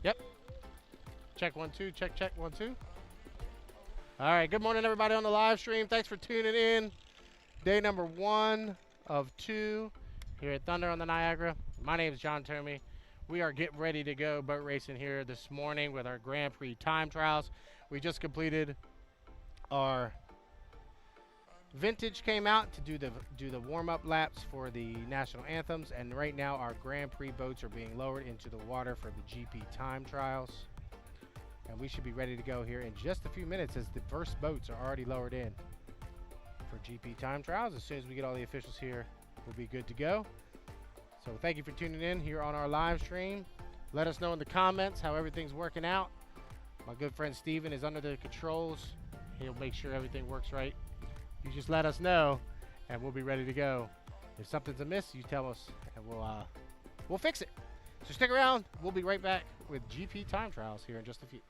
Yep. Check 1 2. Check 1 2. All right. Good morning, everybody on the live stream. Thanks for tuning in. Day number 1 of 2 here at Thunder on the Niagara. My name is John Tomey. We are getting ready to go boat racing here this morning with our Grand Prix time trials. We just completed our vintage came out to do the warm-up laps for the national anthems, and right now our Grand Prix boats are being lowered into the water for the GP time trials, and we should be ready to go here in just a few minutes as the first boats are already lowered in for GP time trials. As soon as we get all the officials here, we'll be good to go. So thank you for tuning in here on our live stream. Let us know in the comments how everything's working out. My good friend Steven is under the controls. He'll make sure everything works right. You just let us know, and we'll be ready to go. If something's amiss, you tell us, and we'll fix it. So stick around. We'll be right back with GP time trials here in just a few.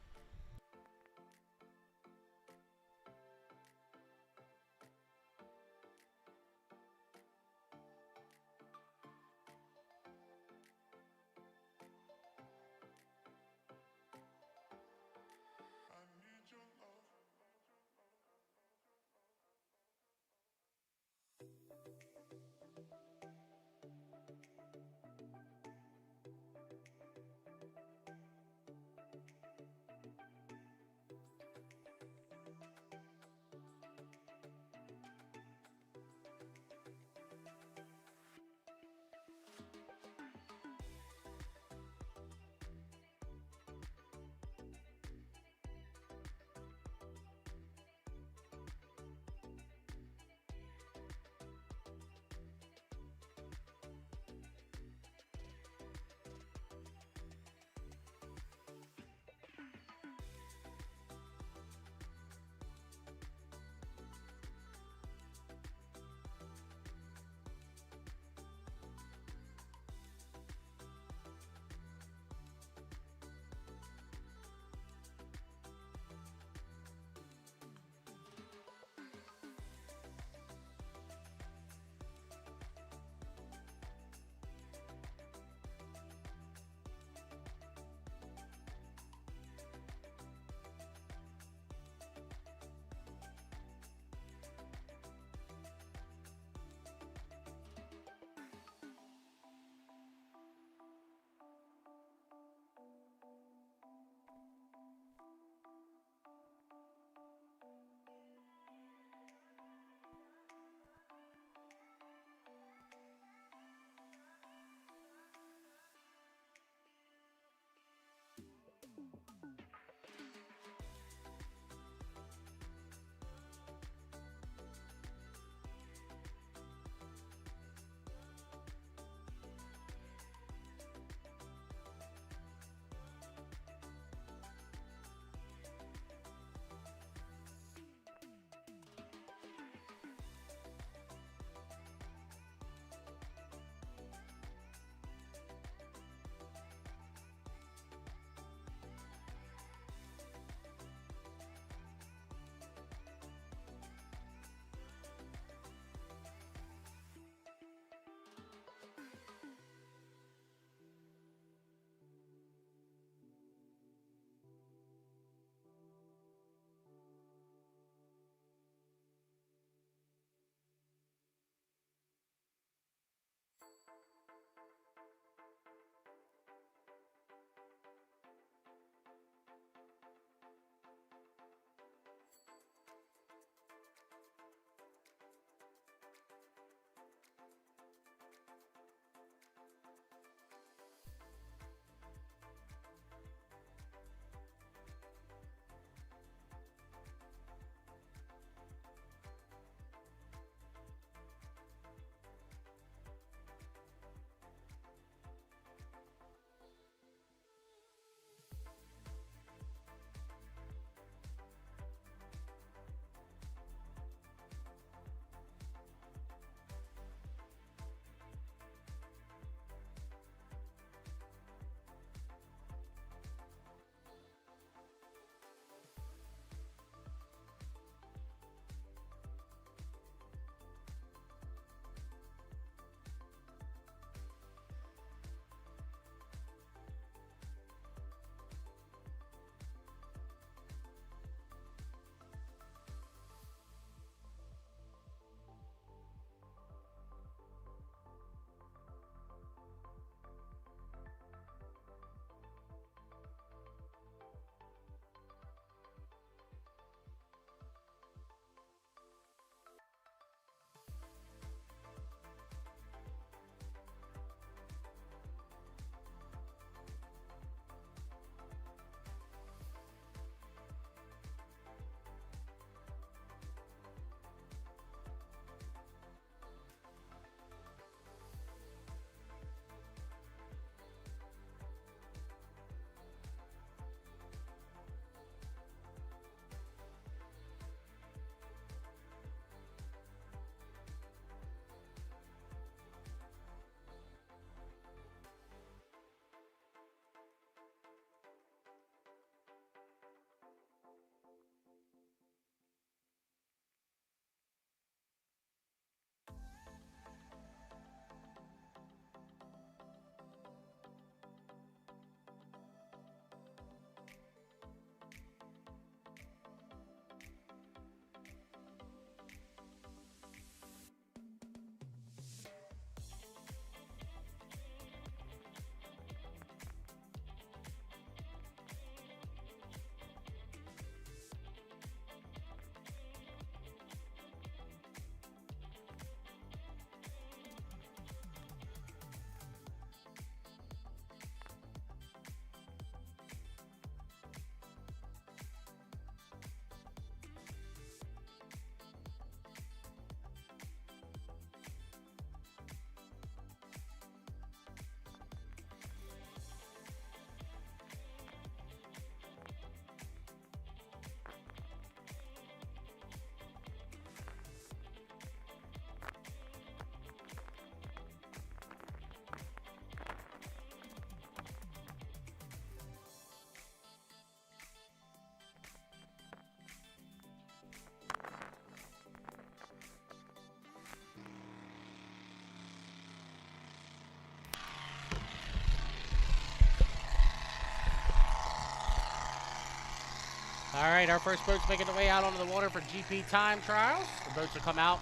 All right, our first boat's making the way out onto the water for GP time trials. The boats will come out.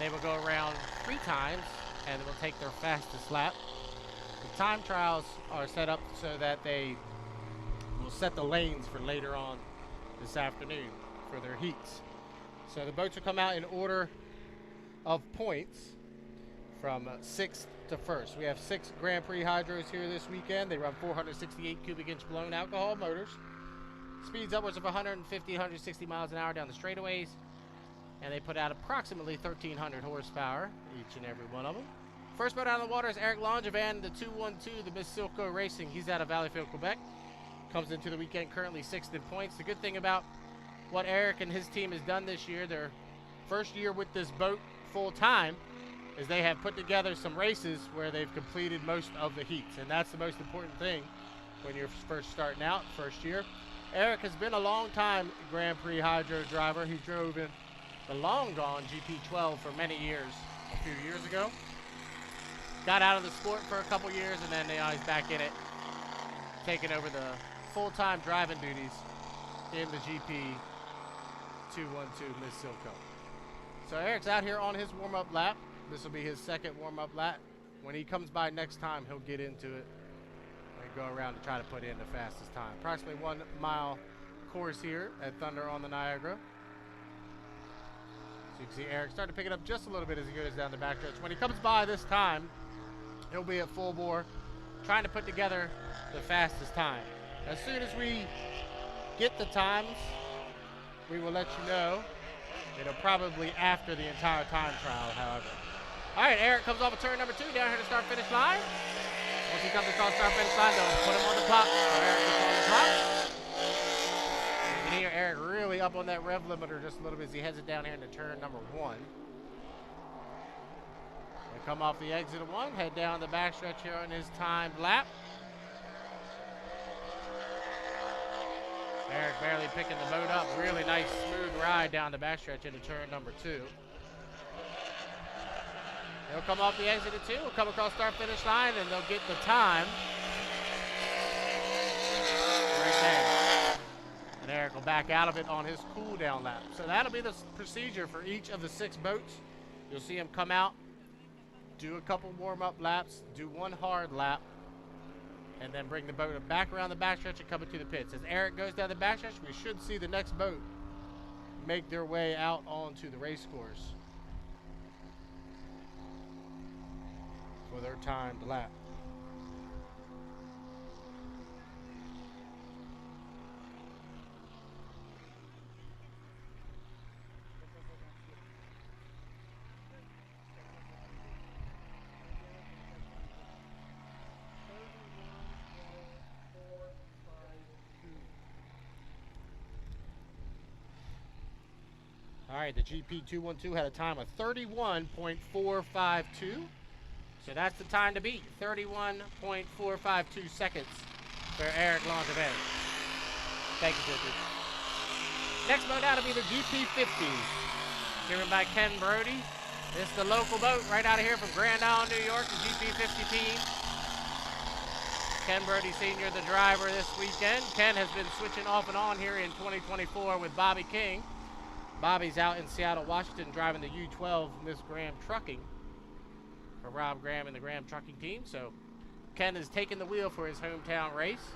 They will go around 3 times, and they will take their fastest lap. The time trials are set up so that they will set the lanes for later on this afternoon for their heats. So the boats will come out in order of points from 6th to 1st. We have 6 Grand Prix Hydros here this weekend. They run 468 cubic inch blown alcohol motors. Speeds upwards of 150, 160 miles an hour down the straightaways. And they put out approximately 1,300 horsepower, each and every one of them. First boat out on the water is Eric Langevin, the 212, the Miss Silco Racing. He's out of Valleyfield, Quebec. Comes into the weekend currently 6th in points. The good thing about what Eric and his team has done this year, their first year with this boat full time, is they have put together some races where they've completed most of the heats. And that's the most important thing when you're first starting out, first year. Eric has been a long time Grand Prix Hydro driver. He drove in the long gone GP12 for many years, a few years ago. Got out of the sport for a couple years, and then he's back in it, taking over the full-time driving duties in the GP212 Miss Silco. So Eric's out here on his warm-up lap. This will be his second warm-up lap. When he comes by next time, he'll get into it and go around and try to put in the fastest time. Approximately 1 mile course here at Thunder on the Niagara. So you can see Eric starting to pick it up just a little bit as he goes down the backstretch. When he comes by this time, he'll be at full bore, trying to put together the fastest time. As soon as we get the times, we will let you know. It'll probably after the entire time trial, however. All right, Eric comes off of turn number 2 down here to start-finish line. Once he comes across start-finish line, they'll put him on the clock. So Eric gets on the clock. You can hear Eric really up on that rev limiter just a little bit as he heads it down here into turn number 1. They come off the exit of 1, head down the backstretch here on his timed lap. Eric barely picking the boat up. Really nice, smooth ride down the backstretch into turn number 2. They'll come off the exit of 2, will come across start-finish line, and they'll get the time right there. And Eric will back out of it on his cool-down lap. So that'll be the procedure for each of the 6 boats. You'll see him come out, do a couple warm-up laps, do 1 hard lap, and then bring the boat back around the backstretch and come into the pits. As Eric goes down the backstretch, we should see the next boat make their way out onto the race course for their timed lap. All right, the GP212 had a time of 31.452. So that's the time to beat, 31.452 seconds for Eric Langevin. Thank you, Judges. Next boat out will be the GP50, driven by Ken Brodie. This is the local boat right out of here from Grand Island, New York, the GP50 team. Ken Brodie Sr., the driver this weekend. Ken has been switching off and on here in 2024 with Bobby King. Bobby's out in Seattle, Washington, driving the U12 Miss Graham Trucking for Rob Graham and the Graham Trucking team. So Ken is taking the wheel for his hometown race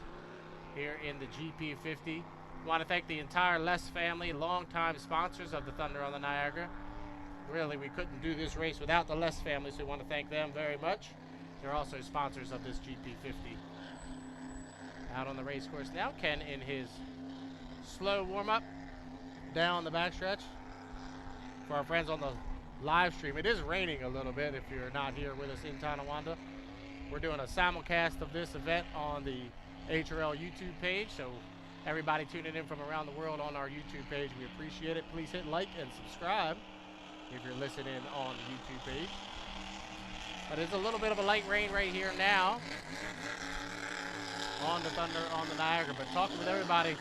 here in the GP50. I want to thank the entire Les family, longtime sponsors of the Thunder on the Niagara. Really, we couldn't do this race without the Les family, so we want to thank them very much. They're also sponsors of this GP50. Out on the race course now, Ken in his slow warm-up down the backstretch. For our friends on the live stream, it is raining a little bit if you're not here with us in Tonawanda. We're doing a simulcast of this event on the HRL YouTube page, so everybody tuning in from around the world on our YouTube page, we appreciate it. Please hit like and subscribe if you're listening on the YouTube page. But it's a little bit of a light rain right here now on the Thunder on the Niagara, but talking with everybody,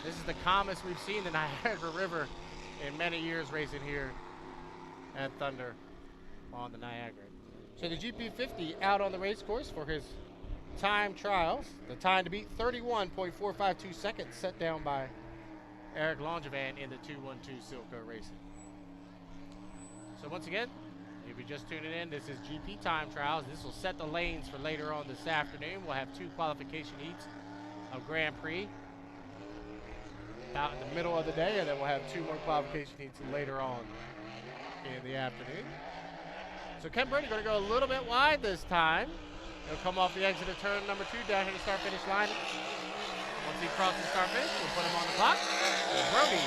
this is the calmest we've seen the Niagara River in many years racing here at Thunder on the Niagara. So the GP50 out on the race course for his time trials. The time to beat 31.452 seconds, set down by Eric Langevin in the 212 Silco Racing. So once again, if you're just tuning in, this is GP time trials. This will set the lanes for later on this afternoon. We'll have 2 qualification heats of Grand Prix out in the middle of the day, and then we'll have 2 more qualification heats later on in the afternoon. So Ken Brodie going to go a little bit wide this time. He'll come off the exit of turn number 2 down here to start-finish line. Once he crosses start-finish, we'll put him on the clock. Brodie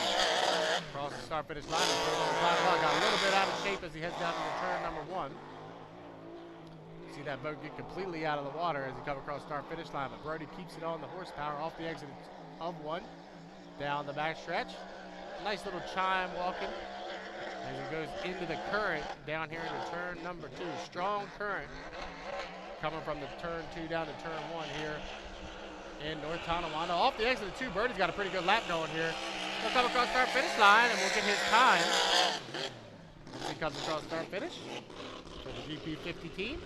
crosses start-finish line and put him on the clock. Got a little bit out of shape as he heads down to turn number 1. See that boat get completely out of the water as he comes across start-finish line, but Brodie keeps it on the horsepower off the exit of 1 down the back stretch. Nice little chime walking as he goes into the current down here into turn number 2. Strong current coming from the turn 2 down to turn 1 here in North Tonawanda. Off the exit of 2, Brodie's got a pretty good lap going here. He'll come across start finish line and we'll get his time once he comes across start finish for the GP50 team.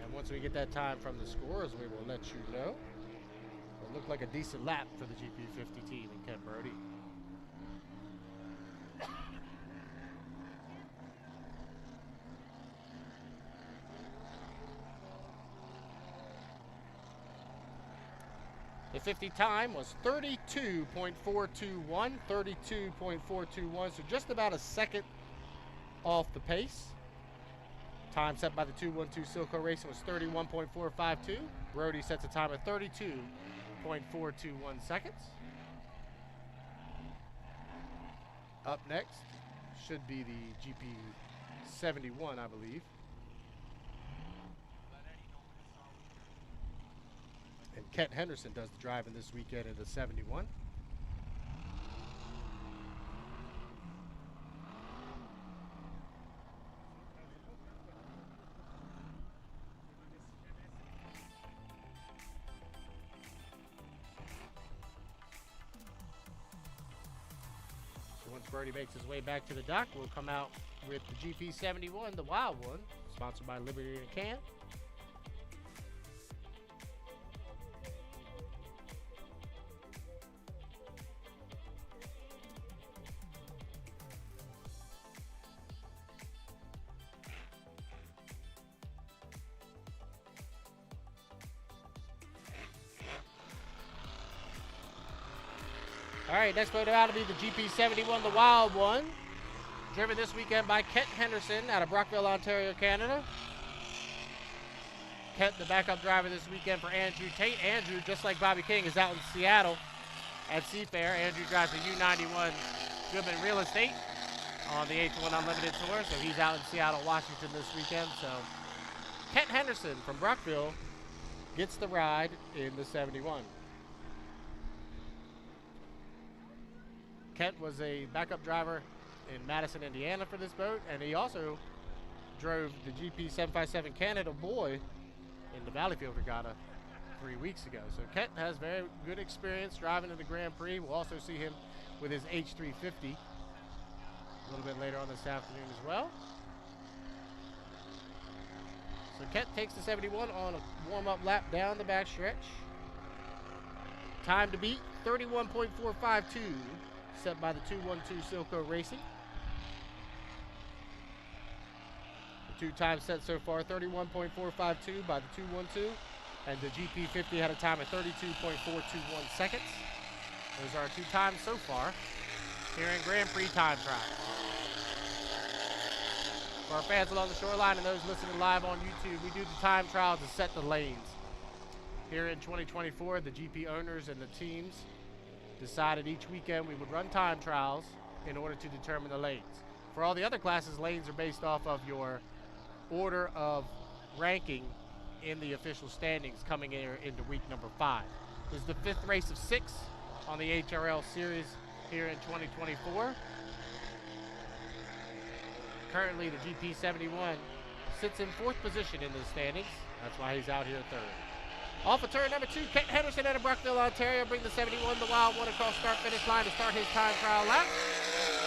And once we get that time from the scores, we will let you know. It looked like a decent lap for the GP50 team and Ken Brodie. The 50 time was 32.421, 32.421, so just about a second off the pace. Time set by the 212 Silco Racing was 31.452. Brodie sets a time of 32.421 seconds. Up next should be the GP71, I believe. And Kent Henderson does the driving this weekend in the 71. So once Brodie makes his way back to the dock, we'll come out with the GP71, the wild one, sponsored by Liberty and Can. All right, next boat out will be the GP71, the Wild One. Driven this weekend by Kent Henderson out of Brockville, Ontario, Canada. Kent, the backup driver this weekend for Andrew Tate. Andrew, just like Bobby King, is out in Seattle at Seafair. Andrew drives the U91 Goodman Real Estate on the H1 Unlimited Tour, so he's out in Seattle, Washington this weekend. So Kent Henderson from Brockville gets the ride in the 71. Kent was a backup driver in Madison, Indiana for this boat, and he also drove the GP 757 Canada Boy in the Valleyfield Regatta 3 weeks ago. So Kent has very good experience driving in the Grand Prix. We'll also see him with his H350 a little bit later on this afternoon as well. So Kent takes the 71 on a warm-up lap down the back stretch. Time to beat 31.452. Set by the 212 Silco Racing. The 2 times set so far, 31.452 by the 212, and the GP50 had a time of 32.421 seconds. Those are our 2 times so far here in Grand Prix time trial. For our fans along the shoreline and those listening live on YouTube, we do the time trial to set the lanes. Here in 2024, the GP owners and the teams decided each weekend we would run time trials in order to determine the lanes. For all the other classes, lanes are based off of your order of ranking in the official standings coming in into week number 5. This is the 5th race of 6 on the HRL series here in 2024. Currently, the GP71 sits in 4th position in the standings. That's why he's out here 3rd. Off of turn number 2, Kent Henderson out of Brockville, Ontario, bring the 71, the Wild One, across start-finish line to start his time trial lap.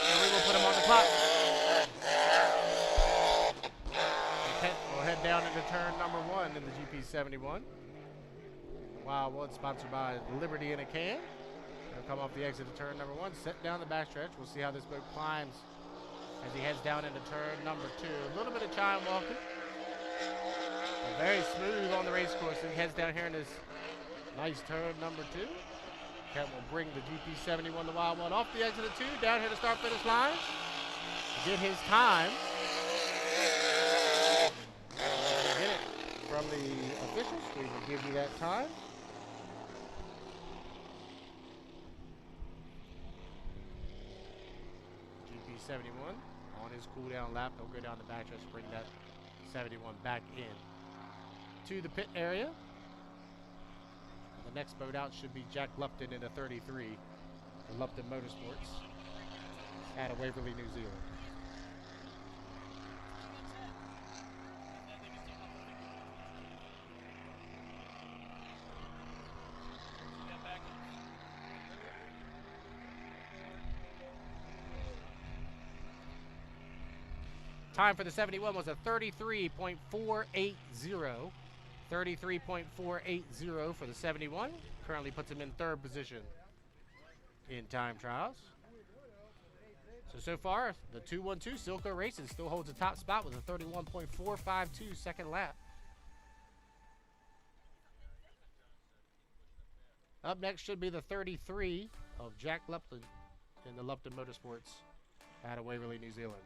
And we will put him on the clock. down into turn number 1 in the GP71. Wildwood sponsored by Liberty in a Can. He'll come off the exit of turn number 1, set down the backstretch. We'll see how this boat climbs as he heads down into turn number 2. A little bit of chime walking. But very smooth on the race course. And he heads down here in this nice turn number 2. That will bring the GP71, the Wildwood, off the exit of 2, down here to start finish line. To get his time. Get it from the officials. We will give you that time. GP71 on his cool down lap. He'll go down the backstretch, bring that 71 back in to the pit area. The next boat out should be Jack Lupton in a 33 for Lupton Motorsports out of Waverly, New Zealand. Time for the 71 was a 33.480. 33.480 for the 71. Currently puts him in 3rd position in time trials. So far, the 212 Silco Racing still holds the top spot with a 31.452 second lap. Up next should be the 33 of Jack Lupton in the Lupton Motorsports out of Waverly, New Zealand.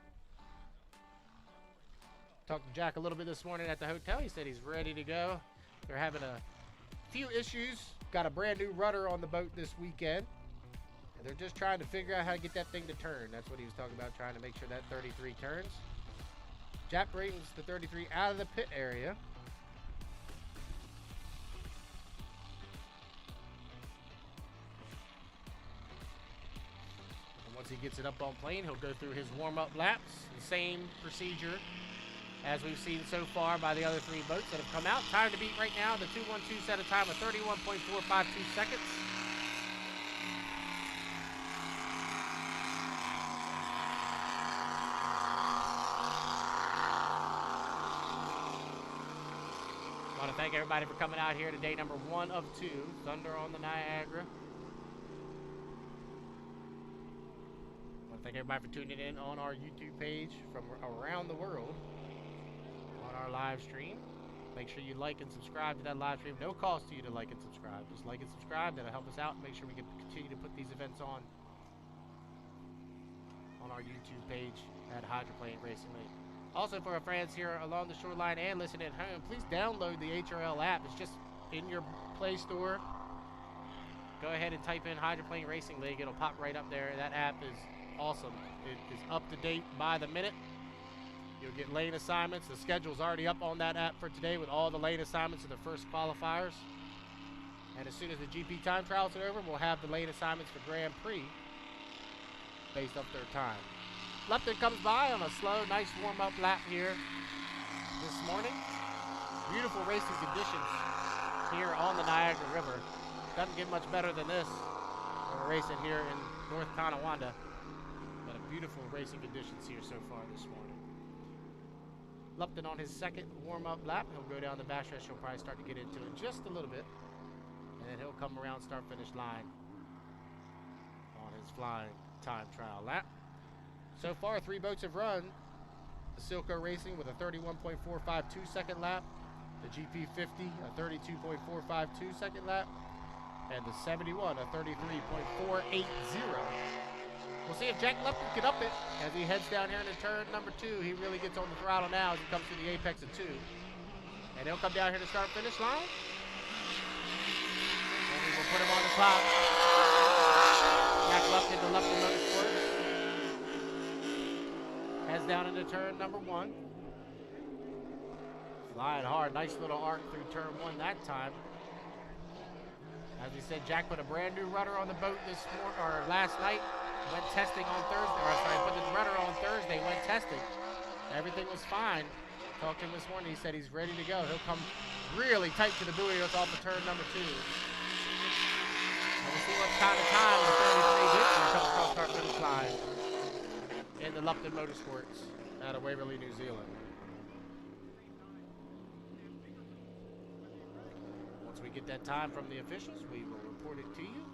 Talked to Jack a little bit this morning at the hotel. He said he's ready to go. They're having a few issues. Got a brand new rudder on the boat this weekend. And they're just trying to figure out how to get that thing to turn. That's what he was talking about, trying to make sure that 33 turns. Jack brings the 33 out of the pit area. And once he gets it up on plane, he'll go through his warm-up laps. The same procedure as we've seen so far by the other 3 boats that have come out. Time to beat right now. The 212 set a time of 31.452 seconds. I want to thank everybody for coming out here today. Number 1 of 2, Thunder on the Niagara. I want to thank everybody for tuning in on our YouTube page from around the world. On our live stream. Make sure you like and subscribe to that live stream. No cost to you to like and subscribe. Just like and subscribe. That'll help us out and make sure we can continue to put these events on our YouTube page at Hydroplane Racing League. Also, for our friends here along the shoreline and listening at home, please download the HRL app. It's just in your Play Store. Go ahead and type in Hydroplane Racing League. It'll pop right up there. That app is awesome. It is up to date by the minute. You'll get lane assignments. The schedule's already up on that app for today with all the lane assignments of the first qualifiers. And as soon as the GP time trials are over, we'll have the lane assignments for Grand Prix based off their time. Lupton comes by on a slow, nice warm-up lap here this morning. Beautiful racing conditions here on the Niagara River. Doesn't get much better than this when we're racing here in North Tonawanda. But a beautiful racing conditions here so far this morning. Lupton on his 2nd warm-up lap. He'll go down the backstretch. He'll probably start to get into it just a little bit. And then he'll come around start-finish line on his flying time trial lap. So far, 3 boats have run. The Silco Racing with a 31.452 second lap. The GP50, a 32.452 second lap. And the 71, a 33.480. We'll see if Jack Lupton can up it as he heads down here into turn number 2. He really gets on the throttle now as he comes to the apex of 2. And he'll come down here to start finish line. And we will put him on the clock. Jack Lupton to Lupton Motorsports. Heads down into turn number 1. Flying hard. Nice little arc through turn 1 that time. As we said, Jack put a brand new rudder on the boat last night. Went testing on Thursday, put the rudder on Thursday, went testing. Everything was fine. Talked to him this morning, he said he's ready to go. He'll come really tight to the buoy off of turn number 2. And we'll see what kind of time the 33 gets when it comes across start finish line in the Lupton Motorsports out of Waverly, New Zealand. we get that time from the officials, we will report it to you.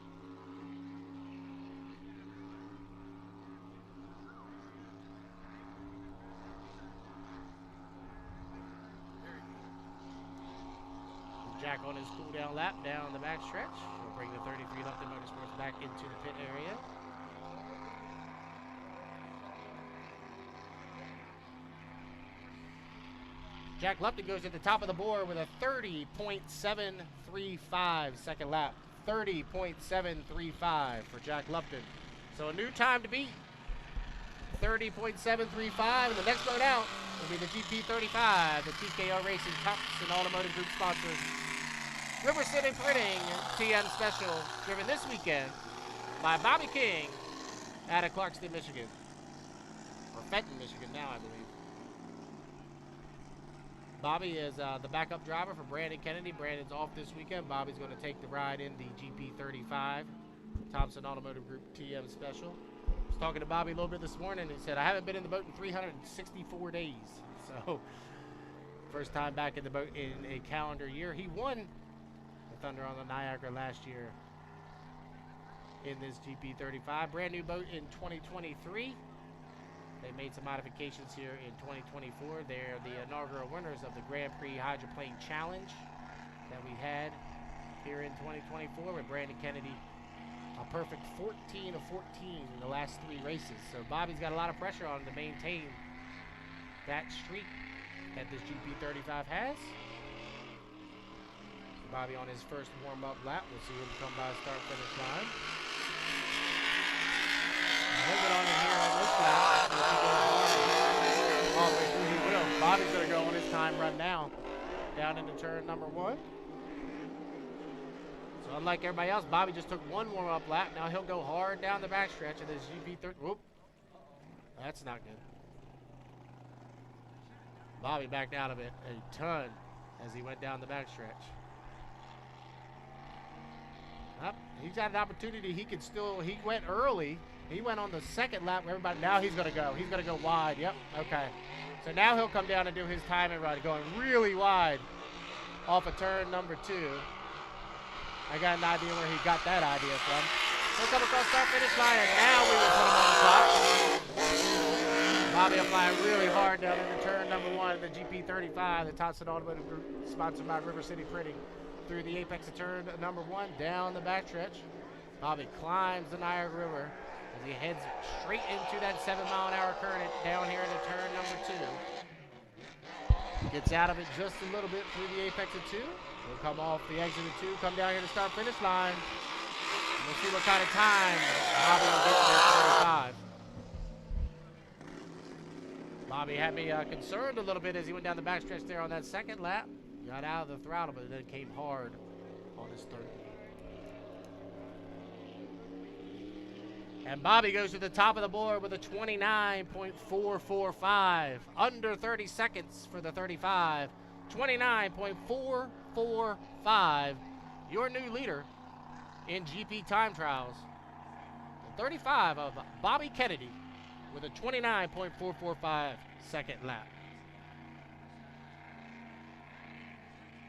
Jack on his cool down lap down the back stretch. We'll bring the 33 Lupton Motorsports back into the pit area. Jack Lupton goes at the top of the board with a 30.735 second lap. 30.735 for Jack Lupton. So a new time to beat. 30.735, and the next boat out will be the GP35, the TKO Racing Thompson Automotive Group sponsors. River City Printing TM Special, driven this weekend by Bobby King out of Clarkston, Michigan. Or Fenton, Michigan now, I believe. Bobby is the backup driver for Brandon Kennedy. Brandon's off this weekend. Bobby's going to take the ride in the GP35, Thompson Automotive Group TM Special. I was talking to Bobby a little bit this morning. He said, I haven't been in the boat in 364 days. So, first time back in the boat in a calendar year. He won the Thunder on the Niagara last year in this GP35. Brand new boat in 2023. They made some modifications here in 2024. They're the inaugural winners of the Grand Prix Hydroplane Challenge that we had here in 2024 with Brandon Kennedy. A perfect 14 of 14 in the last 3 races. So Bobby's got a lot of pressure on him to maintain that streak that this GP35 has. Bobby on his first warm-up lap. We'll see him come by start-finish line. He'll get on in here on this lap. All the way through, he will. Bobby's going to go on his time run now. Down into turn number 1. So unlike everybody else, Bobby just took one warm-up lap. Now he'll go hard down the backstretch of this GP30. Whoop. That's not good. Bobby backed out of it a ton as he went down the backstretch. He's got an opportunity. He went early. He went on the second lap where everybody, now he's going to go. He's going to go wide. Yep, okay. So now he'll come down and do his timing run, going really wide off of turn number 2. I got an idea where he got that idea from. He'll come across start finish line, and now we will put him on the top. Bobby applying really hard down into turn number 1, the GP35, the Thompson Automotive Group, sponsored by River City Printing. Through the apex of turn number 1, down the backstretch. Bobby climbs the Niagara River as he heads straight into that 7-mile-an-hour current down here into turn number 2. Gets out of it just a little bit through the apex of 2. He'll come off the exit of 2, come down here to start finish line. We'll see what kind of time Bobby will get in that 35. Bobby had me concerned a little bit as he went down the backstretch there on that second lap. Got out of the throttle, but then came hard on his third. And Bobby goes to the top of the board with a 29.445. Under 30 seconds for the 35. 29.445. Your new leader in GP time trials. The 35 of Bobby Kennedy with a 29.445 second lap.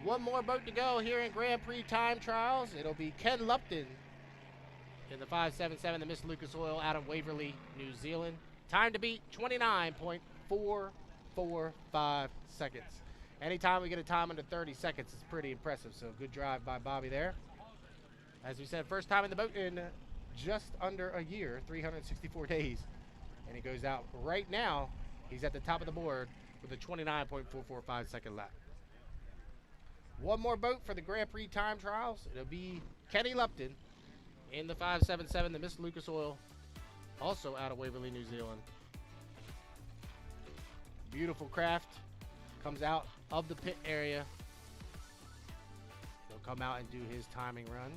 One more boat to go here in Grand Prix time trials. It'll be Ken Lupton in the 577, the Miss Lucas Oil out of Waverley, New Zealand. Time to beat 29.445 seconds. Anytime we get a time under 30 seconds, it's pretty impressive. So good drive by Bobby there. As we said, first time in the boat in just under a year, 364 days. And he goes out right now. He's at the top of the board with a 29.445 second lap. One more boat for the Grand Prix time trials. It'll be Kenny Lupton in the 577, the Miss Lucas Oil, also out of Waverley, New Zealand. Beautiful craft. Comes out of the pit area. He'll come out and do his timing run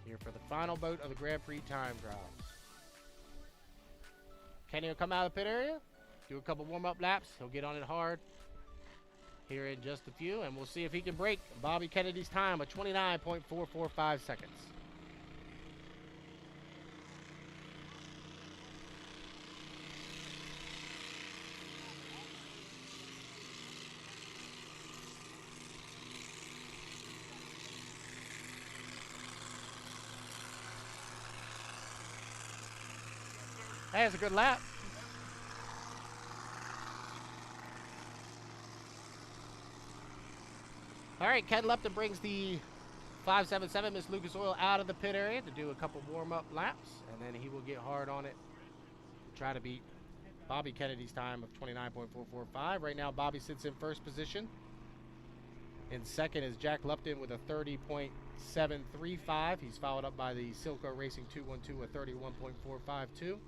here for the final boat of the Grand Prix time trials. Kenny will come out of the pit area, do a couple warm-up laps. He'll get on it hard here in just a few, and we'll see if he can break Bobby Kennedy's time of 29.445 seconds. That's a good lap. All right, Ken Lupton brings the 577 Miss Lucas Oil out of the pit area to do a couple warm-up laps, and then he will get hard on it to try to beat Bobby Kennedy's time of 29.445. Right now, Bobby sits in first position. In second is Jack Lupton with a 30.735. He's followed up by the Silco Racing 212, a 31.452.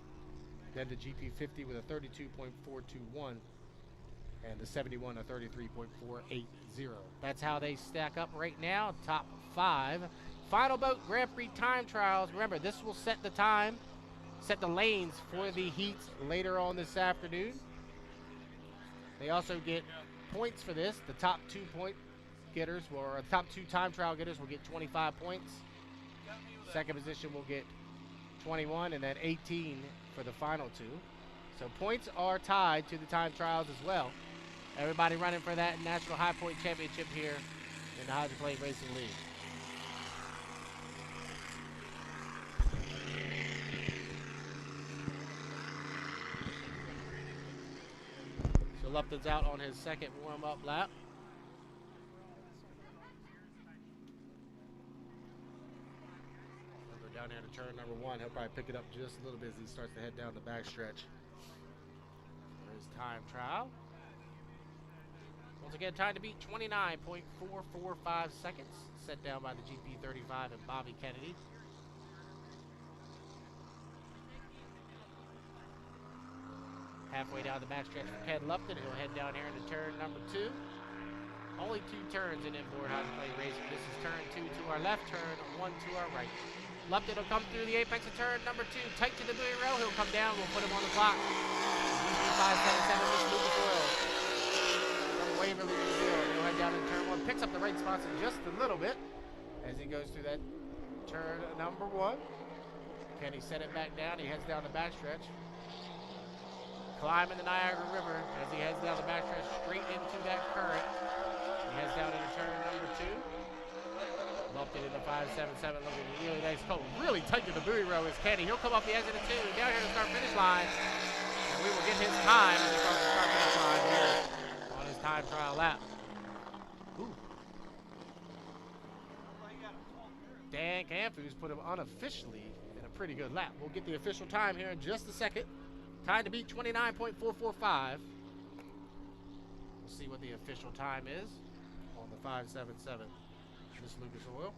Then the GP50 with a 32.421. And the 71, a 33.480. That's how they stack up right now. Top 5. Final boat Grand Prix time trials. Remember, this will set the time, set the lanes for the heats later on this afternoon. They also get points for this. The top 2 point getters, or the top 2 time trial getters, will get 25 points. Second position will get 21, and then 18 for the final 2. So points are tied to the time trials as well. Everybody running for that National High Point Championship here in the Hydroplane Racing League. So Lupton's out on his second warm-up lap. He'll go down here to turn number 1. He'll probably pick it up just a little bit as he starts to head down the backstretch for his time trial. Once again, time to beat 29.445 seconds, set down by the GP35 and Bobby Kennedy. Halfway down the backstretch for Ken Lupton. He'll head down here into turn number 2. Only 2 turns in inboard hydroplane racing. This is turn 2 to our left, turn 1 to our right. Lupton will come through the apex of turn number 2, tight to the buoy rail. He'll come down. We'll put him on the clock. GP577 Miss Lucas Oil. Waverly, New Zealand. He'll head down in turn 1, picks up the right spots in just a little bit as he goes through that turn number 1. Can he set it back down? He heads down the backstretch. Climbing the Niagara River as he heads down the backstretch straight into that current. He heads down into turn number 2. Lupton in the 577 looking really nice. Oh, really tight to the buoy row is Kenny. He'll come off the exit of 2 down here to start finish line. And we will get his time as he crosses the start finish line here on his time trial lap. Ooh. Dan Camphus put him unofficially in a pretty good lap. We'll get the official time here in just a second. Time to beat 29.445. We'll see what the official time is on the 577 Miss Lucas Oil.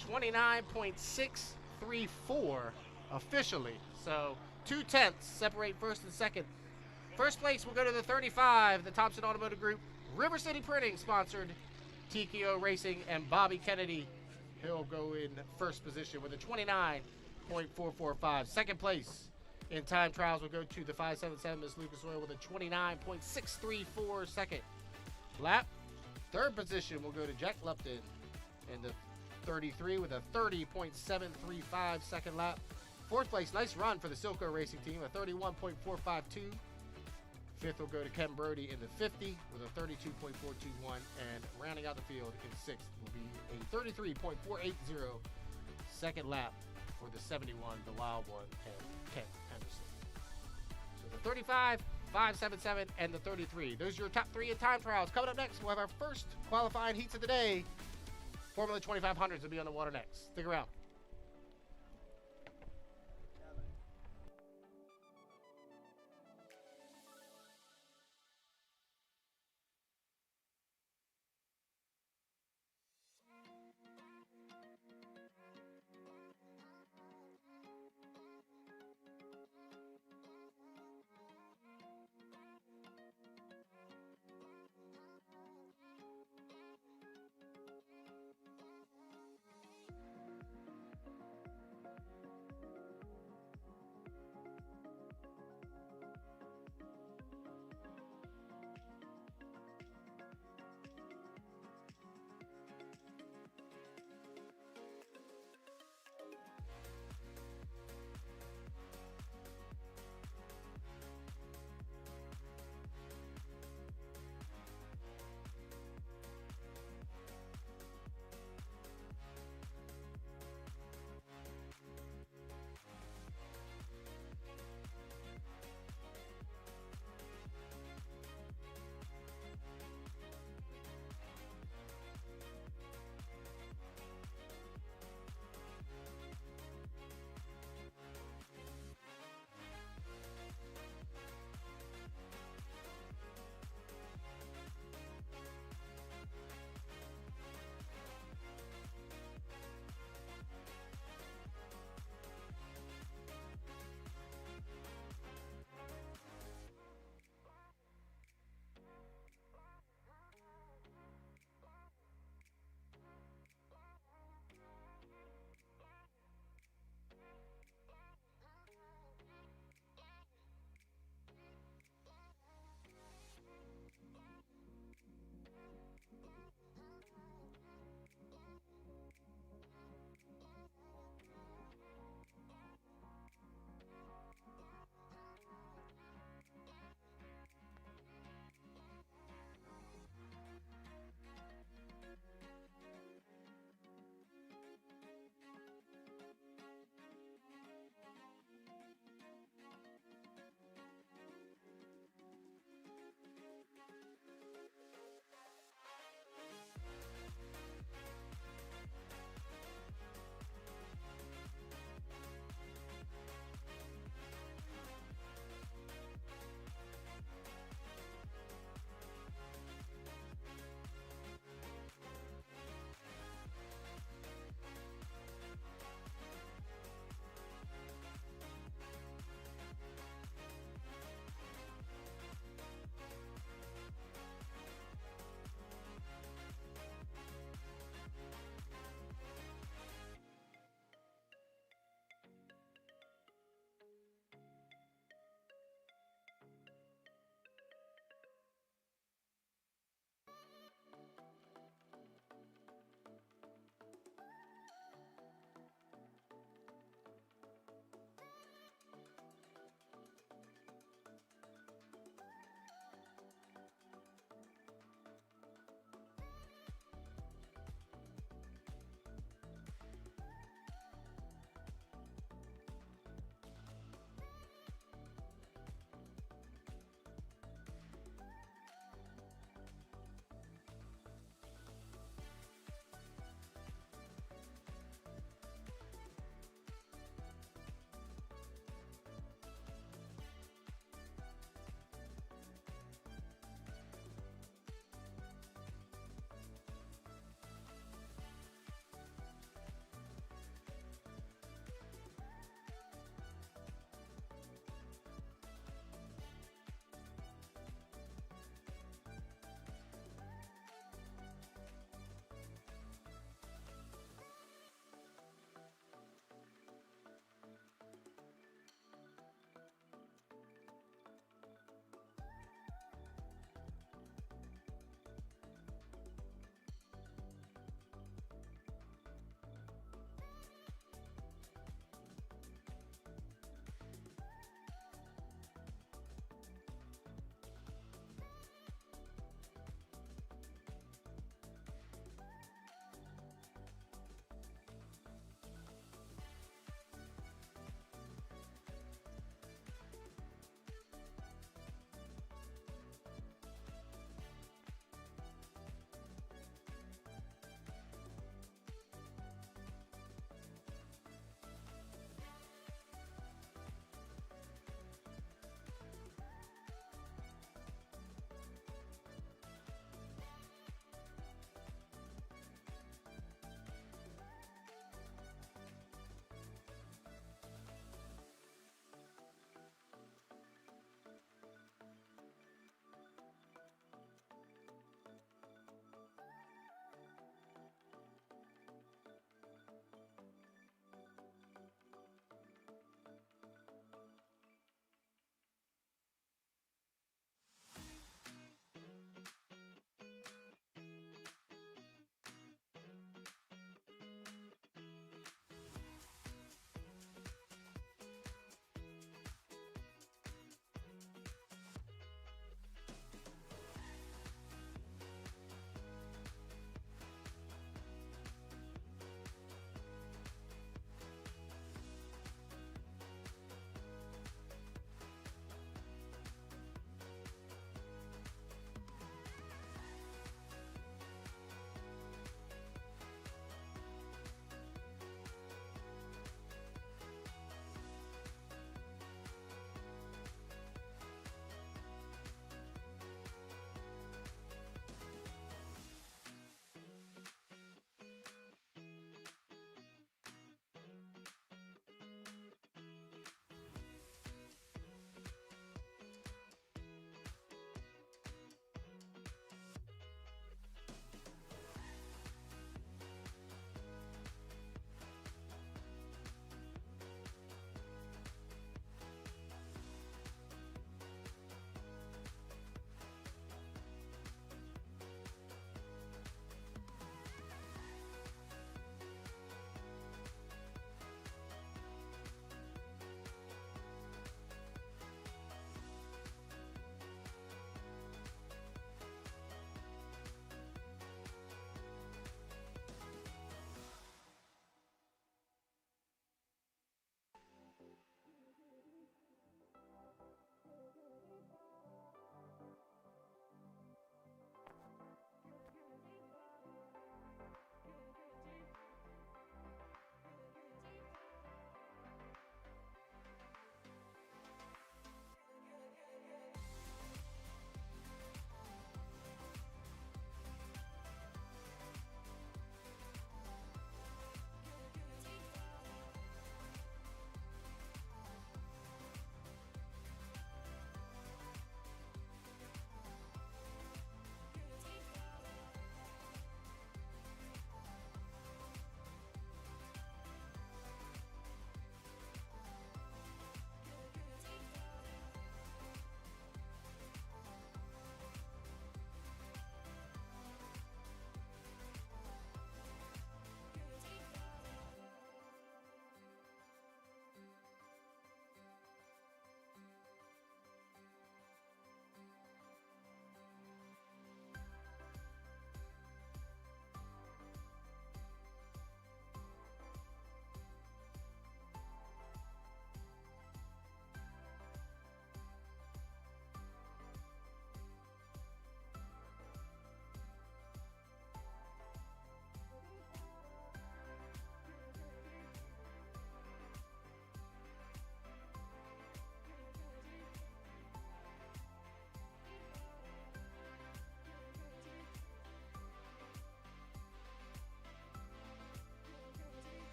.29.634 officially. So 2/10 separate first and second. First place will go to the 35, the Thompson Automotive Group, River City Printing sponsored TKO Racing, and Bobby Kennedy. He'll go in first position with a 29.445. Second place in time trials will go to the 577 Miss Lucas Oil with a 29.634 second lap. Third position will go to Jack Lupton in the 33 with a 30.735 second lap. Fourth place, nice run for the Silco Racing team, a 31.452. Fifth will go to Ken Brodie in the 50 with a 32.421, and rounding out the field in sixth will be a 33.480 second lap for the 71, the Wild One, and Ken Henderson. So the 35, 577, and the 33. Those are your top 3 in time trials. Coming up next, we'll have our first qualifying heats of the day. Formula 2500s will be on the water next. Stick around.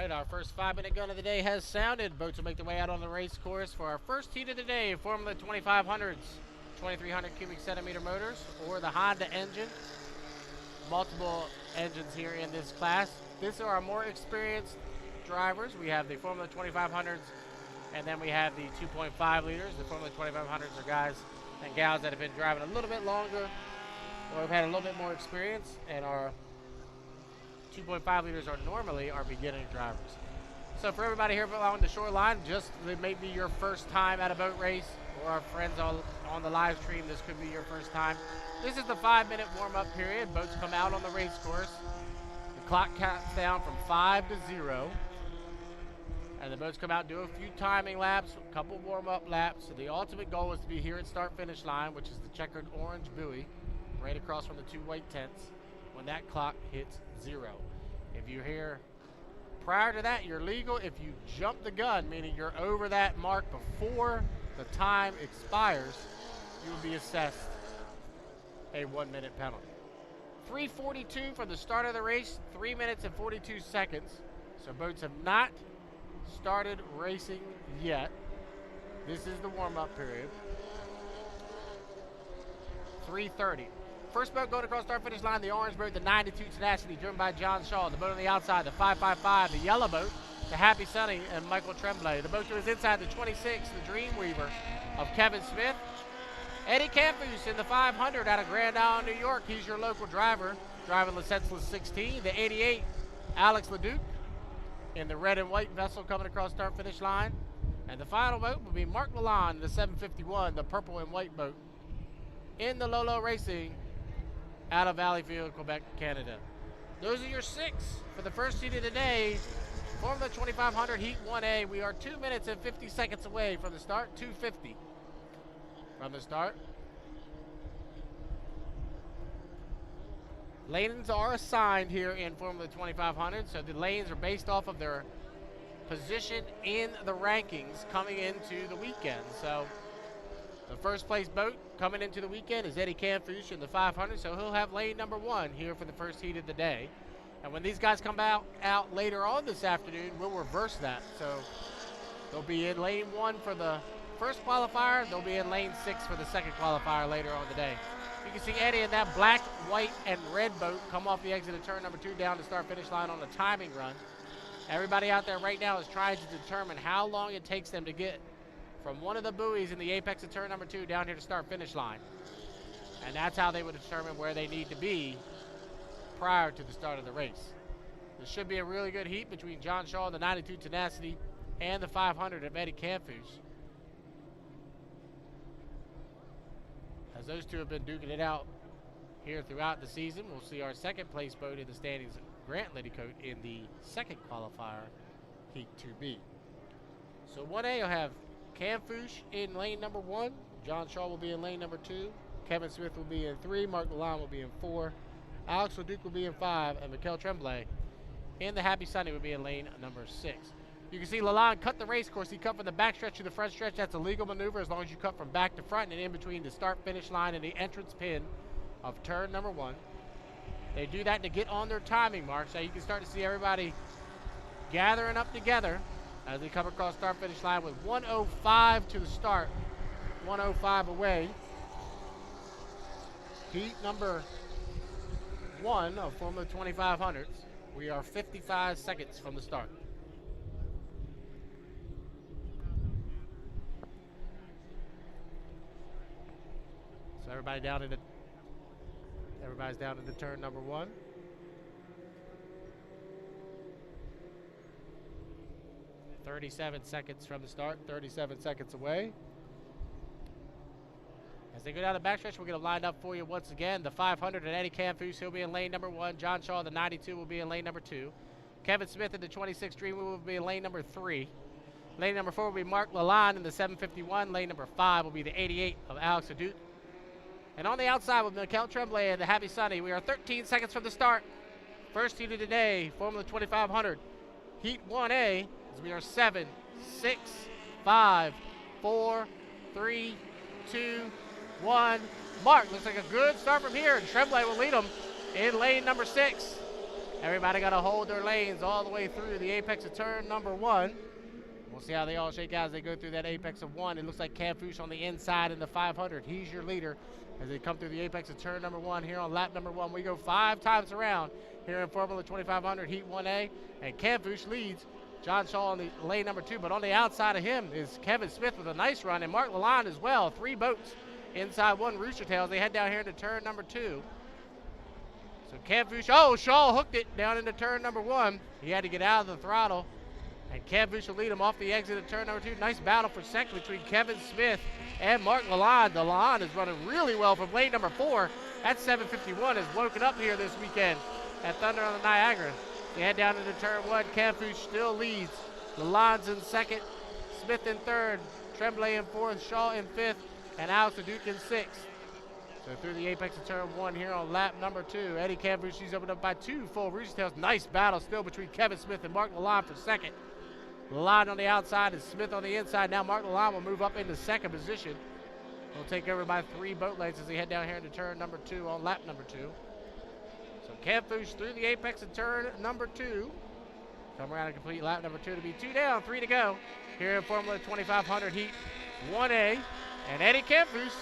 right, our first 5-minute gun of the day has sounded. Boats will make their way out on the race course for our first heat of the day. Formula 2500s, 2300 cubic centimeter motors, or the Honda engine. Multiple engines here in this class. These are our more experienced drivers. We have the Formula 2500s, and then we have the 2.5 liters. The Formula 2500s are guys and gals that have been driving a little bit longer or have had a little bit more experience, and our 2.5 liters are normally our beginning drivers. So for everybody here along the shoreline, just it may be your first time at a boat race, or our friends on the live stream, this could be your first time. This is the 5-minute warm-up period. Boats come out on the race course. The clock counts down from 5 to 0. And the boats come out, do a few timing laps, a couple warm-up laps. So the ultimate goal is to be here at start-finish line, which is the checkered orange buoy, right across from the 2 white tents, when that clock hits 0. If you're here prior to that, you're legal. If you jump the gun, meaning you're over that mark before the time expires, you will be assessed a 1-minute penalty. 3:42 for the start of the race, 3 minutes and 42 seconds. So boats have not started racing yet. This is the warm-up period. 3:30. First boat going across start-finish line, the orange boat, the 92 Tenacity, driven by John Shaw. The boat on the outside, the 555, the yellow boat, the Happy Sunny, and Michael Tremblay. The boat to his inside, the 26, the Dreamweaver of Kevin Smith. Eddie Campus in the 500 out of Grand Island, New York. He's your local driver, driving the Senseless 16. The 88, Alex Leduc, in the red and white vessel coming across start-finish line. And the final boat will be Mark Lalonde, the 751, the purple and white boat, in the Lolo Racing out of Valleyfield, Quebec, Canada. Those are your 6 for the first heat of the day. Formula 2500 Heat 1A. We are 2 minutes and 50 seconds away from the start. 2:50 from the start. Lanes are assigned here in Formula 2500, so the lanes are based off of their position in the rankings coming into the weekend. So the first place boat coming into the weekend is Eddie Campus in the 500, so he'll have lane number 1 here for the first heat of the day. And when these guys come out later on this afternoon, we'll reverse that. So they'll be in lane 1 for the first qualifier. They'll be in lane 6 for the second qualifier later on today. You can see Eddie in that black, white, and red boat come off the exit of turn number 2 down to start-finish line on a timing run. Everybody out there right now is trying to determine how long it takes them to get from one of the buoys in the apex of turn number 2 down here to start-finish line. And that's how they would determine where they need to be prior to the start of the race. This should be a really good heat between John Shaw, the 92 Tenacity, and the 500 of Eddie Campus, as those two have been duking it out here throughout the season. We'll see our second place boat in the standings, Grant Liddycoat, in the second qualifier, Heat 2B. So 1A will have Cam Fouche in lane number 1. John Shaw will be in lane number 2. Kevin Smith will be in 3. Mark Lalonde will be in 4. Alex Leduc will be in 5. And Mikel Tremblay in the Happy Sunny will be in lane number 6. You can see Lalonde cut the race course. He cut from the back stretch to the front stretch. That's a legal maneuver as long as you cut from back to front and in between the start-finish line and the entrance pin of turn number 1. They do that to get on their timing mark, so you can start to see everybody gathering up together as they come across start-finish line with 1:05 to the start, 1:05 away. Heat number 1 of Formula 2500s. We are 55 seconds from the start. So everybody's down into turn number 1. "37 seconds from the start, 37 seconds away. As they go down the backstretch, we'll get them lined up for you once again. The 500 and Eddie Campus, he'll be in lane number 1. John Shaw, the 92, will be in lane number 2. Kevin Smith in the 26 Dreamweaver will be in lane number 3. Lane number 4 will be Mark Lalonde in the 751. Lane number 5 will be the 88 of Alex Leduc. And on the outside with Mikel Tremblay and the Happy Sunny, we are 13 seconds from the start. First heat of the day, Formula 2500, Heat 1A, as we are 7, 6, 5, 4, 3, 2, 1. Mark, looks like a good start from here, and Tremblay will lead them in lane number 6. Everybody got to hold their lanes all the way through the apex of turn number 1. We'll see how they all shake out as they go through that apex of 1. It looks like Camfouche on the inside in the 500. He's your leader as they come through the apex of turn number 1 here on lap number 1. We go 5 times around here in Formula 2500 Heat 1A, and Camfouche leads John Shaw on the lane number 2, but on the outside of him is Kevin Smith with a nice run, and Mark Lalonde as well. 3 boats inside 1 Rooster Tail as they head down here into turn number 2. So Camfouche, oh, Shaw hooked it down into turn number 1. He had to get out of the throttle, and Camfouche will lead him off the exit of turn number 2. Nice battle for second between Kevin Smith and Mark Lalonde. Lalonde is running really well from lane number 4. That 751 has woken up here this weekend at Thunder on the Niagara. They head down into turn 1. Camfouche still leads. Lalonde's in second, Smith in third, Tremblay in fourth, Shaw in fifth, and Alex Leduc in sixth. So through the apex of turn 1 here on lap number 2. Eddie Camfouche, he's opened up by 2 full Rooster Tails. Nice battle still between Kevin Smith and Mark Lalonde for second. Lalonde on the outside and Smith on the inside. Now Mark Lalonde will move up into second position. He'll take over by 3 boat lengths as they head down here into turn number 2 on lap number 2. So Camfouche through the apex of turn number 2. Come around and complete lap number 2 to be 2 down, 3 to go here in Formula 2500 Heat 1A. And Eddie Camfouche,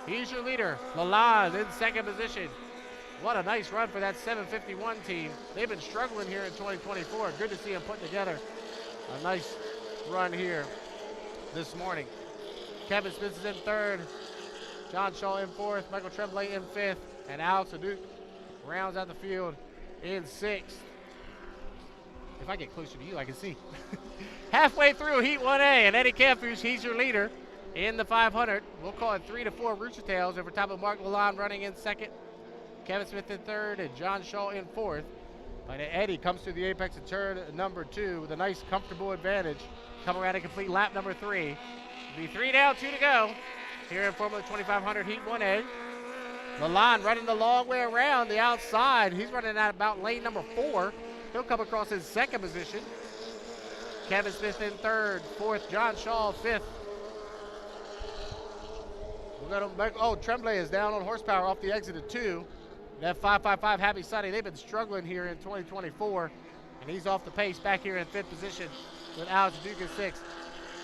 he's your leader. Lalonde in second position. What a nice run for that 751 team. They've been struggling here in 2024. Good to see them putting together a nice run here this morning. Kevin Smith is in third. John Shaw in fourth. Michael Tremblay in fifth. And Alex Leduc rounds out the field in sixth. If I get closer to you, I can see. Halfway through Heat 1A, and Eddie Camfouche, he's your leader in the 500. We'll call it 3 to 4 Rooster Tails over top of Mark Lalonde running in second. Kevin Smith in third, and John Shaw in fourth. But Eddie comes through the apex of turn number 2 with a nice, comfortable advantage. Come around and complete lap number 3. It'll be 3 down, 2 to go here in Formula 2500 Heat 1A. Lalonde running the long way around the outside. He's running at about lane number 4. He'll come across in second position. Kevin Smith in third, fourth, John Shaw fifth. We're gonna Tremblay is down on horsepower off the exit of 2. That 555 Happy Sunny, they've been struggling here in 2024, and he's off the pace back here in 5th position with Alex Leduc in 6th.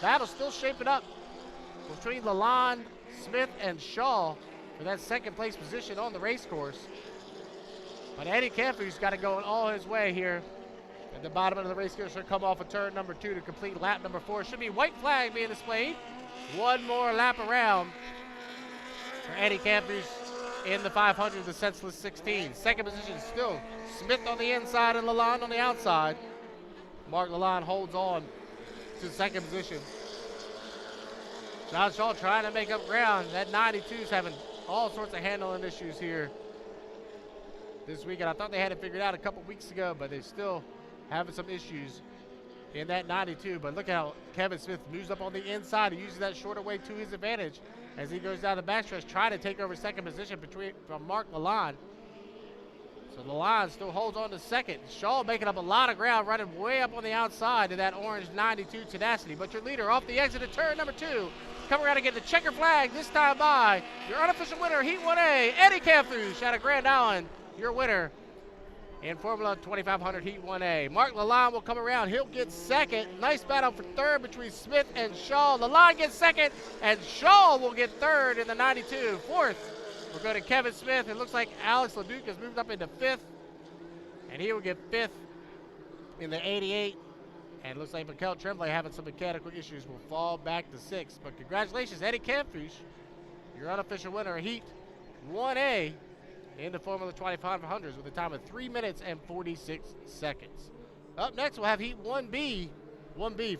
Battle's still shaping up between Lalonde, Smith, and Shaw for that second place position on the race course. But Eddie Camfouche's got to go all his way here at the bottom of the race course. He'll come off of turn number 2 to complete lap number 4. Should be white flag being displayed. One more lap around for Eddie Camfouche in the 500, the senseless 16. Second position still Smith on the inside and Lalonde on the outside. Mark Lalonde holds on to second position. John Shaw trying to make up ground. That 92's having all sorts of handling issues here this weekend. I thought they had it figured out a couple weeks ago, but they still having some issues in that 92. But look how Kevin Smith moves up on the inside and uses that shorter way to his advantage as he goes down the backstretch, trying to take over second position from Mark Lalonde. So Lalonde still holds on to second. Shaw making up a lot of ground, running way up on the outside to that orange 92 Tenacity. But your leader off the exit of turn number 2, coming around to get the checker flag this time by your unofficial winner, Heat 1A, Eddie Camfouche out of Grand Island. Your winner in Formula 2500 Heat 1A. Mark Lalonde will come around. He'll get second. Nice battle for third between Smith and Shaw. Lalonde gets second, and Shaw will get third in the 92. Fourth will go to Kevin Smith. It looks like Alex Leduc has moved up into 5th, and he will get 5th in the 88. And it looks like Mikel Tremblay having some mechanical issues will fall back to 6th. But congratulations, Eddie Camfouche, your unofficial winner of Heat 1A in the Formula 2500s with a time of 3 minutes and 46 seconds. Up next, we'll have Heat 1B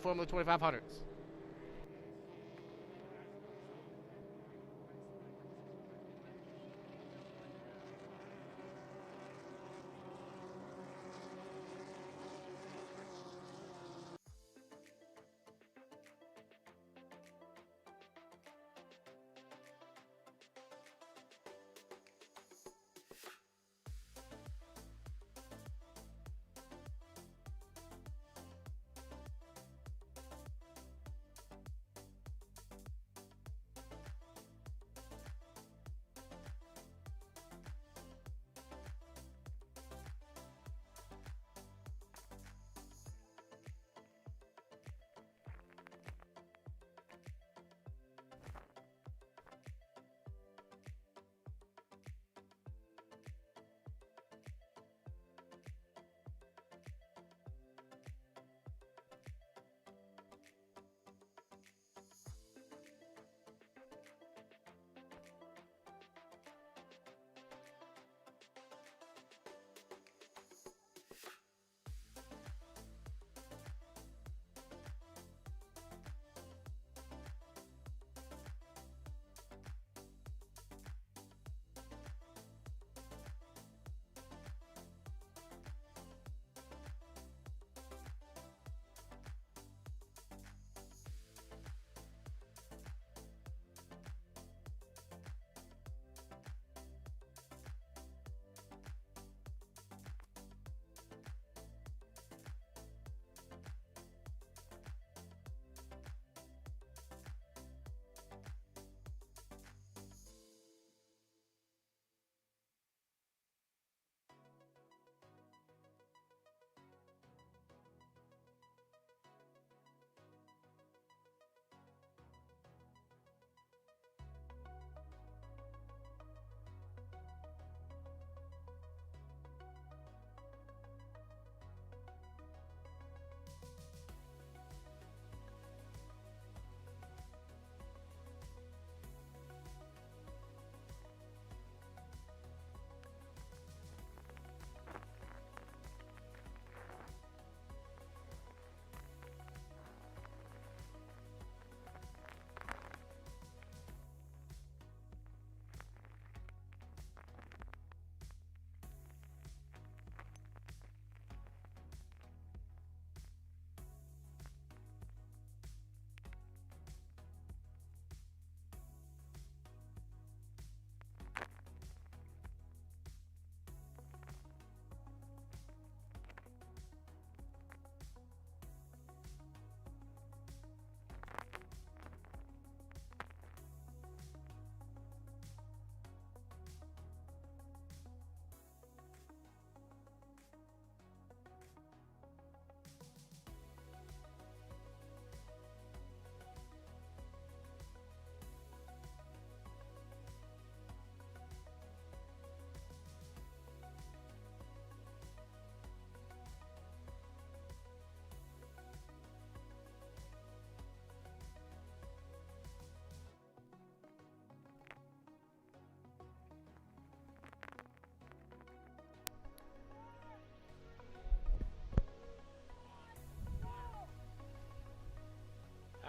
Formula 2500s.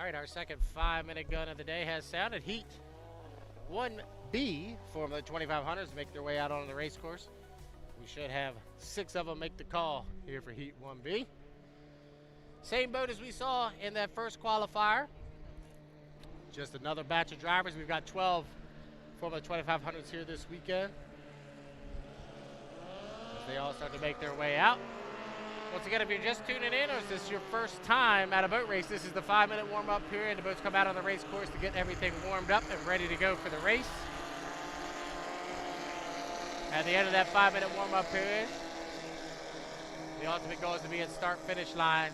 right, our second 5-minute gun of the day has sounded. Heat 1B Formula 2500s make their way out on the race course. We should have 6 of them make the call here for Heat 1B. Same boat as we saw in that first qualifier. Just another batch of drivers. We've got 12 Formula 2500s here this weekend, as they all start to make their way out. Once again, if you're just tuning in, or is this your first time at a boat race, this is the 5-minute warm-up period. The boats come out on the race course to get everything warmed up and ready to go for the race. At the end of that 5-minute warm-up period, the ultimate goal is to be at start-finish line.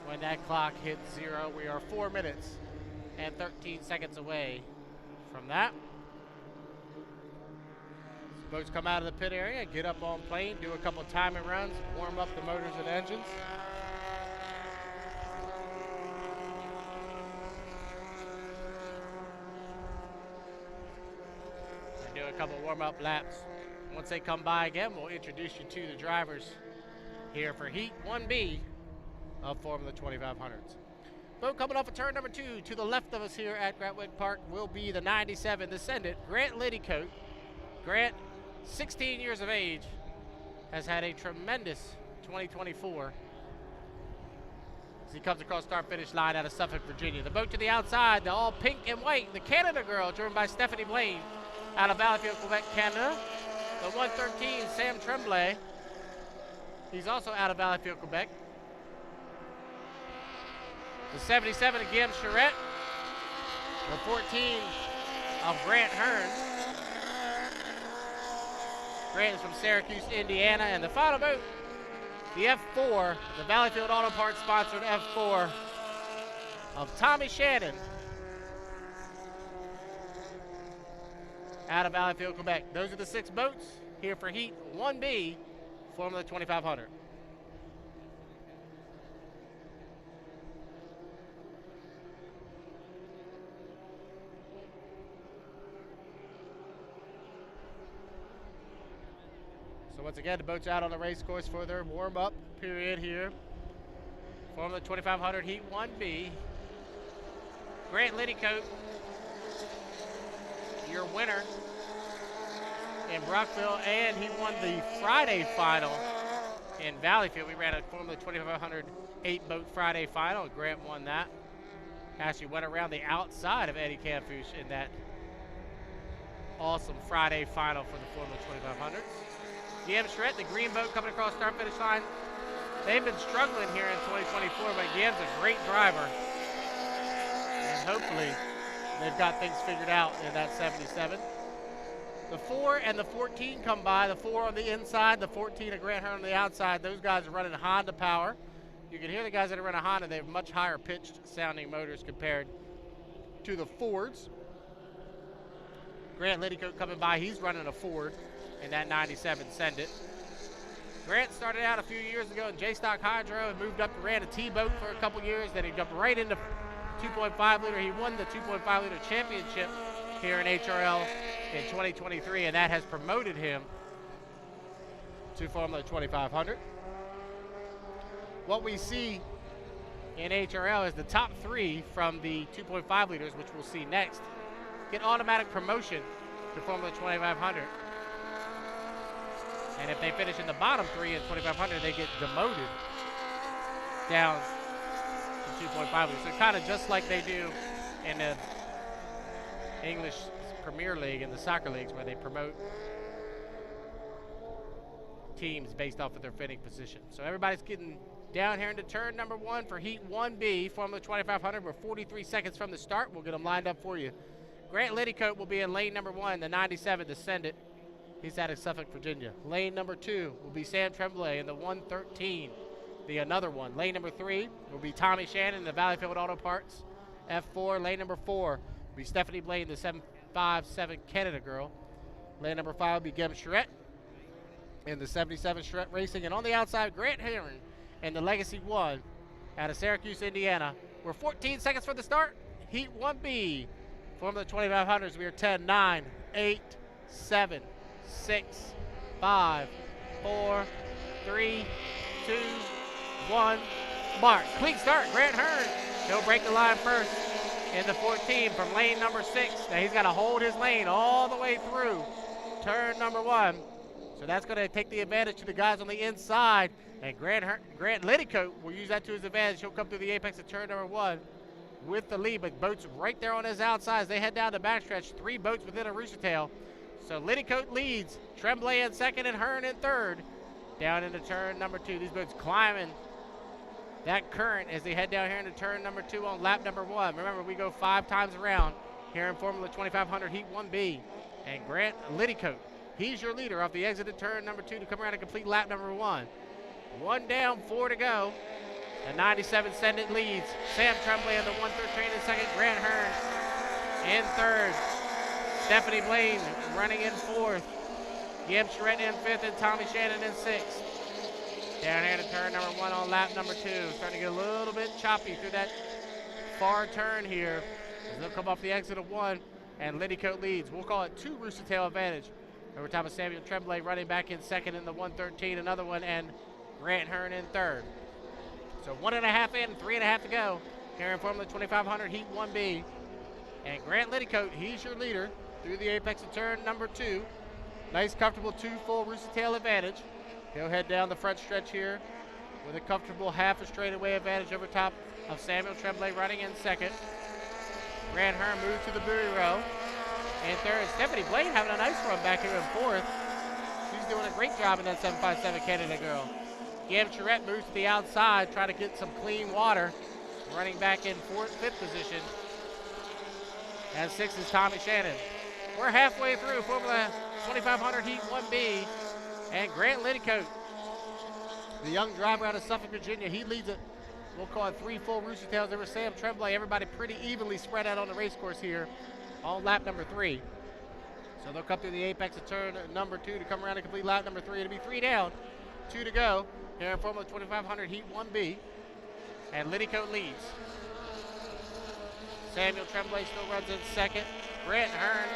When that clock hits 0, we are 4 minutes and 13 seconds away from that. Boats come out of the pit area, get up on plane, do a couple timing runs, warm up the motors and engines. And do a couple warm-up laps. Once they come by again, we'll introduce you to the drivers here for Heat 1B of Formula 2500s. Boat coming off of turn number 2 to the left of us here at Gratwick Park will be the 97 Descendant, Grant Liddycoat. Grant, 16 years of age, has had a tremendous 2024 as he comes across start-finish line out of Suffolk, Virginia. The boat to the outside, the all pink and white, the Canada Girl, driven by Stephanie Blaine out of Valleyfield, Quebec, Canada. The 113, Sam Tremblay, he's also out of Valleyfield, Quebec. The 77 of Guillaume Charette. The 14 of Grant Hearn. Grant is from Syracuse, Indiana. And the final boat, the F4, the Valleyfield Auto Parts sponsored F4 of Tommy Shannon out of Valleyfield, Quebec. Those are the 6 boats here for Heat 1B, Formula 2500. So once again, the boats out on the race course for their warm-up period here. Formula 2500 Heat 1B. Grant Liddycoat, your winner in Brockville, and he won the Friday final in Valleyfield. We ran a Formula 2500 8-boat Friday final. Grant won that. Actually went around the outside of Eddie Camfouche in that awesome Friday final for the Formula 2500s. Guillaume Charette, the green boat coming across start-finish line. They've been struggling here in 2024, but Guillaume's a great driver. And hopefully they've got things figured out in that 77. The 4 and the 14 come by. The 4 on the inside, the 14 of Grant Hearn on the outside. Those guys are running Honda power. You can hear the guys that are running Honda. They have much higher pitched sounding motors compared to the Fords. Grant Liddycoat coming by. He's running a Ford in that 97 Send It. Grant started out a few years ago in J-Stock Hydro and moved up and ran a T-boat for a couple years. Then he jumped right into 2.5 liter. He won the 2.5 liter championship here in HRL in 2023, and that has promoted him to Formula 2500. What we see in HRL is the top 3 from the 2.5 liters, which we'll see next, get automatic promotion to Formula 2500. And if they finish in the bottom 3 in 2500, they get demoted down to 2.5 liters. So kind of just like they do in the English Premier League and the soccer leagues, where they promote teams based off of their fitting position. So everybody's getting down here into turn number 1 for Heat 1B, Formula 2500. We're 43 seconds from the start. We'll get them lined up for you. Grant Liddycoat will be in lane number 1, the 97 Descend It. He's out of Suffolk, Virginia. Lane number 2 will be Sam Tremblay in the 113, the another one. Lane number 3 will be Tommy Shannon in the Valleyfield Auto Parts F4. Lane number 4 will be Stephanie Blaine, the 757 Canada Girl. Lane number 5 will be Guillaume Charette in the 77 Charette Racing. And on the outside, Grant Hearn in the Legacy 1 out of Syracuse, Indiana. We're 14 seconds from the start. Heat 1B, Formula 2500s. We are 10, 9, 8, 7, 6, 5, 4, 3, 2, 1. Mark. Clean start. Grant Hearn He'll break the line first in the 14 from lane number 6. Now he's got to hold his lane all the way through turn number 1. So that's going to take the advantage to the guys on the inside. And Grant Liddycoat will use that to his advantage. He'll come through the apex of turn number 1 with the lead, but boats right there on his outside as they head down the backstretch. 3 boats within a rooster tail. So Liddycoat leads, Tremblay in second, and Hearn in third. Down into turn number 2. These boats climbing that current as they head down here into turn number 2 on lap number 1. Remember, we go 5 times around here in Formula 2500 Heat 1B. And Grant Liddycoat, he's your leader off the exit of turn number 2 to come around and complete lap number 1. 1 down, 4 to go. The 97 Ascendant leads. Sam Tremblay in the 113 in second. Grant Hearn in third. Stephanie Blaine running in 4th. Gib Charette in 5th and Tommy Shannon in 6th. Down here to turn number 1 on lap number 2. Starting to get a little bit choppy through that far turn here. As they'll come off the exit of 1 and Liddycoat leads. We'll call it 2 rooster tail advantage over top of Samuel Tremblay running back in second in the 113. Another one, and Grant Hearn in third. So 1.5 in, 3.5 to go here in Formula 2500 Heat 1B. And Grant Liddycoat, he's your leader through the apex of turn number 2. Nice, comfortable 2 full rooster tail advantage. He'll head down the front stretch here with a comfortable half a straightaway advantage over top of Samuel Tremblay running in second. Grant Hearn moves to the buoy row. And third, Stephanie Blaine having a nice run back here in 4th. She's doing a great job in that 757 Canada girl. Gab Charette moves to the outside, trying to get some clean water. Running back in 5th position. And 6th is Tommy Shannon. We're halfway through Formula 2500 Heat 1B. And Grant Liddycoat, the young driver out of Suffolk, Virginia, he leads it. We'll call it 3 full rooster tails over Sam Tremblay. Everybody pretty evenly spread out on the race course here on lap number 3. So they'll come through the apex of turn number 2 to come around and complete lap number 3. It'll be 3 down, 2 to go here in Formula 2500 Heat 1B. And Liddycoat leads. Samuel Tremblay still runs in second. Grant Hearn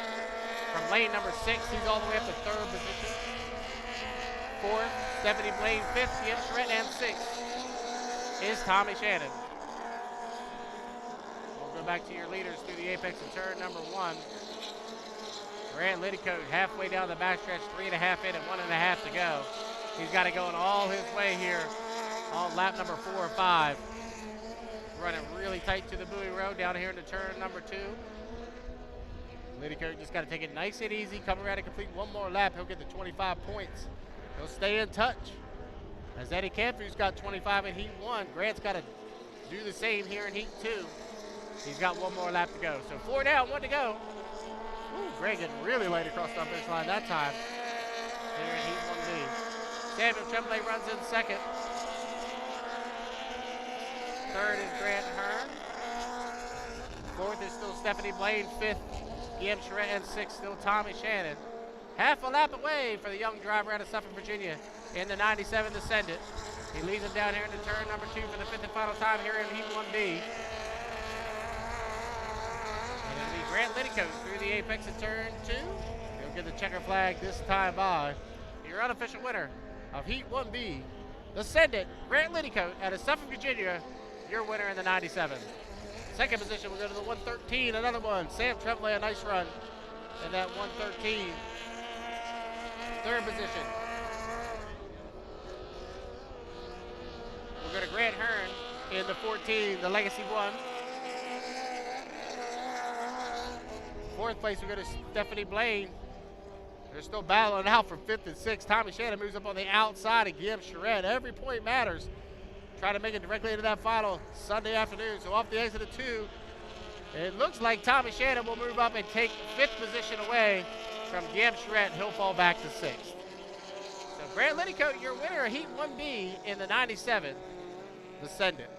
from lane number 6. He's all the way up to 3rd position. 4th, Stephanie Blaine 5th, Gib Charette, and 6th is Tommy Shannon. We'll go back to your leaders through the apex of turn number 1. Grant Liddycoat halfway down the backstretch, 3.5 in and 1.5 to go. He's got it going all his way here on lap number 4 or 5. Running really tight to the buoy row down here into turn number 2. Liddycoat just got to take it nice and easy, come around and complete 1 more lap. He'll get the 25 points. He'll stay in touch. As Eddie Campu's got 25 in Heat 1, Grant's got to do the same here in Heat 2. He's got 1 more lap to go. So 4 down, 1 to go. Ooh, Grant getting really light across the finish line that time here in Heat 1B. Samuel Tremblay runs in second. 3rd is Grant Hearn. 4th is still Stephanie Blaine. 5th, Gib Charette, and 6th still Tommy Shannon. Half a lap away for the young driver out of Suffolk, Virginia in the 97 Descendant. He leads him down here into turn number 2 for the 5th and final time here in Heat 1B. And it'll be Grant Liddycoat through the apex of turn 2. He'll get the checker flag this time by. Your unofficial winner of Heat 1B, Descendant, Grant Liddycoat out of Suffolk, Virginia, your winner in the 97. Second position, we'll go to the 113, another one. Sam Tremblay, a nice run in that 113. 3rd position. We'll go to Grant Hearn in the 14, the Legacy 1. 4th place, we go to Stephanie Blaine. They're still battling out for 5th and 6th. Tommy Shannon moves up on the outside and Gib Charette. Every point matters. Try to make it directly into that final Sunday afternoon. So off the exit of 2, it looks like Tommy Shannon will move up and take 5th position away from Gib Charette. He'll fall back to 6th. So Grant Liddycoat, your winner of Heat 1B in the 97 Descendant.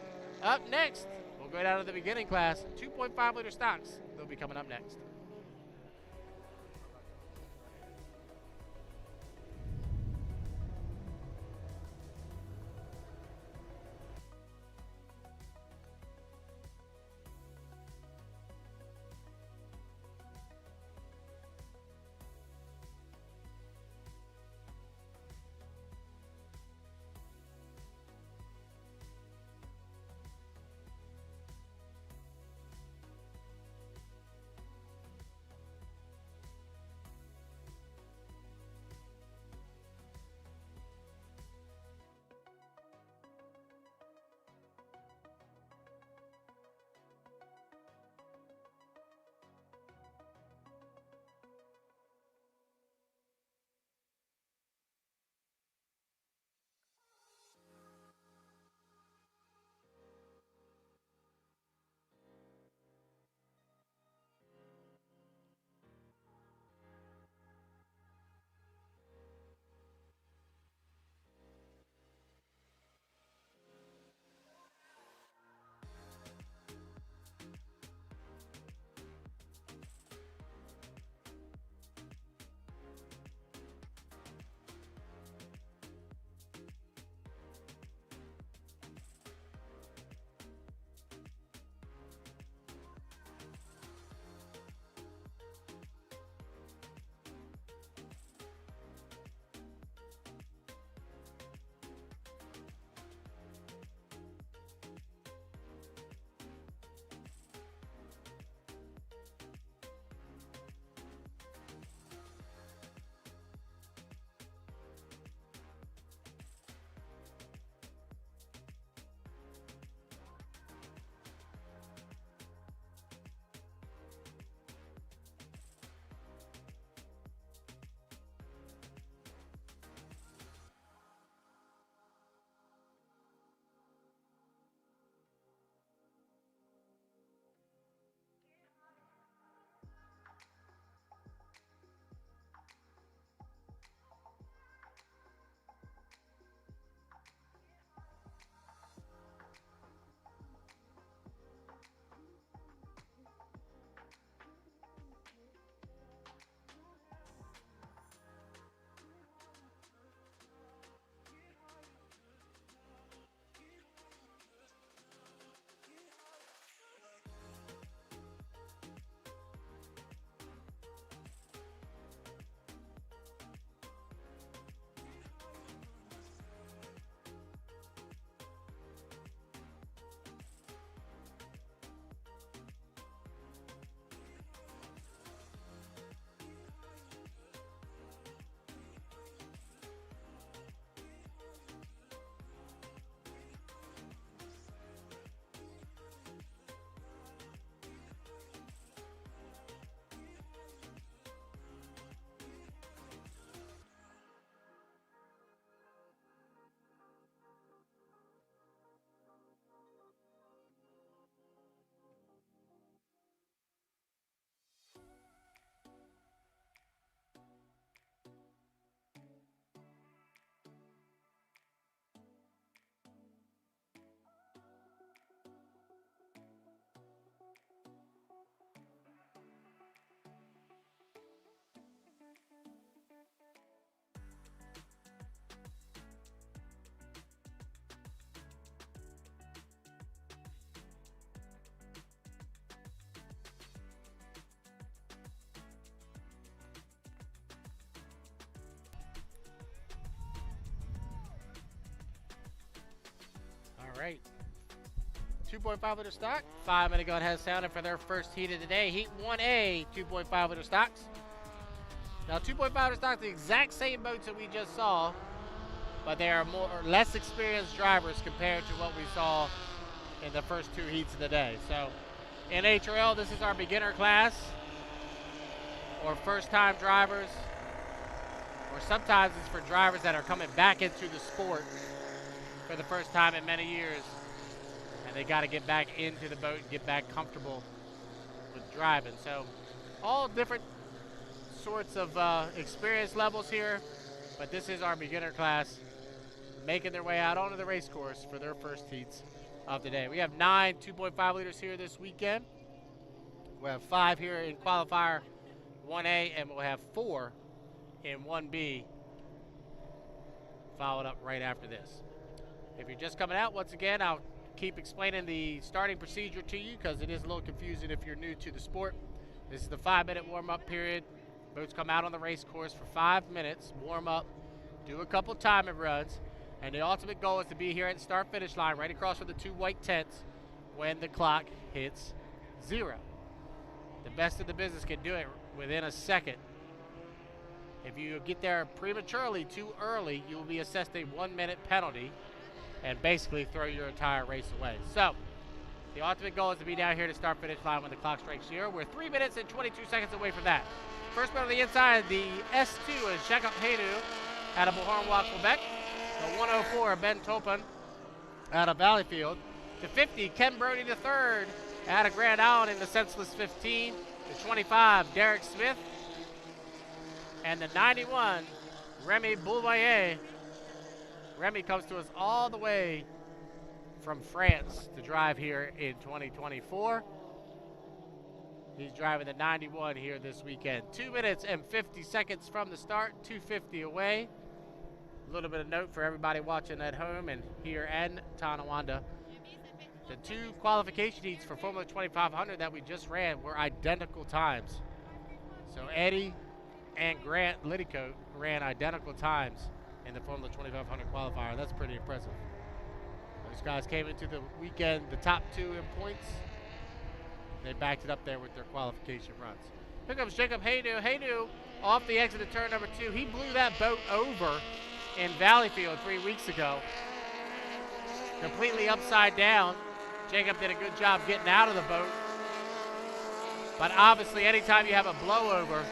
Up next, we'll go down to the beginning class. 2.5 liter stocks. They'll be coming up next. All right. 2.5 liter stock. 5 minute gun has sounded for their first heat of the day. Heat 1A, 2.5 liter stocks. Now 2.5 liter stocks, the exact same boats that we just saw, but they are more or less experienced drivers compared to what we saw in the first 2 heats of the day. So in HRL, this is our beginner class, or first time drivers, or sometimes it's for drivers that are coming back into the sport for the first time in many years. And they got to get back into the boat and get back comfortable with driving. So all different sorts of experience levels here, but this is our beginner class making their way out onto the race course for their first heats of the day. We have 9 2.5 liters here this weekend. We have 5 here in qualifier 1A, and we'll have 4 in 1B followed up right after this. If you're just coming out, once again, I'll keep explaining the starting procedure to you because it is a little confusing if you're new to the sport. This is the 5-minute warm-up period. Boats come out on the race course for 5 minutes, warm up, do a couple timing runs, and the ultimate goal is to be here at the start-finish line right across from the 2 white tents when the clock hits 0. The best in the business can do it within a second. If you get there prematurely, too early, you will be assessed a 1-minute penalty and basically throw your entire race away. So the ultimate goal is to be down here to start finish line when the clock strikes 0. We're 3 minutes and 22 seconds away from that. First boat on the inside, the S2 is Jacob Hainu out of Beauharnois, Quebec. The 104, Ben Topin out of Valleyfield. The 50, Ken Brodie III out of Grand Island in the senseless 15. The 25, Derek Smith. And the 91, Remy Bouvaillet. Remy comes to us all the way from France to drive here in 2024. He's driving the 91 here this weekend. 2 minutes and 50 seconds from the start, 250 away. A little bit of note for everybody watching at home and here in Tonawanda. The 2 qualification heats for Formula 2500 that we just ran were identical times. So Eddie and Grant Liddicoat ran identical times in the Formula 2500 qualifier. That's pretty impressive. Those guys came into the weekend the top 2 in points. They backed it up there with their qualification runs. Here comes Jacob Hainu. Hainu off the exit of turn number 2. He blew that boat over in Valleyfield 3 weeks ago. Completely upside down. Jacob did a good job getting out of the boat. But obviously anytime you have a blowover,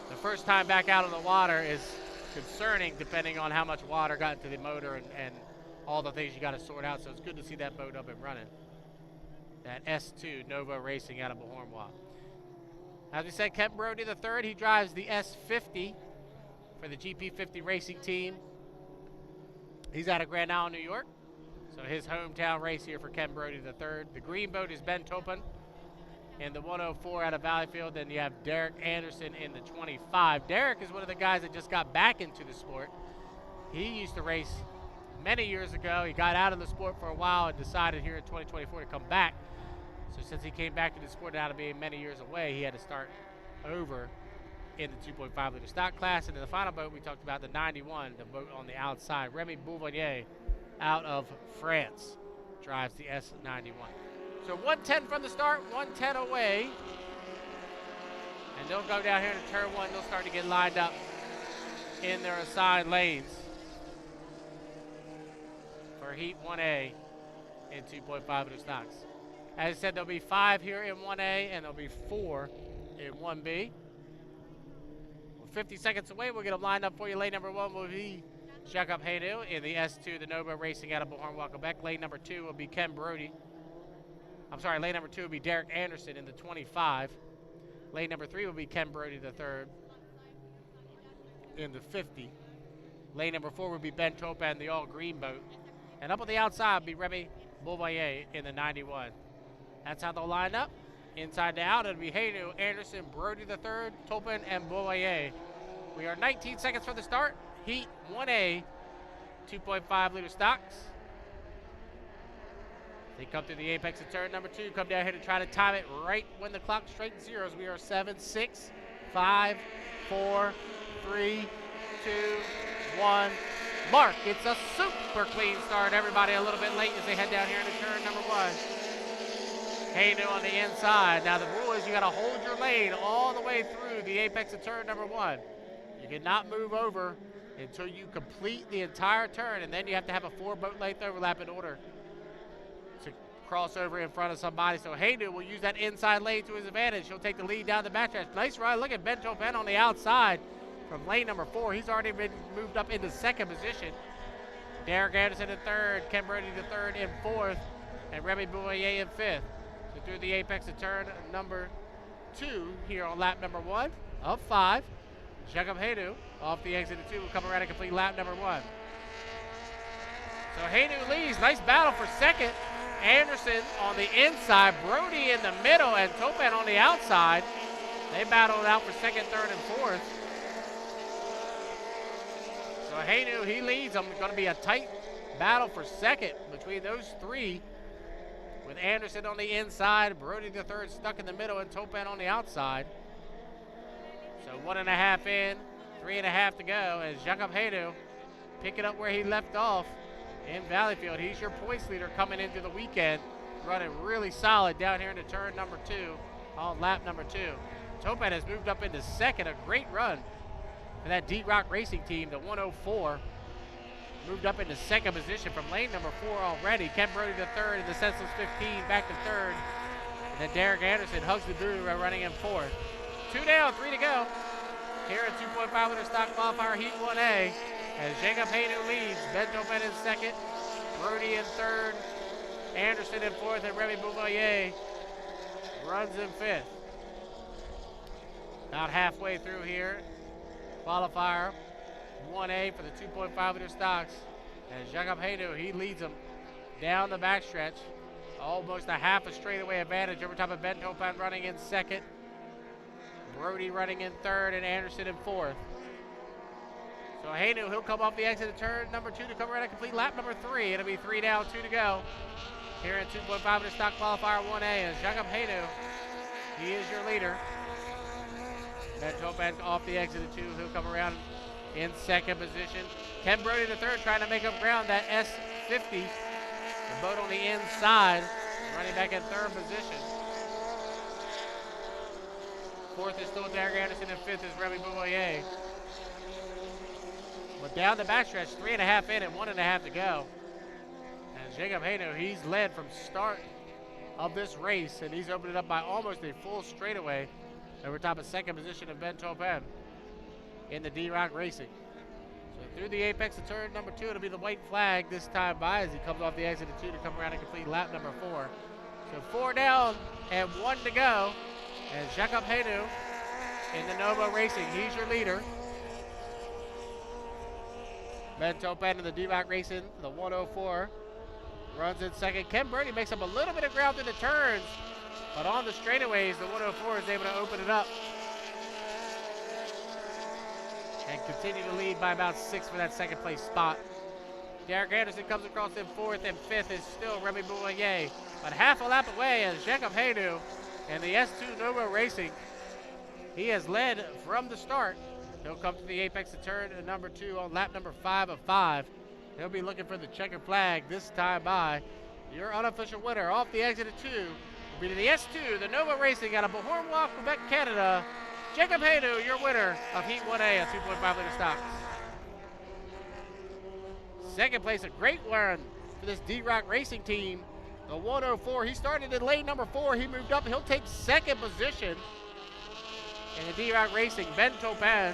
the first time back out of the water is concerning depending on how much water got into the motor and all the things you got to sort out. So it's good to see that boat up and running. That S2 Nova Racing out of Beauharnois. As we said, Ken Brodie III, he drives the S50 for the GP50 racing team. He's out of Grand Island, New York. So his hometown race here for Ken Brodie III. The green boat is Ben Topin in the 104 out of Valleyfield. Then you have Derek Anderson in the 25. Derek is one of the guys that just got back into the sport. He used to race many years ago. He got out of the sport for a while and decided here in 2024 to come back. So since he came back to the sport out of being many years away, he had to start over in the 2.5 liter stock class. And in the final boat, we talked about the 91, the boat on the outside. Remy Bouvaillet out of France drives the S91. So 110 from the start, 110 away. And they'll go down here to turn 1. They'll start to get lined up in their assigned lanes for Heat 1A in 2.5 liter stocks. As I said, there'll be 5 here in 1A and there'll be 4 in 1B. We're 50 seconds away. We'll get them lined up for you. Lane number 1 will be Jacob Hainu in the S2, the Nova Racing out of Beauharnois, Quebec. Lane number 2 will be Ken Brodie. I'm sorry, lane number 2 will be Derek Anderson in the 25. Lane number 3 will be Ken Brodie III in the 50. Lane number 4 will be Ben Topin, the all-green boat. And up on the outside will be Remy Bouvaillet in the 91. That's how they'll line up. Inside to out, it'll be Hainu, Anderson, Brodie III, Topin, and Bouvaillet. We are 19 seconds from the start. Heat 1A, 2.5 liter stocks. They come through the apex of turn number 2. Come down here to try to time it right when the clock strikes 0. We are 7, 6, 5, 4, 3, 2, 1. Mark, it's a super clean start. Everybody a little bit late as they head down here into turn number 1. Haynu on the inside. Now the rule is you got to hold your lane all the way through the apex of turn number 1. You cannot move over until you complete the entire turn, and then you have to have a 4 boat length overlap in order to cross over in front of somebody. So Haynu will use that inside lane to his advantage. He'll take the lead down the backstretch. Nice ride. Look at Ben Topin on the outside from lane number 4. He's already been moved up into 2nd position. Derek Anderson in 3rd, Ken Brodie the 3rd in 4th, and Remy Bouillet in 5th. So through the apex of turn number 2 here on lap number 1 of 5. Jacob Haynu off the exit of 2 will come around and complete lap number 1. So Haynu leads. Nice battle for 2nd. Anderson on the inside, Brodie in the middle, and Topin on the outside. They battled out for 2nd, 3rd, and 4th. So Haynu, he leads. It's going to be a tight battle for 2nd between those 3, with Anderson on the inside, Brodie the 3rd stuck in the middle, and Topin on the outside. So 1.5 in, 3.5 to go, as Jacob Haynu picking up where he left off in Valleyfield. He's your points leader coming into the weekend, running really solid down here into turn number 2 on lap number 2. Topin has moved up into 2nd, a great run for that D-Rock Racing team, the 104. Moved up into 2nd position from lane number 4 already. Ken Brodie the 3rd in the senseless 15, back to 3rd. And then Derek Anderson hugs the boo running in 4th. 2 down, 3 to go. Here at 2.5 liter stock qualifier heat 1A, as Jacob Haynu leads. Ben Topin in 2nd, Brodie in 3rd, Anderson in 4th, and Remy Bouillet runs in 5th. About halfway through here, qualifier 1A for the 2.5 liter stocks. And Jacob Haynu, he leads them down the backstretch. Almost a half a straightaway advantage over top of Ben Topin running in 2nd. Brodie running in 3rd, and Anderson in 4th. So Haynu, he'll come off the exit of turn number 2 to come around and complete lap number 3. It'll be 3 down, 2 to go. Here in 2.5 liter stock qualifier 1A, and Jacob Haynu, he is your leader. Ben Topin off the exit of 2, he'll come around in 2nd position. Ken Brodie the 3rd trying to make up ground, that S50. The boat on the inside, running back in 3rd position. 4th is still Derek Anderson, and 5th is Remy Bouillet. But down the backstretch, 3.5 in and 1.5 to go. And Jacob Haynu, he's led from start of this race, and he's opened it up by almost a full straightaway over top of 2nd position of Ben Topin in the D-Rock Racing. So through the apex of turn number 2, it'll be the white flag this time by as he comes off the exit of 2 to come around and complete lap number 4. So 4 down and 1 to go. And Jacob Haynu in the Nova Racing, he's your leader. Ben Topin in the D-Rock Racing, the 104, runs in 2nd. Ken Brodie makes up a little bit of ground through the turns, but on the straightaways, the 104 is able to open it up and continue to lead by about 6 for that 2nd place spot. Derek Anderson comes across in 4th, and 5th is still Remy Bouillet. But half a lap away is Jacob Haynu and the S2 Nova Racing. He has led from the start. He'll come to the apex of turn number 2 on lap number 5 of 5. He'll be looking for the checkered flag this time by. Your unofficial winner off the exit of 2 will be the S2, the Nova Racing out of Beauharnois, Quebec, Canada. Jacob Haynu, your winner of Heat 1A at 2.5 liter stocks. 2nd place, a great run for this D-Rock Racing team. The 104, he started in lane number 4. He moved up. He'll take 2nd position in the D-Rock Racing. Ben Topin.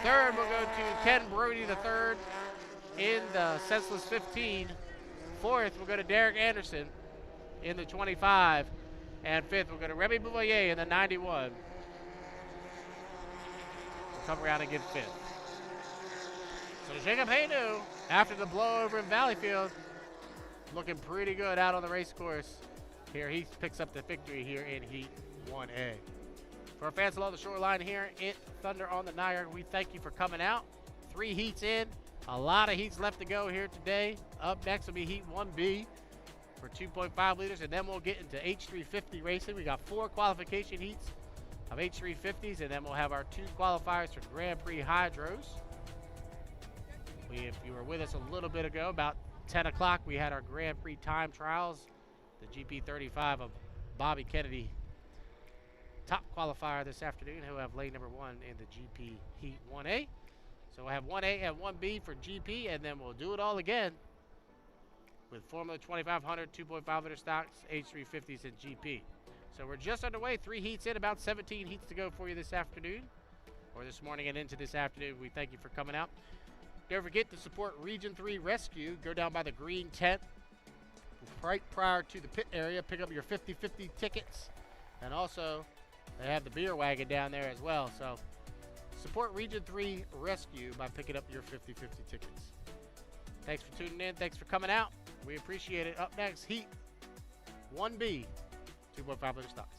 3rd will go to Ken Brodie the 3rd in the senseless 15. 4th will go to Derek Anderson in the 25. And 5th will go to Remy Bouillet in the 91. We'll come around and get 5th. So Jacob Haynu, after the blowover in Valleyfield, looking pretty good out on the race course. Here he picks up the victory here in Heat 1A. For our fans along the shoreline here at Thunder on the Niagara, we thank you for coming out. 3 heats in, a lot of heats left to go here today. Up next will be Heat 1B for 2.5 liters, and then we'll get into H350 racing. We got 4 qualification heats of H350s, and then we'll have our 2 qualifiers for Grand Prix Hydros. If you were with us a little bit ago, about 10 o'clock, we had our Grand Prix time trials, the GP35 of Bobby Kennedy, top qualifier this afternoon, who have lane number 1 in the GP Heat 1A. So we'll have 1A and 1B for GP, and then we'll do it all again with Formula 2500, 2.5 liter stocks, H350s, and GP. So we're just underway, 3 heats in, about 17 heats to go for you this afternoon, or this morning and into this afternoon. We thank you for coming out. Don't forget to support Region 3 Rescue. Go down by the green tent right prior to the pit area, pick up your 50-50 tickets, and also they have the beer wagon down there as well. So support Region 3 Rescue by picking up your 50-50 tickets. Thanks for tuning in. Thanks for coming out. We appreciate it. Up next, Heat 1B, 2.5 liter stocks.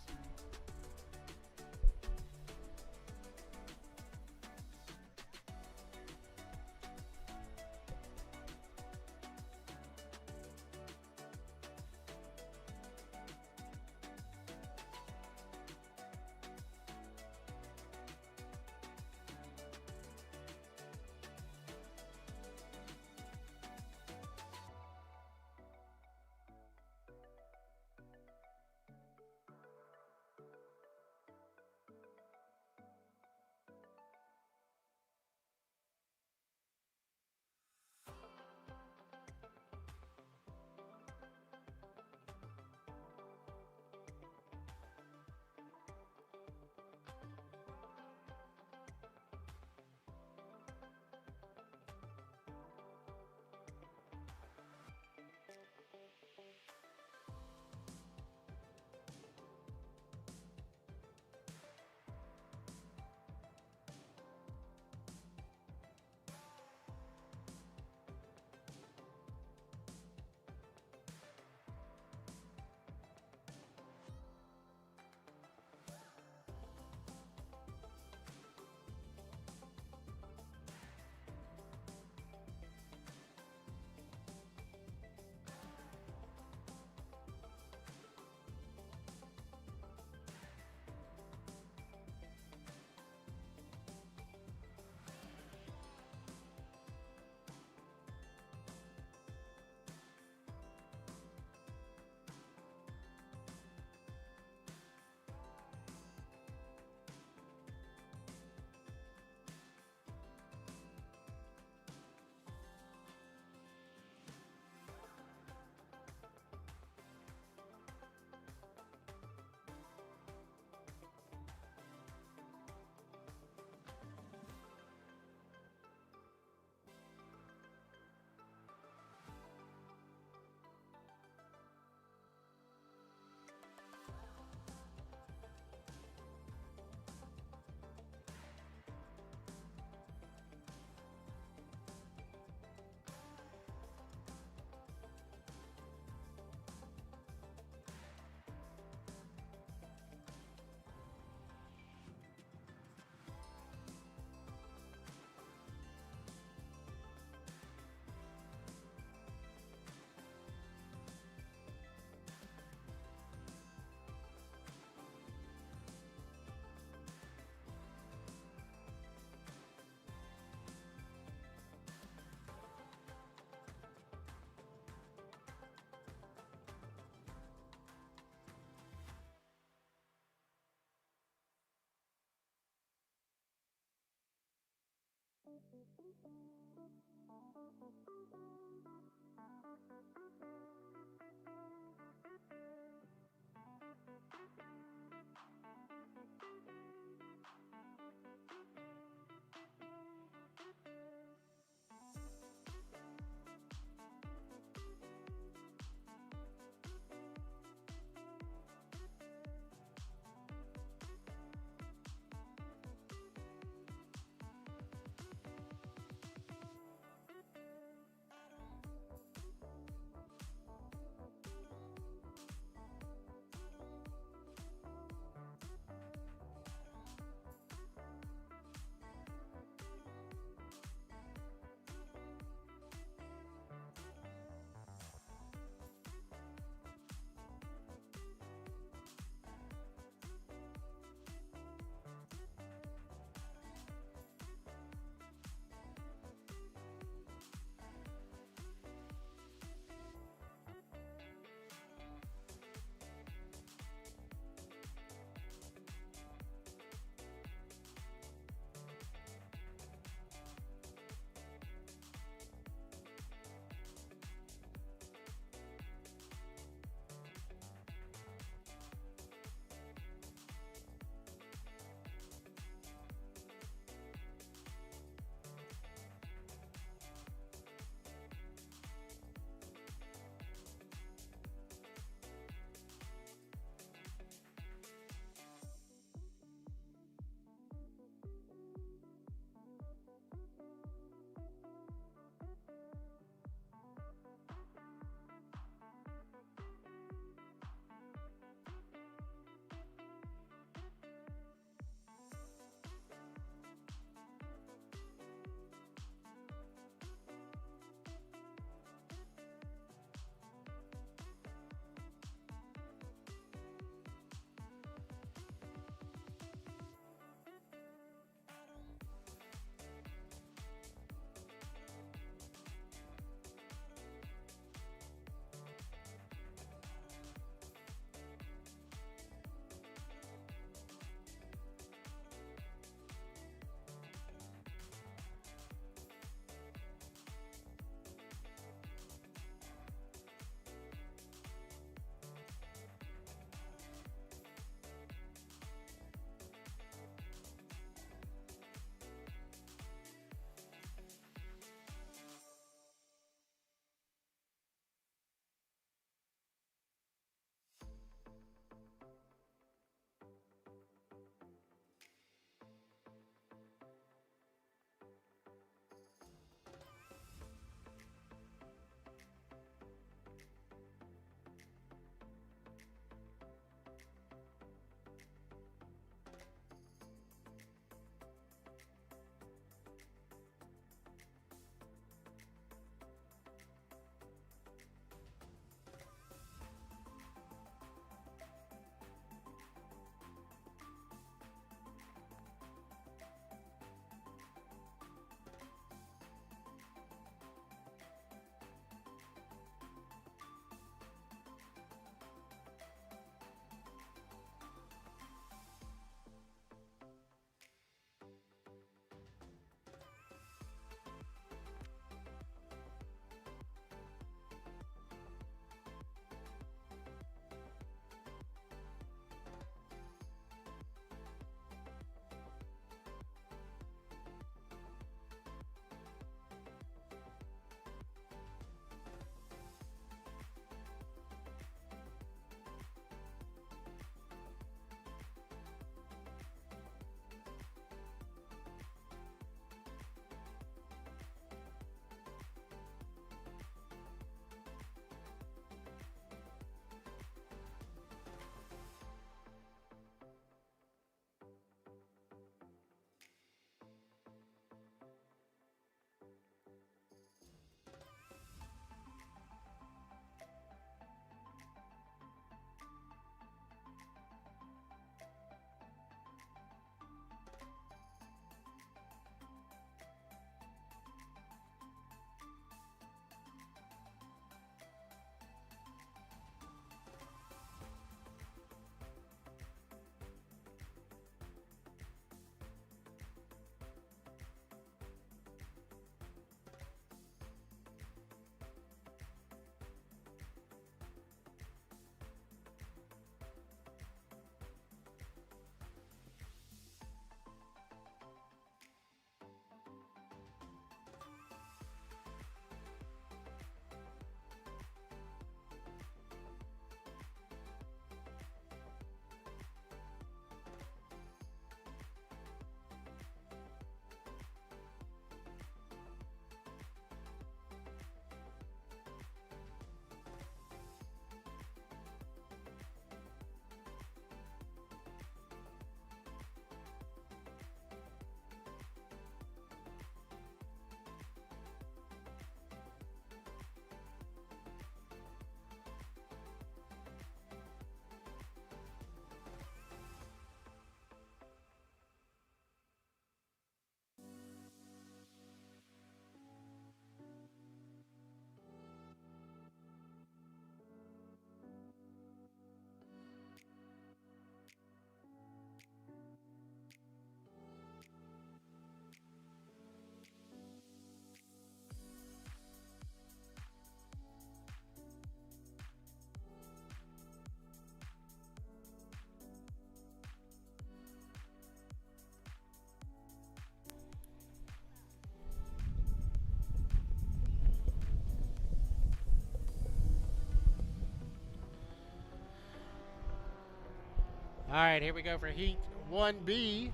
All right, here we go for Heat 1B.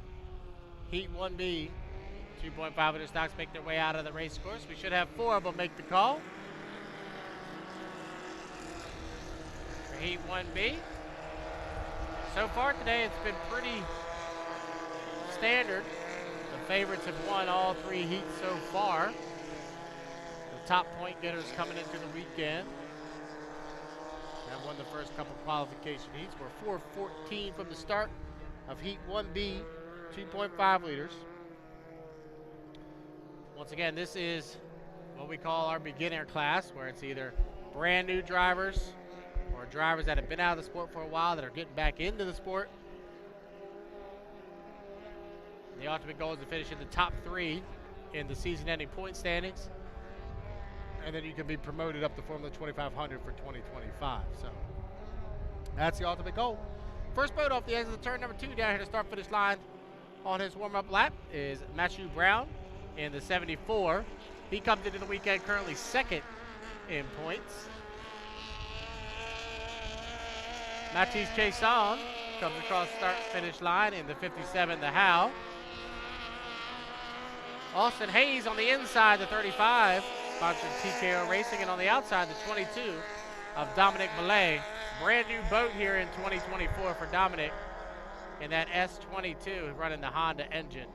Heat 1B. 2.5 liter stocks make their way out of the race course. We should have 4 of them make the call. For Heat 1B. So far today, it's been pretty standard. The favorites have won all 3 heats so far. The top point getters coming into the weekend have won the first couple qualification heats. We're 4:14 from the start of Heat 1B, 2.5 liters. Once again, this is what we call our beginner class, where it's either brand new drivers or drivers that have been out of the sport for a while that are getting back into the sport. The ultimate goal is to finish in the top 3 in the season-ending point standings, and then you can be promoted up to Formula 2500 for 2025. So that's the ultimate goal. First boat off the exit of turn number 2 down here to start-finish line on his warm-up lap is Matthew Brown in the 74. He comes into the weekend currently 2nd in points. Matisse Chasson comes across start-finish line in the 57, the Howe. Austin Hayes on the inside, the 35, sponsored TKO Racing, and on the outside, the 22 of Dominic Millay. Brand new boat here in 2024 for Dominic in that S22 running the Honda engine.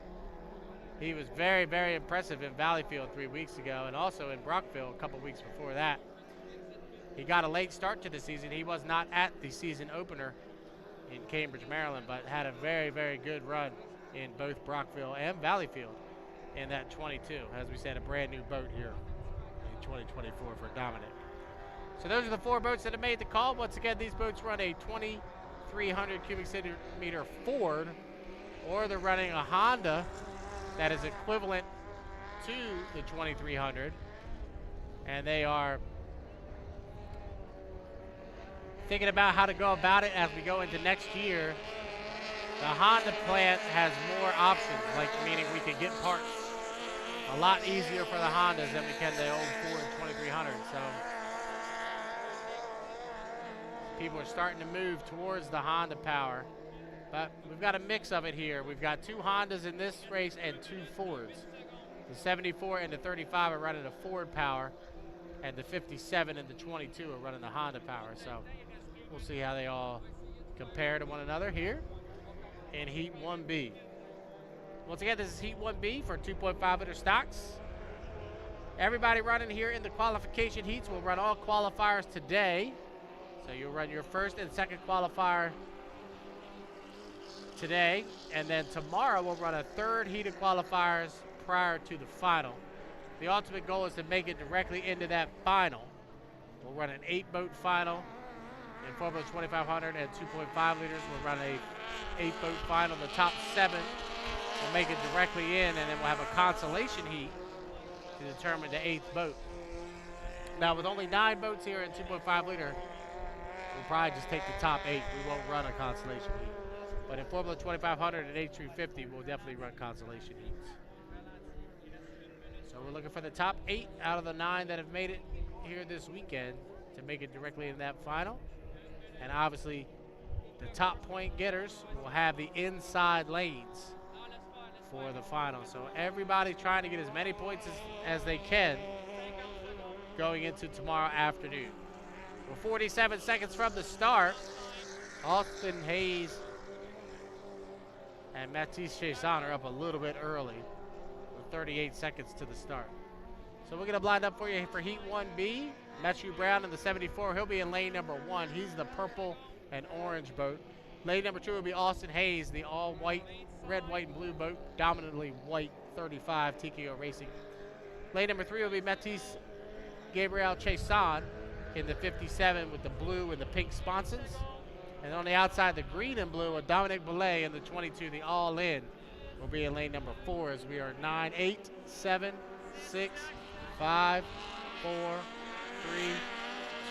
He was very, very impressive in Valleyfield 3 weeks ago, and also in Brockville a couple weeks before that. He got a late start to the season. He was not at the season opener in Cambridge, Maryland, but had a very, very good run in both Brockville and Valleyfield in that 22. As we said, a brand new boat here in 2024 for Dominic. So those are the 4 boats that have made the call. Once again, these boats run a 2,300 cubic centimeter Ford, or they're running a Honda that is equivalent to the 2,300, and they are thinking about how to go about it as we go into next year. The Honda plant has more options, like meaning we can get parts a lot easier for the Hondas than we can the old Ford 2300. So people are starting to move towards the Honda power, but we've got a mix of it here. We've got 2 Hondas in this race and 2 Fords. The 74 and the 35 are running a Ford power, and the 57 and the 22 are running the Honda power. So we'll see how they all compare to one another here in Heat 1B. Once again, this is Heat 1B for 2.5 liter stocks. Everybody running here in the qualification heats will run all qualifiers today. So you'll run your first and second qualifier today, and then tomorrow we'll run a 3rd heat of qualifiers prior to the final. The ultimate goal is to make it directly into that final. We'll run an 8-boat final in Formula 2500 and 2.5 liters. We'll run a 8-boat final. The top 7 will make it directly in, and then we'll have a consolation heat to determine the 8th boat. Now, with only 9 boats here in 2.5 liter, we'll probably just take the top 8. We won't run a consolation heat. But in Formula 2500 and H350, we'll definitely run consolation heats. So we're looking for the top 8 out of the 9 that have made it here this weekend to make it directly in that final. And obviously, the top point getters will have the inside lanes for the final. So everybody's trying to get as many points as they can going into tomorrow afternoon. We're 47 seconds from the start. Austin Hayes and Matisse Chasson are up a little bit early with 38 seconds to the start. So we're going to blind up for you for Heat 1B. Matthew Brown in the 74. He'll be in lane number 1. He's the purple and orange boat. Lane number 2 will be Austin Hayes, the all-white, red, white, and blue boat, dominantly white 35 TKO Racing. Lane number 3 will be Matisse Gabriel Chasson in the 57 with the blue and the pink sponsons. And on the outside, the green and blue of Dominic Belay in the 22, the all-in, will be in lane number 4 as we are 9, 8, 7, 6, 5, 4, 3,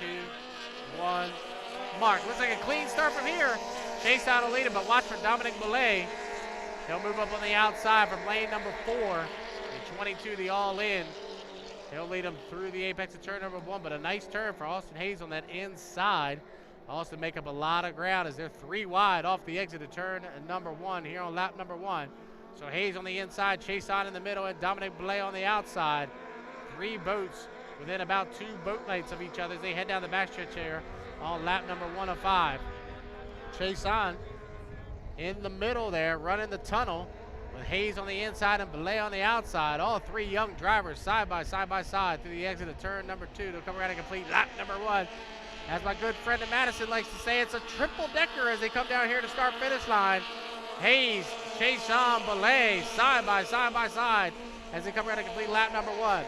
2, 1. Mark, looks like a clean start from here. Chasson will lead him, but watch for Dominic Belay. He'll move up on the outside from lane number 4. The 22, the all-in. He'll lead him through the apex of turn number 1, but a nice turn for Austin Hayes on that inside Also make up a lot of ground as they're 3 wide off the exit of turn number 1 here on lap number 1. So Hayes on the inside, Chase on in the middle, and Dominic Belay on the outside. 3 boats within about 2 boat lengths of each other as they head down the backstretch here on lap number 1 of 5. Chase on in the middle there, running the tunnel with Hayes on the inside and Belay on the outside. All 3 young drivers side by side through the exit of turn number 2. They'll come around and complete lap number 1. As my good friend in Madison likes to say, it's a triple decker as they come down here to start finish line. Hayes, Chase on, Belay, side by side as they come around to complete lap number 1.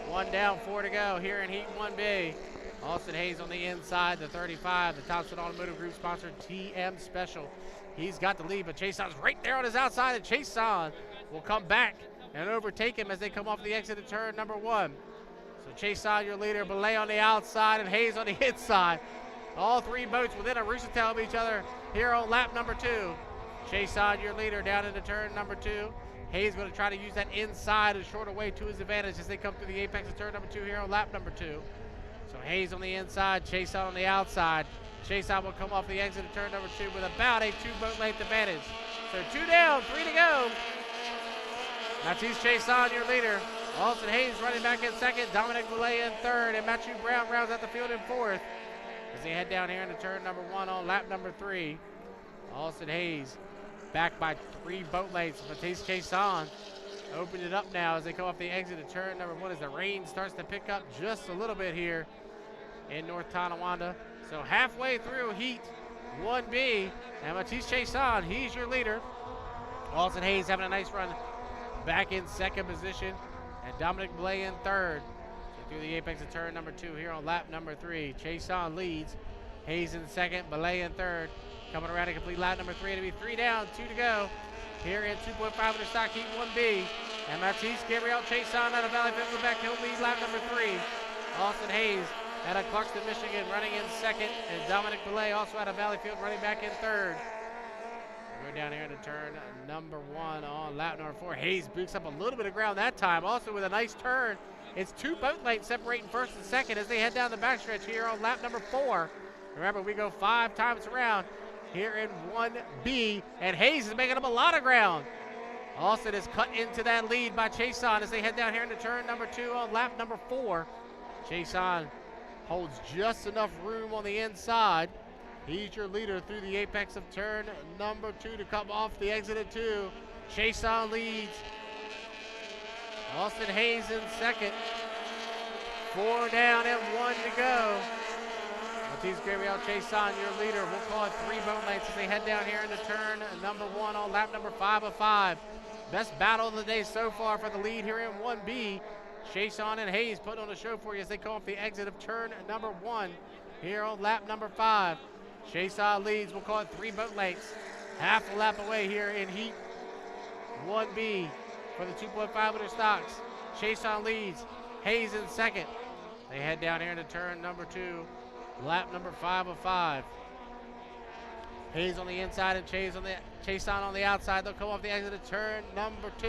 1 down, 4 to go here in Heat 1B. Austin Hayes on the inside, the 35, the Thompson Automotive Group sponsored TM Special. He's got the lead, but Chase On's right there on his outside, and Chase On will come back and overtake him as they come off the exit of turn number 1. So Chase On, your leader, Belay on the outside, and Hayes on the inside. All 3 boats within a rooster tail of each other here on lap number 2. Chase On, your leader, down into turn number 2. Hayes going to try to use that inside and shorter way to his advantage as they come through the apex of turn number 2 here on lap number 2. So Hayes on the inside, Chase On the outside. Chase On will come off the exit of turn number 2 with about a 2 boat length advantage. So 2 down, 3 to go. Matthews Chase On, your leader. Austin Hayes running back in second, Dominic Belay in third, and Matthew Brown rounds out the field in fourth as they head down here into turn number 1 on lap number 3. Austin Hayes back by 3 boat lengths. Matisse Chase On opened it up now as they come off the exit of turn number 1 as the rain starts to pick up just a little bit here in North Tonawanda. So halfway through Heat 1B, and Matisse Chase On, he's your leader. Austin Hayes having a nice run back in second position, and Dominic Belay in third. So through the apex of turn number 2 here on lap number 3. Chase On leads, Hayes in second, Belay in third. Coming around to complete lap number 3. It'll be 3 down, 2 to go here in 2.5 under stock Heat 1B. And Matisse Gabriel Chase On out of Valley Field back. He'll lead lap number 3. Austin Hayes out of Clarkston, Michigan, running in second, and Dominic Belay also out of Valley Field running back in third. We're down here to turn number 1 on lap number 4. Hayes boots up a little bit of ground that time, also with a nice turn. It's 2 boat lengths separating first and second as they head down the backstretch here on lap number 4. Remember, we go 5 times around here in 1B, and Hayes is making up a lot of ground. Austin is cut into that lead by Chase On as they head down here into turn number 2 on lap number 4. Chase On holds just enough room on the inside. He's your leader through the apex of turn number 2 to come off the exit at 2. Chase On leads. Austin Hayes in second. 4 down and 1 to go. Matisse Gabriel Chase On, your leader. We'll call it 3 boat lengths as they head down here into turn number 1 on lap number 5 of 5. Best battle of the day so far for the lead here in 1B. Chase On and Hayes putting on a show for you as they come off the exit of turn number 1 here on lap number 5. Chase On leads. We'll call it 3 boat lengths. Half a lap away here in Heat 1B for the 2.5 liter stocks. Chase On leads. Hayes in second. They head down here into turn number 2. Lap number 5 of 5. Hayes on the inside and Chase On the outside. They'll come off the exit of turn number 2.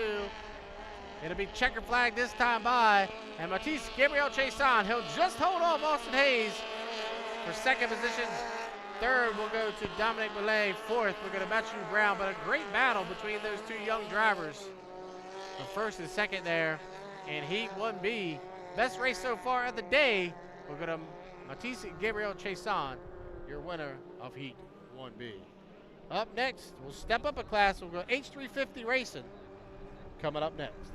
It'll be checker flag this time by, and Matisse Gabriel Chase On. He'll just hold off Austin Hayes for second position. Third will go to Dominic Belay. Fourth will go to Matthew Brown, but a great battle between those 2 young drivers. The first and second there in Heat 1B. Best race so far of the day will go to Matisse Gabriel Chase On, your winner of Heat 1B. Up next, we'll step up a class. We'll go H350 Racing coming up next.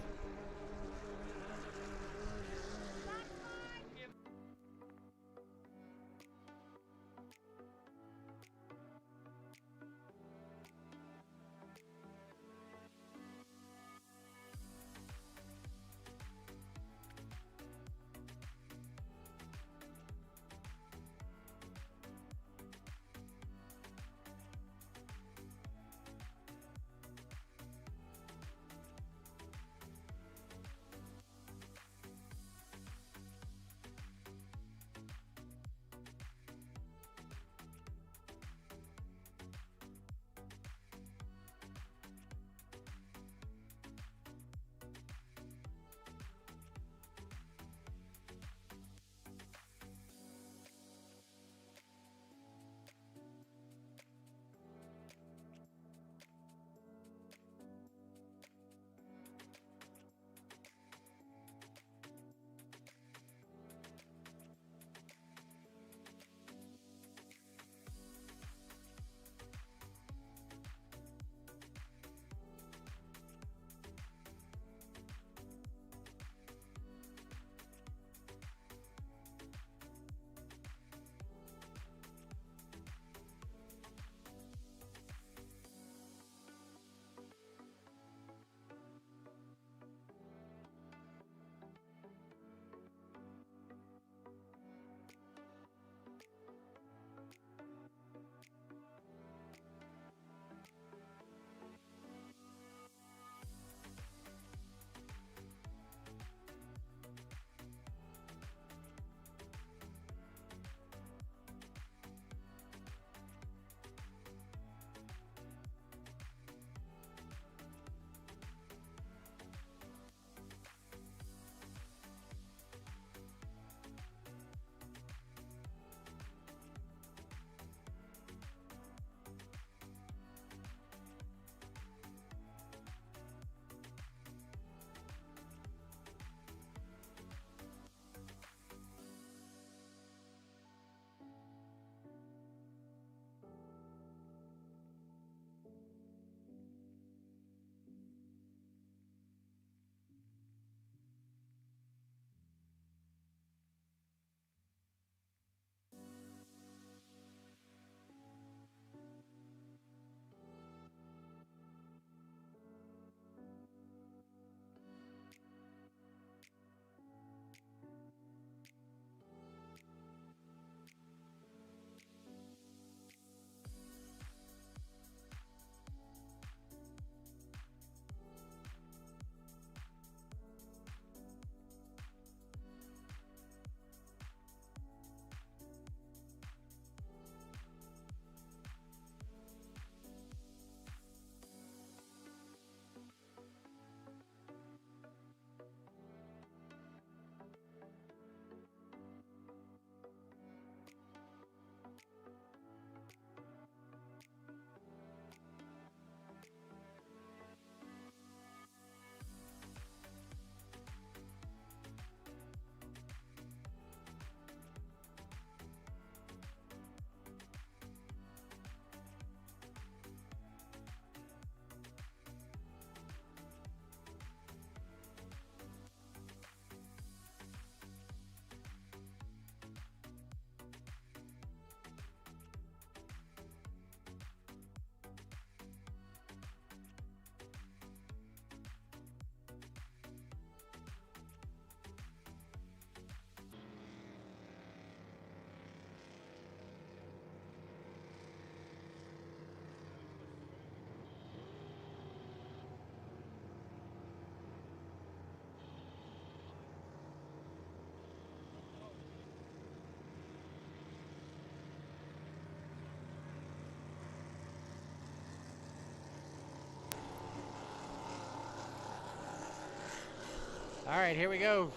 All right, here we go.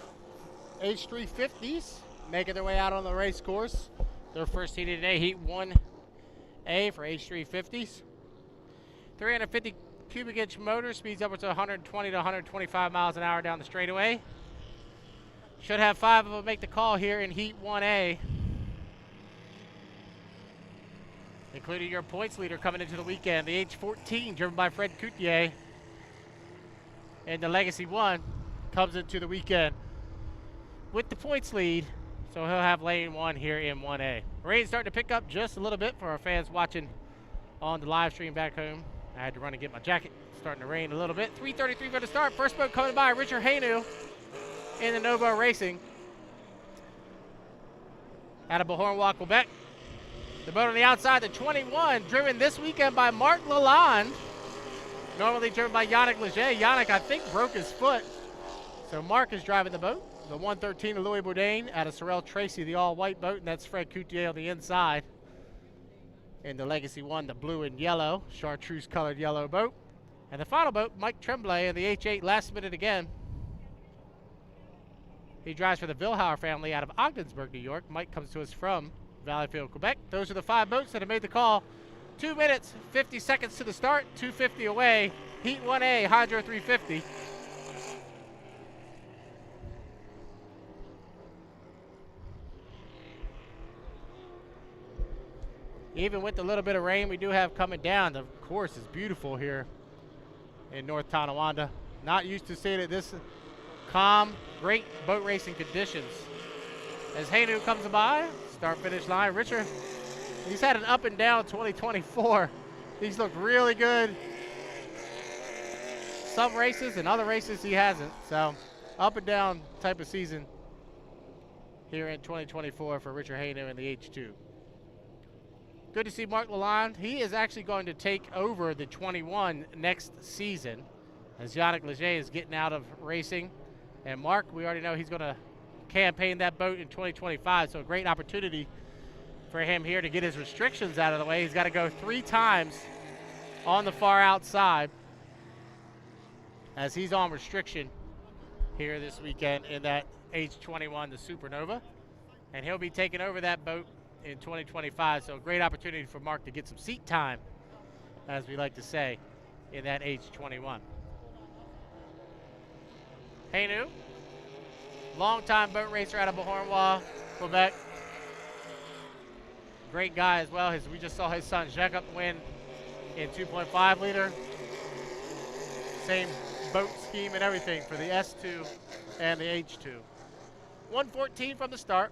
H350s making their way out on the race course. Their first heat of today, Heat 1A for H350s. 350 cubic inch motor, speeds upwards to 120 to 125 miles an hour down the straightaway. Should have 5 of them make the call here in Heat 1A, including your points leader coming into the weekend, the H14 driven by Fred Coutier. And the Legacy 1 comes into the weekend with the points lead, so he'll have lane 1 here in 1A. Rain's starting to pick up just a little bit for our fans watching on the live stream back home. I had to run and get my jacket. Starting to rain a little bit. 3:33 for the start. First boat coming by, Richard Hainu in the Nova Racing out of Beauharnois, Quebec. The boat on the outside, the 21, driven this weekend by Marc Lalonde. Normally driven by Yannick Leger. Yannick, I think, broke his foot. So Marc is driving the boat. The 113 of Louis Bourdain out of Sorel Tracy, the all-white boat, and that's Fred Coutier on the inside. In the Legacy 1, the blue and yellow, chartreuse-colored yellow boat. And the final boat, Mike Tremblay in the H8, last minute again. He drives for the Vilhauer family out of Ogdensburg, New York. Mike comes to us from Valleyfield, Quebec. Those are the 5 boats that have made the call. 2 minutes, 50 seconds to the start, 250 away. Heat 1A, Hydro 350. Even with the little bit of rain we do have coming down, the course is beautiful here in North Tonawanda. Not used to seeing it this calm, great boat racing conditions. As Hainu comes by, start-finish line, Richard, he's had an up and down 2024. He's looked really good some races, and other races he hasn't. So up and down type of season here in 2024 for Richard Hainu in the H2. Good to see Marc Lalonde. He is actually going to take over the 21 next season as Yannick Leger is getting out of racing. And Marc, we already know he's going to campaign that boat in 2025, so a great opportunity for him here to get his restrictions out of the way. He's got to go 3 times on the far outside as he's on restriction here this weekend in that H21, the Supernova. And he'll be taking over that boat in 2025, so a great opportunity for Marc to get some seat time, as we like to say, in that H21. Hainu, longtime boat racer out of Beauharnois, Quebec. Great guy as well. We just saw his son Jacob win in 2.5 liter. Same boat scheme and everything for the S2 and the H2. 114 from the start.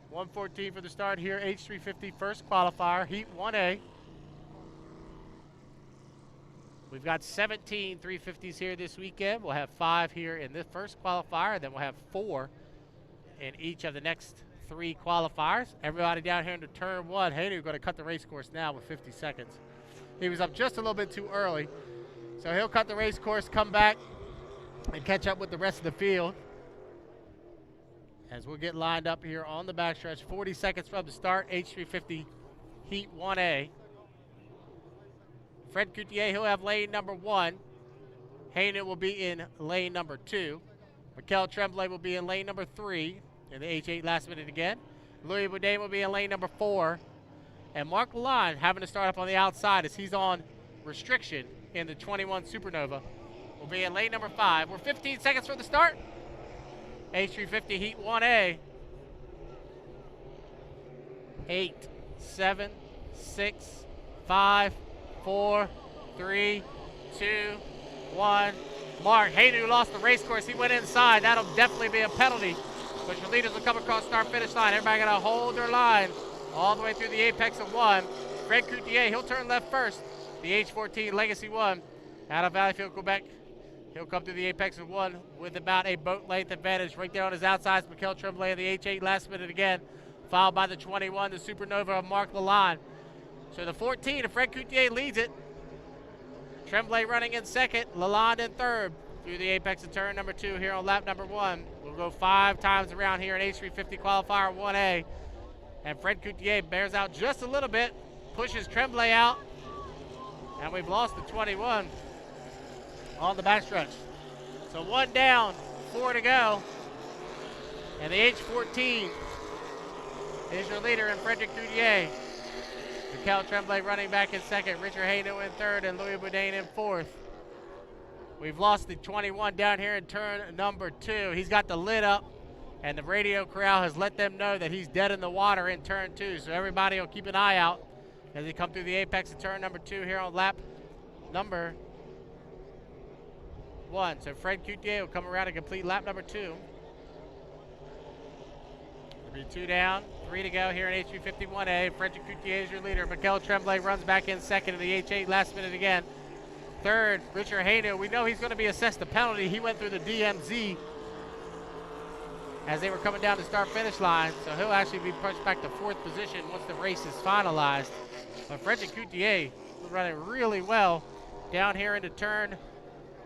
114 for the start here, H350 first qualifier, Heat 1A. We've got 17 350s here this weekend. We'll have 5 here in this first qualifier, then we'll have 4 in each of the next 3 qualifiers. Everybody down here into turn 1. Hainu going to cut the race course now with 50 seconds. He was up just a little bit too early, so he'll cut the race course, come back, and catch up with the rest of the field. As we'll get lined up here on the backstretch, 40 seconds from the start, H350 Heat 1A. Fred Coutier, he'll have lane number 1. Hainu will be in lane number 2. Mikel Tremblay will be in lane number 3 in the H8 last minute again. Louis Bourdain will be in lane number 4. And Marc Lalonde having to start up on the outside as he's on restriction in the 21 Supernova will be in lane number 5. We're 15 seconds from the start. H350 Heat 1A. 8, 7, 6, 5, 4, 3, 2, 1. Marc Hainu lost the race course. He went inside. That'll definitely be a penalty. But your leaders will come across start-finish line. Everybody got to hold their line all the way through the apex of 1. Fred Coutier, he'll turn left first. The H14 Legacy 1 out of Valleyfield, Quebec. He'll come through the apex of 1 with about a boat length advantage. Right there on his outsides, Mikel Tremblay in the H8 last minute again, followed by the 21, the Supernova of Marc Lalonde. So the 14, Fred Coutier leads it. Tremblay running in second, Lalonde in third through the apex of turn number 2 here on lap number 1. We'll go 5 times around here in H350 qualifier 1A. And Fred Coutier bears out just a little bit, pushes Tremblay out, and we've lost the 21 on the backstretch. So 1 down, 4 to go. And the H14 is your leader in Frederick Coutier. Mikel Tremblay running back in second, Richard Hayno in third, and Louis Boudin in fourth. We've lost the 21 down here in turn number 2. He's got the lid up, and the radio corral has let them know that he's dead in the water in turn 2. So everybody will keep an eye out as they come through the apex of turn number 2 here on lap number 1. So Fred Coutier will come around and complete lap number 2. It'll be 2 down, 3 to go here in H351A. Frederick Coutier is your leader. Mikel Tremblay runs back in second in the H8 last minute again. Third, Richard Hayno. We know he's going to be assessed a penalty. He went through the DMZ as they were coming down the start-finish line, so he'll actually be pushed back to 4th position once the race is finalized. But Frederick Coutier running really well down here into turn,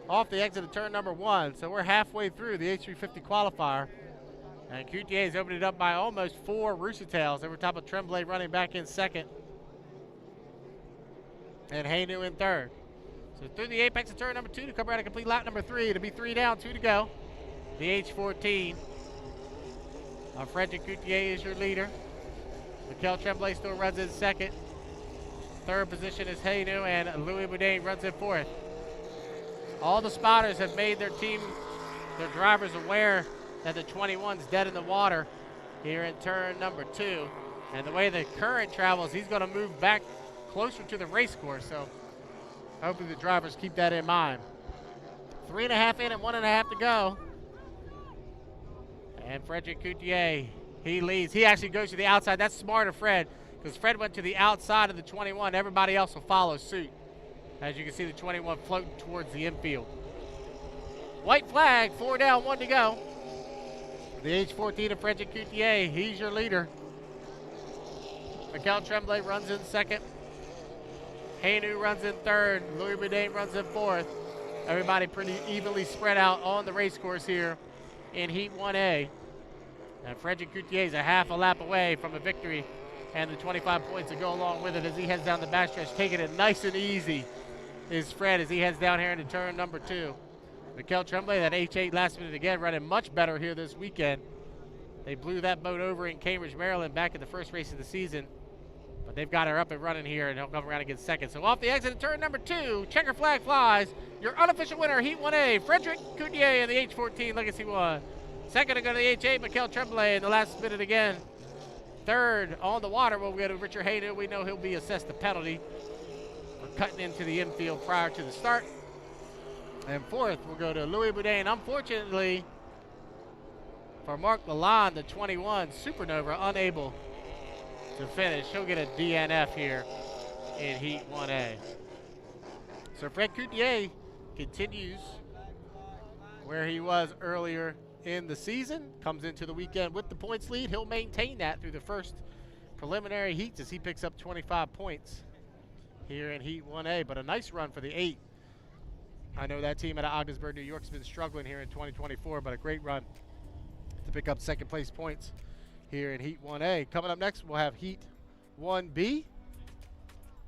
off the exit of turn number 1. So we're halfway through the H350 qualifier. And Coutier's opened it up by almost 4 Rooster Tails over top of Tremblay running back in second. And Haynu in third. So through the apex of turn number 2 to come around and complete lap number 3. It'll be 3 down, 2 to go. The H14 of Frederick Coutier is your leader. Mikel Tremblay still runs in second. Third position is Haynu, and Louis Boudin runs in fourth. All the spotters have made their team, their drivers aware that the 21's dead in the water here in turn number 2. And the way the current travels, he's going to move back closer to the race course. So hopefully the drivers keep that in mind. 3.5 in and 1.5 to go. And Frederick Coutier, he leads. He actually goes to the outside. That's smart of Fred, because Fred went to the outside of the 21. Everybody else will follow suit. As you can see, the 21 floating towards the infield. White flag, 4 down, 1 to go. The H14 of Frederick Coutier, he's your leader. Mikel Tremblay runs in second. Haynu runs in third. Louis Boudin runs in fourth. Everybody pretty evenly spread out on the race course here in Heat 1A. And Frederick Coutier is a half a lap away from a victory and the 25 points that go along with it as he heads down the backstretch, taking it nice and easy is Fred as he heads down here into turn number 2. Mikel Tremblay, that H8 last minute again, running much better here this weekend. They blew that boat over in Cambridge, Maryland back in the first race of the season. But they've got her up and running here, and he'll come around and get second. So off the exit of turn number 2, checker flag flies. Your unofficial winner, Heat 1A, Frederick Coutier in the H14 Legacy 1. Second to go to the H8, Mikel Tremblay in the last minute again. Third on the water will go to Richard Hayden. We know he'll be assessed a penalty for cutting into the infield prior to the start. And fourth will go to Louis Boudin. Unfortunately for Mark Lalonde, the 21 Supernova, unable to finish. He'll get a DNF here in Heat 1A. So Fred Coutier continues where he was earlier in the season, comes into the weekend with the points lead. He'll maintain that through the first preliminary heats as he picks up 25 points here in Heat 1A, but a nice run for the 8. I know that team out of Ogdensburg, New York has been struggling here in 2024, but a great run to pick up second place points here in Heat 1A. Coming up next, we'll have Heat 1B.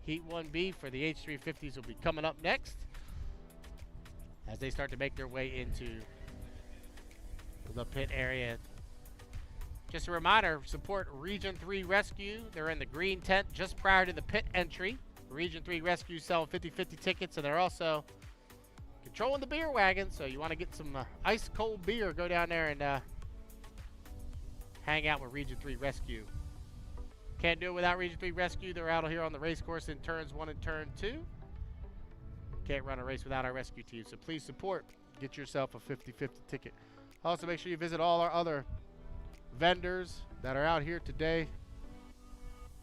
Heat 1B for the H350s will be coming up next as they start to make their way into the pit area. Just a reminder, support Region 3 Rescue. They're in the green tent just prior to the pit entry. Region 3 Rescue selling 50-50 tickets, and they're also controlling the beer wagon. So you want to get some ice cold beer, go down there and hang out with Region 3 Rescue. Can't do it without Region 3 Rescue. They're out here on the race course in turns 1 and turn 2. Can't run a race without our rescue team, so please support. Get yourself a 50-50 ticket. Also, make sure you visit all our other vendors that are out here today.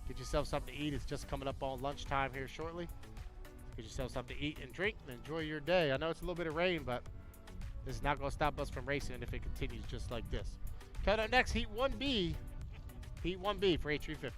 Get yourself something to eat. It's just coming up on lunchtime here shortly. Get yourself something to eat and drink and enjoy your day. I know it's a little bit of rain, but this is not going to stop us from racing if it continues just like this. Coming up next, Heat 1B. Heat 1B for H350.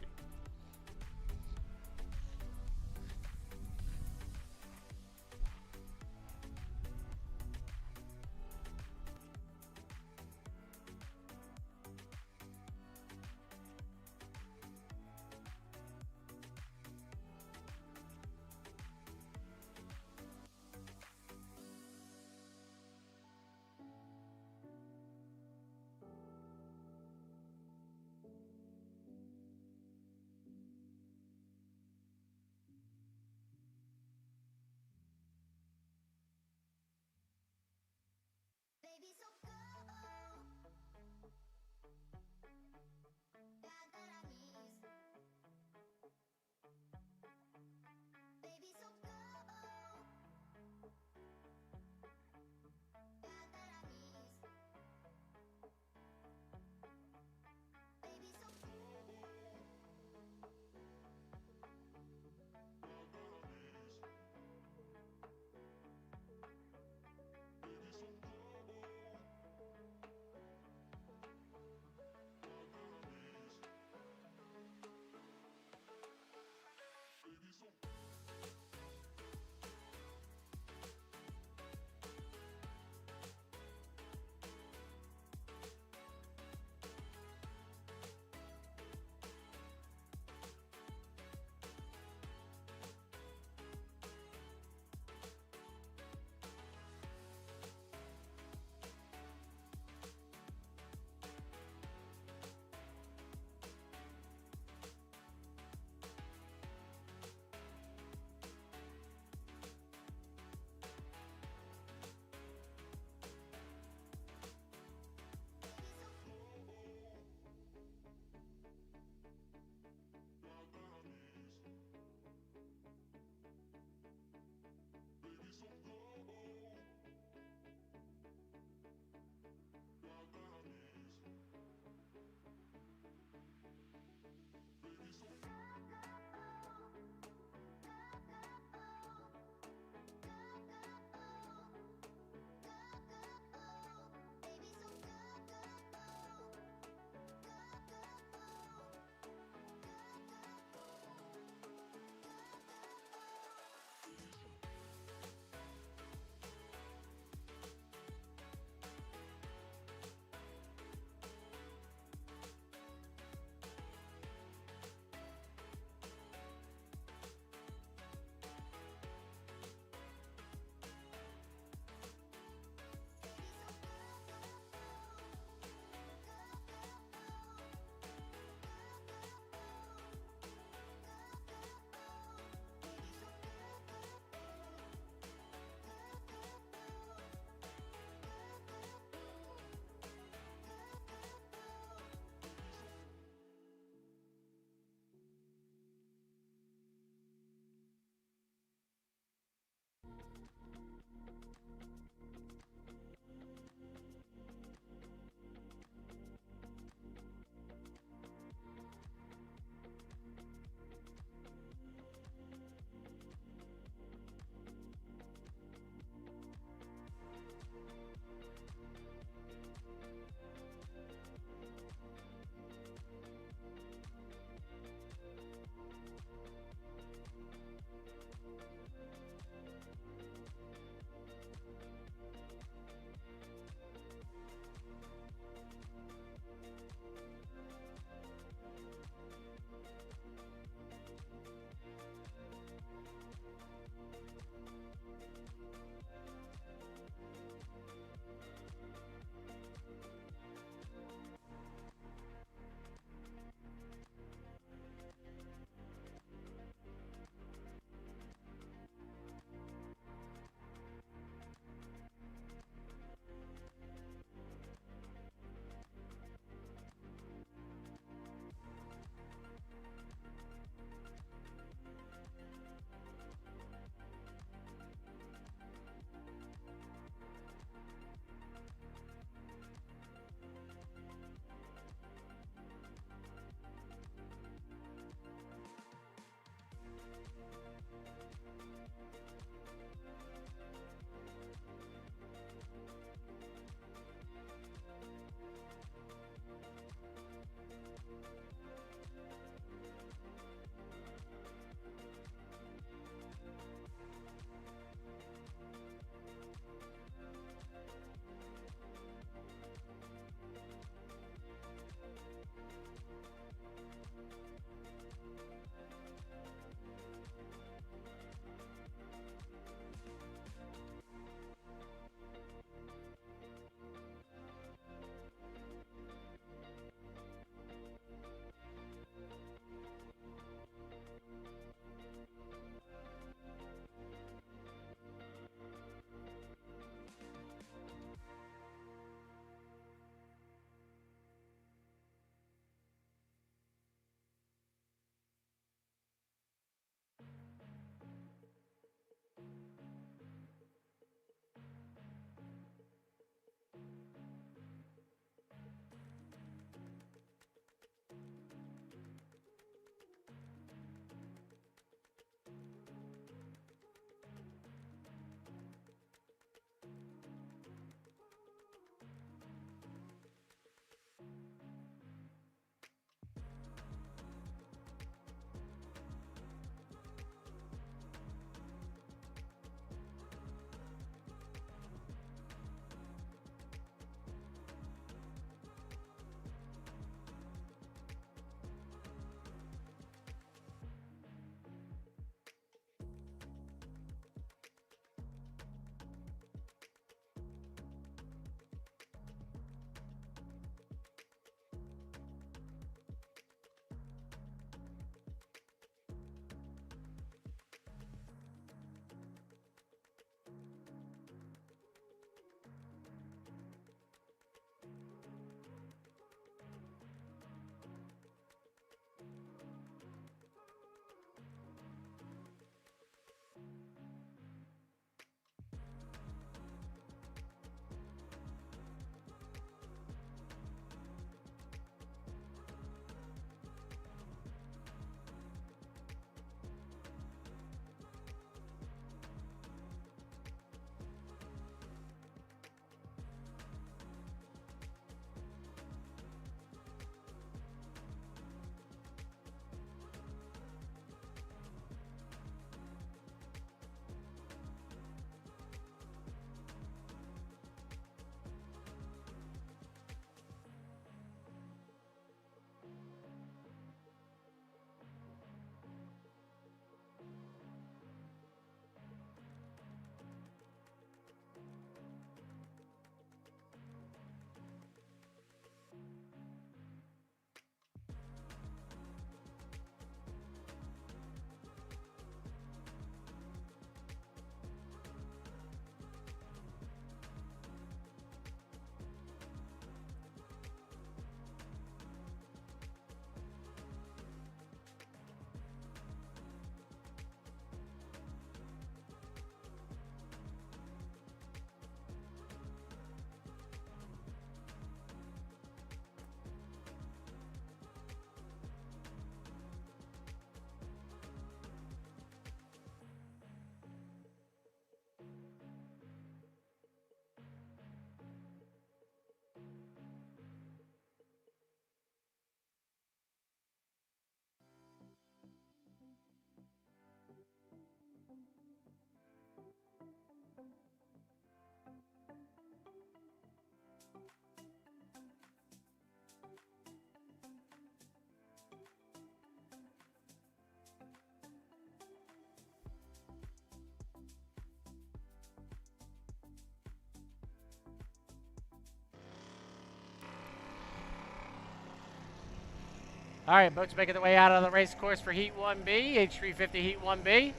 All right, boats making their way out of the race course for Heat 1B, H350 Heat 1B.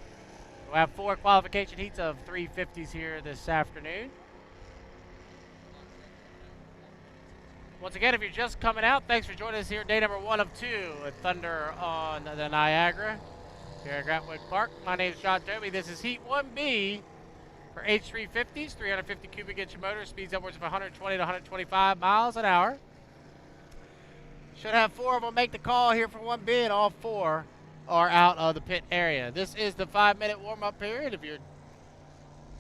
We'll have 4 qualification heats of 350s here this afternoon. Once again, if you're just coming out, thanks for joining us here, day number 1 of 2 at Thunder on the Niagara here at Grantwood Park. My name is John Toby. This is Heat 1B for H350s, 350 cubic inch motor, speeds upwards of 120 to 125 miles an hour. Should have 4 of them make the call here for 1B, and all 4 are out of the pit area. This is the 5-minute warm-up period. If you're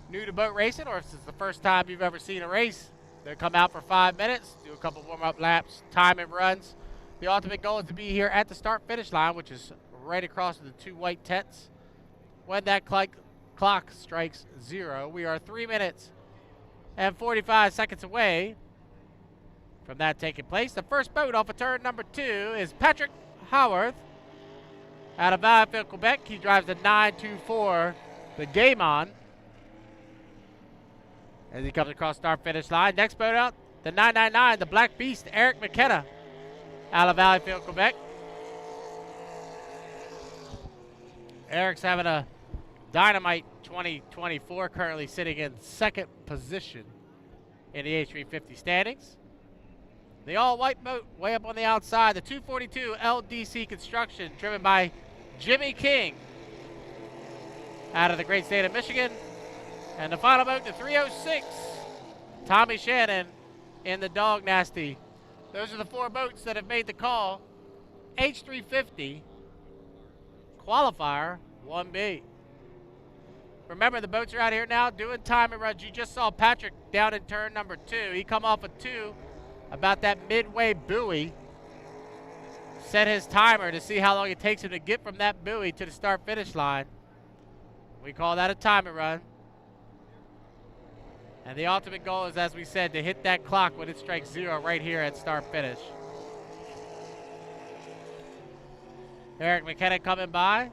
new to boat racing, or if it's the first time you've ever seen a race, they'll come out for 5 minutes, do a couple warm-up laps, time and runs. The ultimate goal is to be here at the start-finish line, which is right across the 2 white tents. When that clock strikes 0, we are 3 minutes and 45 seconds away from that taking place. The first boat off of turn number 2 is Patrick Howarth out of Valleyfield, Quebec. He drives the 924, the Game On, as he comes across start-finish line. Next boat out, the 999, the Black Beast, Eric McKenna out of Valleyfield, Quebec. Eric's having a dynamite 2024, currently sitting in 2nd position in the H350 standings. The all-white boat way up on the outside, the 242 LDC Construction, driven by Jimmy King out of the great state of Michigan. And the final boat, the 306, Tommy Shannon in the Dog Nasty. Those are the 4 boats that have made the call. H350 qualifier 1B. Remember, the boats are out here now doing time and runs. You just saw Patrick down in turn number 2. He come off of 2 about that midway buoy. Set his timer to see how long it takes him to get from that buoy to the start-finish line. We call that a time and run. And the ultimate goal is, as we said, to hit that clock when it strikes 0 right here at start-finish. Eric McKenna coming by.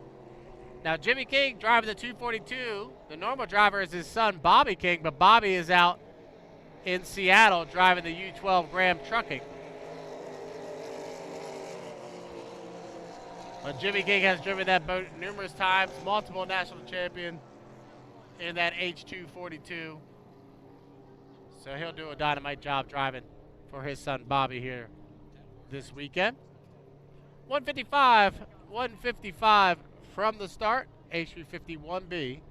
Now, Jimmy King driving the 242. The normal driver is his son, Bobby King, but Bobby is out in Seattle driving the U12 Graham Trucking. But Jimmy King has driven that boat numerous times, multiple national champion in that H242. So he'll do a dynamite job driving for his son Bobby here this weekend. 155 from the start, H350 1B.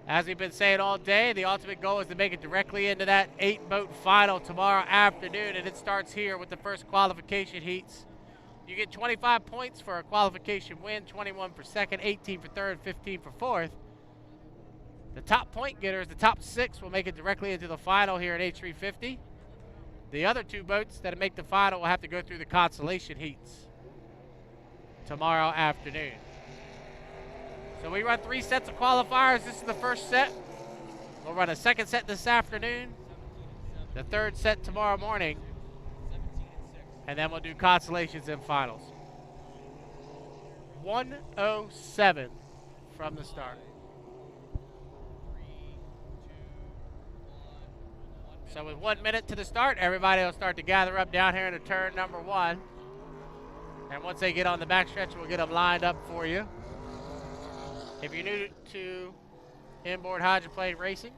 As we've been saying all day, the ultimate goal is to make it directly into that 8-boat final tomorrow afternoon, and it starts here with the first qualification heats. You get 25 points for a qualification win, 21 for second, 18 for third, 15 for fourth. The top point getters, the top 6, will make it directly into the final here at H350. The other 2 boats that make the final will have to go through the consolation heats tomorrow afternoon. So we run 3 sets of qualifiers. This is the first set. We'll run a second set this afternoon, the third set tomorrow morning, and then we'll do consolations and finals. 107 from the start. So with 1 minute to the start, everybody will start to gather up down here into turn number 1. And once they get on the backstretch, we'll get them lined up for you. If you're new to inboard hydroplane racing,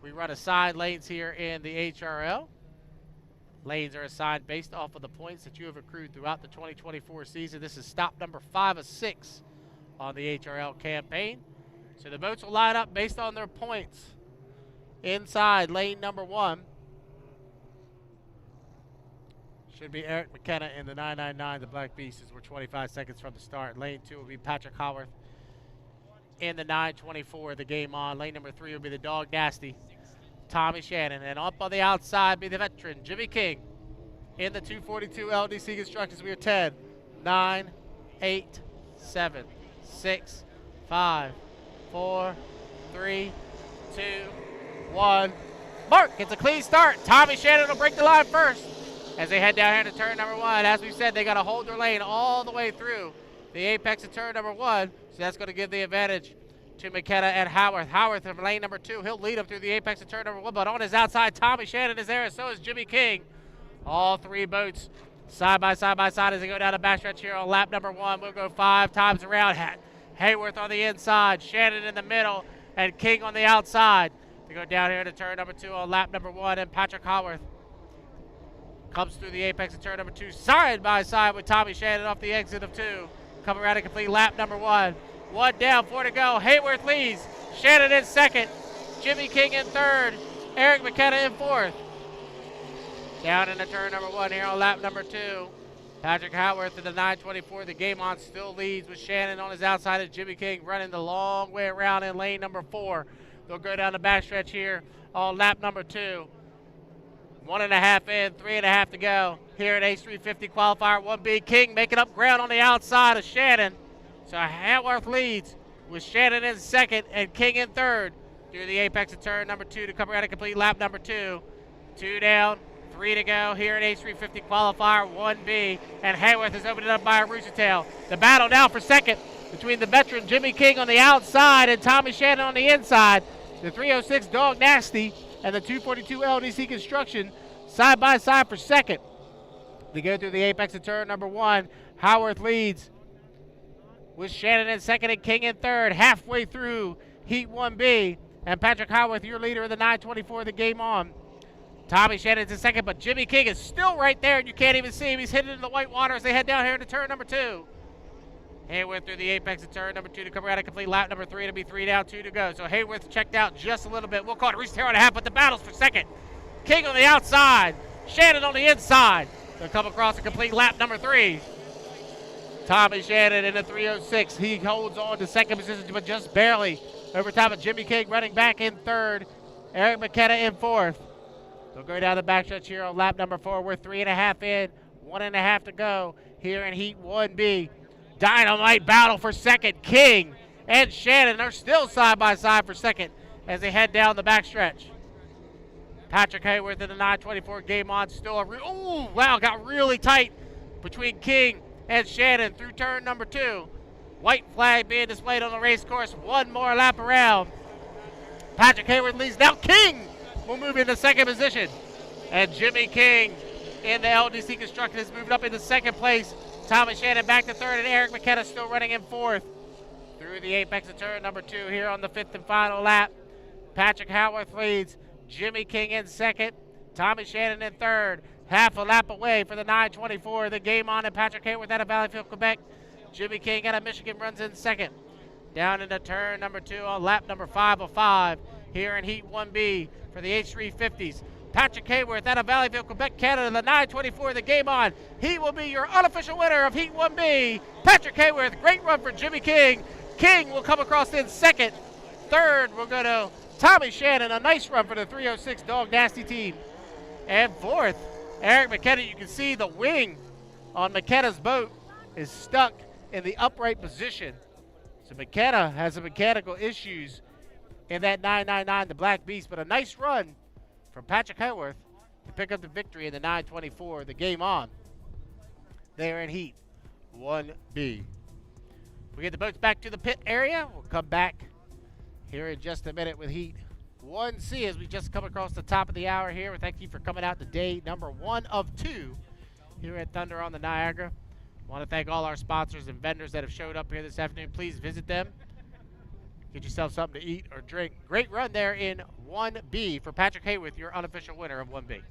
we run assigned lanes here in the HRL. Lanes are assigned based off of the points that you have accrued throughout the 2024 season. This is stop number 5 of 6 on the HRL campaign. So the boats will line up based on their points inside lane number 1. Should be Eric McKenna in the 999, the Black Beast, as we're 25 seconds from the start. Lane 2 will be Patrick Howarth in the 924, the Game On. Lane number 3 will be the Dog Nasty, Tommy Shannon. And up on the outside be the veteran, Jimmy King, in the 242 LDC Constructions. We are 10, 9, 8, 7, 6, 5, 4, 3, 2, 1. Mark, it's a clean start. Tommy Shannon will break the line first as they head down here to turn number 1. As we said, they got to hold their lane all the way through the apex of turn number 1. So that's going to give the advantage to McKenna and Howarth. Howarth from lane number 2. He'll lead them through the apex of turn number 1. But on his outside, Tommy Shannon is there, and so is Jimmy King. All 3 boats Side by side as they go down the backstretch here on lap number 1. We'll go 5 times around. Hayworth on the inside, Shannon in the middle, and King on the outside. They go down here to turn number 2 on lap number 1, and Patrick Haworth comes through the apex of turn number 2, side by side with Tommy Shannon off the exit of 2. Coming around to complete lap number 1. 1 down, 4 to go. Hayworth leads, Shannon in second, Jimmy King in third, Eric McKenna in fourth. Down into turn number 1 here on lap number 2. Patrick Haworth in the 924. The game on still leads with Shannon on his outside as Jimmy King running the long way around in lane number 4. They'll go down the backstretch here on lap number 2. 1.5 in, 3.5 to go here at H350 qualifier 1B. King making up ground on the outside of Shannon. So Haworth leads with Shannon in second and King in third through the apex of turn number 2 to come around and complete lap number 2. 2 down, 3 to go here at H350 qualifier 1B, and Hayworth is opened up by a rooster tail. The battle now for second between the veteran Jimmy King on the outside and Tommy Shannon on the inside. The 306 Dog Nasty and the 242 LDC Construction side by side for second. They go through the apex of turn number 1. Haworth leads with Shannon in second and King in third. Halfway through Heat 1B, and Patrick Haworth, your leader of the 924, the game on. Tommy Shannon's in second, but Jimmy King is still right there, and you can't even see him. He's hidden in the white water as they head down here into turn number 2. Hayworth through the apex of turn number 2 to come around and complete lap number 3. It'll be 3 down, 2 to go. So Hayworth checked out just a little bit. We'll call it a rooster tail and a half, but the battle's for second. King on the outside, Shannon on the inside. They'll come across and complete lap number 3. Tommy Shannon in the 306. He holds on to second position, but just barely over top of Jimmy King running back in third. Eric McKenna in fourth. They'll go down the backstretch here on lap number 4. We're 3.5 in, 1.5 to go here in Heat 1B. Dynamite battle for second. King and Shannon are still side by side for second as they head down the backstretch. Patrick Hayworth in the 924 game on still. Ooh, wow, got really tight between King and Shannon through turn number 2. White flag being displayed on the race course. One more lap around. Patrick Hayworth leads. Now King will move into second position. And Jimmy King in the LDC Construction is moved up into second place. Tommy Shannon back to third, and Eric McKenna still running in fourth. Through the apex of turn number 2 here on the 5th and final lap. Patrick Haworth leads. Jimmy King in second. Tommy Shannon in third. Half a lap away for the 924. The game on, and Patrick Hayworth out of Valleyfield, Quebec. Jimmy King out of Michigan runs in second. Down into turn number 2 on lap number 505 here in Heat 1B for the H350s. Patrick Hayworth out of Valleyfield, Quebec, Canada, the 924, the game on. He will be your unofficial winner of Heat 1B. Patrick Hayworth, great run for Jimmy King. King will come across in second. Third, we'll go to Tommy Shannon, a nice run for the 306 Dog Nasty team. And fourth, Eric McKenna. You can see the wing on McKenna's boat is stuck in the upright position. So McKenna has some mechanical issues in that 999, the Black Beast, but a nice run from Patrick Hayworth to pick up the victory in the 924, the game on. There in Heat 1B. We get the boats back to the pit area. We'll come back here in just a minute with Heat 1C as we just come across the top of the hour here. Thank you for coming out to day number 1 of 2 here at Thunder on the Niagara. I want to thank all our sponsors and vendors that have showed up here this afternoon. Please visit them. Get yourself something to eat or drink. Great run there in 1B for Patrick Hayworth, your unofficial winner of 1B.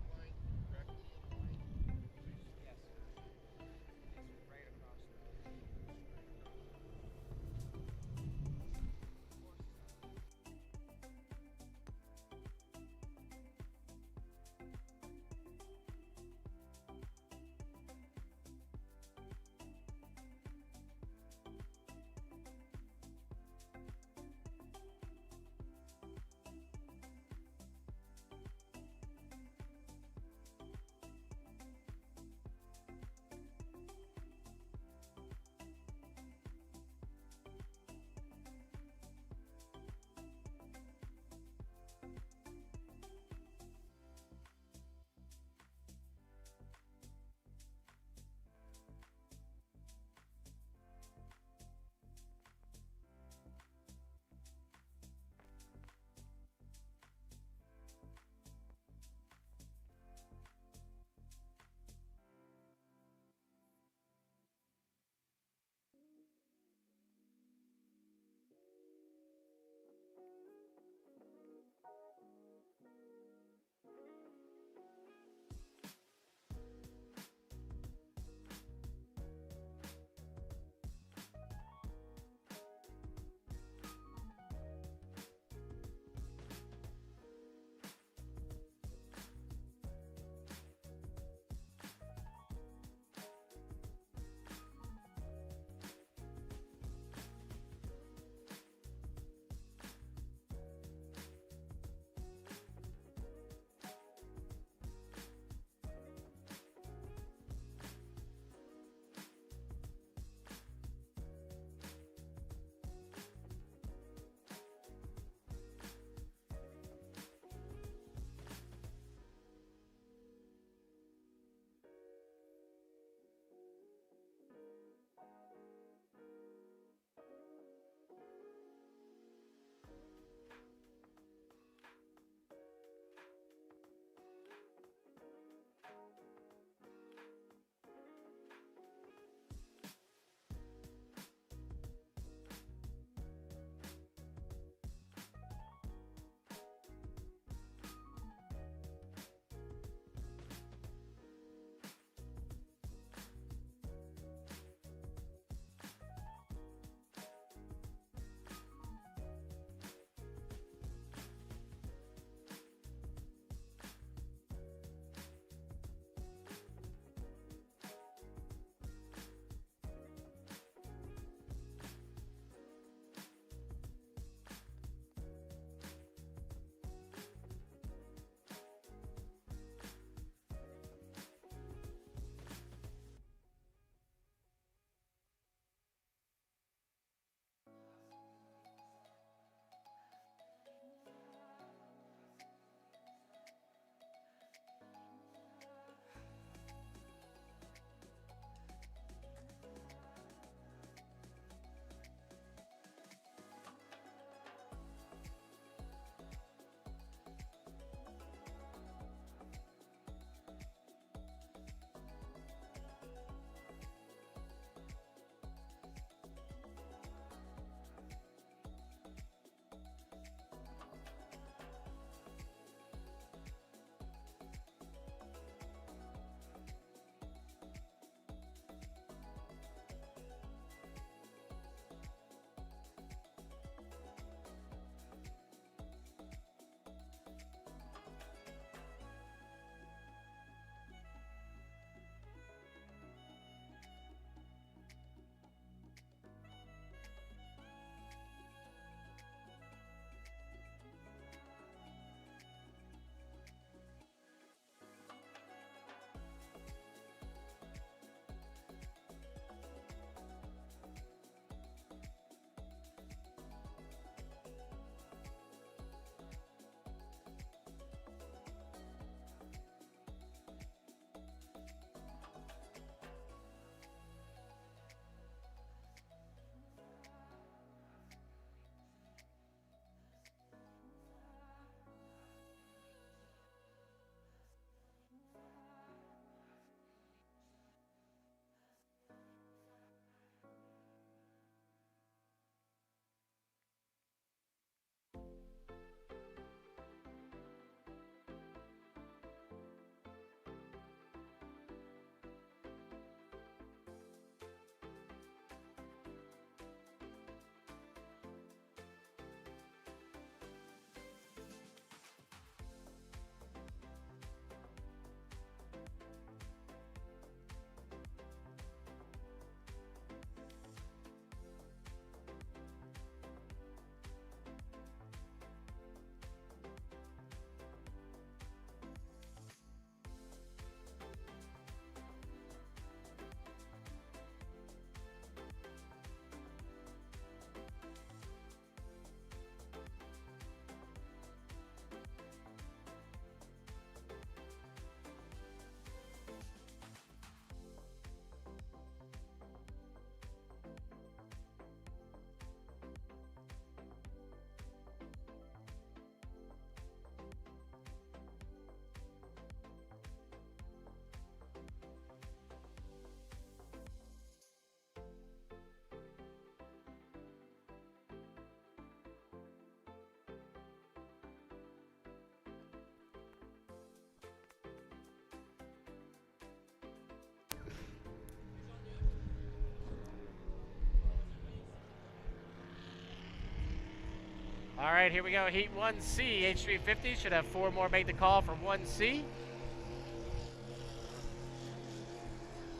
All right, here we go. Heat 1C, H350 should have 4 more make the call for 1C.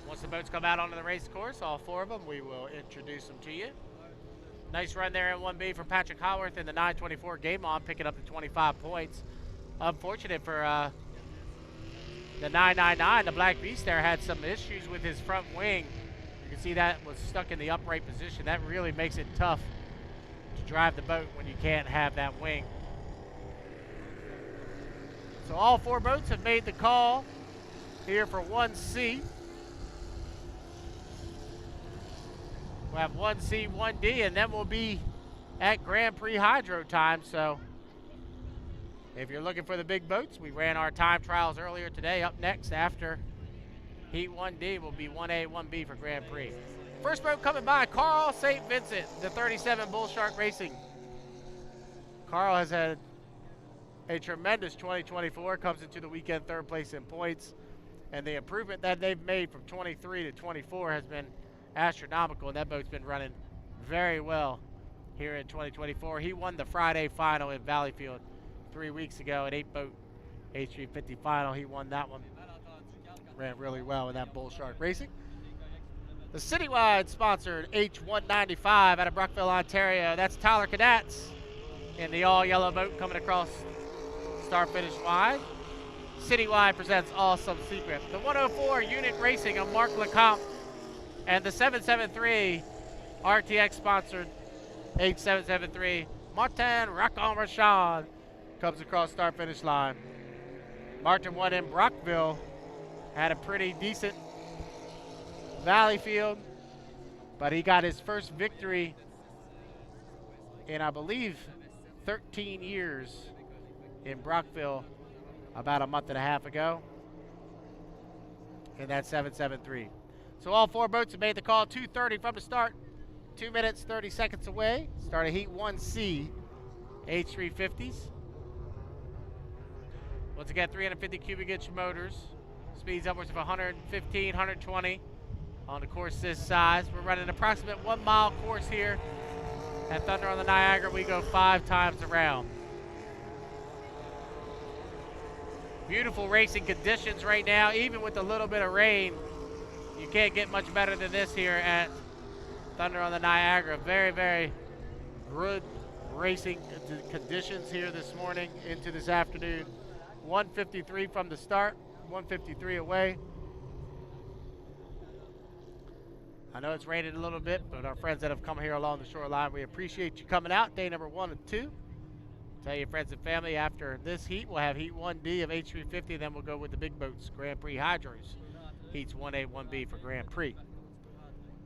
Once the boats come out onto the race course, all 4 of them, we will introduce them to you. Nice run there in 1B for Patrick Howarth in the 924 game on, picking up the 25 points. Unfortunate for the 999, the Black Beast there had some issues with his front wing. You can see that was stuck in the upright position. That really makes it tough to drive the boat when you can't have that wing. So all 4 boats have made the call here for 1C. We'll have 1C, 1D, and then we'll be at Grand Prix Hydro time. So if you're looking for the big boats, we ran our time trials earlier today. Up next after Heat 1D will be 1A, 1B for Grand Prix. First boat coming by, Carl St. Vincent, the 37 Bull Shark Racing. Carl has had a tremendous 2024, comes into the weekend 3rd place in points, and the improvement that they've made from 23 to 24 has been astronomical, and that boat's been running very well here in 2024. He won the Friday final in Valleyfield 3 weeks ago, an 8-boat H350 final. He won that one. Ran really well in that Bull Shark Racing. The citywide sponsored H195 out of Brockville, Ontario. That's Tyler Cadats in the all-yellow boat coming across start finish wide. Citywide presents Awesome Secret. The 104 Unit Racing of Mark Lecomte and the 773 RTX sponsored H773 Martin Racon-Rachon comes across start finish line. Martin won in Brockville, had a pretty decent Valleyfield, but he got his first victory in, I believe, 13 years in Brockville about a month and a half ago in that 773. So all 4 boats have made the call. 2:30 from the start. 2 minutes, 30 seconds away. Start of Heat 1C, H350s. Once again, 350 cubic inch motors. Speeds upwards of 115, 120 on the course this size. We're running an approximate 1 mile course here at Thunder on the Niagara. We go 5 times around. Beautiful racing conditions right now, even with a little bit of rain. You can't get much better than this here at Thunder on the Niagara. Very, very good racing conditions here this morning into this afternoon. 153 from the start, 153 away. I know it's raining a little bit, but our friends that have come here along the shoreline, we appreciate you coming out. Day number 1 and 2. Tell your friends and family after this heat, we'll have Heat 1D of H350, then we'll go with the big boats, Grand Prix Hydros. Heats 1A, 1B for Grand Prix.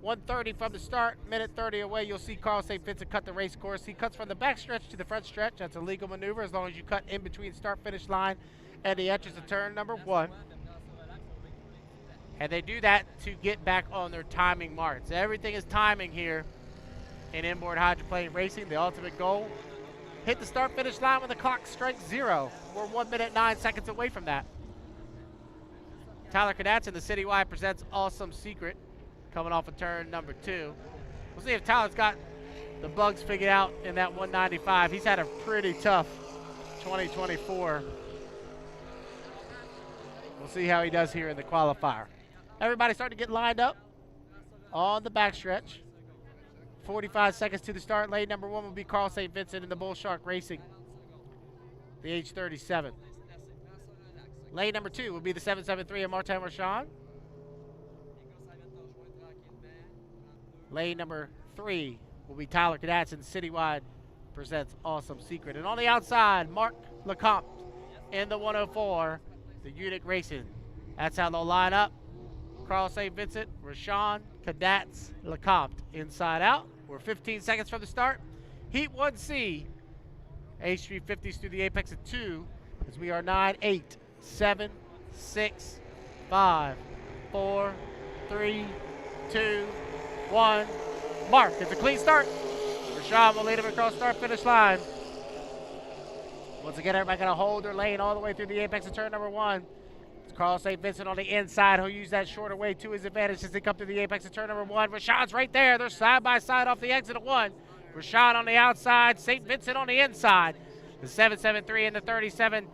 1:30 from the start, minute 30 away. You'll see Carl St. Vincent cut the race course. He cuts from the back stretch to the front stretch. That's a legal maneuver as long as you cut in between start-finish line and the enters of turn number 1. And they do that to get back on their timing marks. Everything is timing here in inboard hydroplane racing. The ultimate goal, hit the start-finish line when the clock strikes 0. We're 1 minute 9 seconds away from that. Tyler Cadats in the Citywide presents Awesome Secret coming off of turn number 2. We'll see if Tyler's got the bugs figured out in that 195. He's had a pretty tough 2024. We'll see how he does here in the qualifier. Everybody starting to get lined up on the backstretch. 45 seconds to the start. Lane number 1 will be Carl St. Vincent in the Bull Shark Racing, the H37. Lane number 2 will be the 773 of Martin Rachon. Lane number 3 will be Tyler Cadats and Citywide presents Awesome Secret. And on the outside, Mark Lecomte in the 104, the Unit Racing. That's how they'll line up. Carl St. Vincent, Rachon, Cadats, Lecomte inside out. We're 15 seconds from the start. Heat 1C, H350s through the apex of 2 as we are 9, 8, 7, 6, 5, 4, 3, 2, 1. Mark, it's a clean start. Rachon will lead him across start-finish line. Once again, everybody going to hold their lane all the way through the apex of turn number 1. It's Carl St. Vincent on the inside. He'll use that shorter way to his advantage as they come to the apex of turn number 1. Rachon's right there. They're side by side off the exit of 1. Rashawn on the outside, St. Vincent on the inside. The 773 and the 37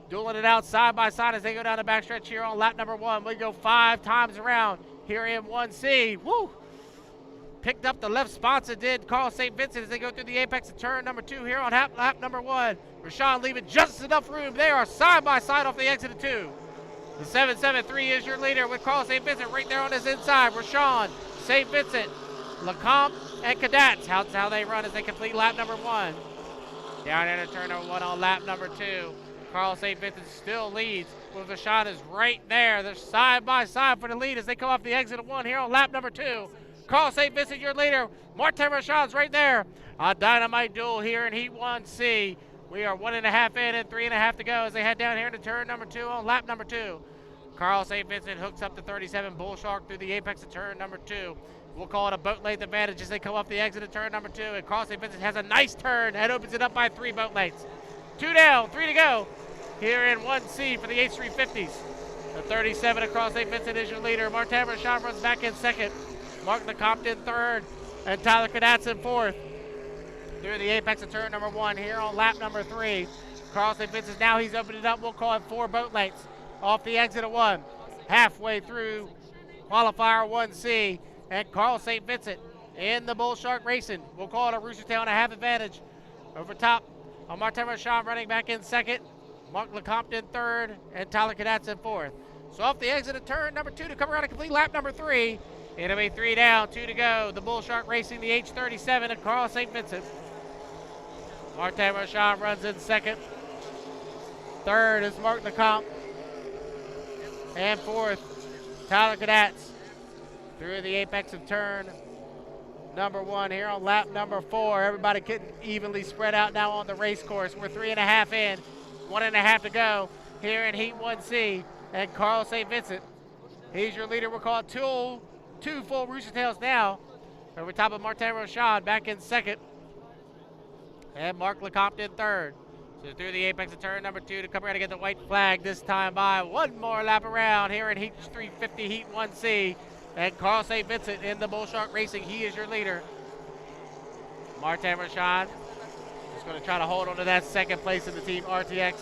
dueling it out side by side as they go down the backstretch here on lap number 1. We go 5 times around here in 1C. Woo! Picked up the left spots it did Carl St. Vincent as they go through the apex of turn number 2 here on lap number 1. Rashawn leaving just enough room. They are side by side off the exit of 2. The 773 is your leader with Carl St. Vincent right there on his inside. Rashawn, St. Vincent, LeCompte, and Cadets. That's how they run as they complete lap number 1. Down into turn number 1 on lap number 2. Carl St. Vincent still leads with Rashawn is right there. They're side by side for the lead as they come off the exit of 1 here on lap number 2. Carl St. Vincent, your leader. Martin Rashawn's right there. A dynamite duel here in Heat 1C. We are 1.5 in and 3.5 to go as they head down here into turn number 2 on lap number 2. Carl St. Vincent hooks up the 37 Bull Shark through the apex of turn number 2. We'll call it a boat length advantage as they come up the exit of turn number 2. And Carl St. Vincent has a nice turn and opens it up by 3 boat lengths. 2 down, 3 to go here in 1C for the H350s. The 37 across St. Vincent is your leader. Martin Rashawn runs back in second. Mark LeCompte in third. And Tyler Cadats in fourth. Through the apex of turn number 1 here on lap number 3. Carl St. Vincent, now he's opened it up. We'll call it 4 boat lengths off the exit of 1. Halfway through qualifier 1C. And Carl St. Vincent in the Bull Shark Racing. We'll call it a Rooster Tail and a half advantage. Over top on Martin Rashawn running back in second. Mark LeCompte in third. And Tyler Cadats in fourth. So off the exit of turn number 2 to come around and complete lap number 3. It'll be 3 down, 2 to go. The Bull Shark Racing, the H37 and Carl St. Vincent. Martin Rashawn runs in second. Third is Mark LeCompte. And fourth, Tyler Cadats. Through the apex of turn number 1 here on lap number 4. Everybody getting evenly spread out now on the race course. We're 3.5 in, 1.5 to go here in Heat 1C. And Carl St. Vincent, he's your leader. We'll call it two full Rooster Tails now. Over top of Martin Rashawn back in second. And Mark LeCompte in third. So through the apex of turn number 2 to come around and get the white flag this time by 1 more lap around here in Heat 350, Heat 1C. And Carl St. Vincent in the Bull Shark Racing, he is your leader. Martin Rashawn is going to try to hold on to that second place in the team RTX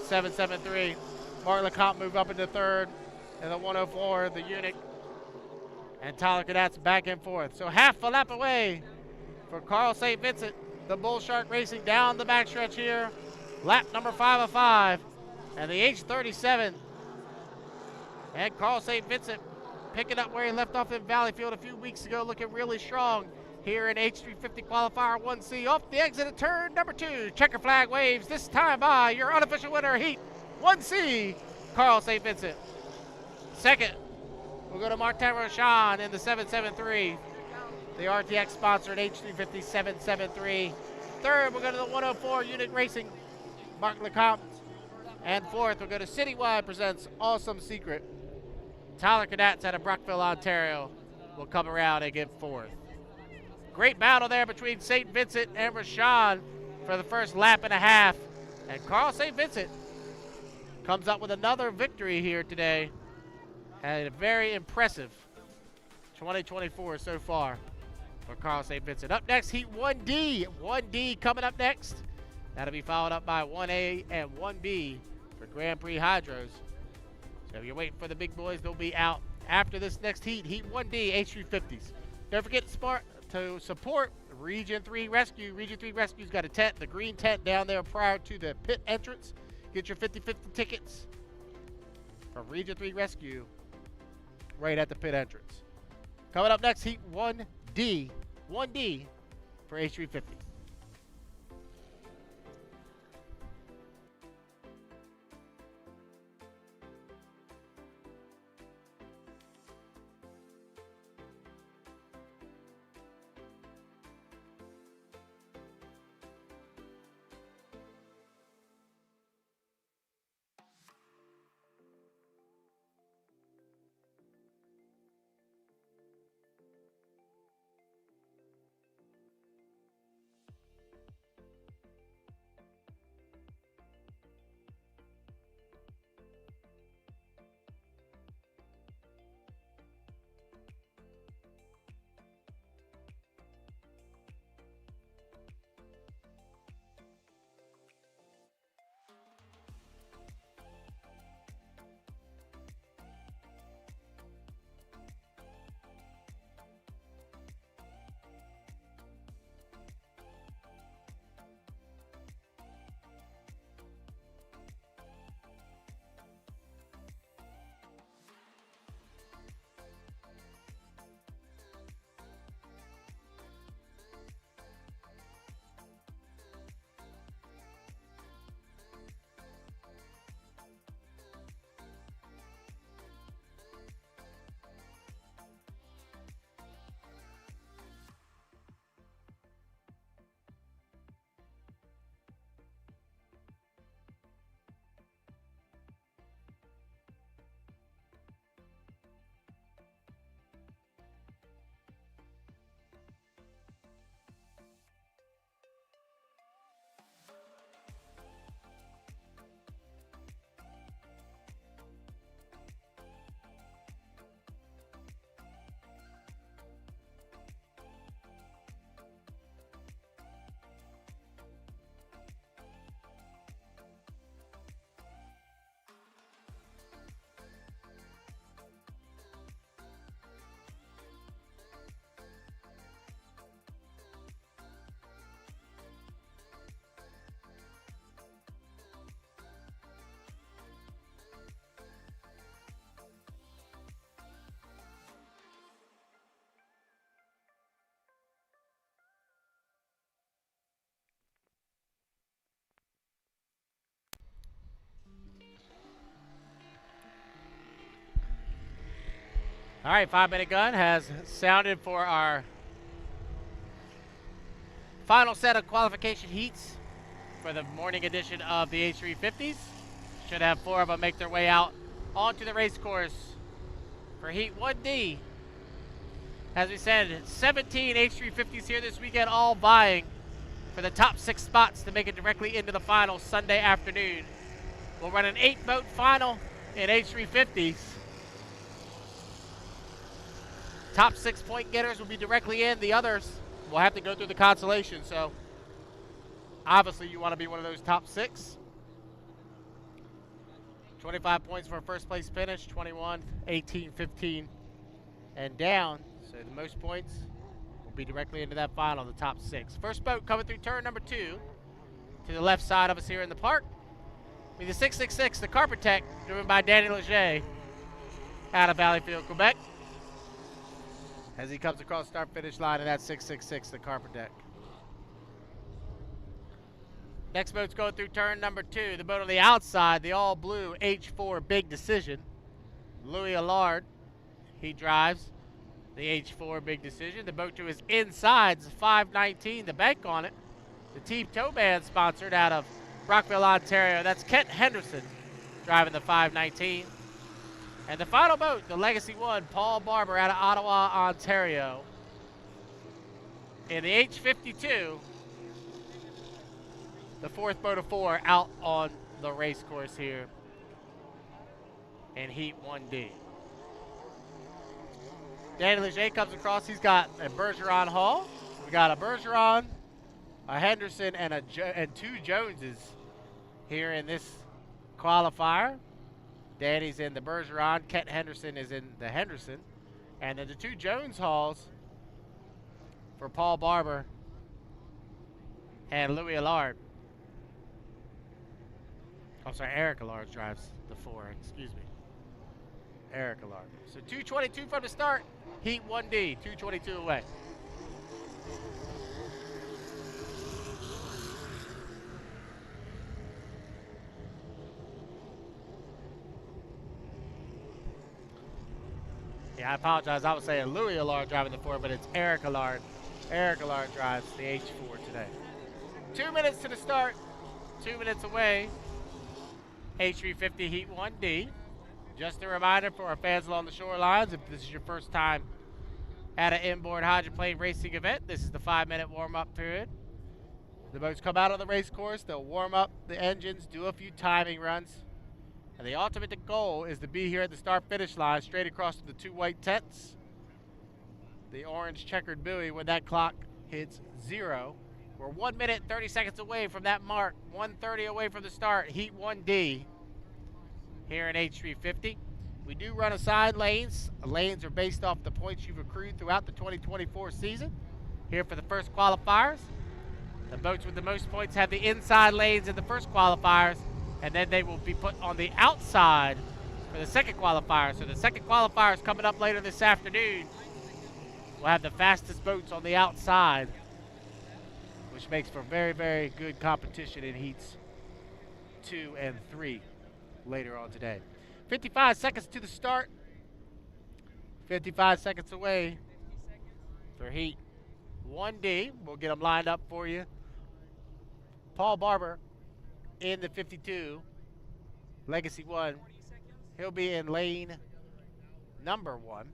773. Mark LeCompte moved up into third. And the 104, the Unit. And Tyler Cadats back and forth. So half a lap away for Carl St. Vincent. The Bull Shark Racing down the backstretch here. Lap number 5 of 5. And the H37. And Carl St. Vincent picking up where he left off in Valleyfield a few weeks ago, looking really strong here in H350 qualifier 1C. Off the exit of turn number 2. Checker flag waves this time by your unofficial winner, Heat 1C, Carl St. Vincent. Second, we'll go to Martin Rashawn in the 773. The RTX sponsored H350 773. Third, we'll go to the 104 Unit Racing, Mark LeCompte. And fourth, we'll go to Citywide presents Awesome Secret. Tyler Cadats out of Brockville, Ontario will come around and get fourth. Great battle there between St. Vincent and Rashawn for the first lap and a half. And Carl St. Vincent comes up with another victory here today. And a very impressive 2024 so far for Carl St. Vincent. Up next, Heat 1D. 1D coming up next. That'll be followed up by 1A and 1B for Grand Prix Hydros. So if you're waiting for the big boys, they'll be out after this next heat, Heat 1D H350s. Don't forget to support Region 3 Rescue. Region 3 Rescue's got a tent, the green tent down there prior to the pit entrance. Get your 50-50 tickets from Region 3 Rescue right at the pit entrance. Coming up next, Heat 1D for H350. All right, 5-minute gun has sounded for our final set of qualification heats for the morning edition of the H350s. Should have 4 of them make their way out onto the race course for Heat 1D. As we said, 17 H350s here this weekend, all vying for the top 6 spots to make it directly into the final Sunday afternoon. We'll run an 8-boat final in H350s. Top 6 point getters will be directly in. The others will have to go through the consolation. So obviously you want to be one of those top 6. 25 points for a first place finish, 21, 18, 15, and down. So the most points will be directly into that final, the top 6. First boat coming through turn number 2 to the left side of us here in the park. Be the 666, the Carpet Tech, driven by Danny Leger out of Valleyfield, Quebec. As he comes across start finish line in that 666, the Carpet Deck. Next boat's going through turn number 2. The boat on the outside, the all blue H4 Big Decision. Louis Allard, he drives the H4 Big Decision. The boat to his inside is 519, the bank on it. The Team Tow Band sponsored out of Brockville, Ontario. That's Kent Henderson driving the 519. And the final boat, the Legacy 1, Paul Barber out of Ottawa, Ontario. In the H52, the 4th boat of 4 out on the race course here in Heat 1D. Danny Leger comes across. He's got a Bergeron Hall. We got a Bergeron, a Henderson, and 2 Joneses here in this qualifier. Danny's in the Bergeron. Kent Henderson is in the Henderson. And then the 2 Jones Halls for Paul Barber and Louis Allard. I'm sorry, Eric Allard drives the 4. Excuse me. Eric Allard. So 222 from the start. Heat 1D, 222 away. Yeah, I apologize. I was saying Louis Allard driving the 4, but it's Eric Allard. Eric Allard drives the H4 today. 2 minutes to the start. 2 minutes away. H350 Heat 1D. Just a reminder for our fans along the shorelines, if this is your first time at an inboard hydroplane racing event, this is the 5-minute warm-up period. The boats come out on the race course. They'll warm up the engines, do a few timing runs. And the ultimate goal is to be here at the start-finish line, straight across to the 2 white tents. The orange checkered buoy when that clock hits 0. We're 1 minute, 30 seconds away from that mark. 1:30 away from the start. Heat 1D here in H350. We do run assigned lanes. Lanes are based off the points you've accrued throughout the 2024 season. Here for the first qualifiers. The boats with the most points have the inside lanes in the first qualifiers, and then they will be put on the outside for the second qualifier. So the second qualifier is coming up later this afternoon. We'll have the fastest boats on the outside, which makes for very, very good competition in heats 2 and 3 later on today. 55 seconds to the start. 55 seconds away for Heat 1D. We'll get them lined up for you. Paul Barber in the 52, Legacy 1. He'll be in lane number 1.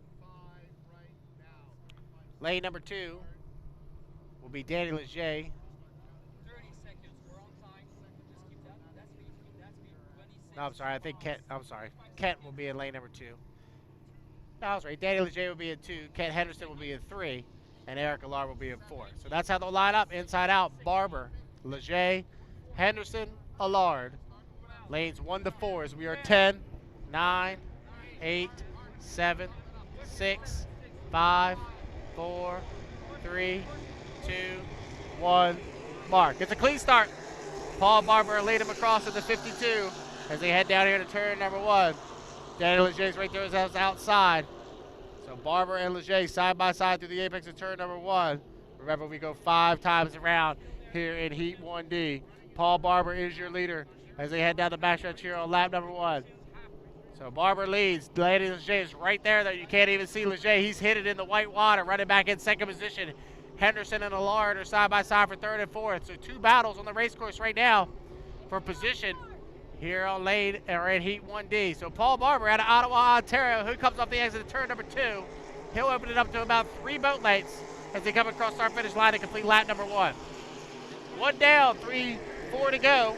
Lane number 2 will be Danny Leger. 30 seconds. We're on time. Just keep that. That's speed. That's speed. 20 seconds. No, I'm sorry. I think Kent will be in lane number 2. No, I was right. Danny Leger will be in 2. Kent Henderson will be in 3. And Eric Allard will be in 4. So that's how they'll line up. Inside out, Barber, Leger, Henderson, Allard. Lanes 1 to 4 as we are 10, 9, 8, 7, 6, 5, 4, 3, 2, 1, mark. It's a clean start. Paul Barber lead him across at the 52 as they head down here to turn number 1. Danny Leger's right there outside. So Barber and Leger side by side through the apex of turn number 1. Remember, we go 5 times around here in Heat 1D. Paul Barber is your leader as they head down the backstretch here on lap number 1. So So Barber leads. Lady Leger is right there, though. You can't even see Leger. He's hit it in the white water, running back in second position. Henderson and Allard are side by side for third and fourth. So 2 battles on the race course right now for position here on lane or in Heat 1D. So Paul Barber out of Ottawa, Ontario, who comes off the exit of turn number 2. He'll open it up to about 3 boat lengths as they come across our finish line to complete lap number 1. 1 down, 3-4 to go.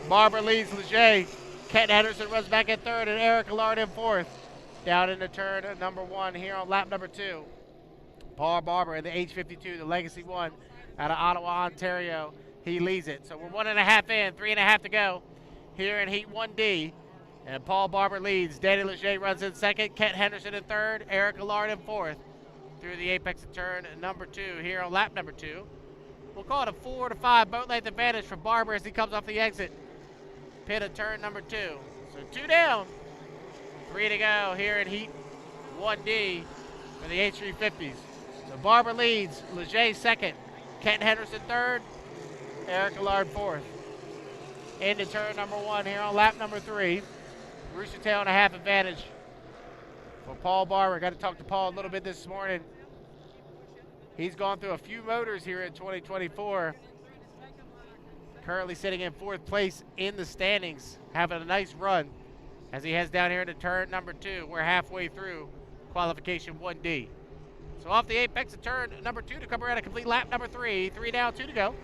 Barber leads Leger. Kenton Henderson runs back in third, and Eric Allard in fourth. Down into turn number 1 here on lap number 2. Paul Barber in the H52, the Legacy 1 out of Ottawa, Ontario. He leads it. So we're 1.5 in, 3.5 to go here in Heat 1D. And Paul Barber leads. Danny Leger runs in second. Kent Henderson in third. Eric Allard in fourth. Through the apex of turn number 2 here on lap number 2. We'll call it a 4 to 5 boat length advantage for Barber as he comes off the exit. Pit of turn number 2. So 2 down, 3 to go here in Heat 1D for the H350s. So Barber leads, Leger second, Kent Henderson third, Eric Allard fourth. Into turn number 1 here on lap number 3. Rooster tail and a half advantage for Paul Barber. Got to talk to Paul a little bit this morning. He's gone through a few motors here in 2024. Currently sitting in 4th place in the standings, having a nice run as he heads down here into turn number 2. We're halfway through qualification 1D. So off the apex of turn number 2 to come around a complete lap number 3. 3 down, 2 to go.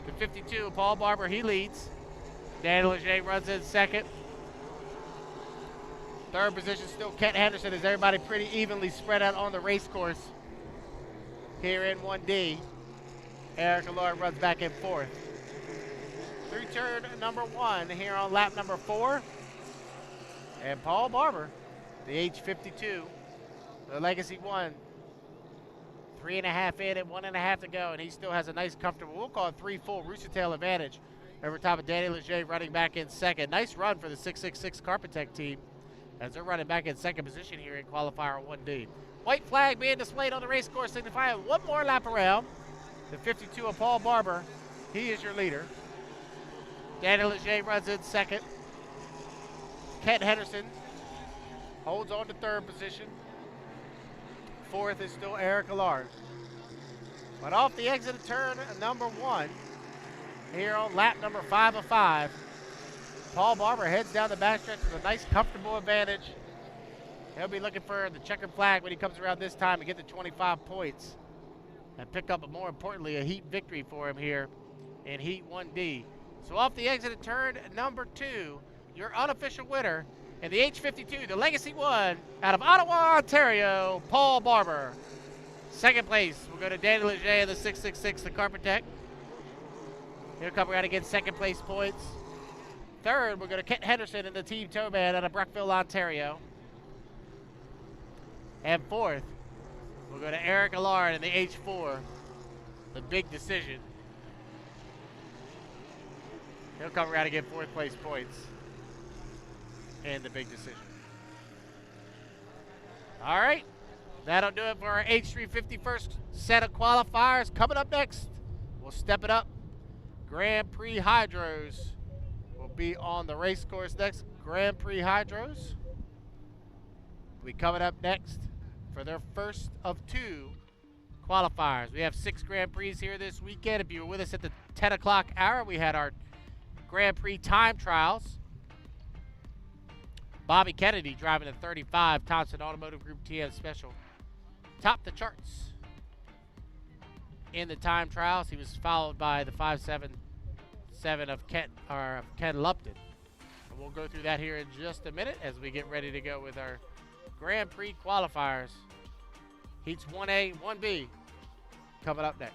The 52, Paul Barber, he leads. Danny Leger runs in second. Third position still Kent Henderson, as everybody pretty evenly spread out on the race course here in 1D. Eric Allard runs back in fourth. Through turn number 1 here on lap number 4. And Paul Barber, the H52, the Legacy 1, 3.5 in and 1.5 to go, and he still has a nice comfortable, we'll call it 3 full rooster tail advantage over top of Danny Leger running back in second. Nice run for the 666 Carpetech team as they're running back in second position here in qualifier 1D. White flag being displayed on the race course signifying 1 more lap around. The 52 of Paul Barber, he is your leader. Danny Leger runs in second. Kent Henderson holds on to third position. Fourth is still Eric Allard. But off the exit of turn number 1, here on lap number 5 of 5, Paul Barber heads down the backstretch with a nice comfortable advantage. He'll be looking for the checkered flag when he comes around this time to get the 25 points and pick up, more importantly, a heat victory for him here in Heat 1D. So off the exit of turn number 2, your unofficial winner in the H52, the Legacy 1 out of Ottawa, Ontario, Paul Barber. Second place, we'll go to Danny Leger in the 666, the Carpetech. He'll come around and get second place points. Third, we'll go to Kent Henderson in the Team Towman out of Brockville, Ontario. And fourth, we'll go to Eric Allard in the H4, the Big Decision. He'll come around and get 4th place points in the Big Decision. All right, that'll do it for our H350 first set of qualifiers. Coming up next, we'll step it up. Grand Prix Hydros will be on the race course next. Grand Prix Hydros will be coming up next for their first of 2 qualifiers. We have 6 Grand Prix here this weekend. If you were with us at the 10 o'clock hour, we had our Grand Prix time trials. Bobby Kennedy driving the 35 Thompson Automotive Group TM Special topped the charts in the time trials. He was followed by the 577 of Ken Lupton. And we'll go through that here in just a minute as we get ready to go with our Grand Prix qualifiers. Heats 1A, 1B coming up next.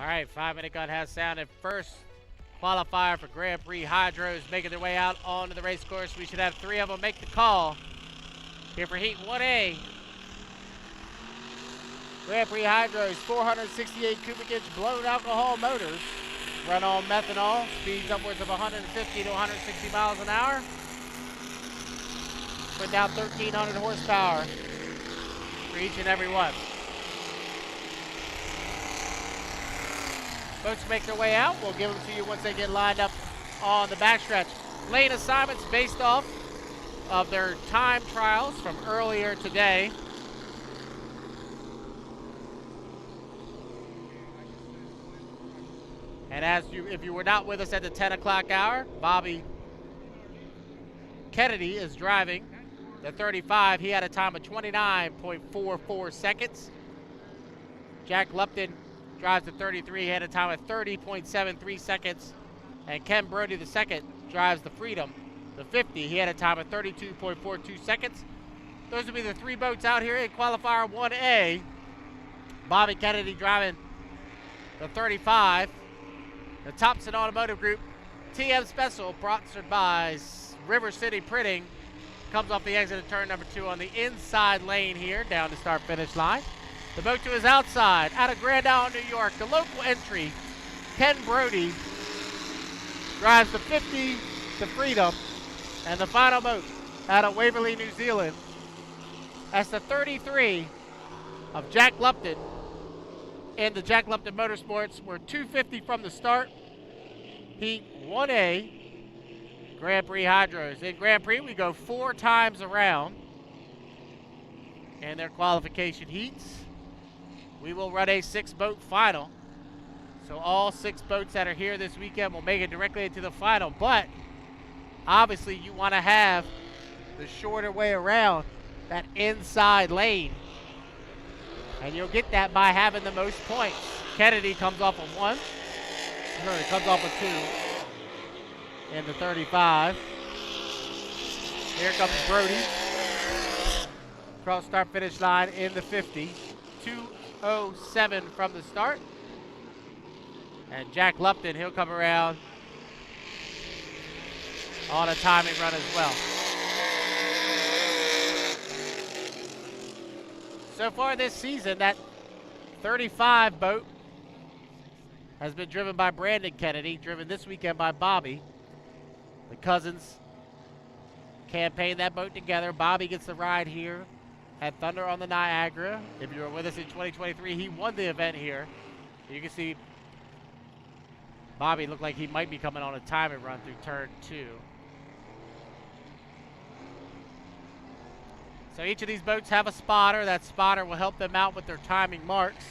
All right, 5-minute gun has sounded. First qualifier for Grand Prix Hydros making their way out onto the race course. We should have 3 of them make the call here for Heat 1A. Grand Prix Hydros, 468 cubic inch blown alcohol motors. Run on methanol, speeds upwards of 150 to 160 miles an hour. Putting out 1,300 horsepower for each and every one. Boats make their way out. We'll give them to you once they get lined up on the backstretch. Lane assignments based off of their time trials from earlier today. And if you were not with us at the 10 o'clock hour, Bobby Kennedy is driving the 35. He had a time of 29.44 seconds. Jack Lupton drives the 33. He had a time of 30.73 seconds. And Ken Brodie II drives the Freedom, the 50. He had a time of 32.42 seconds. Those will be the 3 boats out here in qualifier 1A. Bobby Kennedy driving the 35. The Thompson Automotive Group TM Special, sponsored by River City Printing, comes off the exit of turn number 2 on the inside lane here down the start-finish line. The boat to his outside, out of Grand Island, New York, the local entry, Ken Brodie, drives the 50, the Freedom, and the final boat out of Waverley, New Zealand. That's the 33 of Jack Lupton. In the Jack Lupton Motorsports, we're 250 from the start. Heat 1A, Grand Prix Hydros. In Grand Prix, we go 4 times around in their qualification heats. We will run a 6-boat final. So all 6 boats that are here this weekend will make it directly into the final. But obviously you want to have the shorter way around, that inside lane. And you'll get that by having the most points. Kennedy comes off of 1. He comes off of 2 in the 35. Here comes Brodie. Cross start finish line in the 50. 2:07 from the start. And Jack Lupton, he'll come around on a timing run as well. So far this season, that 35 boat has been driven by Brandon Kennedy, driven this weekend by Bobby. The cousins campaign that boat together. Bobby gets the ride here at Thunder on the Niagara. If you were with us in 2023, he won the event here. You can see Bobby looked like he might be coming on a timing run through turn 2. So each of these boats have a spotter. That spotter will help them out with their timing marks.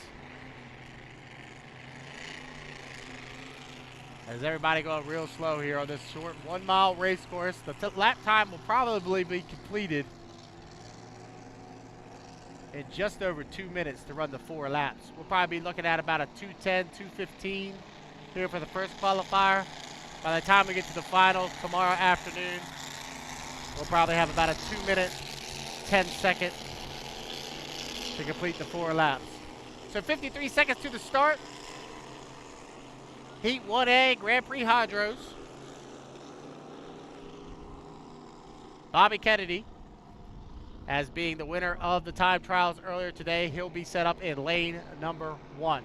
As everybody going real slow here on this short 1-mile race course. The lap time will probably be completed in just over 2 minutes to run the 4 laps. We'll probably be looking at about a 2:10, 2:15 here for the first qualifier. By the time we get to the final tomorrow afternoon, we'll probably have about a 2-minute, 10-second to complete the 4 laps. So 53 seconds to the start. Heat 1A, Grand Prix Hydros. Bobby Kennedy, as being the winner of the time trials earlier today, he'll be set up in lane number 1.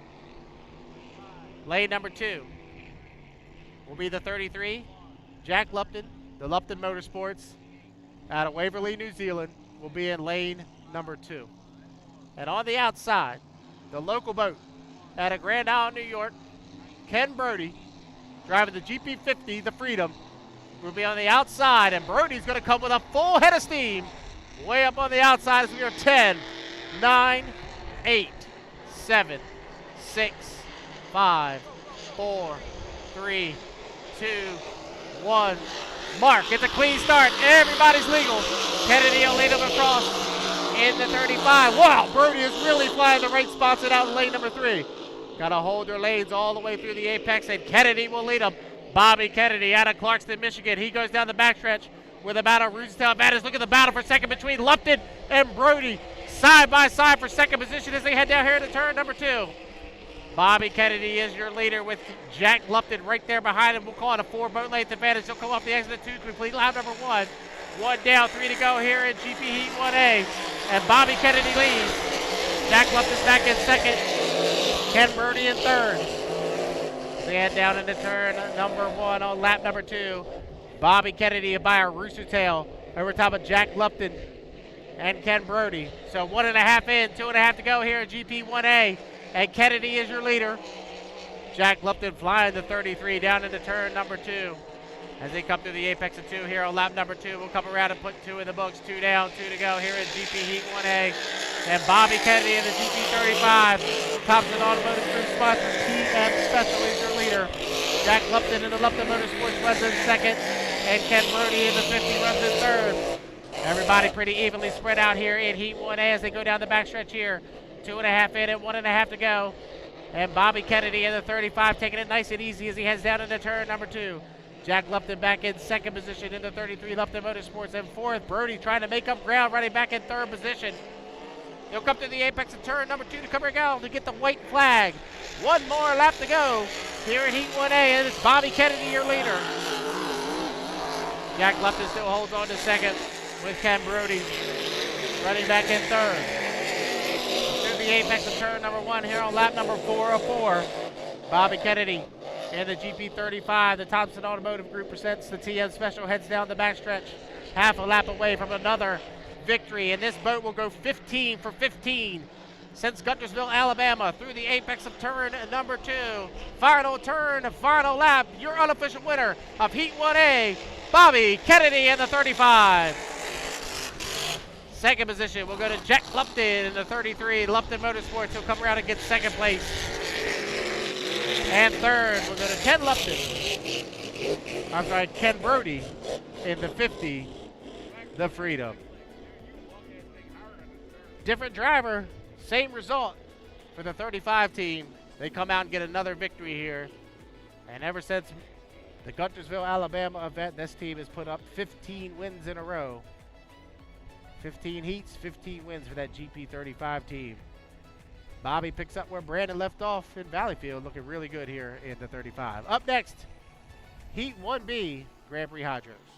Lane number 2 will be the 33, Jack Lupton, the Lupton Motorsports, out of Waverley, New Zealand, will be in lane number 2. And on the outside, the local boat out of Grand Island, New York, Ken Brodie, driving the GP50, the Freedom, will be on the outside, and Brodie's going to come with a full head of steam way up on the outside as we are 10, 9, 8, 7, 6, 5, 4, 3, 2, 1. Mark, it's a clean start. Everybody's legal. Kennedy will lead him across in the 35. Wow, Brodie is really flying the right spots it out in lane number 3. Got to hold their lanes all the way through the apex, and Kennedy will lead them. Bobby Kennedy out of Clarkston, Michigan. He goes down the backstretch with about a Roosevelt advantage. Look at the battle for second between Lupton and Brodie. Side by side for second position as they head down here to turn number 2. Bobby Kennedy is your leader with Jack Lupton right there behind him. We'll call it a 4 boat length advantage. He'll come off the exit of 2 to complete lap number 1. 1 down, 3 to go here in GP Heat 1A. And Bobby Kennedy leads. Jack Lupton's back in second. Ken Brodie in third. They head down into turn number 1 on lap number 2. Bobby Kennedy by a rooster tail over top of Jack Lupton and Ken Brodie. So 1.5 in, 2.5 to go here in GP 1A. And Kennedy is your leader. Jack Lupton flying the 33 down into turn number 2. As they come through the apex of 2 here on lap number 2, we'll come around and put 2 in the books. 2 down, 2 to go here in GP Heat 1A. And Bobby Kennedy in the GP 35. Thompson Automotive Group sponsor TM Special is your leader. Jack Lupton in the Lupton Motorsports runs in second. And Ken Brodie in the 50 runs in third. Everybody pretty evenly spread out here in Heat 1A as they go down the backstretch here. 2.5 in and 1.5 to go. And Bobby Kennedy in the 35 taking it nice and easy as he heads down into turn number 2. Jack Lupton back in second position in the 33 Lupton Motorsports. And fourth, Brodie trying to make up ground, running back in third position. He'll come to the apex of turn number 2 to come around to get the white flag. 1 more lap to go here in Heat 1A, and it's Bobby Kennedy, your leader. Jack Lupton still holds on to second with Ken Brodie running back in third. Through the apex of turn number 1 here on lap number 4 of 4. Bobby Kennedy in the GP 35. The Thompson Automotive Group presents the TM Special, heads down the backstretch. Half a lap away from another victory, and this boat will go 15 for 15 since Guntersville, Alabama, through the apex of turn number 2. Final turn, final lap. Your unofficial winner of Heat 1A, Bobby Kennedy in the 35. Second position will go to Jack Lupton in the 33 Lupton Motorsports. He'll come around and get second place. And third will go to Ken Brodie in the 50, the Freedom. Different driver, same result for the 35 team. They come out and get another victory here. And ever since the Guntersville, Alabama event, this team has put up 15 wins in a row. 15 heats, 15 wins for that GP35 team. Bobby picks up where Brandon left off in Valleyfield, looking really good here in the 35. Up next, Heat 1B, Grand Prix Hydros.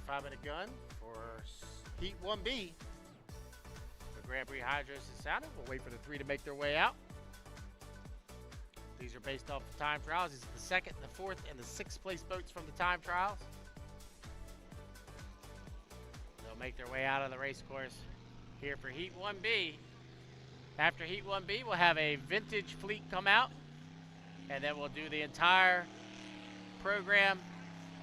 5-minute gun for Heat 1B. The Grand Prix Hydros is sounded. We'll wait for the 3 to make their way out. These are based off the time trials. These are the 2nd, the 4th, and the 6th place boats from the time trials. They'll make their way out of the race course here for Heat 1B. After Heat 1B, we'll have a vintage fleet come out, and then we'll do the entire program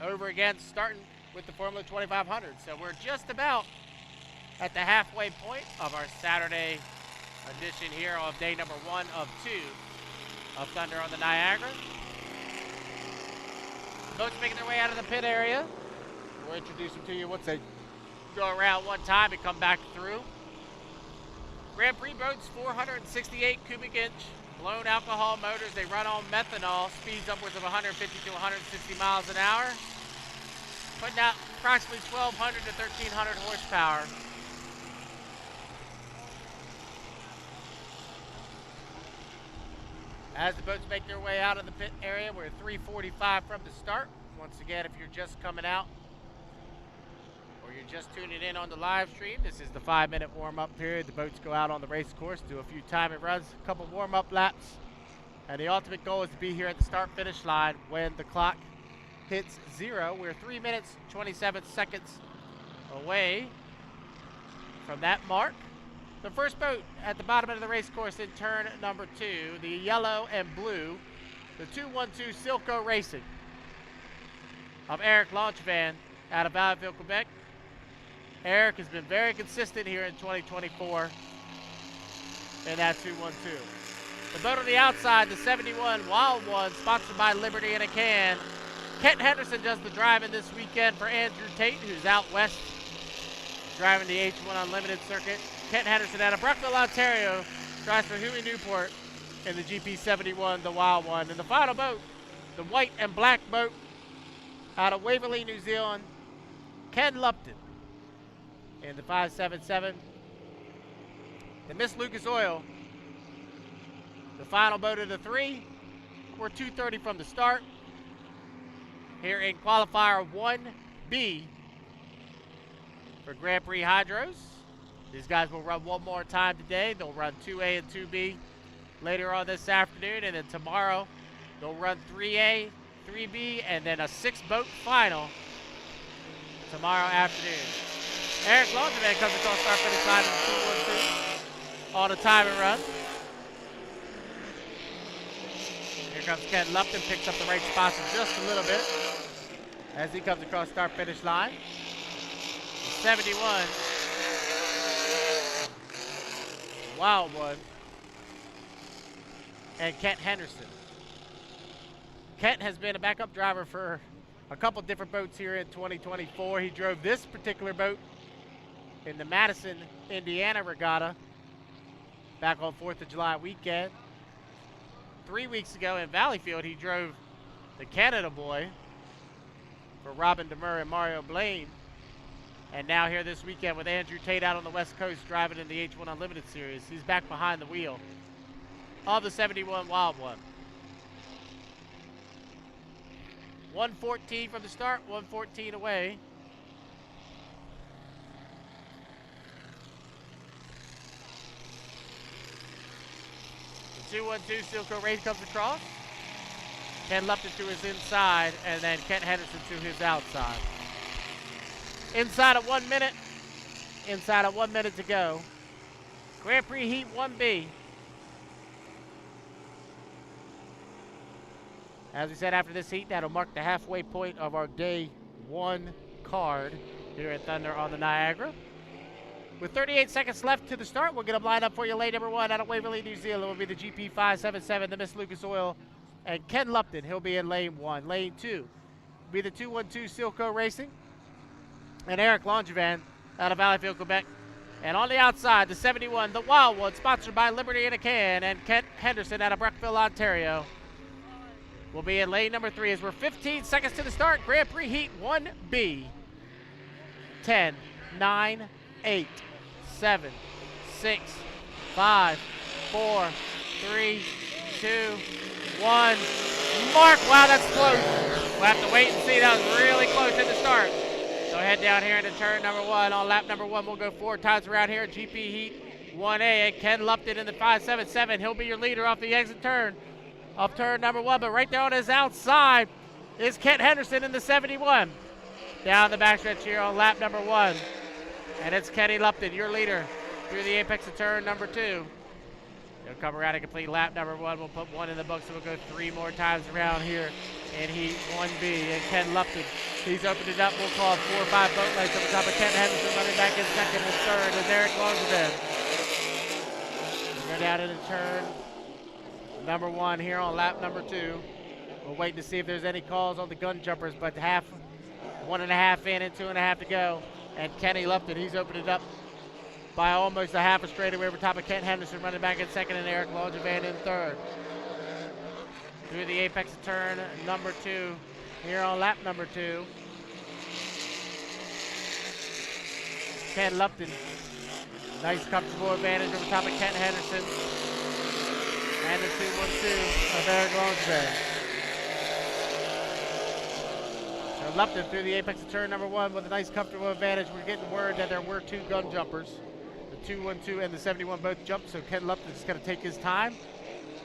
over again, starting with the Formula 2500. So we're just about at the halfway point of our Saturday edition here of day number 1 of 2 of Thunder on the Niagara. Boats making their way out of the pit area. We'll introduce them to you once they go around one time and come back through. Grand Prix boats, 468 cubic inch blown alcohol motors. They run on methanol, speeds upwards of 150 to 160 miles an hour, putting out approximately 1,200 to 1,300 horsepower. As the boats make their way out of the pit area, we're 3:45 from the start. Once again, if you're just coming out or you're just tuning in on the live stream, this is the 5-minute warm-up period. The boats go out on the race course, do a few timing runs, a couple warm-up laps, and the ultimate goal is to be here at the start-finish line when the clock hits 0. We're 3 minutes, 27 seconds away from that mark. The first boat at the bottom of the race course in turn number 2, the yellow and blue, the 212 Silco Racing of Eric Launchvan out of Valleyfield, Quebec. Eric has been very consistent here in 2024 in that 212. The boat on the outside, the 71 Wild One, sponsored by Liberty in a Can. Kent Henderson does the driving this weekend for Andrew Tate, who's out west driving the H1 Unlimited circuit. Kent Henderson out of Brockville, Ontario, drives for Huey Newport in the GP71, the Wild One. And the final boat, the white and black boat out of Waverley, New Zealand, Ken Lupton in the 577. The Miss Lucas Oil, the final boat of the 3. We're 2:30 from the start here in qualifier 1B for Grand Prix Hydros. These guys will run one more time today. They'll run 2A and 2B later on this afternoon, and then tomorrow they'll run 3A, 3B, and then a 6-boat final tomorrow afternoon. Eric Launchvan comes across start finish line in the 212 on a time and run. Here comes Ken Lupton, picks up the right spots in just a little bit as he comes across start finish line. 71 Wild One and Kent Henderson. Kent has been a backup driver for a couple different boats here in 2024. He drove this particular boat in the Madison, Indiana regatta back on 4th of July weekend. 3 weeks ago in Valleyfield, he drove the Canada Boy for Robin Demur and Mario Blaine. And now here this weekend with Andrew Tate out on the West Coast driving in the H1 Unlimited Series. He's back behind the wheel of the 71 Wild One. 1:14 from the start, 1:14 away. The 212 Silco Race comes across. Ken Lupton to his inside, and then Kent Henderson to his outside. Inside of 1 minute. Inside of 1 minute to go. Grand Prix Heat 1B. As we said, after this heat, that'll mark the halfway point of our day 1 card here at Thunder on the Niagara. With 38 seconds left to the start, we'll get them lined up for you. Lane number 1 out of Waverley, New Zealand will be the GP577, the Miss Lucas Oil, and Ken Lupton. He'll be in lane 1. Lane 2 will be the 212 Silco Racing and Eric Launchvan out of Valleyfield, Quebec. And on the outside, the 71, the Wild One, sponsored by Liberty in a Can, and Kent Henderson out of Brockville, Ontario, will be in lane number 3 as we're 15 seconds to the start. Grand Prix Heat 1B. 10, 9, 8, 7, 6, 5, 4, 3, 2, 1. Mark, wow, that's close. We'll have to wait and see. That was really close at the start. So head down here into turn number 1. On lap number 1, we'll go 4 times around here. GP Heat 1A, and Ken Lupton in the 577. He'll be your leader off the exit turn of turn number 1, but right there on his outside is Kent Henderson in the 71. Down the backstretch here on lap number 1. And it's Kenny Lupton, your leader, through the apex of turn number 2. He'll come around and complete lap number 1. We'll put 1 in the books, so we'll go 3 more times around here in Heat 1B. And Ken Lupton, he's opened it up. We'll call it 4 or 5 boat lights over top of Kent Henderson, running back in second and third, and Eric Longevin. We'll go down into turn number 1 here on lap number 2. We'll wait to see if there's any calls on the gun jumpers, but 1.5 in and 2.5 to go. And Kenny Lupton, he's opened it up by almost a half a straightaway over top of Kent Henderson, running back in second, and Eric Longevin in third. Through the apex of turn number 2 here on lap number 2. Ken Lupton, nice comfortable advantage over top of Kent Henderson. And the 2-1-2 of Eric Longevin. So Lupton through the apex of turn number 1 with a nice comfortable advantage. We're getting word that there were 2 gun jumpers. The 2-1-2 and the 71 both jumped, so Ken Lupton's going to take his time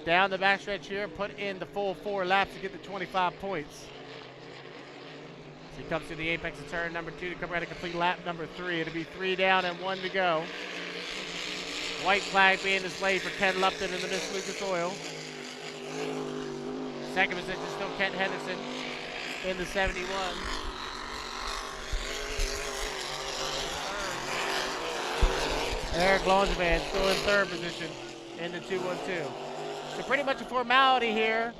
down the backstretch here and put in the full 4 laps to get the 25 points. So he comes to the apex of turn number 2 to come around and complete lap number 3. It'll be 3 down and 1 to go. White flag being displayed for Ken Lupton in the Miss Lucas Oil. Second position still Kent Henderson in the 71. Eric Longevin still in third position in the 2-1-2. So pretty much a formality here,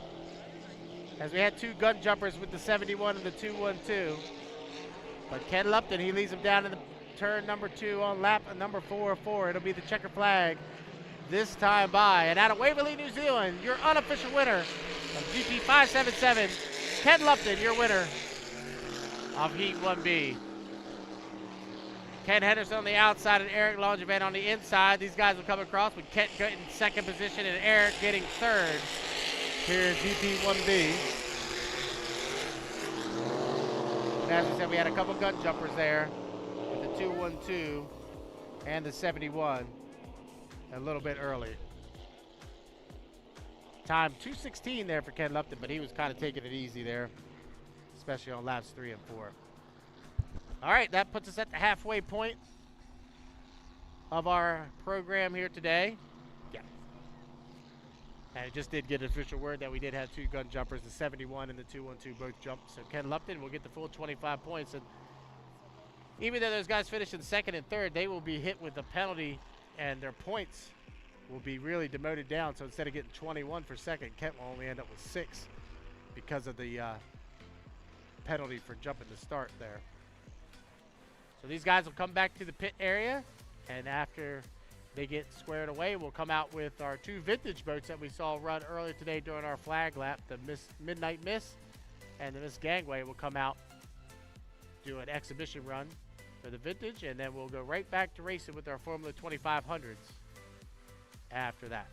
as we had 2 gun jumpers with the 71 and the 2-1-2. But Ken Lupton, he leads them down in the turn number 2 on lap number 4. It'll be the checker flag this time by. And out of Waverley, New Zealand, your unofficial winner of GP 577, Ken Lupton, your winner of Heat 1B. Ken Henderson on the outside and Eric Longevin on the inside. These guys will come across with Kent getting second position and Eric getting third here in GP 1B. And as we said, we had a couple gun jumpers there with the 2-1-2 and the 71 a little bit early. Time 2:16 there for Ken Lupton, but he was kind of taking it easy there, especially on laps 3 and 4. All right, that puts us at the halfway point of our program here today. Yeah. And I just did get an official word that we did have 2 gun jumpers, the 71 and the 2-1-2 both jumped. So Ken Lupton will get the full 25 points. And even though those guys finished in second and third, they will be hit with a penalty, and their points will be really demoted down. So instead of getting 21 for second, Kent will only end up with 6 because of the penalty for jumping the start there. So these guys will come back to the pit area, and after they get squared away, we'll come out with our 2 vintage boats that we saw run earlier today during our flag lap. The Midnight Miss and the Miss Gangway will come out, do an exhibition run for the vintage, and then we'll go right back to racing with our Formula 2500s after that.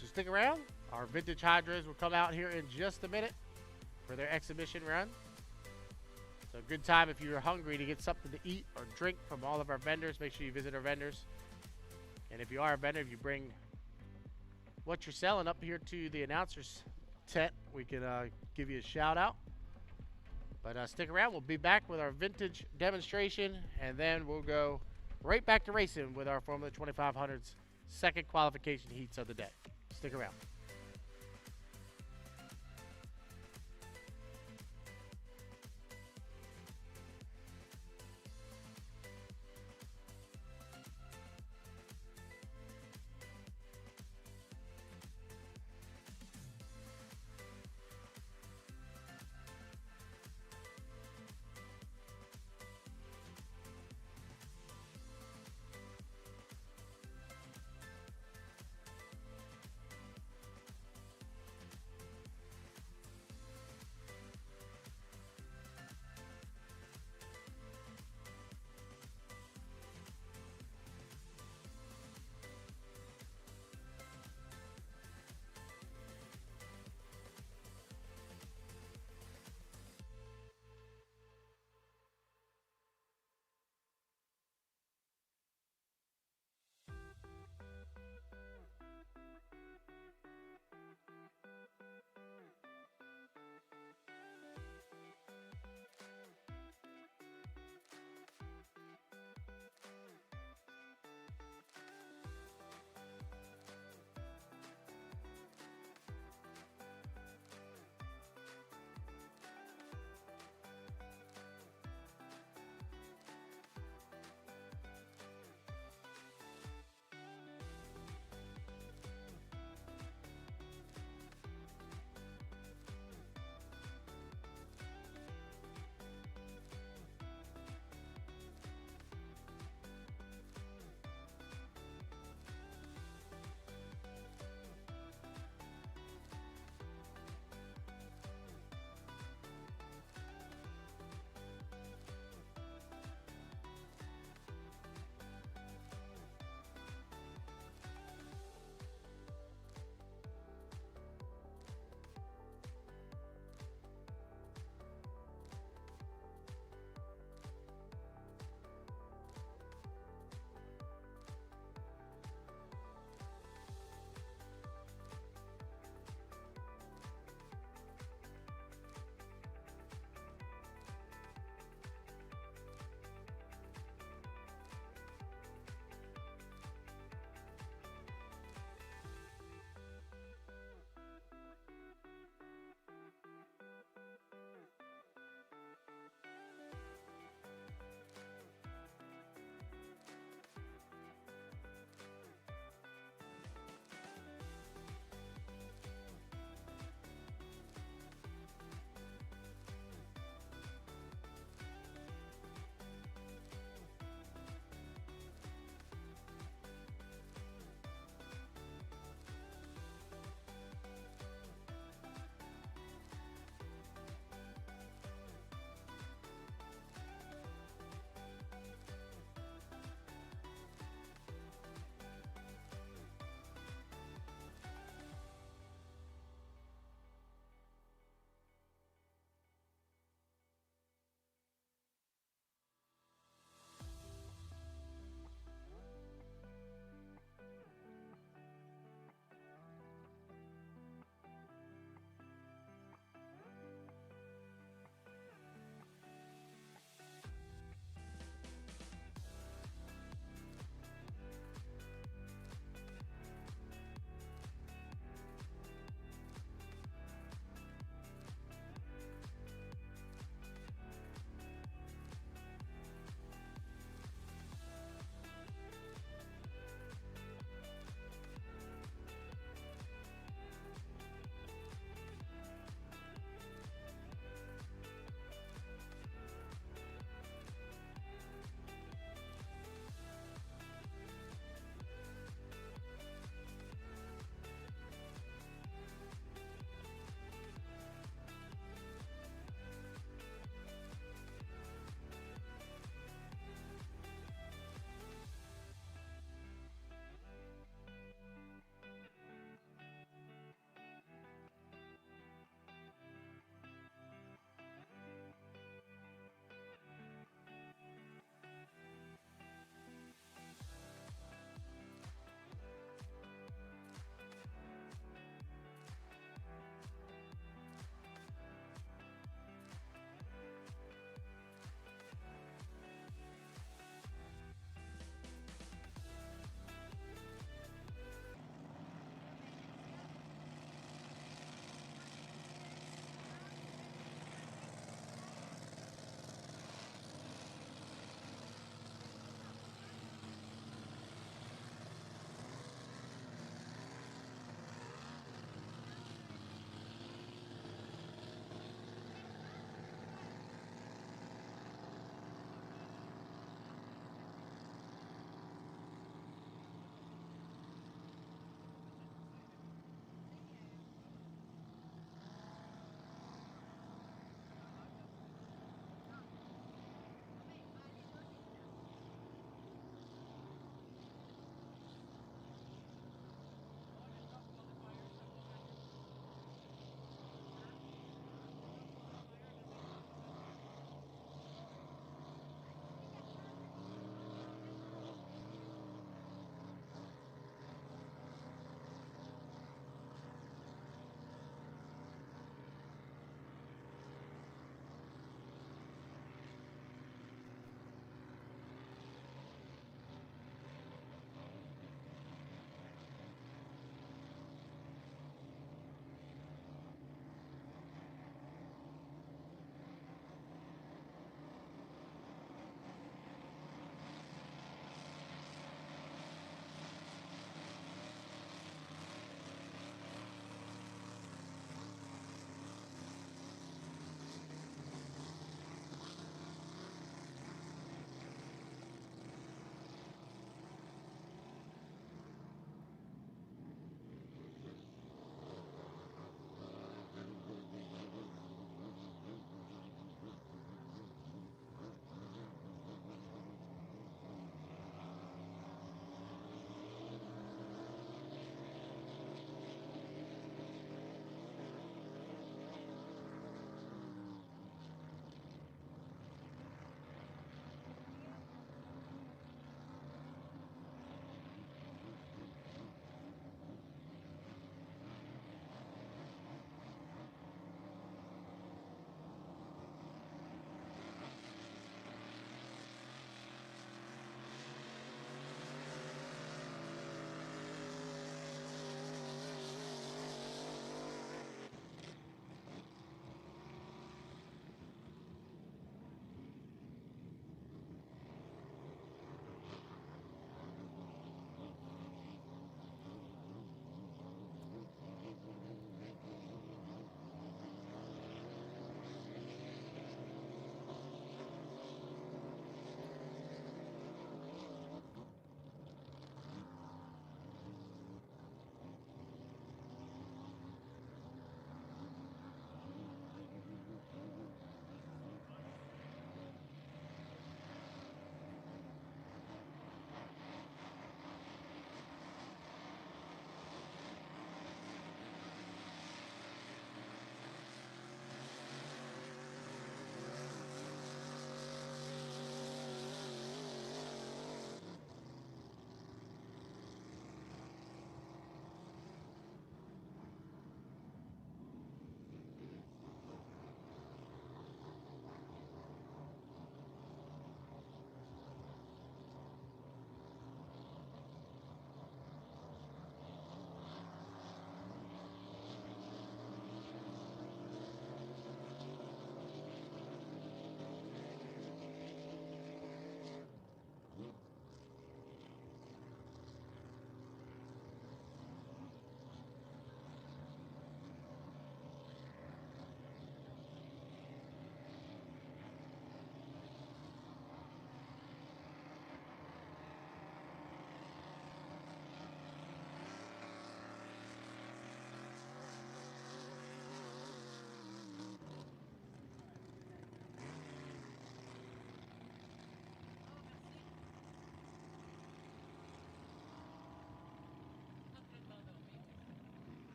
So stick around. Our vintage hydros will come out here in just a minute for their exhibition run. So a good time if you're hungry to get something to eat or drink from all of our vendors. Make sure you visit our vendors. And if you are a vendor, if you bring what you're selling up here to the announcer's tent, we can give you a shout out. But stick around. We'll be back with our vintage demonstration, and then we'll go right back to racing with our Formula 2500's second qualification heats of the day. Stick around.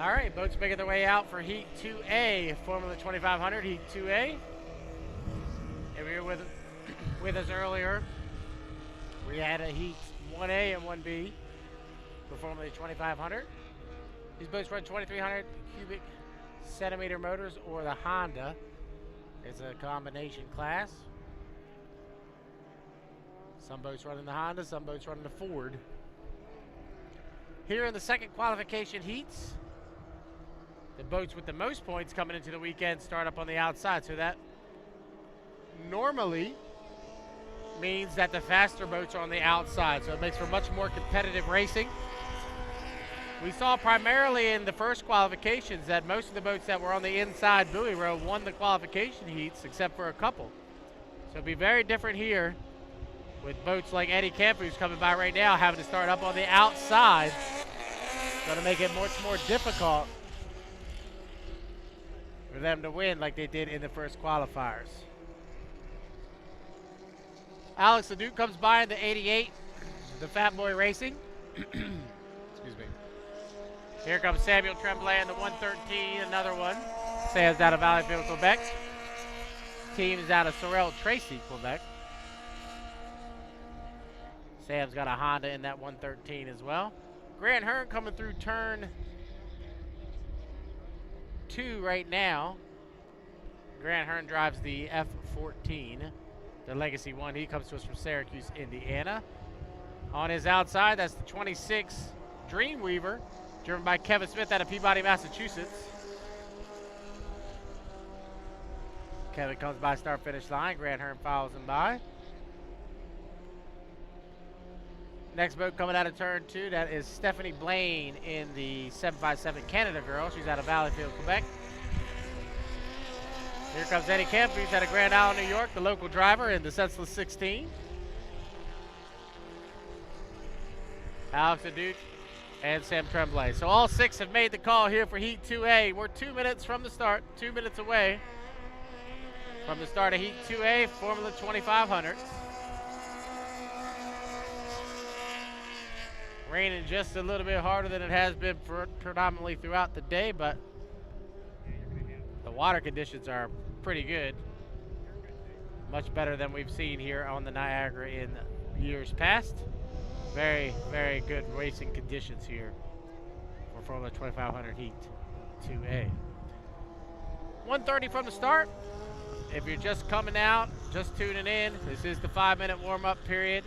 All right, boats making their way out for Heat 2A, Formula 2500, Heat 2A. If you were with us earlier, we had a Heat 1A and 1B for Formula 2500. These boats run 2,300 cubic centimeter motors, or the Honda. It's a combination class. Some boats run in the Honda, some boats run in the Ford. Here in the second qualification heats, the boats with the most points coming into the weekend start up on the outside. So that normally means that the faster boats are on the outside. So it makes for much more competitive racing. We saw primarily in the first qualifications that most of the boats that were on the inside buoy row won the qualification heats, except for a couple. So it'll be very different here with boats like Eddie Kemp, who's coming by right now, having to start up on the outside. Going to make it much more difficult for them to win like they did in the first qualifiers. Alex Leduc comes by in the 88, the Fat Boy Racing. Excuse me. Here comes Samuel Tremblay in the 113, another one. Sam's out of Valleyfield, Quebec. Team is out of Sorel Tracy, Quebec. Sam's got a Honda in that 113 as well. Grant Hearn coming through turn 2 right now. Grant Hearn drives the F14, the Legacy 1. He comes to us from Syracuse, Indiana. On his outside, that's the 26 Dreamweaver, driven by Kevin Smith out of Peabody, Massachusetts. Kevin comes by start-finish line. Grant Hearn follows him by. Next boat coming out of turn 2, that is Stephanie Blaine in the 757 Canada Girl. She's out of Valleyfield, Quebec. Here comes Eddie Kemp, who's out of Grand Island, New York, the local driver in the Senseless 16. Alex Leduc and Sam Tremblay. So all 6 have made the call here for Heat 2A. We're 2 minutes from the start, 2 minutes away from the start of Heat 2A, Formula 2500. Raining just a little bit harder than it has been predominantly throughout the day, but the water conditions are pretty good. Much better than we've seen here on the Niagara in years past. Very, very good racing conditions here for Formula 2500 Heat 2A. 1:30 from the start. If you're just coming out, just tuning in, this is the 5-minute warm-up period.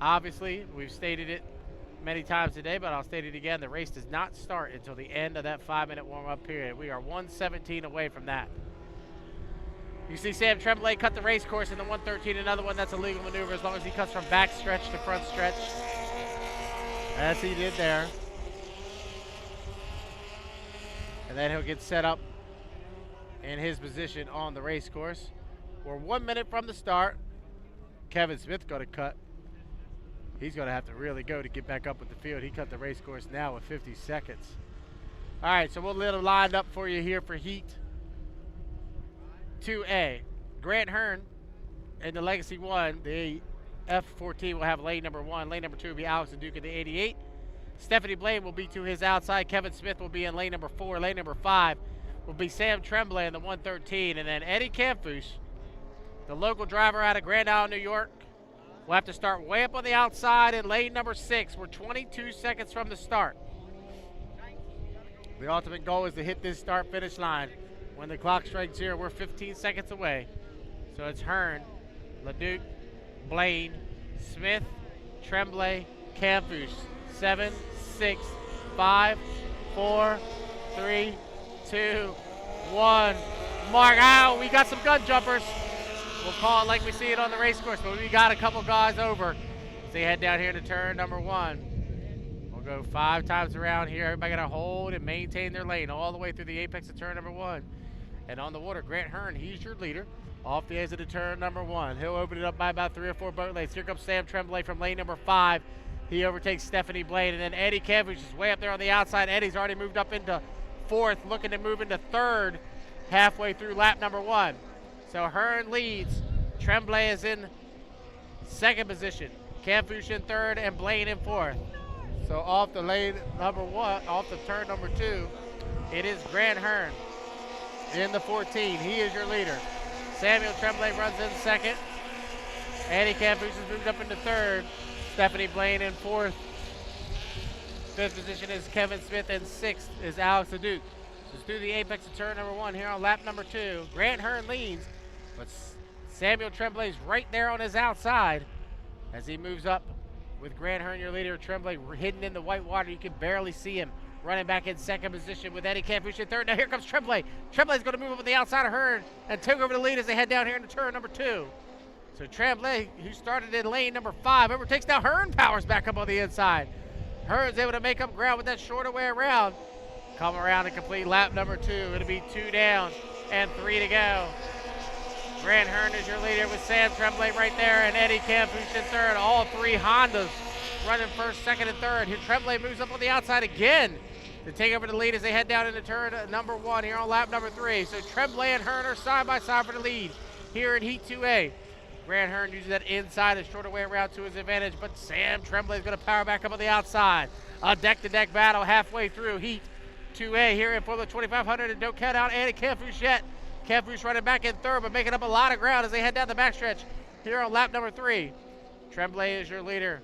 Obviously, we've stated it many times today, but I'll state it again. The race does not start until the end of that 5-minute warm-up period. We are 1:17 away from that. You see Sam Tremblay cut the race course in the 113, another one that's a legal maneuver as long as he cuts from back stretch to front stretch, as he did there. And then he'll get set up in his position on the race course. We're 1 minute from the start. Kevin Smith got to cut. He's going to have to really go to get back up with the field. He cut the race course now with 50 seconds. All right, so we'll let it lined up for you here for Heat 2A. Grant Hearn in the Legacy 1. The F14 will have lane number 1. Lane number 2 will be Alex Leduc in the 88. Stephanie Blaine will be to his outside. Kevin Smith will be in lane number 4. Lane number 5 will be Sam Tremblay in the 113. And then Eddie Campus, the local driver out of Grand Island, New York, we'll have to start way up on the outside in lane number 6. We're 22 seconds from the start. The ultimate goal is to hit this start-finish line. When the clock strikes 0, we're 15 seconds away. So it's Hearn, Leduc, Blaine, Smith, Tremblay, Campus. 7, 6, 5, 4, 3, 2, 1. Mark out. We got some gun jumpers. We'll call it like we see it on the race course, but we got a couple guys over. So they head down here to turn number 1. We'll go 5 times around here. Everybody got to hold and maintain their lane all the way through the apex of turn number 1. And on the water, Grant Hearn, he's your leader. Off the exit of turn number 1. He'll open it up by about 3 or 4 boat lanes. Here comes Sam Tremblay from lane number 5. He overtakes Stephanie Blaine. And then Eddie Campus is way up there on the outside. Eddie's already moved up into 4th, looking to move into 3rd halfway through lap number 1. So Hearn leads. Tremblay is in 2nd position. Campus in 3rd and Blaine in 4th. So off the lane number 1, off the turn number 2, It is Grant Hearn in the 14. He is your leader. Samuel Tremblay runs in second. Eddie Campouche has moved up into third. Stephanie Blaine in fourth. Fifth position is Kevin Smith, and sixth is Alex Leduc. Just through the apex of turn number 1 here on lap number 2. Grant Hearn leads, but Samuel Tremblay's right there on his outside as he moves up with Grant Hearn, your leader. Tremblay hidden in the white water. You can barely see him. Running back in second position with Eddie Campouche in third. Now here comes Tremblay. Tremblay's going to move up on the outside of Hearn and take over the lead as they head down here into turn number 2. So Tremblay, who started in lane number 5, overtakes now Hearn, powers back up on the inside. Hearn's able to make up ground with that shorter way around. Come around and complete lap number 2. It'll be 2 down and 3 to go. Grant Hearn is your leader with Sam Tremblay right there and Eddie Campouche in third. All 3 Hondas running first, second, and third. Here Tremblay moves up on the outside again to take over the lead as they head down into turn number 1 here on lap number 3. So Tremblay and Hearn are side by side for the lead here in Heat 2A. Grant Hearn uses that inside and shorter way around to his advantage, but Sam Tremblay is going to power back up on the outside. A deck-to-deck battle halfway through Heat 2A here in Formula 2500, and don't count out Eddie Campouche yet. Campouche running back in third, but making up a lot of ground as they head down the backstretch here on lap number 3. Tremblay is your leader.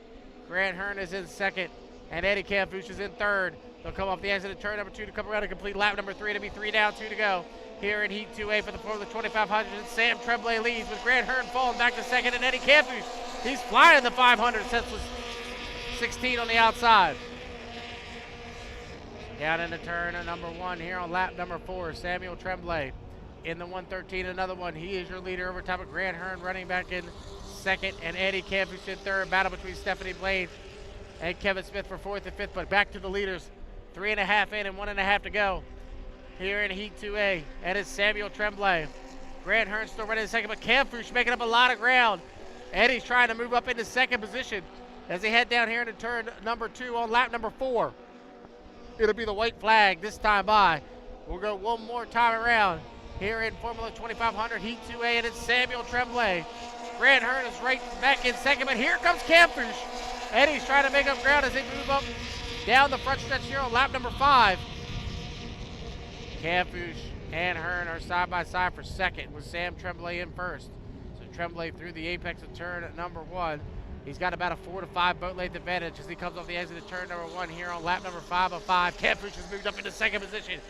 Grant Hearn is in second, and Eddie Campouche is in third. They'll come off the exit of turn number 2 to come around and complete lap number 3. It'll be 3 down, 2 to go here in Heat 2A for the Formula 2500. And Sam Tremblay leads with Grant Hearn falling back to second, and Eddie Campouche, he's flying the 500 senseless 16 on the outside. Down into turn number 1 here on lap number 4. Samuel Tremblay in the 113, another one. He is your leader over top of Grant Hearn, running back in second, and Eddie Campouche in third. Battle between Stephanie Blaine and Kevin Smith for 4th and 5th, but back to the leaders. 3.5 in and 1.5 to go here in Heat 2A. And it's Samuel Tremblay. Grant Hearn still running in second, but Campouche making up a lot of ground. Eddie's trying to move up into second position as they head down here into turn number 2 on lap number 4. It'll be the white flag this time by. We'll go one more time around here in Formula 2500 Heat 2A, and it's Samuel Tremblay. Grant Hearn is right back in second, but here comes Campouche. Eddie's trying to make up ground as they move up down the front stretch here on lap number 5. Campouche and Hearn are side by side for second with Sam Tremblay in first. So Tremblay through the apex of turn number 1. He's got about a 4 to 5 boat length advantage as he comes off the exit of turn number 1 here on lap number 5 of 5. Campouche has moved up into second position.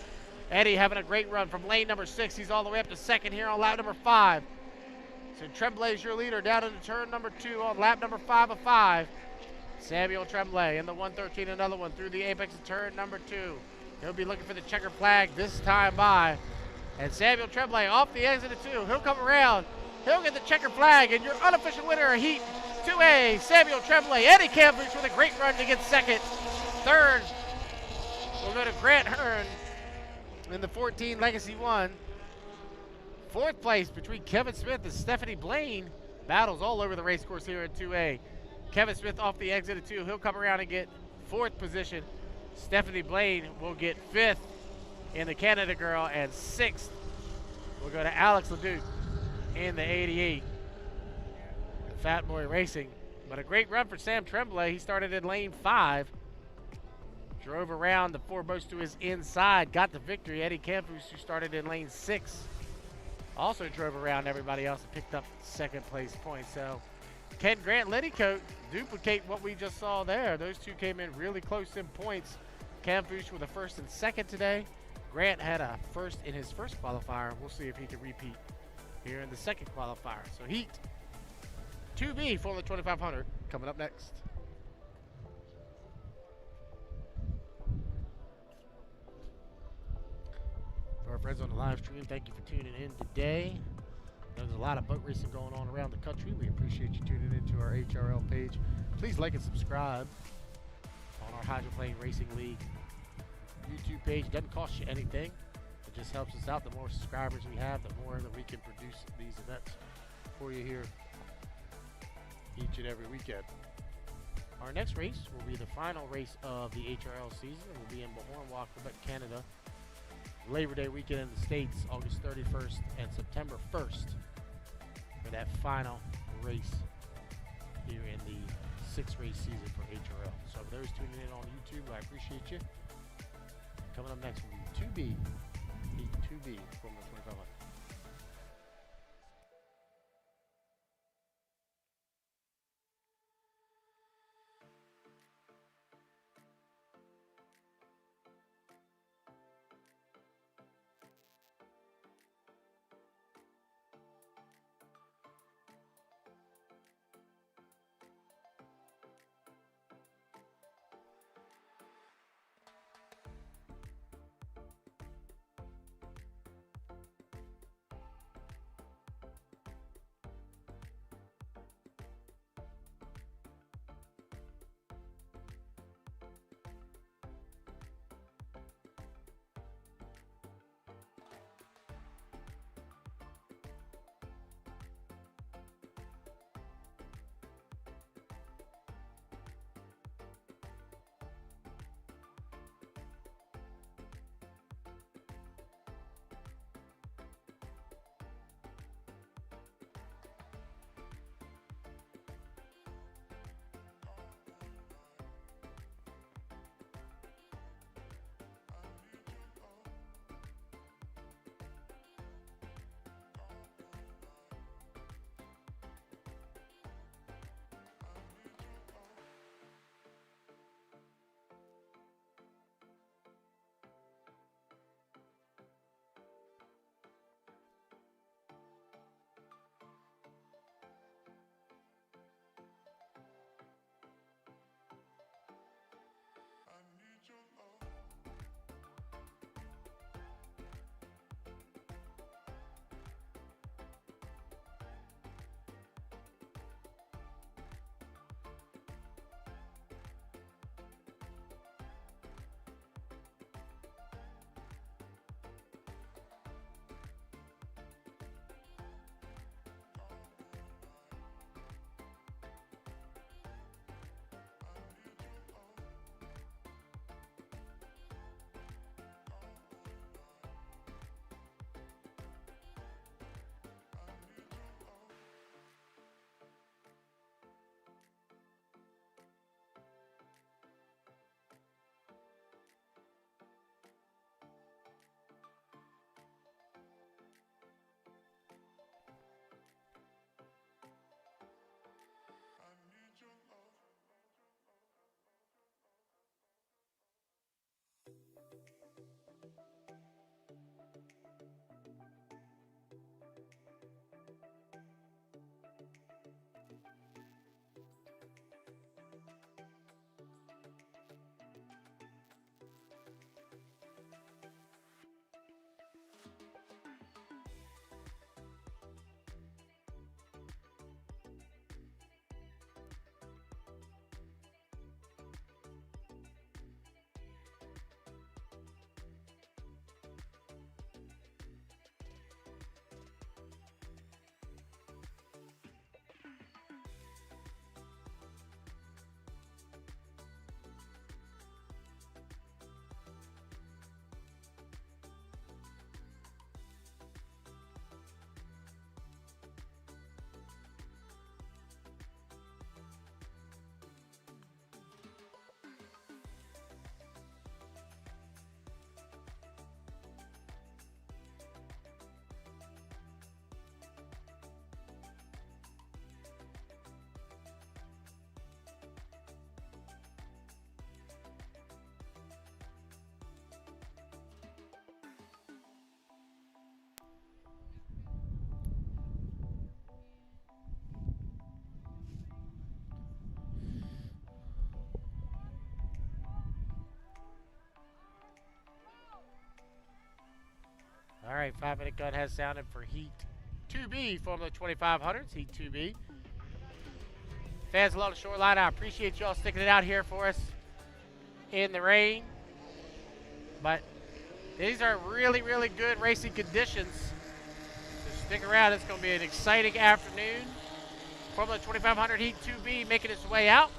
Eddie having a great run from lane number 6. He's all the way up to second here on lap number 5. So Tremblay's your leader down into turn number 2 on lap number 5 of 5. Samuel Tremblay in the 113, another one through the apex of turn number 2. He'll be looking for the checker flag this time by. And Samuel Tremblay off the exit of 2. He'll come around. He'll get the checker flag, and your unofficial winner of Heat 2A, Samuel Tremblay. Eddie Campouche with a great run to get second. Third will go to Grant Hearn in the 14 Legacy 1. 4th place between Kevin Smith and Stephanie Blaine. Battles all over the race course here in 2A. Kevin Smith off the exit of 2. He'll come around and get 4th position. Stephanie Blaine will get 5th in the Canada Girl, and 6th will go to Alex Leduc in the 88. Fat Boy Racing. But a great run for Sam Tremblay. He started in lane 5. Drove around the 4 boats to his inside. Got the victory. Eddie Campouche, who started in lane 6, also drove around everybody else and picked up 2nd place points. So can Grant Liddycoat duplicate what we just saw there? Those two came in really close in points. Campouche with a 1st and 2nd today. Grant had a 1st in his 1st qualifier. We'll see if he can repeat here in the 2nd qualifier. So Heat 2B for the 2500 coming up next. For our friends on the live stream, thank you for tuning in today. There's a lot of boat racing going on around the country. We appreciate you tuning into our HRL page. Please like and subscribe on our Hydroplane Racing League YouTube page. It doesn't cost you anything. It just helps us out. The more subscribers we have, the more that we can produce these events for you here each and every weekend. Our next race will be the final race of the HRL season. It will be in Beauharnois, Quebec, Canada. Labor Day weekend in the States, August 31st and September 1st for that final race here in the 6-race season for HRL. So for those tuning in on YouTube, I appreciate you. Coming up next will be 2B, Heat 2B, Formula 2500. All right, 5-minute gun has sounded for Heat 2B, Formula 2500s, Heat 2B. Fans along the shoreline, I appreciate y'all sticking it out here for us in the rain. But these are really, really good racing conditions. So stick around, it's going to be an exciting afternoon. Formula 2500 Heat 2B making its way out.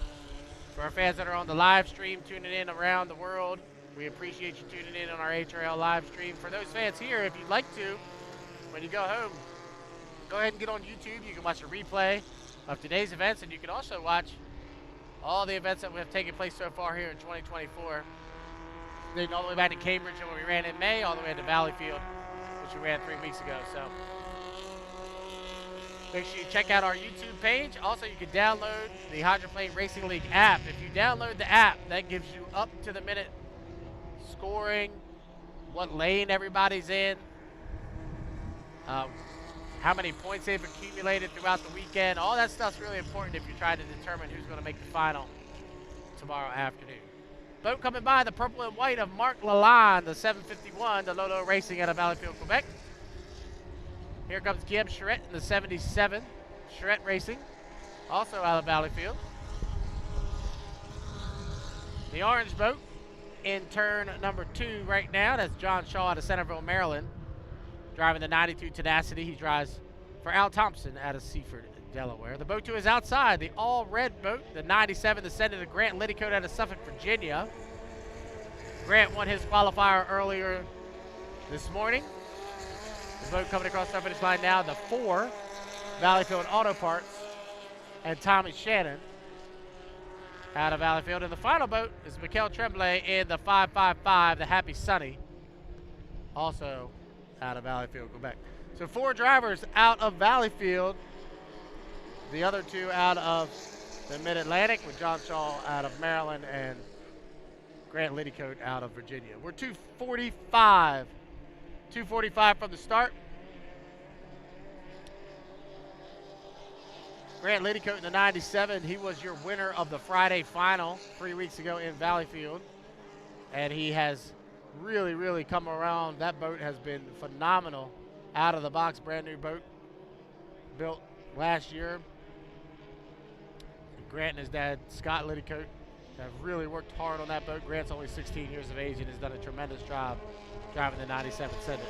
For our fans that are on the live stream, tuning in around the world, we appreciate you tuning in on our HRL live stream. For those fans here, if you'd like to, when you go home, go ahead and get on YouTube. You can watch a replay of today's events, and you can also watch all the events that have taken place so far here in 2024 then all the way back to Cambridge where we ran in May, all the way to Valleyfield, which we ran 3 weeks ago. So make sure you check out our YouTube page. Also, you can download the Hydroplane Racing League app. If you download the app, that gives you up to the minute scoring, what lane everybody's in, how many points they've accumulated throughout the weekend. All that stuff's really important if you're trying to determine who's going to make the final tomorrow afternoon. Boat coming by, the purple and white of Mark Lalonde, the 751, the Lolo Racing out of Valleyfield, Quebec. Here comes Guillaume Charette in the 77, Charette Racing, also out of Valleyfield. The orange boat in turn number 2 right now, that's John Shaw out of Centerville, Maryland, driving the 92 Tenacity. He drives for Al Thompson out of Seaford, Delaware. The boat 2 is outside, the all-red boat, the 97, the Senator Grant Liddycoat out of Suffolk, Virginia. Grant won his qualifier earlier this morning. The boat coming across the finish line now, the 4, Valleyfield Auto Parts, and Tommy Shannon out of Valleyfield. And the final boat is Mikel Tremblay in the 555, the Happy Sunny, also out of Valleyfield, Quebec. So 4 drivers out of Valleyfield, the other 2 out of the Mid-Atlantic, with John Shaw out of Maryland and Grant Liddycoat out of Virginia. We're 2:45 from the start. Grant Liddycoat in the 97, he was your winner of the Friday final 3 weeks ago in Valleyfield. And he has really, really come around. That boat has been phenomenal out of the box, brand new boat built last year. Grant and his dad, Scott Liddycoat, have really worked hard on that boat. Grant's only 16 years of age and has done a tremendous job driving the 97 Senate.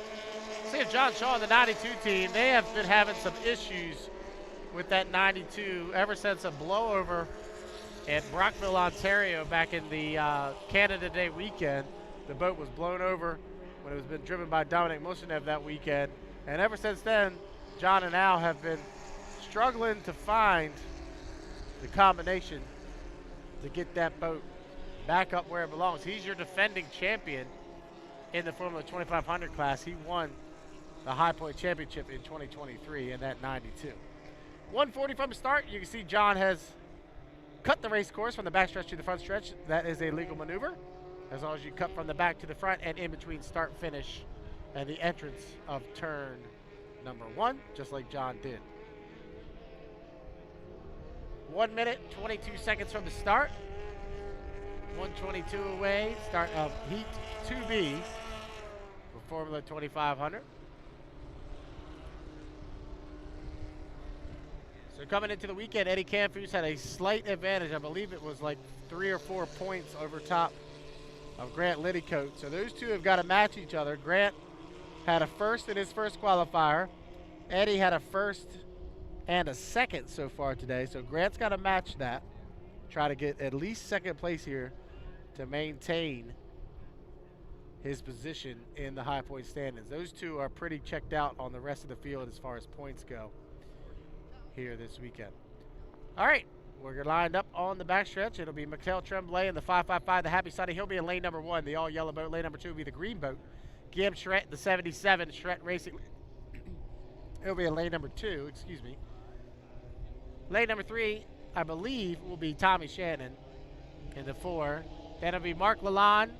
See if John Shaw and the 92 team, they have been having some issues with that 92 ever since a blowover at Brockville, Ontario back in the Canada Day weekend. The boat was blown over when it was been driven by Dominic Moussanev that weekend. And ever since then, John and Al have been struggling to find the combination to get that boat back up where it belongs. He's your defending champion in the Formula 2500 class. He won the High Point Championship in 2023 in that 92. 140 from the start. You can see John has cut the race course from the back stretch to the front stretch. That is a legal maneuver, as long as you cut from the back to the front and in between start finish and the entrance of turn number 1, just like John did. 1 minute, 22 seconds from the start. 122 away, start of Heat 2B for Formula 2500. So coming into the weekend, Eddie Camfus had a slight advantage. I believe it was like 3 or 4 points over top of Grant Liddycoat. So those two have got to match each other. Grant had a first in his first qualifier. Eddie had a first and a second so far today. So Grant's got to match that. Try to get at least second place here to maintain his position in the high point standings. Those two are pretty checked out on the rest of the field as far as points go here this weekend. All right, we're lined up on the backstretch. It'll be Mikel Tremblay in the 555, the Happy Sunny. He'll be in lane number 1, the all yellow boat. Lane number 2 will be the green boat, Guillaume Charette, the 77, Charette Racing. He'll be in lane number 2, excuse me. Lane number 3, I believe, will be Tommy Shannon in the 4. Then it'll be Mark Lalonde.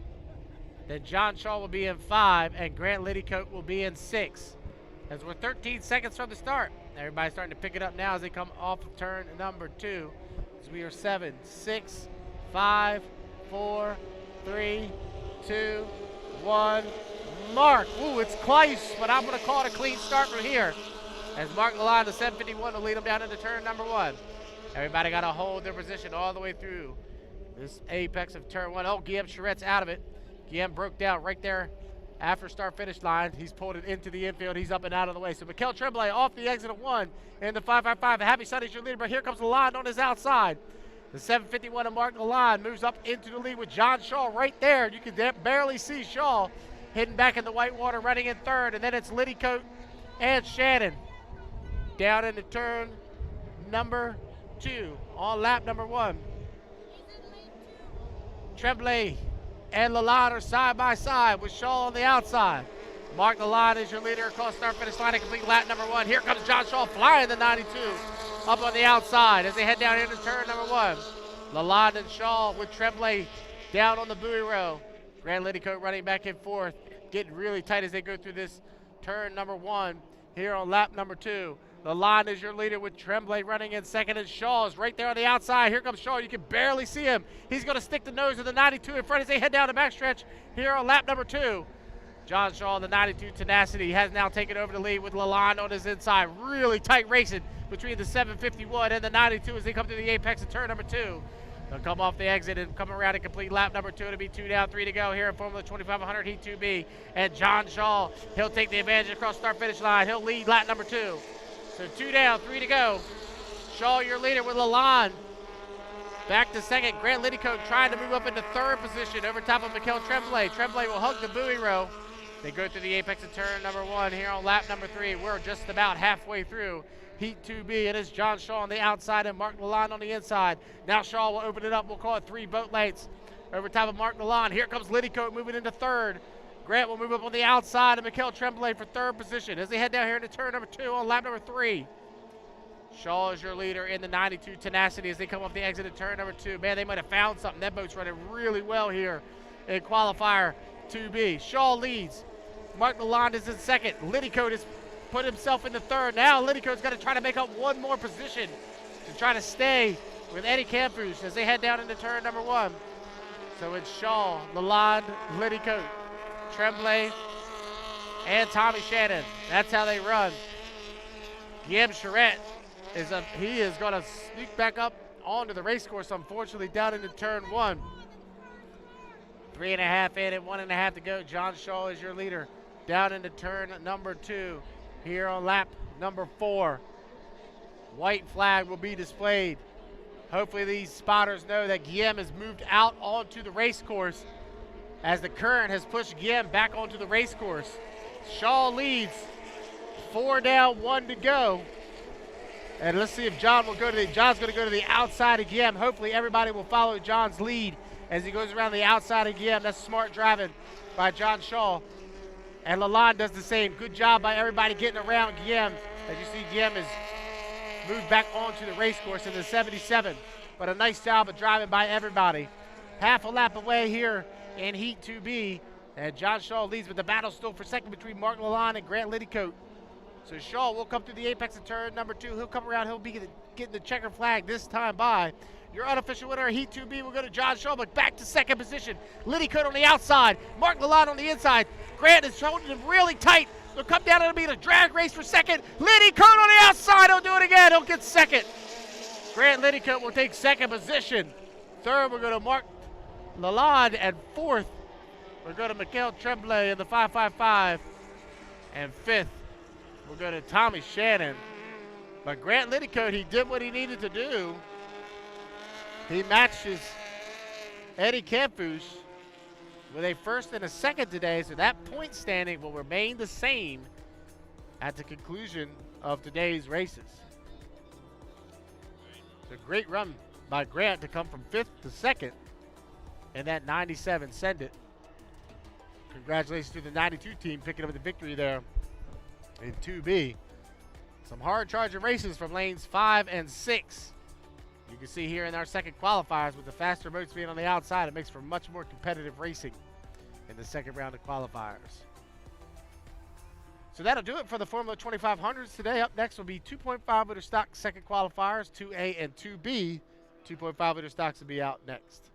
Then John Shaw will be in 5, and Grant Liddycoat will be in 6. As we're 13 seconds from the start. Everybody's starting to pick it up now as they come off of turn number 2. As we are 7, 6, 5, 4, 3, 2, 1. Mark. Ooh, it's close, but I'm going to call it a clean start from here. As Mark Lalonde, the 751, will lead them down into turn number 1. Everybody got to hold their position all the way through this apex of turn 1. Oh, Guillaume Charette's out of it. Guillaume broke down right there after start-finish line. He's pulled it into the infield. He's up and out of the way. So Mikel Tremblay off the exit of 1 in the 555. The Happy Sunny's your leader, but here comes Lalonde on his outside. The 751 of Mark Lalonde moves up into the lead with John Shaw right there. You can barely see Shaw hidden back in the white water, running in 3rd. And then it's Liddycoat and Shannon down into turn number 2 on lap number 1. Tremblay and Lalonde are side by side with Shaw on the outside. Mark Lalonde is your leader across start finish line and complete lap number 1. Here comes John Shaw flying the 92 up on the outside as they head down into turn number 1. Lalonde and Shaw with Tremblay down on the buoy row. Grant Liddycoat running back and forth, getting really tight as they go through this turn number 1 here on lap number 2. Lalonde is your leader with Tremblay running in second, and Shaw is right there on the outside. Here comes Shaw. You can barely see him. He's going to stick the nose of the 92 in front as they head down the backstretch here on lap number 2. John Shaw, the 92 Tenacity, has now taken over the lead with Lalonde on his inside. Really tight racing between the 751 and the 92 as they come to the apex of turn number 2. They'll come off the exit and come around and complete lap number 2. It'll be 2 down, 3 to go here in Formula 2500 Heat 2B. And John Shaw, he'll take the advantage across start-finish line. He'll lead lap number 2. So 2 down, 3 to go. Shaw, your leader with Lalonde. Back to second. Grant Liddycoat trying to move up into third position over top of Mikel Tremblay. Tremblay will hug the buoy row. They go through the apex of turn number 1 here on lap number 3. We're just about halfway through Heat 2B. It is John Shaw on the outside and Mark Lalonde on the inside. Now Shaw will open it up. We'll call it 3 boat lengths over top of Mark Lalonde. Here comes Liddycoat moving into third. Grant will move up on the outside and Mikel Tremblay for third position as they head down here into turn number 2 on lap number 3. Shaw is your leader in the 92 Tenacity as they come off the exit of turn number 2. Man, they might have found something. That boat's running really well here in qualifier 2B. Shaw leads. Mark Lalonde is in second. Liddycoat has put himself into third. Now Liddycoat's got to try to make up one more position to try to stay with Eddie Campus as they head down into turn number 1. So it's Shaw, Lalonde, Liddycoat, Tremblay, and Tommy Shannon. That's how they run. Guillaume Charette is going to sneak back up onto the race course, unfortunately, down into turn 1. 3.5 in and 1.5 to go. John Shaw is your leader down into turn number 2 here on lap number 4. White flag will be displayed. Hopefully these spotters know that Guillaume has moved out onto the race course as the current has pushed Guillaume back onto the race course. Shaw leads. 4 down, 1 to go. And let's see if John will go to the, John's going to go to the outside of Guillaume. Hopefully everybody will follow John's lead as he goes around the outside of Guillaume. That's smart driving by John Shaw. And Lalonde does the same. Good job by everybody getting around Guillaume. As you see, Guillaume has moved back onto the race course in the 77. But a nice job of driving by everybody. Half a lap away here in Heat 2B. And John Shaw leads, but the battle still for second between Mark Lalonde and Grant Liddycoat. So Shaw will come through the apex of turn number 2. He'll come around. He'll be getting the checker flag this time by. Your unofficial winner of Heat 2B will go to John Shaw, but back to second position. Liddycoat on the outside. Mark Lalonde on the inside. Grant is holding him really tight. They'll come down. It'll be a drag race for second. Liddycoat on the outside. He'll do it again. He'll get second. Grant Liddycoat will take second position. Third, we'll go to Mark Lalonde. And fourth, we'll go to Mikel Tremblay in the 555. And fifth, we'll go to Tommy Shannon. But Grant Liddycoat, he did what he needed to do. He matches Eddie Campus with a first and a second today, so that point standing will remain the same at the conclusion of today's races. It's a great run by Grant to come from 5th to 2nd in that 97 Send It. Congratulations to the 92 team picking up the victory there in 2B. Some hard charging races from lanes 5 and 6. You can see here in our second qualifiers with the faster boats being on the outside, it makes for much more competitive racing in the second round of qualifiers. So that'll do it for the Formula 2500s today. Up next will be 2.5 liter stock second qualifiers, 2A and 2B. 2.5 liter stocks will be out next.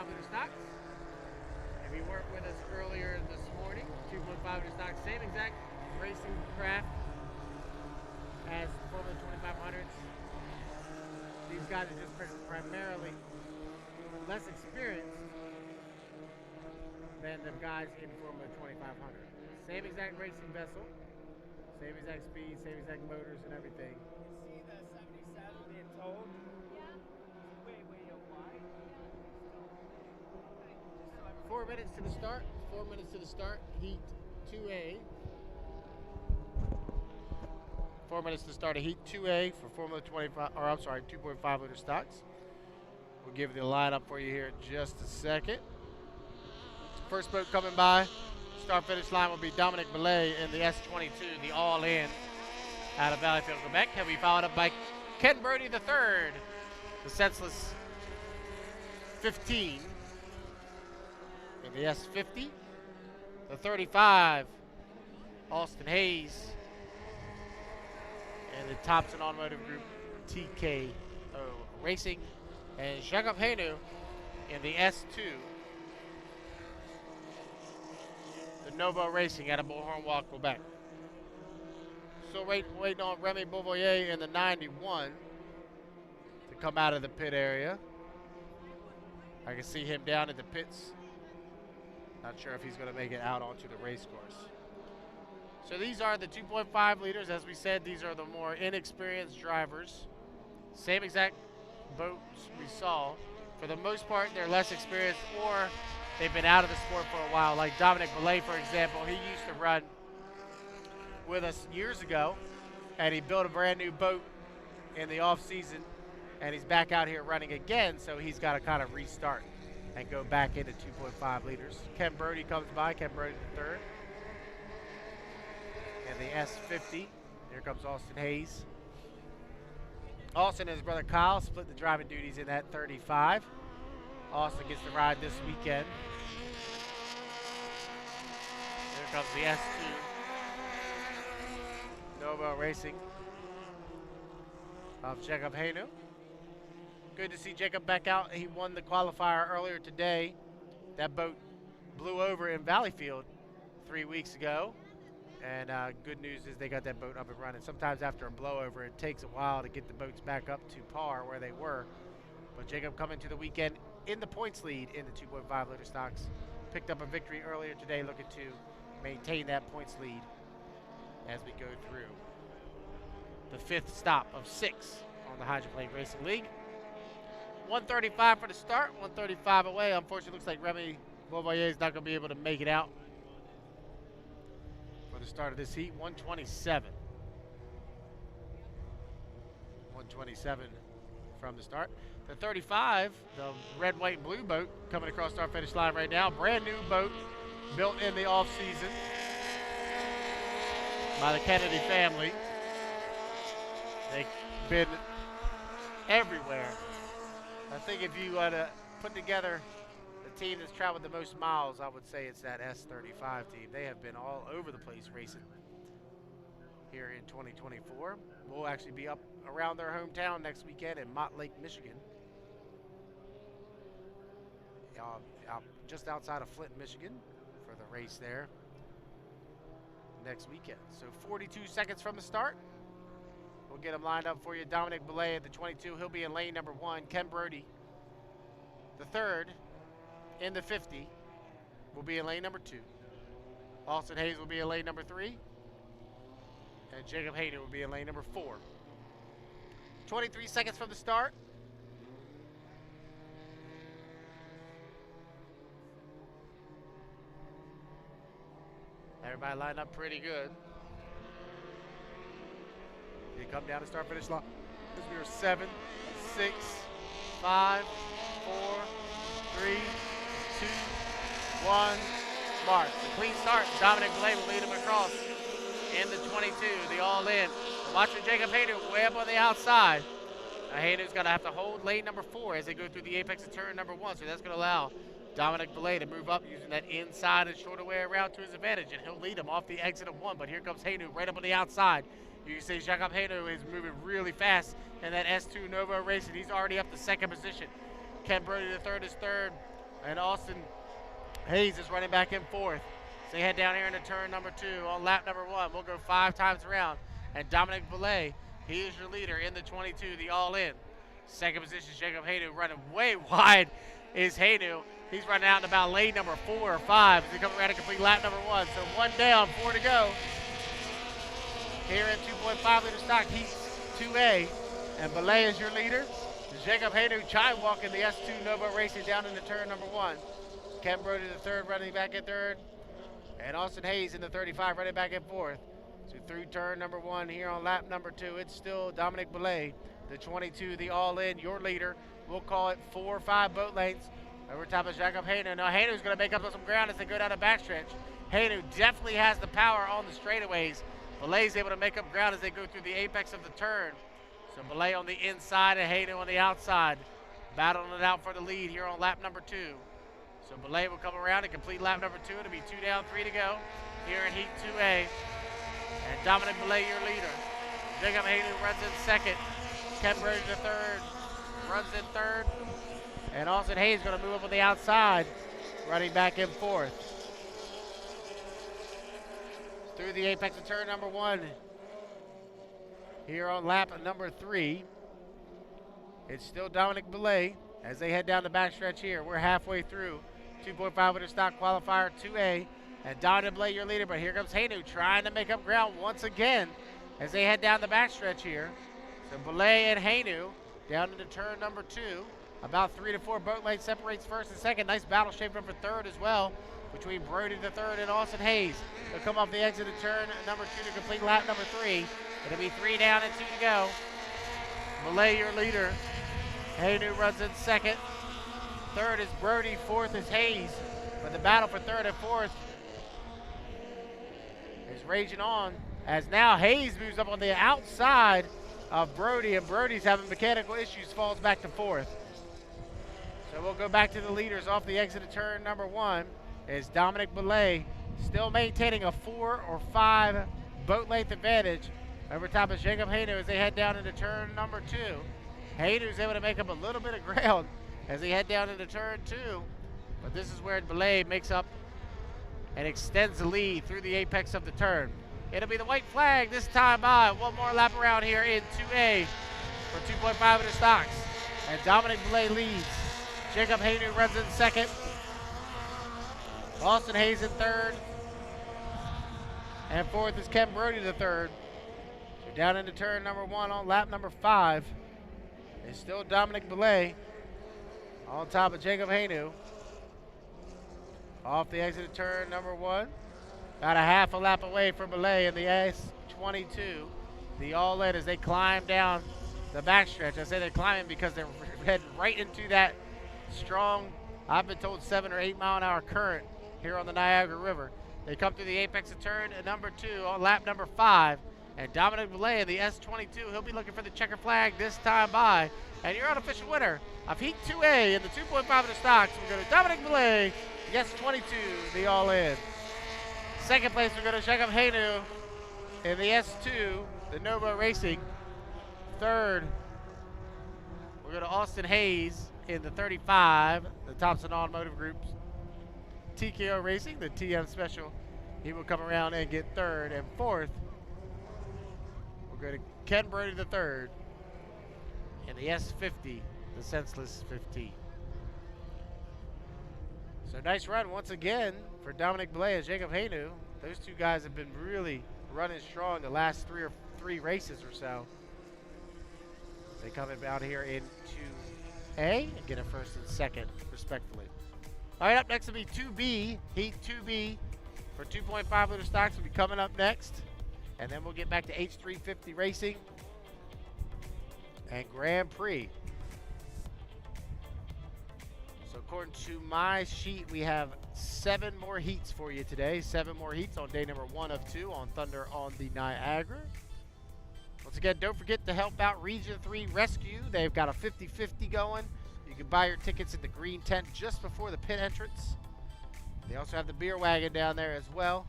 liter stocks. If you weren't with us earlier this morning, 2.5 liter stocks, same exact racing craft as Formula 2500s. These guys are just primarily less experienced than the guys in Formula 2500. Same exact racing vessel, same exact speed, same exact motors and everything. You see the 77 being towed? Yeah. Way wide. 4 minutes to the start. 4 minutes to the start. Heat 2A. 4 minutes to start a Heat 2A for Formula 25, or I'm sorry, 2.5 liter stocks. We'll give the lineup for you here in just a second. First boat coming by, start finish line will be Dominic Belay in the S22, the all-in out of Valleyfield, Quebec. He'll be followed up by Ken Brodie III, the senseless 15 in the S50. The 35, Austin Hayes, and the Thompson Automotive Group TKO Racing, and Jacob Hainu in the S2. The Novo Racing out of Bullhorn Walk, Quebec. Still waiting on Remy Beauvoyer in the 91 to come out of the pit area. I can see him down in the pits. Not sure if he's going to make it out onto the race course. So these are the 2.5 liters. As we said, these are the more inexperienced drivers. Same exact boats we saw. For the most part, they're less experienced or they've been out of the sport for a while. Like Dominic Belay, for example, he used to run with us years ago, and he built a brand new boat in the off season, and he's back out here running again, so he's got to kind of restart and go back into 2.5 liters. Ken Brodie comes by, Ken Brodie III. And the S50, here comes Austin Hayes. Austin and his brother Kyle split the driving duties in that 35. Austin gets to ride this weekend. Here comes the S2. Novo Racing of Jacob Hainu. Good to see Jacob back out. He won the qualifier earlier today. That boat blew over in Valleyfield 3 weeks ago. And good news is they got that boat up and running. Sometimes after a blowover, it takes a while to get the boats back up to par where they were. But Jacob coming to the weekend in the points lead in the 2.5 liter stocks. Picked up a victory earlier today, looking to maintain that points lead as we go through the 5th stop of 6 on the Hydroplane Racing League. 135 for the start, 135 away. Unfortunately, looks like Remy Beauvoyer is not going to be able to make it out for the start of this heat. 127. 127 from the start. The 35, the red, white, and blue boat coming across our finish line right now. Brand new boat built in the off season by the Kennedy family. They've been everywhere. I think if you had to put together the team that's traveled the most miles, I would say it's that S35 team. They have been all over the place racing here in 2024. We'll actually be up around their hometown next weekend in Mott Lake, Michigan. Just outside of Flint, Michigan for the race there next weekend. So 42 seconds from the start. We'll get them lined up for you. Dominic Belay at the 22. He'll be in lane number 1. Ken Brodie, the 3rd, in the 50, will be in lane number 2. Austin Hayes will be in lane number 3. And Jacob Hainu will be in lane number 4. 23 seconds from the start. Everybody lined up pretty good. They come down to start finish line. As we are 7, 6, 5, 4, 3, 2, 1. Mark. The clean start. Dominic Belay will lead him across in the 22, the all-in. Watch for Jacob Hainu way up on the outside. Hainu's going to have to hold lane number 4 as they go through the apex of turn number 1. So that's going to allow Dominic Belay to move up using that inside and shorter way around to his advantage. And he'll lead him off the exit of 1. But here comes Hainu right up on the outside. You can see Jacob Hainu is moving really fast in that S2 Novo Racing. He's already up to 2nd position. Ken Brodie the 3rd is 3rd. And Austin Hayes is running back in fourth. So they head down here into turn number 2 on lap number 1. We'll go 5 times around. And Dominic Belay, he is your leader in the 22, the all-in. Second position, Jacob Haynu running way wide is Haynu. He's running out in about lane number 4 or 5 as they come around to complete lap number 1. So 1 down, 4 to go. Here in 2.5 liter stock, heat 2A. And Belay is your leader. Jacob Haynu chime walking the S2 Nova Racing down into turn number 1. Ken Brodie the third running back in third. And Austin Hayes in the 35 running back in fourth. So through turn number 1 here on lap number 2, it's still Dominic Belay, the 22, the all-in, your leader. We'll call it 4 or 5 boat lengths over top of Jacob Haynu. Now Haynu's going to make up some ground as they go down the backstretch. Haynu definitely has the power on the straightaways. Belay's able to make up ground as they go through the apex of the turn. So Belay on the inside and Haynu on the outside, battling it out for the lead here on lap number 2. So Belay will come around and complete lap number 2. It'll be 2 down, 3 to go here in heat 2A. And Dominic Belay, your leader. Jacob Haynu runs in second. Ken Brodie the third runs in third. And Austin Hayes going to move up on the outside, running back in fourth. Through the apex of turn number 1. Here on lap number 3. It's still Dominic Belay as they head down the backstretch here. We're halfway through 2.5 liter stock qualifier 2A. And Dominic Belay, your leader, but here comes Haynu trying to make up ground once again as they head down the backstretch here. So Belay and Haynu down into turn number 2. About 3 to 4 boat lengths separates first and second. Nice battle shaped up for third as well between Brodie the third and Austin Hayes. They'll come off the exit of turn number 2 to complete lap number 3. It'll be 3 down and 2 to go. Belay, your leader. Haynu runs in second. Third is Brodie. Fourth is Hayes. But the battle for third and fourth is raging on as now Hayes moves up on the outside of Brodie, and Brodie's having mechanical issues, falls back to fourth. So we'll go back to the leaders off the exit of turn number 1 is Dominic Belay still maintaining a 4 or 5 boat length advantage over top of Jacob Haynu as they head down into turn number 2. Haynu's able to make up a little bit of ground as they head down into turn 2. But this is where Belay makes up and extends the lead through the apex of the turn. It'll be the white flag this time by. One more lap around here in 2A for 2.5 liter stocks. And Dominic Belay leads. Jacob Haynu runs in second. Austin Hayes in third. And fourth is Ken Brodie the third. So down into turn number 1 on lap number 5. It's still Dominic Belay on top of Jacob Haynu. Off the exit of turn number 1. About a half a lap away from Belay in the S22. The all-in as they climb down the backstretch. I say they're climbing because they're heading right into that strong, I've been told 7 or 8 mile an hour current here on the Niagara River. They come through the apex of turn number 2 on lap number 5. And Dominic Belay in the S22, he'll be looking for the checker flag this time by. And your unofficial winner of Heat 2A in the 2.5 liter stocks, we go to Dominic Belay, the S22, the all-in. Second place, we're going to Jacob Haynu in the S2, the Nova Racing. Third, we're going to Austin Hayes in the 35, the Thompson Automotive Group's TKO Racing, the TM Special. He will come around and get third. And fourth, we'll go to Ken Brodie the third in the S50, the Senseless 15. So nice run once again for Dominic Belay and Jacob Haynu. Those two guys have been really running strong the last three races or so. They come out here in 2A and get a first and second, respectively. All right, up next will be 2B, Heat 2B for 2.5 liter stocks will be coming up next. And then we'll get back to H350 Racing and Grand Prix. So according to my sheet, we have 7 more heats for you today. 7 more heats on day number 1 of 2 on Thunder on the Niagara. Once again, don't forget to help out Region 3 Rescue. They've got a 50-50 going. You can buy your tickets at the green tent just before the pit entrance. They also have the beer wagon down there as well.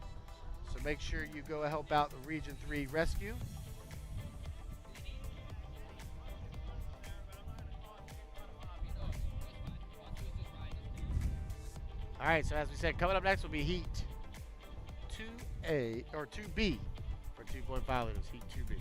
So make sure you go help out the Region 3 Rescue. All right, so as we said, coming up next will be Heat 2A, or 2B for 2.5 liters, Heat 2B.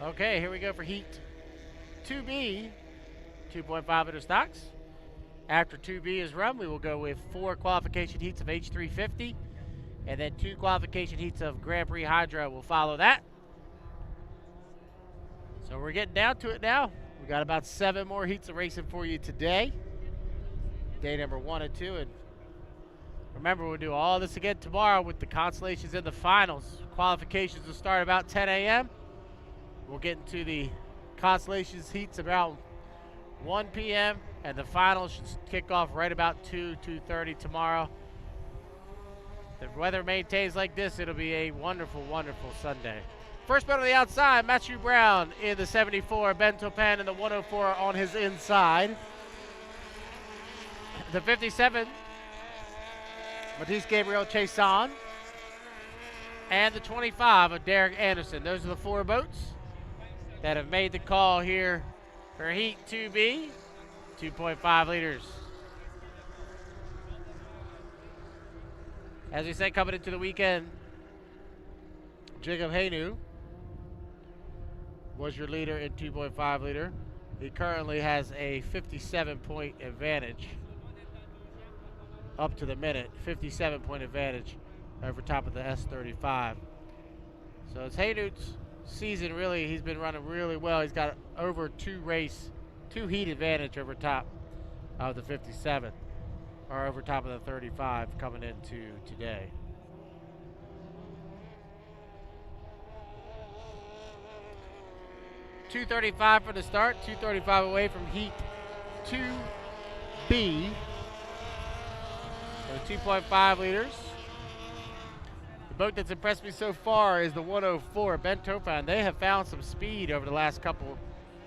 Okay, here we go for Heat 2B, 2.5 liter stocks. After 2B is run, we will go with 4 qualification heats of H350, and then 2 qualification heats of Grand Prix Hydro will follow that. So we're getting down to it now. We got about 7 more heats of racing for you today. Day number 1 and 2. And remember, we'll do all this again tomorrow with the consolations and the finals. Qualifications will start about 10 a.m. We'll get into the consolations heats about 1 p.m. and the finals should kick off right about 2:30 tomorrow. If the weather maintains like this, it'll be a wonderful, wonderful Sunday. First boat on the outside, Matthew Brown in the 74, Ben Topan in the 104 on his inside. The 57, Matisse Gabriel Chason. And the 25 of Derek Anderson. Those are the 4 boats that have made the call here for Heat 2B, 2.5 liters. As we said, coming into the weekend, Jacob Hainu was your leader in 2.5 liter. He currently has a 57-point advantage up to the minute, 57-point advantage over top of the S35. So it's Hainu's season, really, he's been running really well. He's got over 2 heat advantage over top of the 57, or over top of the 35 coming into today. .235 for the start, 235 away from Heat 2B. So 2.5 liters. The boat that's impressed me so far is the 104, Ben Tofan. They have found some speed over the last couple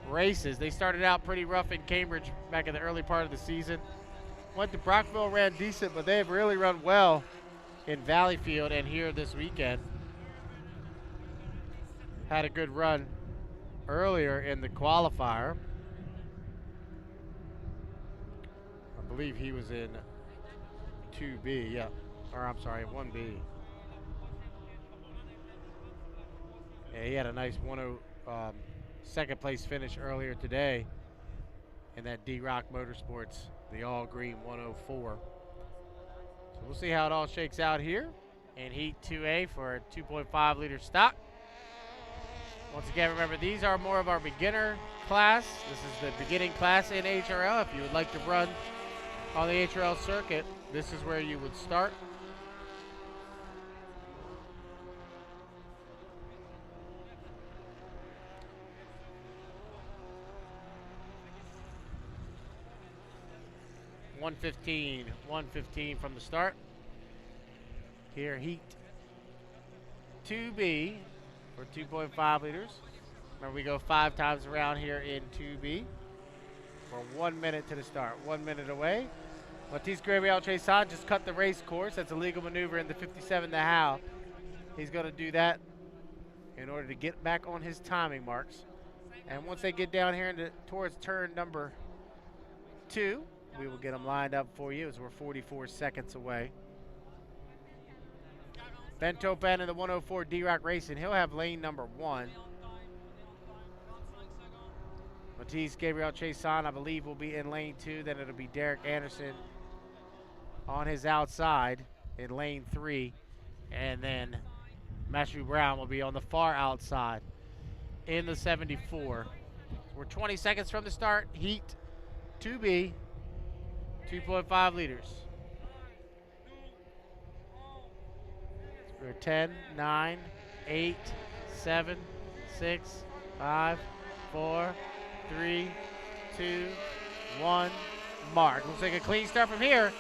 races. They started out pretty rough in Cambridge back in the early part of the season. Went to Brockville, ran decent, but they have really run well in Valleyfield and here this weekend. Had a good run earlier in the qualifier. I believe he was in 2B, yeah. Or I'm sorry, 1B. Yeah, he had a nice second place finish earlier today in that D-Rock Motorsports, the all green 104. So we'll see how it all shakes out here in Heat 2A for a 2.5 liter stock. Once again, remember, these are more of our beginner class. This is the beginning class in HRL. If you would like to run on the HRL circuit, this is where you would start. .115 from the start. Here, Heat 2B for 2.5 liters. Remember, we go 5 times around here in 2B for 1 minute to the start. 1 minute away. Matisse Gabriel Chason just cut the race course. That's a legal maneuver in the 57 to Howe. He's going to do that in order to get back on his timing marks. And once they get down here towards turn number 2, we will get them lined up for you as we're 44 seconds away. Ben Topan in the 104 D-Rock Racing. He'll have lane number 1. Matisse Gabriel Chason, I believe, will be in lane 2. Then it'll be Derek Anderson on his outside in lane 3. And then Matthew Brown will be on the far outside in the 74. We're 20 seconds from the start. Heat 2B, 2.5 liters. We're 10, 9, 8, 7, 6, 5, 4, 3, 2, 1, mark. Looks like a clean start from here.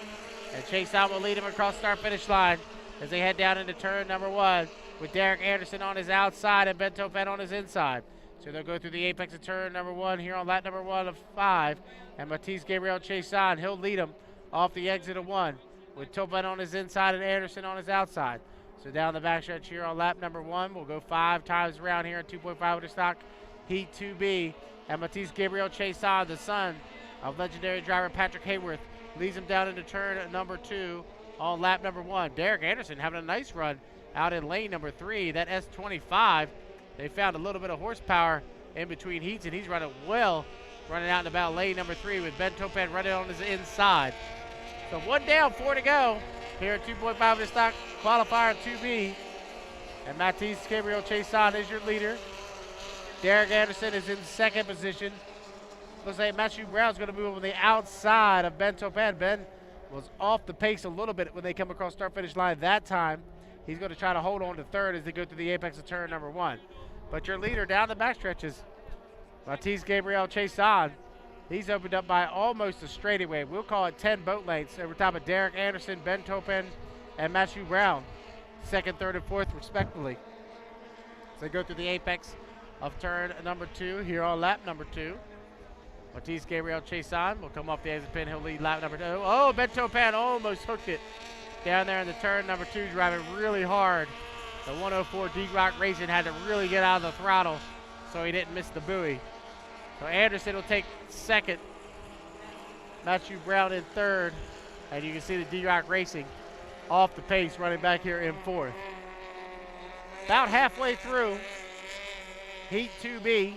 And Chason will lead him across start-finish line as they head down into turn number 1 with Derek Anderson on his outside and Ben Topan on his inside. So they'll go through the apex of turn number 1 here on lap number 1 of 5. And Matisse Gabriel Chason, he'll lead him off the exit of 1 with Topan on his inside and Anderson on his outside. So down the backstretch here on lap number 1, we'll go 5 times around here at 2.5 liter stock, Heat 2B. And Matisse Gabriel Chason, the son of legendary driver Patrick Hayworth, leads him down into turn number 2 on lap number 1. Derek Anderson having a nice run out in lane number 3. That S25, they found a little bit of horsepower in between heats, and he's running well, running out in about lane number 3 with Ben Topan running on his inside. So 1 down, 4 to go here at 2.5 liter stock qualifier 2B. And Matisse Gabriel Chason is your leader. Derek Anderson is in second position. Looks like Matthew Brown's going to move on the outside of Ben Topin. Ben was off the pace a little bit when they come across start-finish line that time. He's going to try to hold on to third as they go through the apex of turn number 1. But your leader down the backstretch is Matisse Gabriel Chason. He's opened up by almost a straightaway. We'll call it 10 boat lengths over top of Derek Anderson, Ben Topin, and Matthew Brown. Second, third, and fourth, respectively. So they go through the apex of turn number 2 here on lap number 2. Matisse Gabriel Chason will come off the exit pin. He'll lead lap number 2. Oh, Ben Topin almost hooked it down there in the turn number 2, driving really hard. The 104 D-Rock Racing had to really get out of the throttle so he didn't miss the buoy. So Anderson will take second. Matthew Brown in third. And you can see the D-Rock Racing off the pace running back here in fourth. About halfway through Heat 2B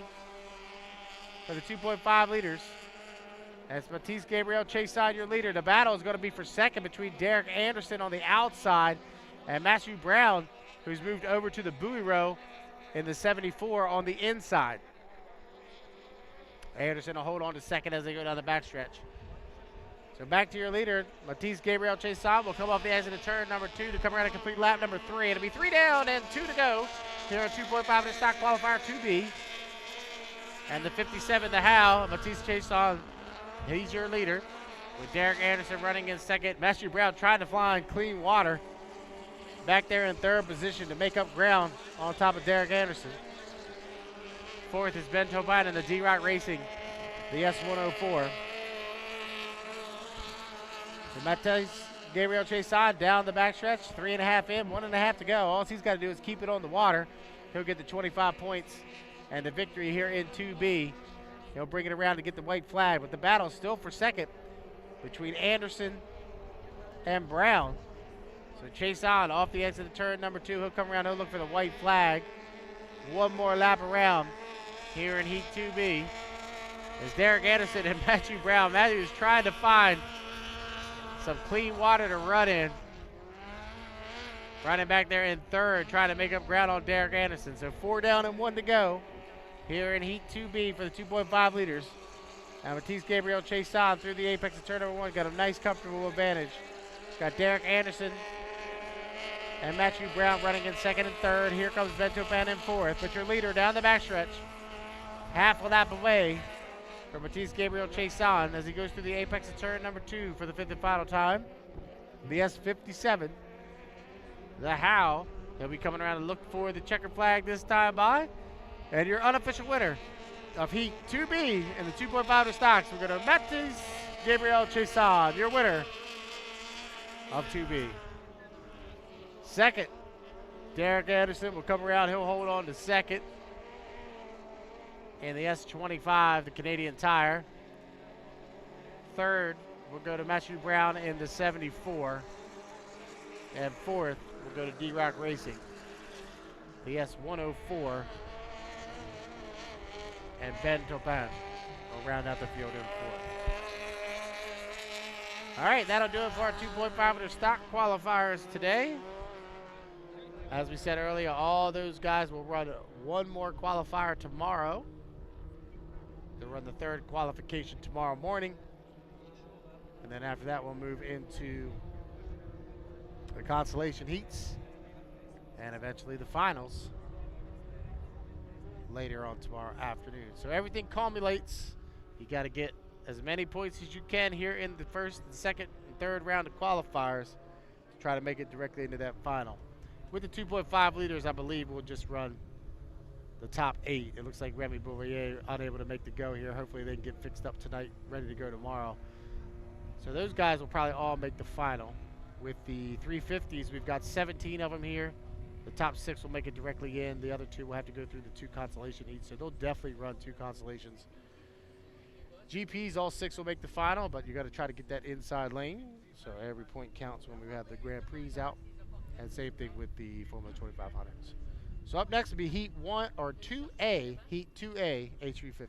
for the 2.5 liters. That's Matisse Gabriel Chason, your leader. The battle is going to be for second between Derek Anderson on the outside and Matthew Brown, who's moved over to the buoy row in the 74 on the inside. Anderson will hold on to second as they go down the backstretch. So back to your leader, Matisse Gabriel Chason will come off the exit of turn number 2 to come around and complete lap number 3. It'll be 3 down and 2 to go here on 2.5 in stock qualifier 2B. And the 57, the Howe, Matisse Chason, he's your leader. With Derek Anderson running in second. Matthew Brown trying to fly in clean water. Back there in third position to make up ground on top of Derek Anderson. Fourth is Ben Topin in the D-Rock Racing, the S104. So Matisse Gabriel Chason down the backstretch, 3.5 in, 1.5 to go. All he's got to do is keep it on the water. He'll get the 25 points and the victory here in 2B. He'll bring it around to get the white flag, but the battle still for second between Anderson and Brown. So Chason off the exit of turn number 2. He'll come around, he'll look for the white flag. One more lap around here in Heat 2B. There's Derek Anderson and Matthew Brown. Matthew is trying to find some clean water to run in. Running back there in third, trying to make up ground on Derek Anderson. So 4 down and 1 to go here in Heat 2B for the 2.5 liters. Now Matisse Gabriel Chason through the apex of turn number 1. Got a nice, comfortable advantage. Got Derek Anderson and Matthew Brown running in second and third. Here comes Ben Topin in fourth. But your leader down the backstretch, half a lap away from Matisse Gabriel Chason as he goes through the apex of turn number 2 for the 5th and final time. The S57, the Howe. They'll be coming around and look for the checker flag this time by. And your unofficial winner of Heat 2B in the 2.5 to stocks, we're going to Matisse Gabriel Chason, your winner of 2B. Second, Derek Anderson will come around. He'll hold on to second in the S25, the Canadian Tire. Third, we'll go to Matthew Brown in the 74. And fourth, we'll go to D-Rock Racing, the S104. And Ben Topin will round out the field in fourth. All right, that'll do it for our 2.5 stock qualifiers today. As we said earlier, all those guys will run one more qualifier tomorrow. They'll run the third qualification tomorrow morning. And then after that, we'll move into the consolation heats and eventually the finals later on tomorrow afternoon. So everything culminates. You got to get as many points as you can here in the first, and second, and third round of qualifiers to try to make it directly into that final. With the 2.5 liters, I believe we'll just run the top 8. It looks like Remy Bourrier unable to make the go here. Hopefully they can get fixed up tonight, ready to go tomorrow. So those guys will probably all make the final. With the 350s, we've got 17 of them here. The top 6 will make it directly in. The other 2 will have to go through the 2 consolation heats. So they'll definitely run 2 consolations. GPs, all 6 will make the final, but you got to try to get that inside lane. So every point counts when we have the Grand Prix out. And same thing with the Formula 2500s. So up next will be Heat 1 or 2A, Heat 2A H350s.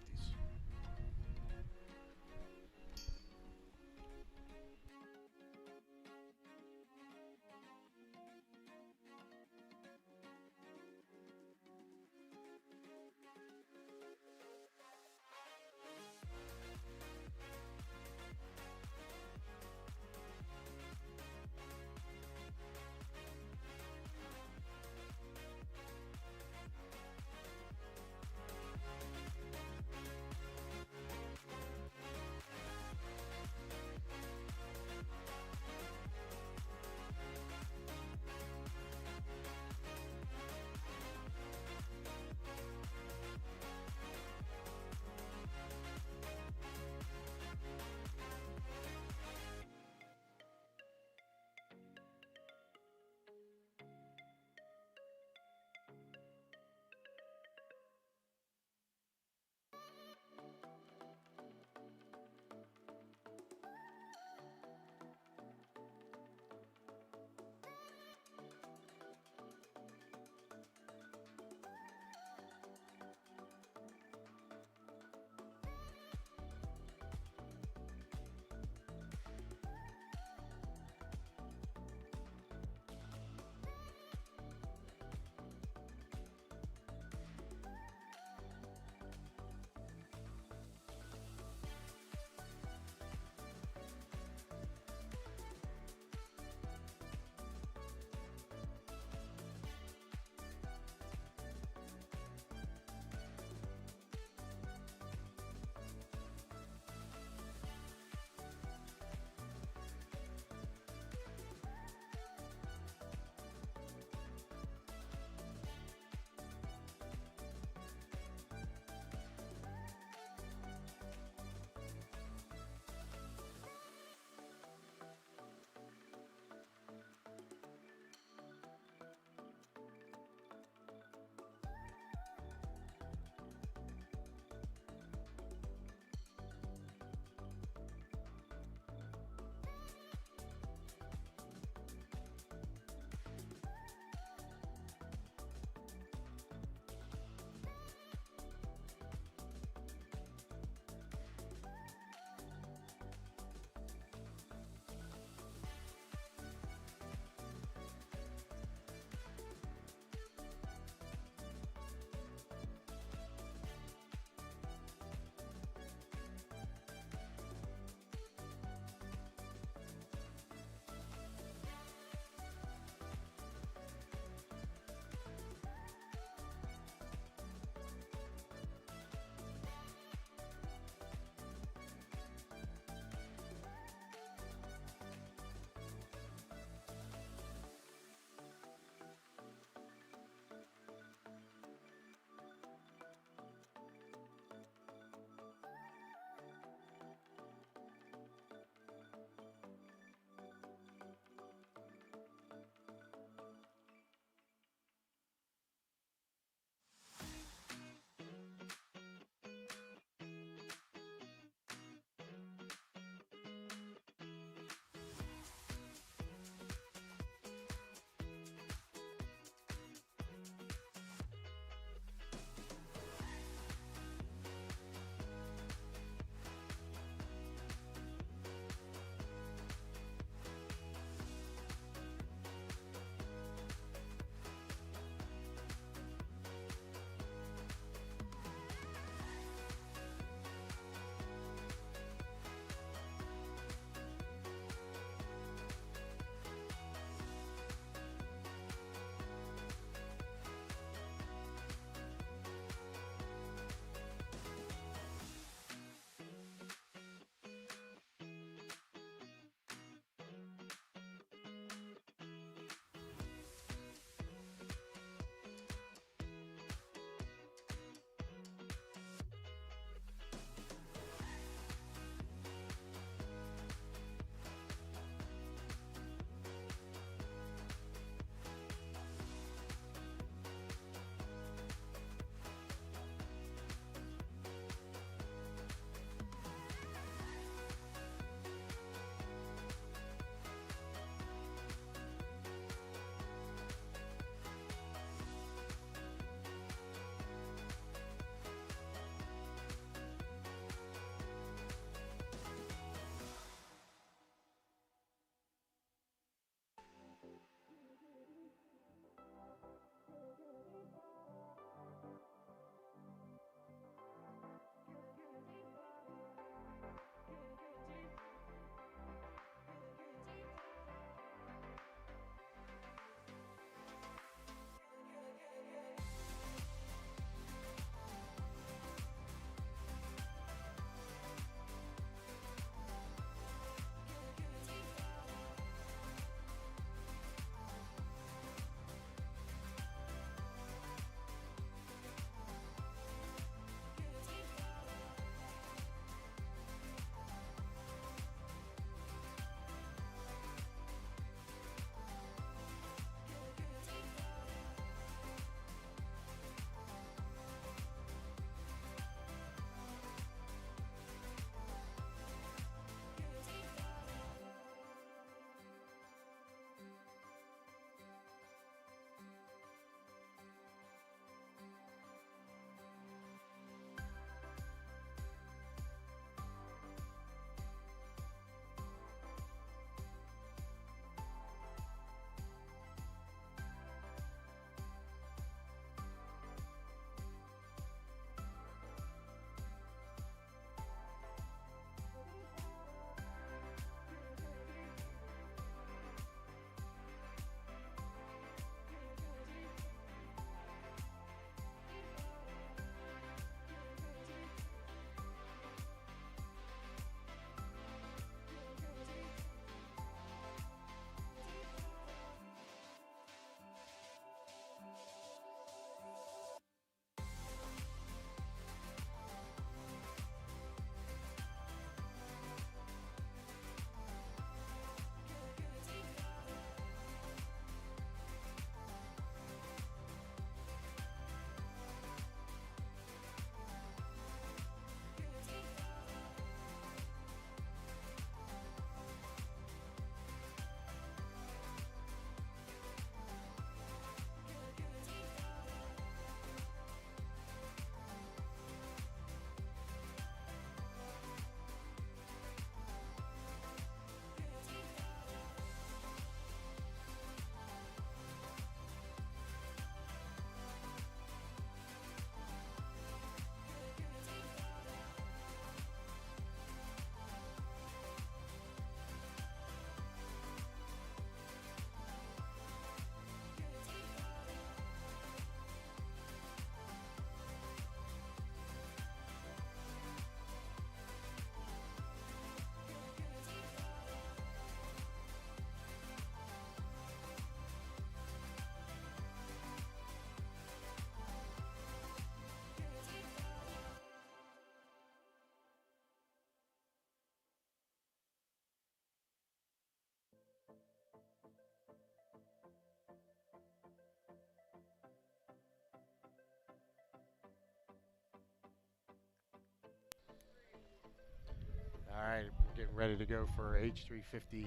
All right, we're getting ready to go for H350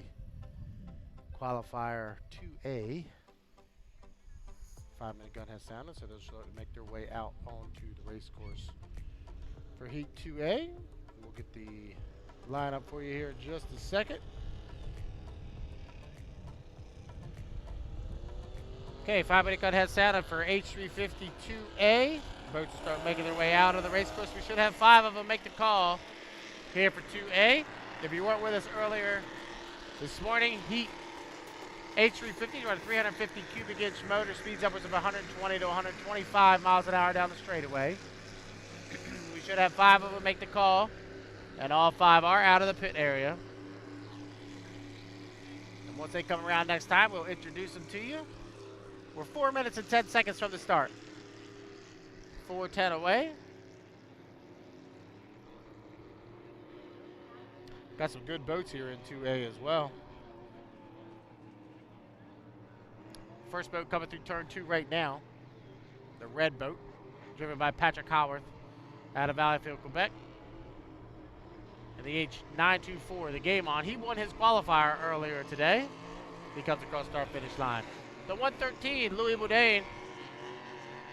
qualifier 2A. 5-minute gun has sounded, so they'll start to make their way out onto the race course for Heat 2A. We'll get the lineup for you here in just a second. Okay, 5-minute gun has sounded for H350 2A. Boats will start making their way out of the race course. We should have 5 of them make the call here for 2A. If you weren't with us earlier this morning, Heat H350 run a 350 cubic inch motor, speeds upwards of 120 to 125 miles an hour down the straightaway. We should have 5 of them make the call, and all 5 are out of the pit area. And once they come around next time, we'll introduce them to you. We're 4 minutes and 10 seconds from the start. 4:10 away. Got some good boats here in 2A as well. First boat coming through turn 2 right now. The red boat, driven by Patrick Howarth out of Valleyfield, Quebec. And the H924, the game on. He won his qualifier earlier today. He comes across start finish line. The 113, Louis Boudin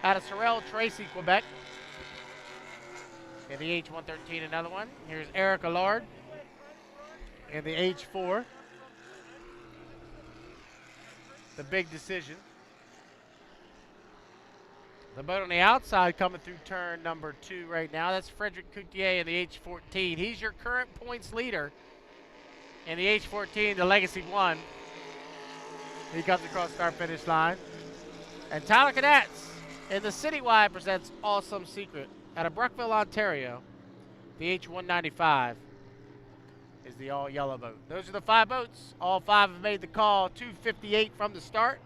out of Sorel, Tracy, Quebec. And the H113, another one. Here's Eric Allard in the H4. The big decision. The boat on the outside coming through turn number 2 right now. That's Frederick Coutier in the H14. He's your current points leader in the H14, the Legacy 1. He comes across start finish line. And Tyler Cadets in the Citywide presents Awesome Secret out of Brockville, Ontario. The H195 is the all-yellow boat. Those are the 5 boats. All 5 have made the call. 2:58 from the start.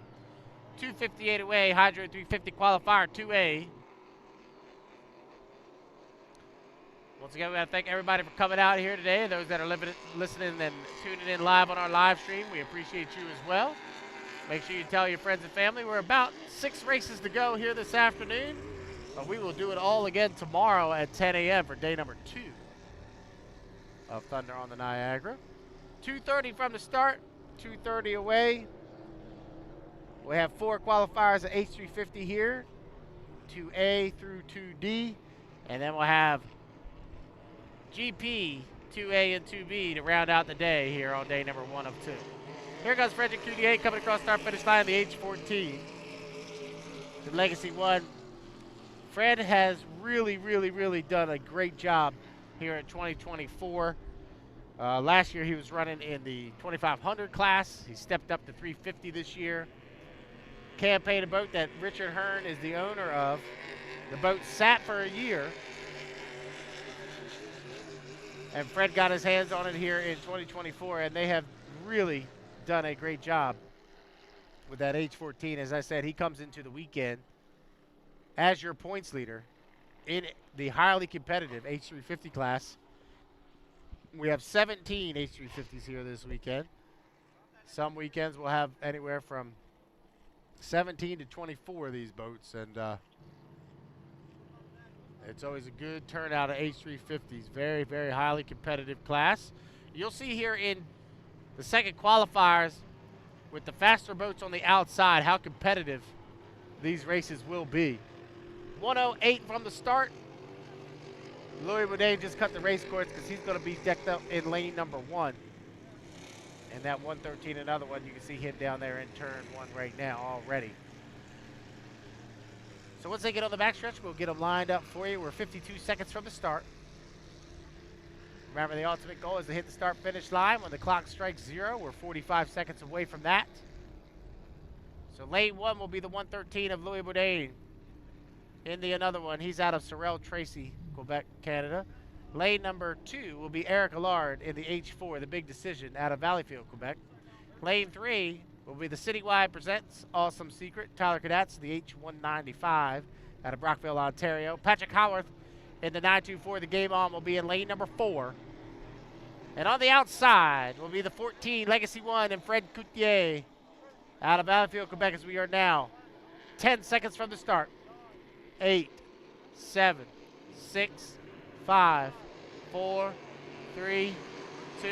2:58 away. Hydro 350 qualifier 2A. Once again, we want to thank everybody for coming out here today. Those that are listening and tuning in live on our live stream, we appreciate you as well. Make sure you tell your friends and family. We're about 6 races to go here this afternoon. But we will do it all again tomorrow at 10 a.m. for day number 2 of Thunder on the Niagara. 2:30 from the start, 2:30 away. We have 4 qualifiers at H350 here, 2A through 2D, and then we'll have GP 2A and 2B to round out the day here on day number 1 of 2. Here goes Frederick Coutier coming across start finish line, the H14. The Legacy 1. Fred has really done a great job here in 2024. Last year he was running in the 2500 class. He stepped up to 350 this year. Campaign, a boat that Richard Hearn is the owner of. The boat sat for a year. And Fred got his hands on it here in 2024, and they have really done a great job with that H14. As I said, he comes into the weekend as your points leader in the highly competitive H350 class. We have 17 H350s here this weekend. Some weekends we'll have anywhere from 17 to 24 of these boats, and it's always a good turnout of H350s. Very highly competitive class. You'll see here in the second qualifiers with the faster boats on the outside how competitive these races will be. 1:08 from the start. Louis Boudin just cut the race course because he's going to be decked up in lane number 1. And that 113, another one, you can see him down there in turn 1 right now already. So once they get on the backstretch, we'll get them lined up for you. We're 52 seconds from the start. Remember, the ultimate goal is to hit the start-finish line. When the clock strikes 0, we're 45 seconds away from that. So lane 1 will be the 113 of Louis Boudin. In the another one, he's out of Sorel, Tracy, Quebec, Canada. Lane number 2 will be Eric Allard in the H4, the big decision, out of Valleyfield, Quebec. Lane 3 will be the Citywide Presents Awesome Secret, Tyler Cadets, the H195 out of Brockville, Ontario. Patrick Howarth in the 924, the game on, will be in lane number 4. And on the outside will be the 14 Legacy 1 and Fred Coutier out of Valleyfield, Quebec, as we are now 10 seconds from the start. 8, 7, 6, 5, 4, 3, 2,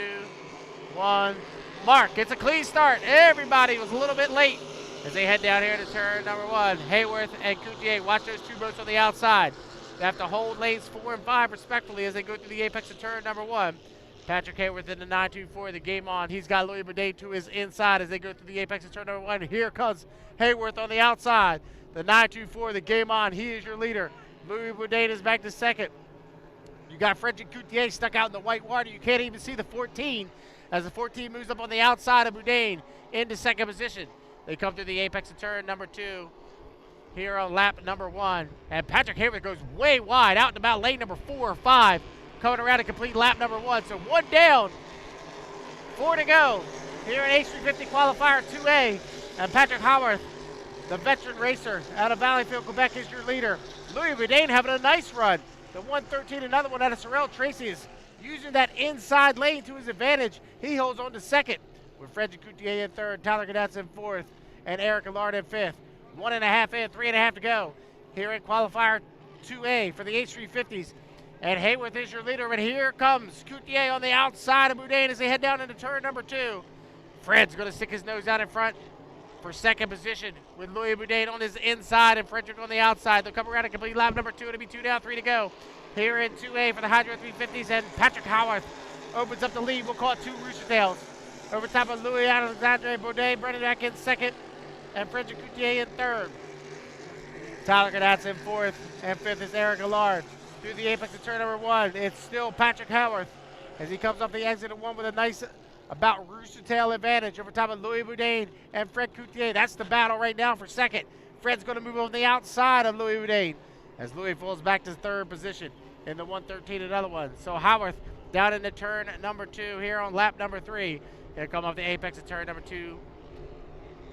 1. Mark, it's a clean start. Everybody was a little bit late as they head down here to turn number 1. Hayworth and Coutier, watch those two boats on the outside. They have to hold lanes 4 and 5 respectively as they go through the apex of turn number 1. Patrick Hayworth in the 924, the game on. He's got Louis Brodie to his inside as they go through the apex of turn number 1. Here comes Hayworth on the outside. The 924, the game on. He is your leader. Louis Brodie is back to second. You got Frederick Coutier stuck out in the white water. You can't even see the 14 as the 14 moves up on the outside of Brodie into second position. They come through the apex of turn number 2 here on lap number 1. And Patrick Hayworth goes way wide out and about lane number 4 or 5. Coming around to complete lap number 1. So 1 down, 4 to go here in H350 qualifier 2A. And Patrick Hayworth, the veteran racer out of Valleyfield, Quebec, is your leader. Louis Brodie having a nice run. The 113, another one out of Sorel. Tracy is using that inside lane to his advantage. He holds on to second with Frederick Coutier in third, Tyler Gadatz in fourth, and Eric Allard in fifth. 1.5 in, 3.5 to go here in qualifier 2A for the H350s. And Hayworth is your leader, and here comes Coutier on the outside of Brodie as they head down into turn number 2. Fred's going to stick his nose out in front for second position with Louis Brodie on his inside and Frederick on the outside. They'll come around and complete lap number 2. It'll be 2 down, 3 to go here in 2A for the Hydro 350s. And Patrick Hayworth opens up the lead. We'll call it 2 Rooster Tails. Over top of Louis Alexandre Brodie, running back in second, and Frederick Coutier in third. Tyler Gadatz in fourth, and fifth is Eric Allard. Through the apex of turn number 1, it's still Patrick Hayworth as he comes off the exit of 1 with a nice about rooster tail advantage over top of Louis Brodie and Fred Coutier. That's the battle right now for second. Fred's going to move on the outside of Louis Brodie as Louis falls back to third position in the 113, another one. So Hayworth down into turn number 2 here on lap number 3. He'll come off the apex of turn number 2.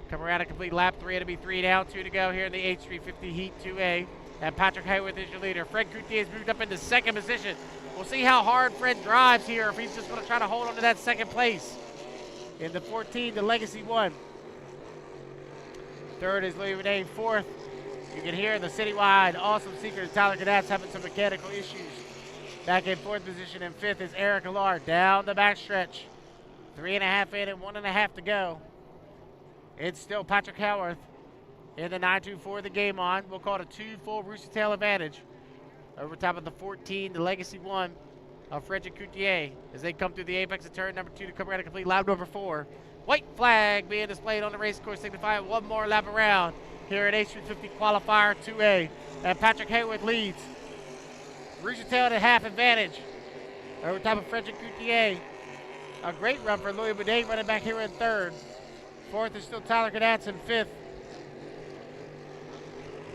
Come around and complete lap 3. It'll be 3 down, 2 to go here in the H350 Heat 2A. And Patrick Hayworth is your leader. Fred Coutier has moved up into second position. We'll see how hard Fred drives here, if he's just going to try to hold on to that second place. In the 14, the Legacy 1. Third is Louis Brodie. Fourth, you can hear the citywide awesome secret Tyler Gadatz having some mechanical issues. Back in fourth position, and fifth is Eric Allard down the backstretch. 3.5 in and 1.5 to go. It's still Patrick Hayworth in the 924, the game on. We'll call it a 2 full Rooster Tail advantage. Over top of the 14, the Legacy 1 of Frederick Coutier as they come through the apex of turn number 2 to come around and complete lap number 4. White flag being displayed on the race course, signifying 1 more lap around here at H350 qualifier 2A. And Patrick Hayworth leads. Rooster Tail at a half advantage. Over top of Frederick Coutier. A great run for Louis Brodie running back here in third. Fourth is still Tyler Gadatz, and fifth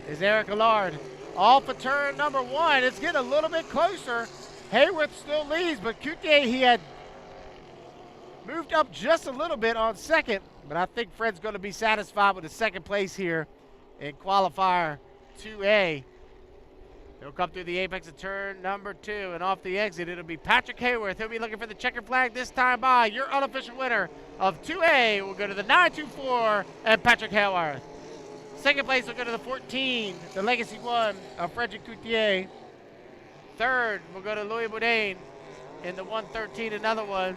is Eric Allard. Off of turn number 1, it's getting a little bit closer. Hayworth still leads, but Coutier, he had moved up just a little bit on second, but I think Fred's going to be satisfied with the second place here in qualifier 2A. He'll come through the apex of turn number 2, and off the exit, it'll be Patrick Hayworth. He'll be looking for the checkered flag this time by. Your unofficial winner of 2A will go to the 924 and Patrick Hayworth. Second place will go to the 14, the Legacy 1 of Frederick Coutier. Third will go to Louis Brodie in the 113, another one.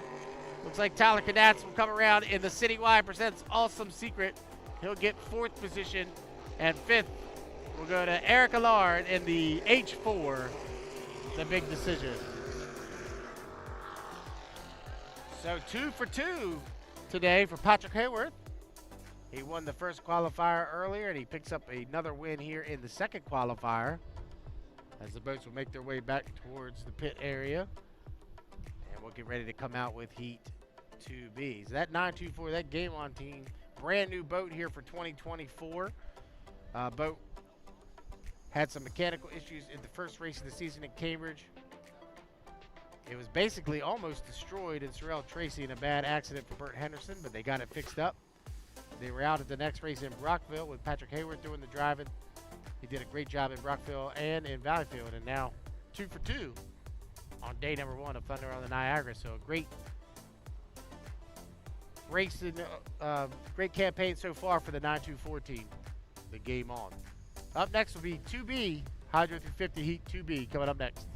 Looks like Tyler Gadatz will come around in the Citywide Presents Awesome Secret. He'll get fourth position, and fifth will go to Eric Allard in the H4, the big decision. So 2 for 2 today for Patrick Hayworth. He won the first qualifier earlier, and he picks up another win here in the second qualifier as the boats will make their way back towards the pit area. And we'll get ready to come out with Heat 2B. So that 924, that game on team, brand new boat here for 2024. Boat had some mechanical issues in the first race of the season in Cambridge. It was basically almost destroyed in Sorel Tracy in a bad accident for Bert Henderson, but they got it fixed up. They were out at the next race in Brockville with Patrick Hayworth doing the driving. He did a great job in Brockville and in Valleyfield, and now 2 for 2 on day number 1 of Thunder on the Niagara. So a great race and great campaign so far for the 924 team. The game on. Up next will be 2B, Hydro 350 Heat 2B coming up next.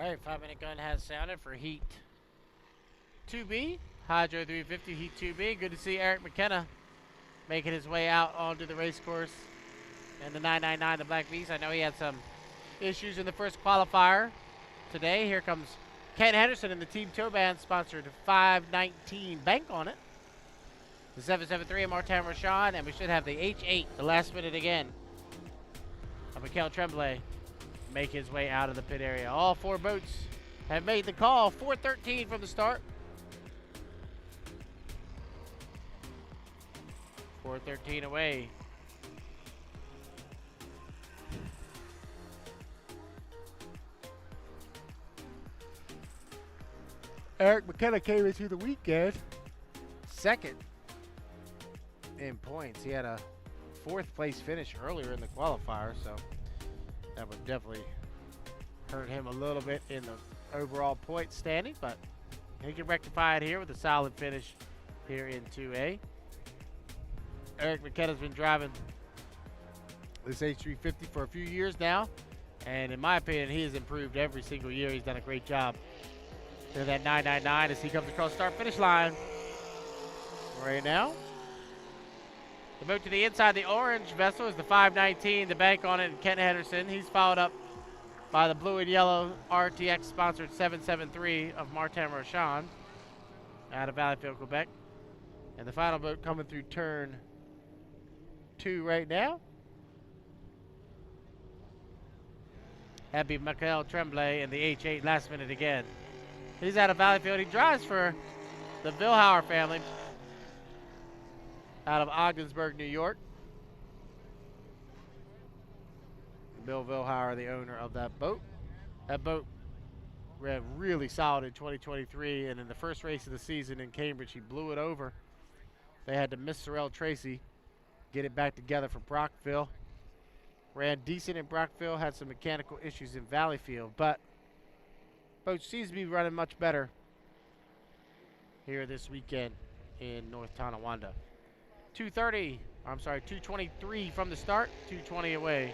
right, 5-minute gun has sounded for Heat 2B. Hydro 350, Heat 2B. Good to see Eric McKenna making his way out onto the race course. And the 999, the Black Beast. I know he had some issues in the first qualifier today. Here comes Ken Henderson and the Team Tow Band sponsored 519. Bank on it. The 773 of Martin Rochon, and we should have the H8, the last minute again, of Mikel Tremblay make his way out of the pit area. All 4 boats have made the call. 4:13 from the start. 4:13 away. Eric McKenna came into the weekend second in points. He had a 4th place finish earlier in the qualifier, so that would definitely hurt him a little bit in the overall point standing, but he can rectify it here with a solid finish here in 2A. Eric McKenna's been driving this H350 for a few years now, and in my opinion, he has improved every single year. He's done a great job. To that 999 as he comes across start-finish line right now. The boat to the inside, the orange vessel, is the 519. The bank on it, Ken Henderson. He's followed up by the blue and yellow RTX-sponsored 773 of Martin Rochon out of Valleyfield, Quebec. And the final boat coming through turn 2 right now. That'd be Mikel Tremblay in the H8 last minute again. He's out of Valleyfield. He drives for the Vilhauer family out of Ogdensburg, New York. Bill Vilhauer, the owner of that boat. That boat ran really solid in 2023, and in the first race of the season in Cambridge, he blew it over. They had to miss Sorrell Tracy, get it back together for Brockville. Ran decent in Brockville, had some mechanical issues in Valleyfield, but boat seems to be running much better here this weekend in North Tonawanda. 223 from the start, 220 away.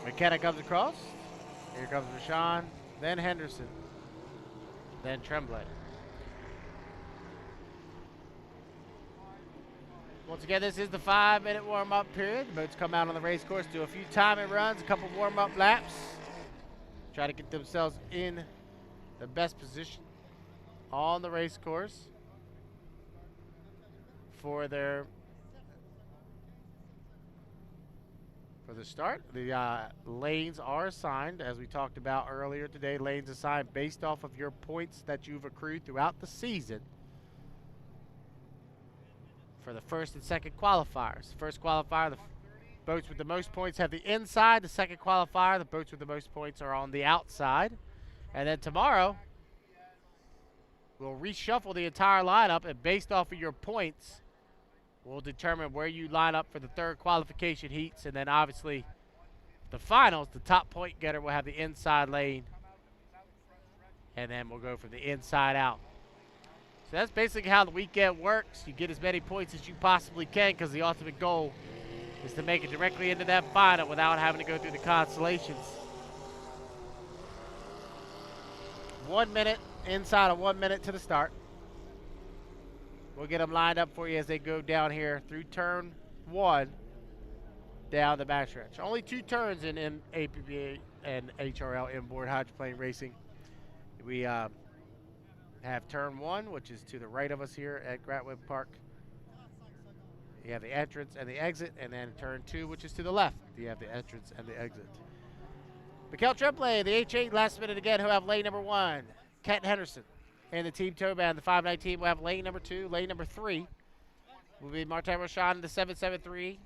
McKenna comes across. Here comes Rochon, then Henderson, then Tremblay. Once again, this is the 5-minute warm-up period. The boats come out on the race course, do a few timing runs, a couple warm-up laps. Try to get themselves in the best position on the race course for the start. The lanes are assigned, as we talked about earlier today. Lanes assigned based off of your points that you've accrued throughout the season. For the first and second qualifiers. First qualifier, the boats with the most points have the inside. The second qualifier, the boats with the most points are on the outside. And then tomorrow, we'll reshuffle the entire lineup, and based off of your points, we'll determine where you line up for the third qualification heats. And then obviously the finals, the top point getter will have the inside lane. And then we'll go from the inside out. So that's basically how the weekend works. You get as many points as you possibly can, because the ultimate goal is to make it directly into that final without having to go through the constellations. 1 minute, inside of 1 minute to the start. We'll get them lined up for you as they go down here through turn 1 down the backstretch. Only 2 turns in APBA and HRL inboard hydroplane racing. We have turn 1, which is to the right of us here at Gratwood Park. You have the entrance and the exit, and then turn 2, which is to the left. You have the entrance and the exit. Mikel Tremblay, the H8 last minute again, who have lane number 1. Kent Henderson and the Team Tow Band, the 519, will have lane number 2. Lane number 3 will be Martin Rochon in the 773.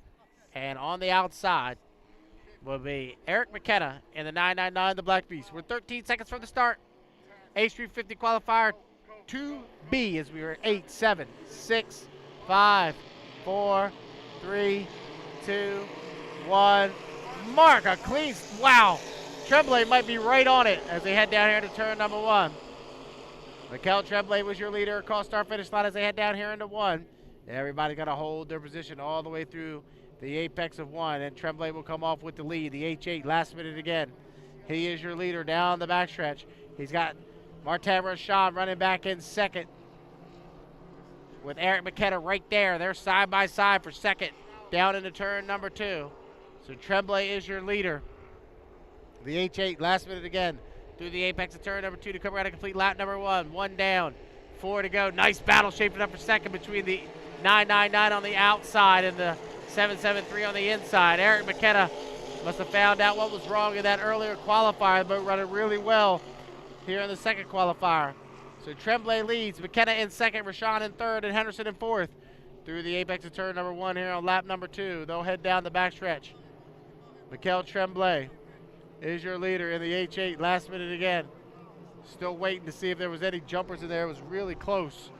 And on the outside will be Eric McKenna in the 999, the Black Beast. We're 13 seconds from the start. H350 qualifier 2B as we were 8, 7, 6, 5, 4, 3, 2, 1. Mark, a clean, wow. Tremblay might be right on it as they head down here to turn number 1. Mikel Tremblay was your leader across start finish line as they head down here into 1. Everybody's got to hold their position all the way through the apex of 1, and Tremblay will come off with the lead. The H8 last minute again. He is your leader down the backstretch. He's got Martin Rochon running back in second with Eric McKenna right there. They're side by side for second down into turn number 2. So Tremblay is your leader. The H8 last minute again through the apex of turn number 2 to come around and complete lap number 1. 1 down, 4 to go. Nice battle shaping up for second between the 999 on the outside and the 773 on the inside. Eric McKenna must have found out what was wrong in that earlier qualifier. The boat running really well here in the second qualifier. So Tremblay leads, McKenna in second, Rochon in third, and Henderson in fourth. Through the apex of turn number 1 here on lap number 2. They'll head down the backstretch. Mikel Tremblay is your leader in the H8 last minute again. Still waiting to see if there was any jumpers in there. It was really close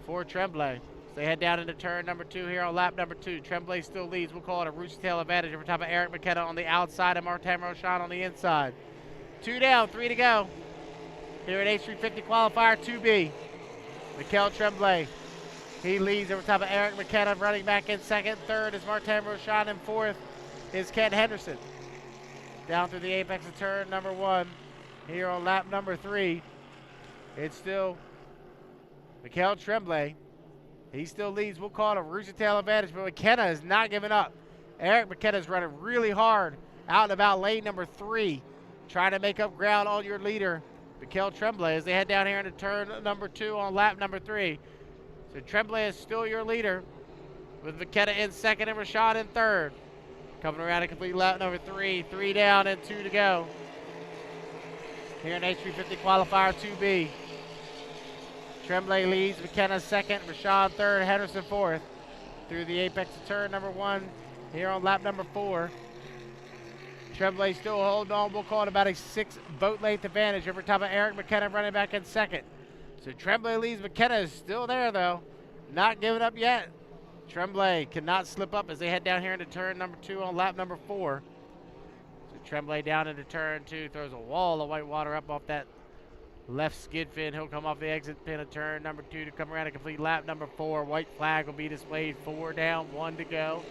for Tremblay. So they head down into turn number 2 here on lap number 2. Tremblay still leads. We'll call it a rooster tail advantage over top of Eric McKenna on the outside and Martin Rochon on the inside. 2 down, 3 to go here at H350 qualifier 2B. Mikel Tremblay, he leads over top of Eric McKenna, running back in second. Third is Martin Rochon, and fourth is Ken Henderson. Down through the apex of turn number 1 here on lap number 3. It's still Mikel Tremblay. He still leads. We'll call it a rooster tail advantage, but McKenna is not giving up. Eric McKenna is running really hard out and about lane number 3, trying to make up ground on your leader, Mikel Tremblay, as they head down here into turn number 2 on lap number 3. So Tremblay is still your leader with McKenna in second and Rochon in third. Coming around to complete lap number 3. 3 down and 2 to go here in H350 qualifier 2B. Tremblay leads, McKenna second, Rochon third, Henderson fourth. Through the apex of turn number 1 here on lap number 4. Tremblay still holding on. We'll call it about a 6 boat length advantage over top of Eric McKenna running back in second. So Tremblay leads. McKenna is still there though, not giving up yet. Tremblay cannot slip up as they head down here into turn number 2 on lap number 4. So Tremblay down into turn 2, throws a wall of white water up off that left skid fin. He'll come off the exit pin of turn number 2 to come around and complete lap number 4. White flag will be displayed. 4 down, 1 to go.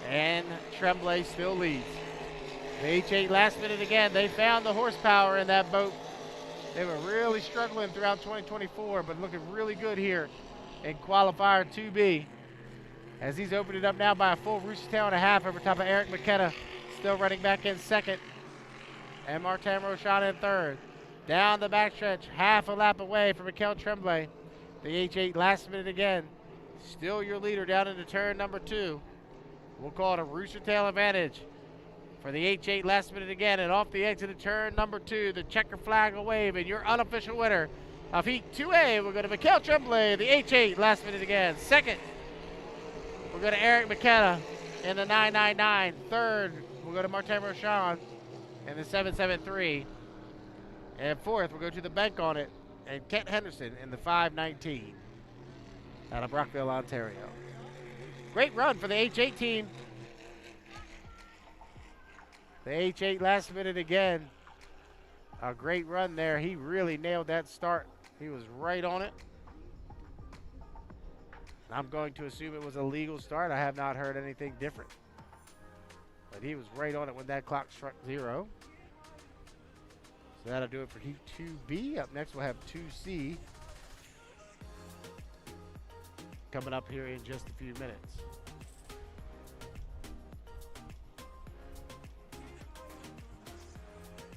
And Tremblay still leads. The H8 last minute again. They found the horsepower in that boat. They were really struggling throughout 2024, but looking really good here in qualifier 2B. As he's opened it up now by a full rooster tail and a half over top of Eric McKenna, still running back in second, and Martin Rochon in third. Down the backstretch, half a lap away from Mikel Tremblay. The H8 last minute again, still your leader down into turn number 2. We'll call it a rooster tail advantage for the H8 last minute again, and off the exit of turn number 2, the checker flag will wave, and your unofficial winner of Heat 2A will go to Mikel Tremblay, the H8 last minute again. Second, we'll go to Eric McKenna in the 999. Third, we'll go to Martin Rochon in the 773. And fourth, we'll go to the bank on it, and Kent Henderson in the 519 out of Brockville, Ontario. Great run for the H8 team. The H8 last minute again. A great run there. He really nailed that start. He was right on it. I'm going to assume it was a legal start. I have not heard anything different. But he was right on it when that clock struck 0. So that'll do it for Heat 2B. Up next, we'll have 2C coming up here in just a few minutes.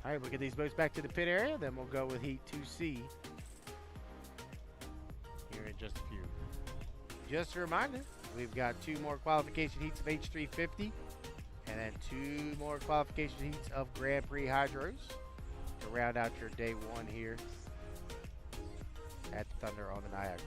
All right, we'll get these boats back to the pit area, then we'll go with Heat 2C here in just a few. Just a reminder, we've got 2 more qualification heats of H350 and then 2 more qualification heats of Grand Prix Hydros to round out your day 1 here at the Thunder on the Niagara.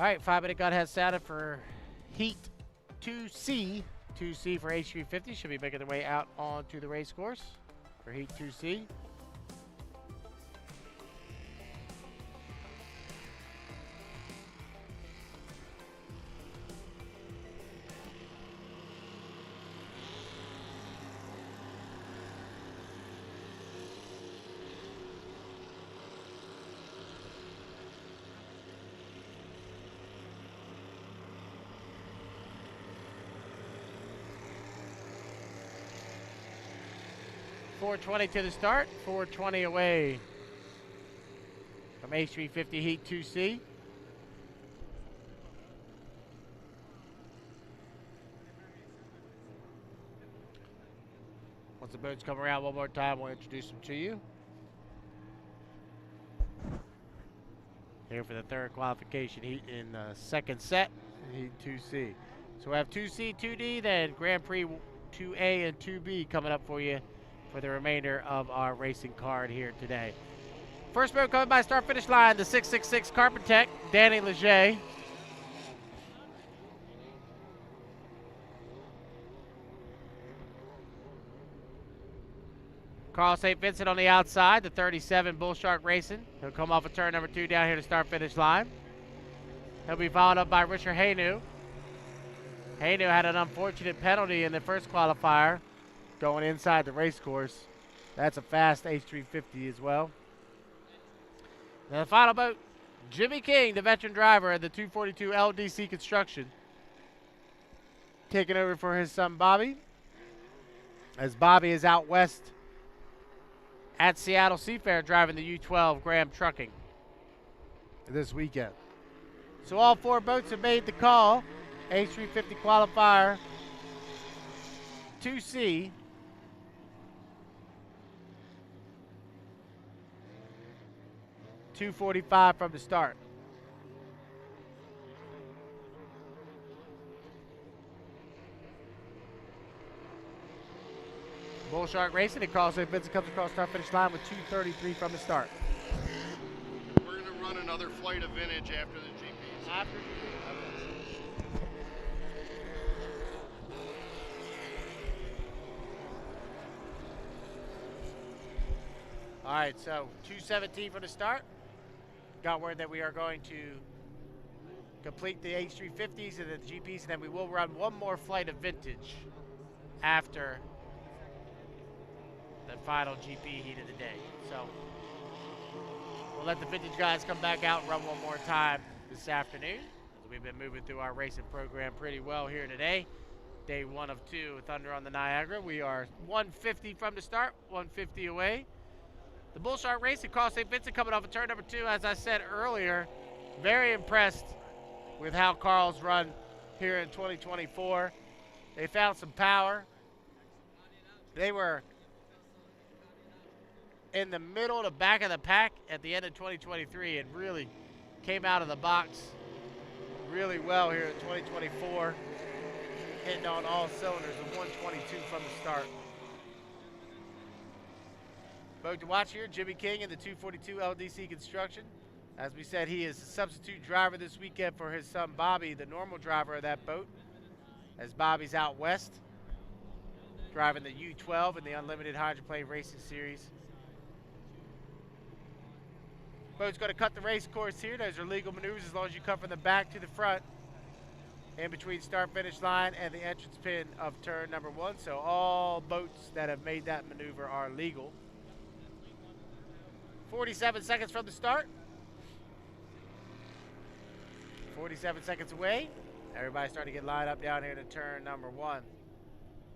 All right, 5-minute gun has sounded for Heat 2C. 2C for H350 should be making their way out onto the race course for Heat 2C. .420 to the start, 420 away from H350 Heat 2C. Once the boats come around one more time, we'll introduce them to you. Here for the third qualification heat in the second set, Heat 2C. So we have 2C, 2D, then Grand Prix 2A and 2B coming up for you for the remainder of our racing card here today. First boat coming by start finish line, the 666 Carpentech, Danny Leger. Carl St. Vincent on the outside, the 37 Bull Shark Racing. He'll come off of turn number 2 down here to start finish line. He'll be followed up by Richard Haynu. Haynu had an unfortunate penalty in the first qualifier, going inside the race course. That's a fast H350 as well. Now the final boat, Jimmy King, the veteran driver of the 242 LDC Construction, taking over for his son Bobby, as Bobby is out west at Seattle Seafair driving the U12 Graham Trucking this weekend. So all 4 boats have made the call. H350 qualifier 2C. .245 from the start. Bull Shark Racing and Carl St. Vincent comes across start finish line with 2:33 from the start. We're going to run another flight of vintage after the GPs. After All right, so 2:17 from the start. Got word that we are going to complete the H350s and the GPs, and then we will run one more flight of vintage after the final GP heat of the day. So we'll let the vintage guys come back out and run one more time this afternoon. We've been moving through our racing program pretty well here today. Day 1 of 2 with Thunder on the Niagara. We are 150 from the start, 150 away. The Bull Shark Racing, Carl St. Vincent coming off of turn number 2. As I said earlier, very impressed with how Carl's run here in 2024. They found some power. They were in the middle to back of the pack at the end of 2023 and really came out of the box really well here in 2024, hitting on all cylinders with 122 from the start. Boat to watch here, Jimmy King in the 242 LDC Construction. As we said, he is a substitute driver this weekend for his son Bobby, the normal driver of that boat, as Bobby's out west, driving the U12 in the Unlimited Hydroplane Racing Series. Boat's going to cut the race course here. Those are legal maneuvers as long as you come from the back to the front in between start-finish line and the entrance pin of turn number 1. So all boats that have made that maneuver are legal. 47 seconds from the start. 47 seconds away. Everybody's starting to get lined up down here to turn number 1.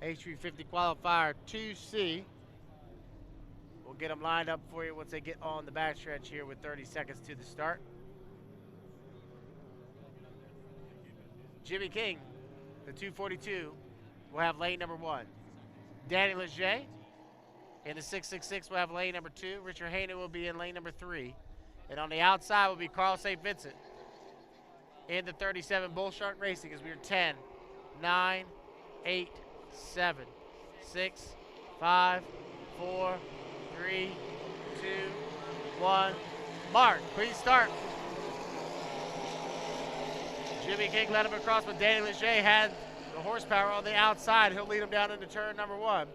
H350 qualifier 2C. We'll get them lined up for you once they get on the backstretch here with 30 seconds to the start. Jimmy King, the 242, will have lane number 1. Danny Leger in the 666 will have lane number 2. Richard Haynu will be in lane number 3. And on the outside will be Carl St. Vincent in the 37 Bull Shark Racing as we are 10, 9, 8, 7, 6, 5, 4, 3, 2, 1. Mark, please start. Jimmy King led him across, but Danny Leger had the horsepower on the outside. He'll lead him down into turn number 1.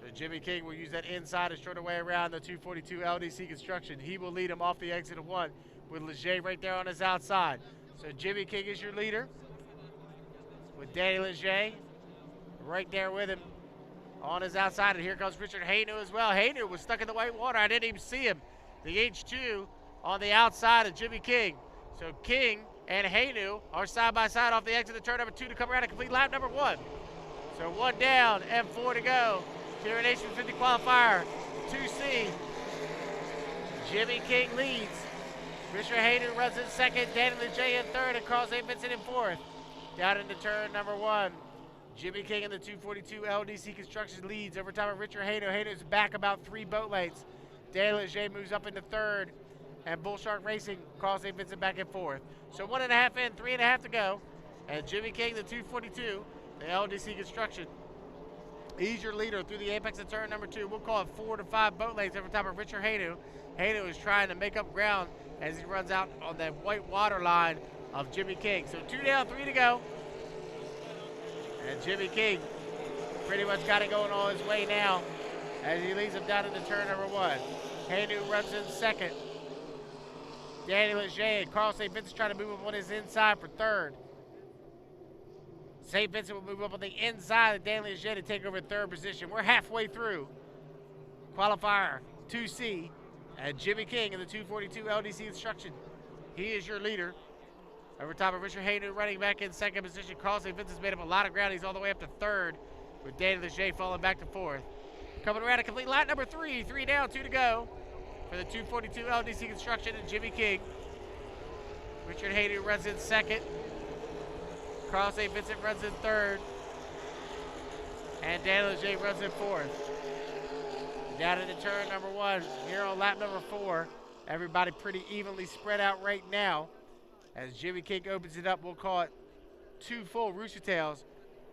So Jimmy King will use that inside and short way around the 242 LDC Construction. He will lead him off the exit of 1 with Leger right there on his outside. So Jimmy King is your leader with Danny Leger right there with him on his outside. And here comes Richard Haynu as well. Haynu was stuck in the white water. I didn't even see him. The H2 on the outside of Jimmy King. So King and Haynu are side by side off the exit of turn number 2 to come around and complete lap number 1. So 1 down and 4 to go. Here in Nation 50 qualifier, 2C. Jimmy King leads. Richard Haynu runs in second, Danny Leger in third, and Carl St. Vincent in fourth. Down into turn number 1. Jimmy King in the 242 LDC Construction leads over top of Richard Haynu. Haynu's back about 3 boat lengths. Danny Leger moves up into third, and Bull Shark Racing, Carl St. Vincent back in fourth. So 1.5 in, 3.5 to go. And Jimmy King, the 242, the LDC Construction. He's your leader through the apex of turn number 2. We'll call it 4 to 5 boat lengths over top of Richard Haynu. Haynu is trying to make up ground as he runs out on that white water line of Jimmy King. So 2 down, 3 to go. And Jimmy King pretty much got it going on his way now as he leads him down into turn number 1. Haynu runs in second. Danny Leger and Carl St. Vincent trying to move up on his inside for third. St. Vincent will move up on the inside of Danny Leger to take over third position. We're halfway through qualifier 2C, and Jimmy King in the 242 LDC Construction. He is your leader. Over top of Richard Haynu running back in second position. Carl St. Vincent's made up a lot of ground. He's all the way up to third, with Danny Leger falling back to fourth. Coming around to complete lap number 3. 3 down, 2 to go for the 242 LDC Construction and Jimmy King. Richard Haynu runs in second. Carl St. Vincent runs in third. And Danny Leger runs in fourth. Down into turn number 1 here on lap number 4. Everybody pretty evenly spread out right now. As Jimmy King opens it up, we'll call it 2 full Rooster Tails.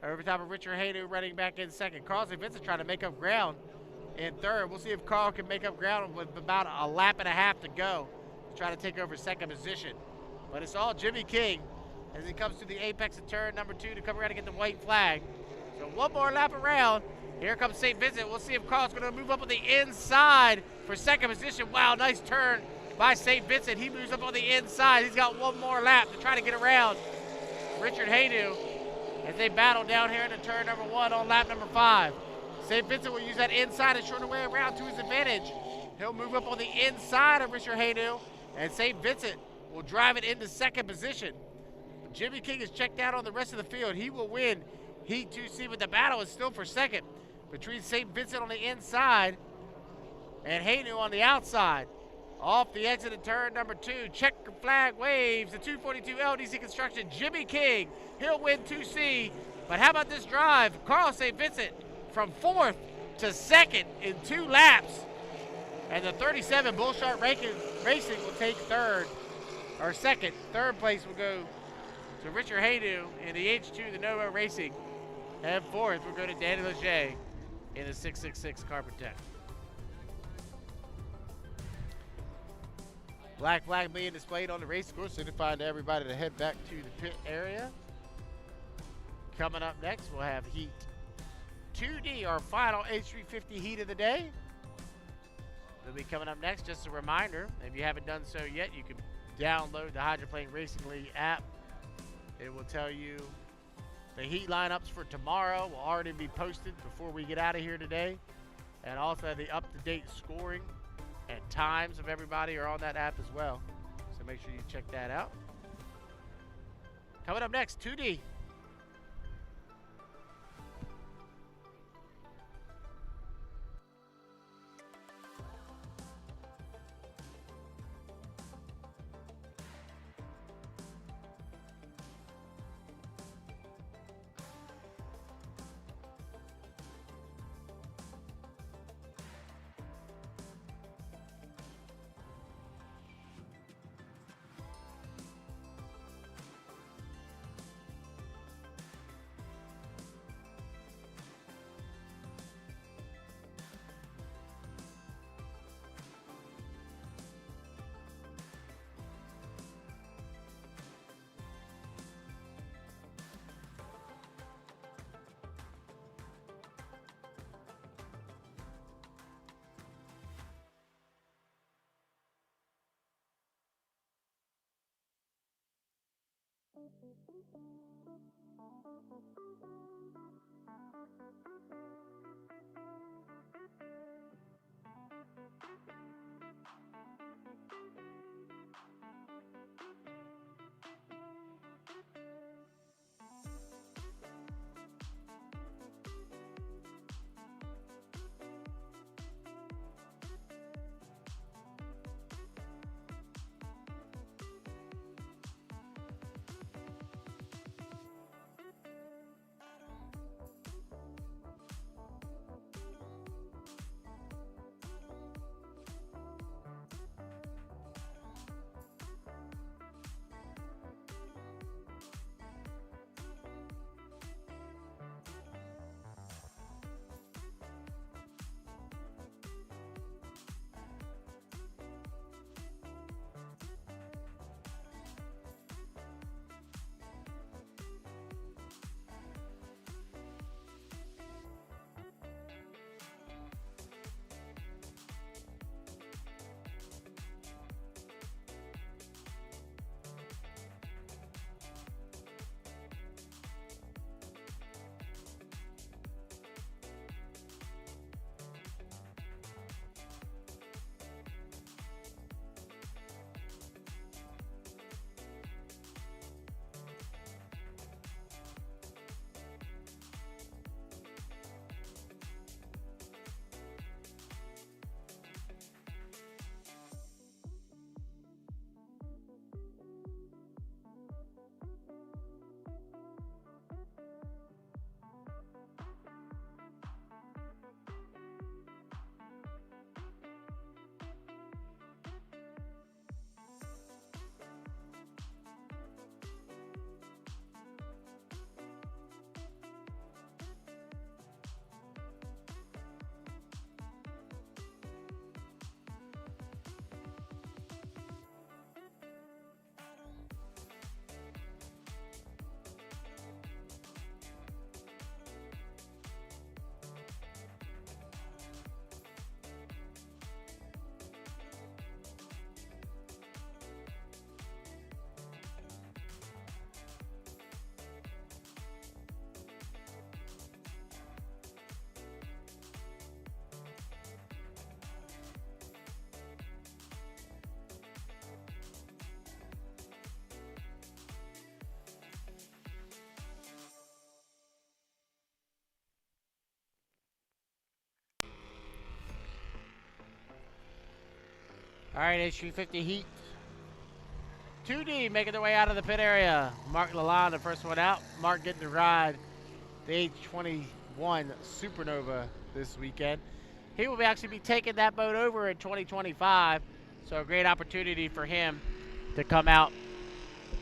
Over top of Richard Haynu running back in second. Carl St. Vincent trying to make up ground in third. We'll see if Carl can make up ground with about a lap and a half to go to try to take over second position. But it's all Jimmy King as he comes to the apex of turn number 2 to come around and get the white flag. So 1 more lap around. Here comes St. Vincent. We'll see if Carl's going to move up on the inside for second position. Wow, nice turn by St. Vincent. He moves up on the inside. He's got 1 more lap to try to get around Richard Haynu as they battle down here into turn number 1 on lap number 5. St. Vincent will use that inside and shorten way around to his advantage. He'll move up on the inside of Richard Haynu, and St. Vincent will drive it into second position. Jimmy King is checked out on the rest of the field. He will win Heat 2C, but the battle is still for second between St. Vincent on the inside and Haynu on the outside. Off the exit of turn number 2, checker flag waves, the 242 LDC Construction, Jimmy King. He'll win 2C, but how about this drive? Carl St. Vincent from 4th to 2nd in 2 laps. And the 37 Bull Shark Racing will take 3rd, or 2nd. 3rd place will go to Richard Haynu in the H2, the Novo Racing. And 4th will go to Danny Leger in the 666 Carpet Tech. Black flag being displayed on the race course, signifying to everybody to head back to the pit area. Coming up next, we'll have Heat 2D, our final H350 heat of the day. They'll be coming up next. Just a reminder, if you haven't done so yet, you can download the Hydroplane Racing League app. It will tell you the heat lineups for tomorrow will already be posted before we get out of here today. And also the up-to-date scoring and times of everybody are on that app as well. So make sure you check that out. Coming up next, 2D. All right, H350 Heat 2D making their way out of the pit area. Mark Lalonde, the first one out. Mark getting to ride the H21 Supernova this weekend. He will actually be taking that boat over in 2025, so a great opportunity for him to come out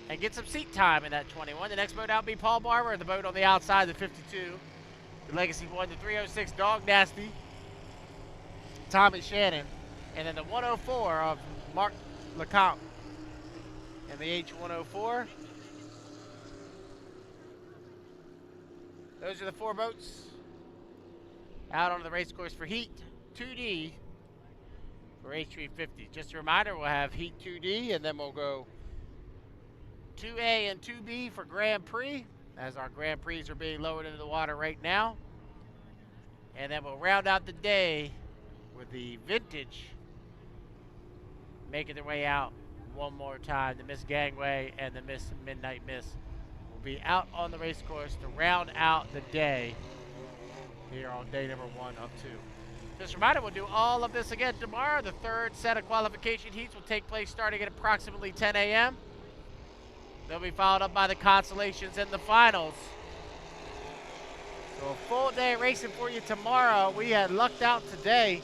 and get some seat time in that 21. The next boat out will be Paul Barber, the boat on the outside, the 52. The Legacy 1, the 306 Dog Nasty, Tommy Shannon, and then the 104 of Mark Lecomte. And the H104. Those are the four boats out on the race course for Heat 2D for H350. Just a reminder, we'll have Heat 2D, and then we'll go 2A and 2B for Grand Prix, as our Grand Prix are being lowered into the water right now. And then we'll round out the day with the Vintage making their way out one more time. The Miss Gangway and the Miss Midnight Miss will be out on the race course to round out the day here on day number 1 of 2. Just a reminder, we'll do all of this again tomorrow. The third set of qualification heats will take place starting at approximately 10 a.m. They'll be followed up by the consolations and the finals. So a full day of racing for you tomorrow. We had lucked out today.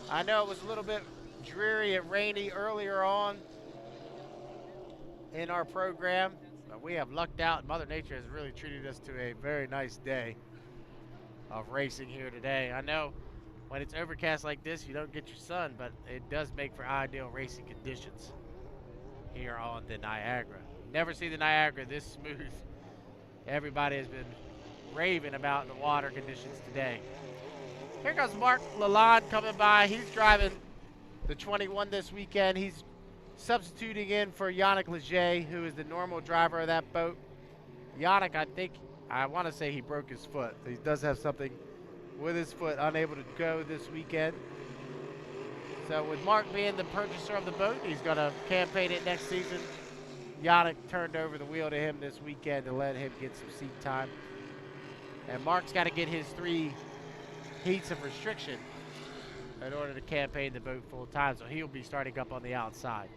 I know it was a little bit dreary and rainy earlier on in our program, but we have lucked out. Mother Nature has really treated us to a very nice day of racing here today. I know when it's overcast like this, you don't get your sun, but it does make for ideal racing conditions here on the Niagara. Never see the Niagara this smooth. Everybody has been raving about the water conditions today. Here comes Mark Lalonde coming by. He's driving the 21 this weekend. He's substituting in for Yannick Leger, who is the normal driver of that boat. Yannick, I want to say he broke his foot. He does have something with his foot, unable to go this weekend. So with Mark being the purchaser of the boat, he's going to campaign it next season. Yannick turned over the wheel to him this weekend to let him get some seat time. And Mark's got to get his 3 heats of restriction in order to campaign the boat full time, so he'll be starting up on the outside.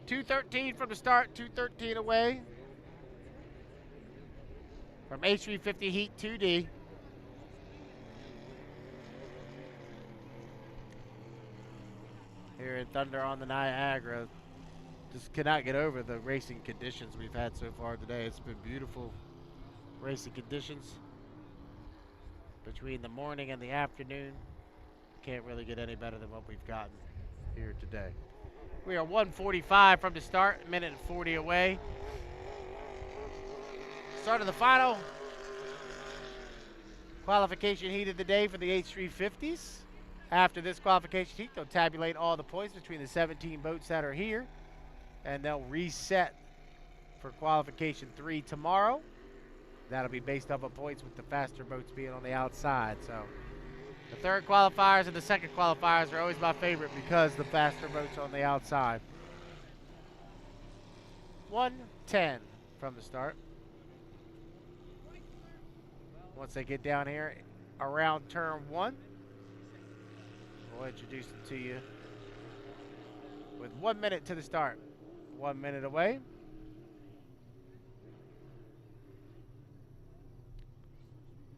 2:13 from the start, 2:13 away from H350 Heat 2D. Here in Thunder on the Niagara. Just cannot get over the racing conditions we've had so far today. It's been beautiful racing conditions between the morning and the afternoon. Can't really get any better than what we've gotten here today. We are 1:45 from the start, a minute and 40 away. Start of the final qualification heat of the day for the H350s. After this qualification heat, they'll tabulate all the points between the 17 boats that are here, and they'll reset for qualification 3 tomorrow. That'll be based off of points with the faster boats being on the outside. So the third qualifiers and the second qualifiers are always my favorite because the faster boats are on the outside. 1:10 from the start. Once they get down here around turn 1, we'll introduce them to you with 1 minute to the start. 1 minute away.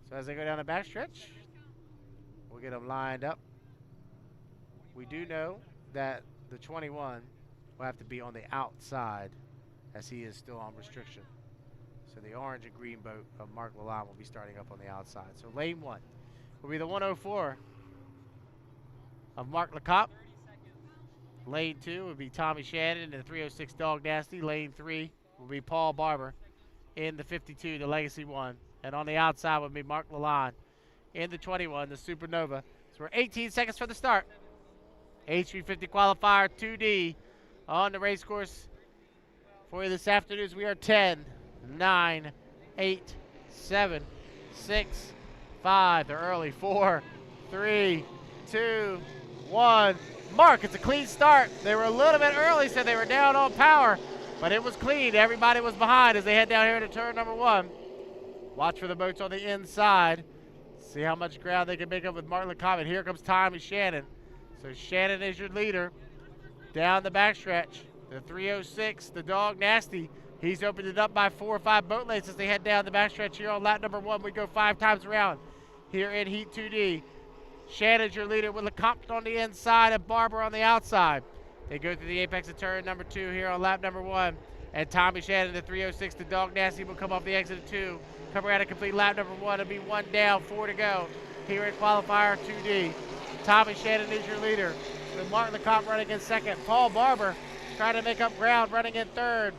So as they go down the backstretch, we'll get them lined up. We do know that the 21 will have to be on the outside as he is still on restriction. So the orange and green boat of Mark Lalonde will be starting up on the outside. So lane 1 will be the 104 of Mark Lecomte. Lane 2 will be Tommy Shannon in the 306 Dog Nasty. Lane 3 will be Paul Barber in the 52, the Legacy 1. And on the outside will be Mark Lalonde in the 21, the Supernova. So we're 18 seconds from the start. H350 qualifier 2D on the race course for you this afternoon. We are 10, 9, 8, 7, 6, 5. They're early. 4, 3, 2, 1. Mark, it's a clean start. They were a little bit early, so they were down on power, but it was clean. Everybody was behind as they head down here to turn number 1. Watch for the boats on the inside. See how much ground they can make up with Mark Lecomte. And here comes Tommy Shannon. So Shannon is your leader down the backstretch. The 306, the Dog Nasty. He's opened it up by 4 or 5 boat lengths as they head down the backstretch here on lap number 1. We go 5 times around here in Heat 2D. Shannon's your leader with Lecomte on the inside and Barber on the outside. They go through the apex of turn number 2 here on lap number 1. And Tommy Shannon, the 306, the Dog Nasty, will come off the exit of 2. Come around and complete lap number 1. It'll be 1 down, 4 to go here in qualifier 2D. Tommy Shannon is your leader with Mark Lecomte running in second. Paul Barber trying to make up ground, running in third.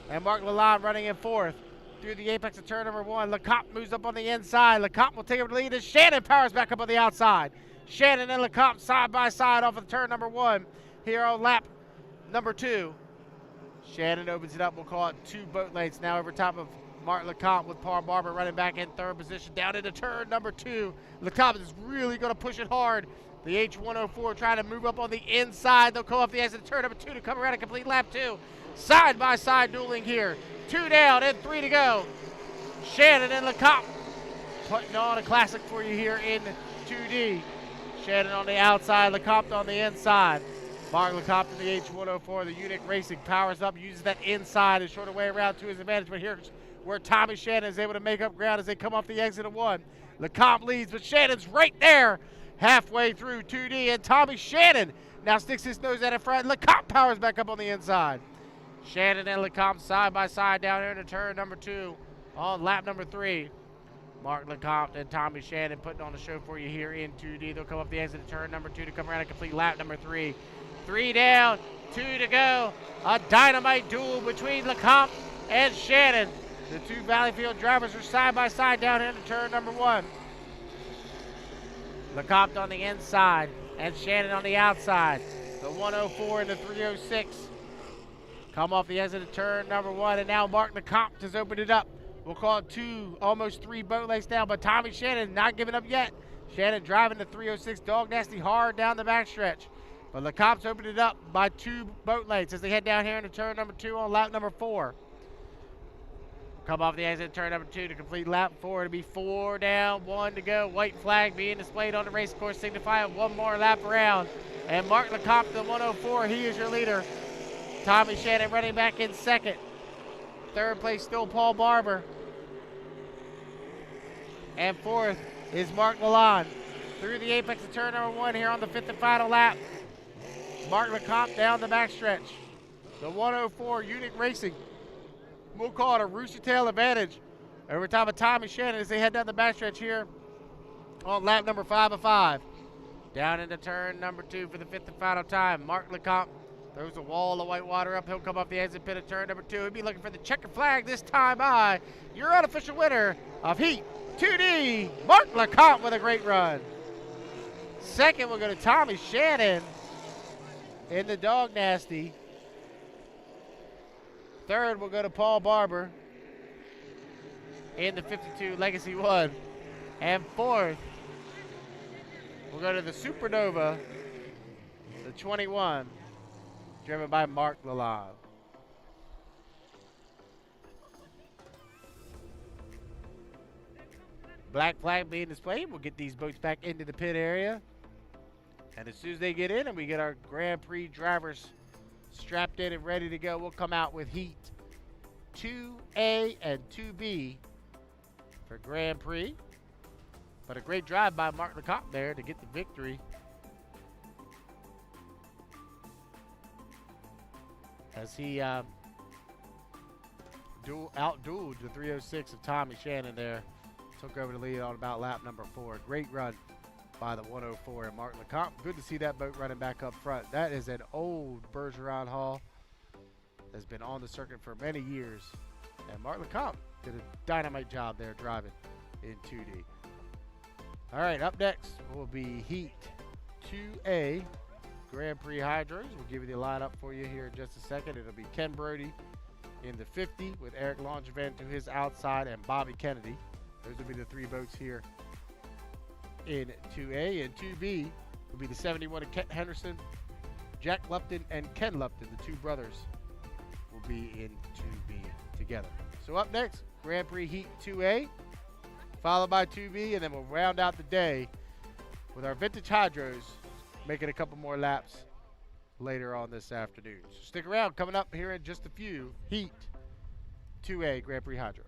And Mark Lalonde running in fourth. Through the apex of turn number 1, Lecomte moves up on the inside. Lecomte will take over the lead as Shannon powers back up on the outside. Shannon and Lecomte side by side off of turn number 1 here on lap number 2. Shannon opens it up. We'll call it 2 boat lengths now over top of Mark Lecomte with Paul Barber running back in third position down into turn number 2. Lecomte is really going to push it hard. The H104 trying to move up on the inside. They'll come off the exit of turn number 2 to come around and complete lap 2. Side by side dueling here. 2 down and 3 to go. Shannon and Lecomte putting on a classic for you here in 2D. Shannon on the outside, Lecomte on the inside. Mark Lecomte in the H104, the Unique Racing powers up, uses that inside and shorter way around to his advantage. But here's where Tommy Shannon is able to make up ground as they come off the exit of 1. Lecomte leads, but Shannon's right there halfway through 2D. And Tommy Shannon now sticks his nose out in front. Lecomte powers back up on the inside. Shannon and Lecomte side by side down here into turn number 2 on lap number 3. Mark Lecomte and Tommy Shannon putting on a show for you here in 2D. They'll come up the exit of turn number 2 to come around and complete lap number 3. 3 down, 2 to go. A dynamite duel between Lecomte and Shannon. The 2 Valleyfield drivers are side by side down here into turn number 1. Lecomte on the inside and Shannon on the outside. the 104 and the 306 come off the exit of turn number 1, and now Mark Lecomte has opened it up. We'll call it 2, almost 3 boat lengths down, but Tommy Shannon not giving up yet. Shannon driving the 306 Dog Nasty hard down the backstretch. But Lecomte's opened it up by 2 boat lengths as they head down here into turn number 2 on lap number 4. Come off the exit turn number 2 to complete lap 4. It'll be 4 down, 1 to go. White flag being displayed on the race course signifying 1 more lap around. And Mark Lecomte, the 104, he is your leader. Tommy Shannon running back in second. Third place still Paul Barber. And fourth is Mark Lalonde. Through the apex of turn number 1 here on the 5th and final lap. Mark Lecomte down the backstretch. The 104 Unique Racing. We'll call it a rooster tail advantage over top of Tommy Shannon as they head down the backstretch here on lap number 5 of 5. Down into turn number 2 for the 5th and final time. Mark Lecomte throws a wall of white water up. He'll come off the exit pit of turn number 2. He'll be looking for the checkered flag this time by your unofficial winner of Heat 2D, Mark Lecomte with a great run. Second, we'll go to Tommy Shannon in the Dog Nasty. Third, we'll go to Paul Barber in the 52 Legacy 1. And fourth, we'll go to the Supernova, the 21, driven by Mark Lalonde. Black flag being displayed. We'll get these boats back into the pit area. And as soon as they get in and we get our Grand Prix drivers strapped in and ready to go, we'll come out with Heat 2A and 2B for Grand Prix. But a great drive by Mark Lecomte there to get the victory. As he outdueled the 306 of Tommy Shannon there. Took over the lead on about lap number 4. Great run by the 104 and Mark Lecomte. Good to see that boat running back up front. That is an old Bergeron hull that's been on the circuit for many years. And Mark Lecomte did a dynamite job there driving in 2D. All right, up next will be Heat 2A Grand Prix Hydros. We'll give you the lineup for you here in just a second. It'll be Ken Brodie in the 50 with Eric Langevin to his outside and Bobby Kennedy. Those will be the 3 boats here in 2A. And 2B will be the 71 of Kent Henderson, Jack Lupton, and Ken Lupton. The 2 brothers will be in 2B together. So up next, Grand Prix Heat 2A, followed by 2B, and then we'll round out the day with our vintage hydros, making a couple more laps later on this afternoon. So stick around. Coming up here in just a few, Heat 2A Grand Prix Hydro.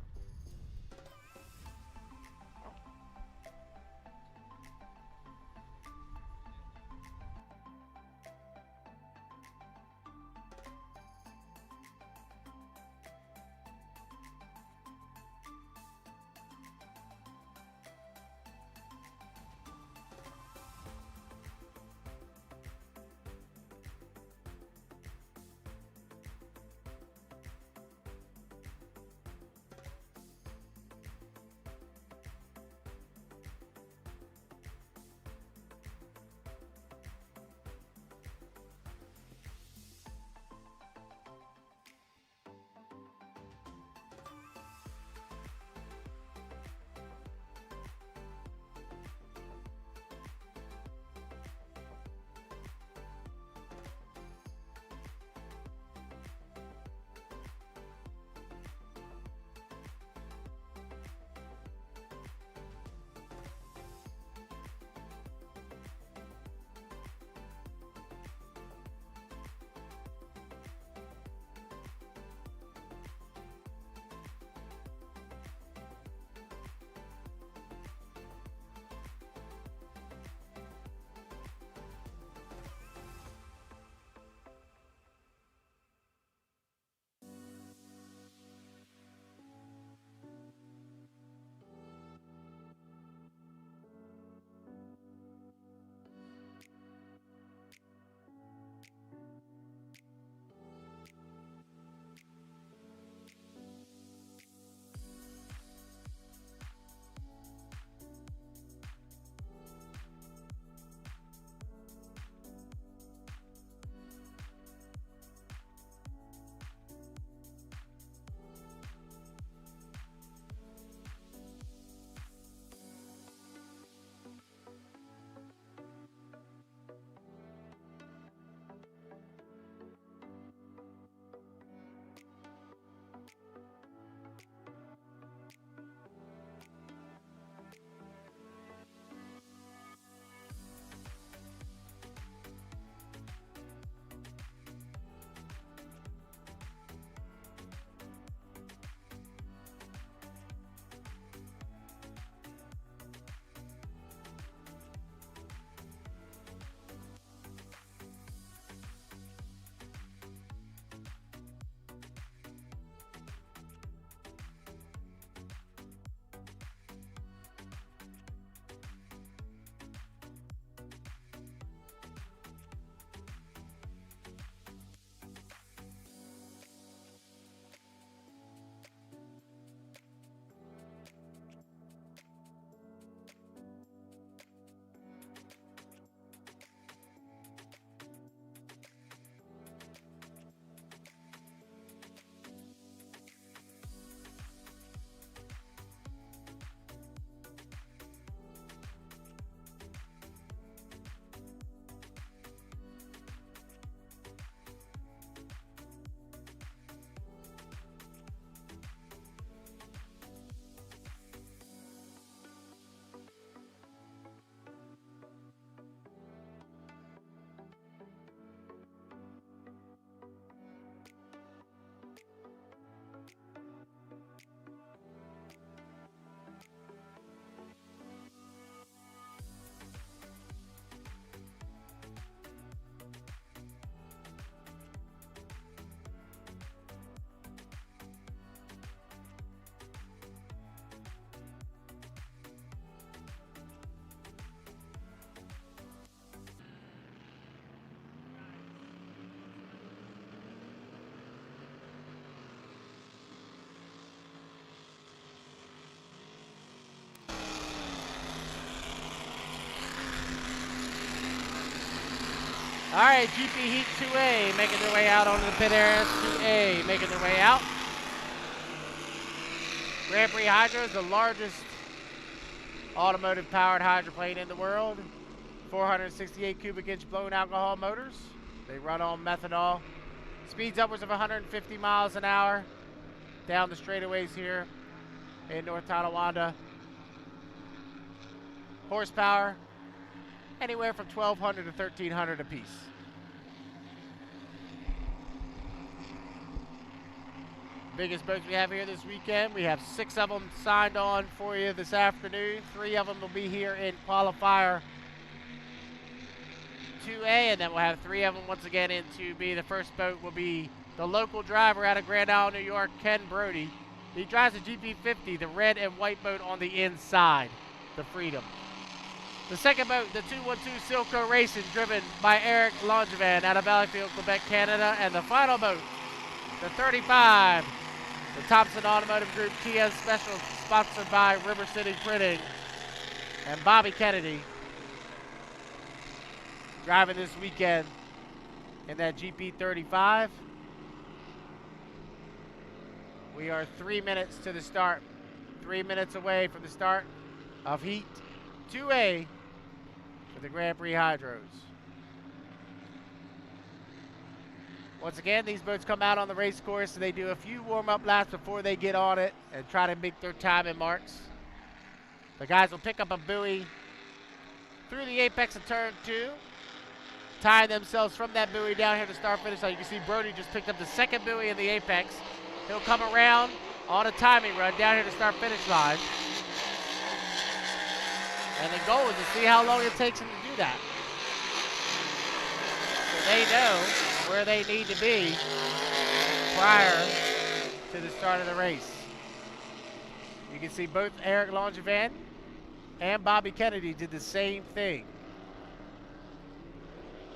All right, GP Heat 2A making their way out onto the pit area. 2A making their way out. Grand Prix Hydro is the largest automotive-powered hydroplane in the world. 468 cubic inch blown alcohol motors. They run on methanol. Speeds upwards of 150 miles an hour down the straightaways here in North Tonawanda. Horsepower, anywhere from 1,200 to 1,300 apiece. Biggest boats we have here this weekend. We have 6 of them signed on for you this afternoon. 3 of them will be here in qualifier 2A, and then we'll have 3 of them once again in 2B. The first boat will be the local driver out of Grand Isle, New York, Ken Brodie. He drives the GP50, the red and white boat on the inside, the Freedom. The second boat, the 212 Silco Racing, driven by Eric Langevin out of Valleyfield, Quebec, Canada. And the final boat, the 35, the Thompson Automotive Group TS Special, sponsored by River City Printing and Bobby Kennedy, driving this weekend in that GP35. We are 3 minutes to the start, 3 minutes away from the start of Heat 2A for the Grand Prix Hydros. Once again, these boats come out on the race course and they do a few warm-up laps before they get on it and try to make their timing marks. The guys will pick up a buoy through the apex of turn 2, tie themselves from that buoy down here to start finish. So you can see Brodie just picked up the second buoy in the apex. He'll come around on a timing run down here to start finish line. And the goal is to see how long it takes him to do that. So they know where they need to be prior to the start of the race. You can see both Eric Langevin and Bobby Kennedy did the same thing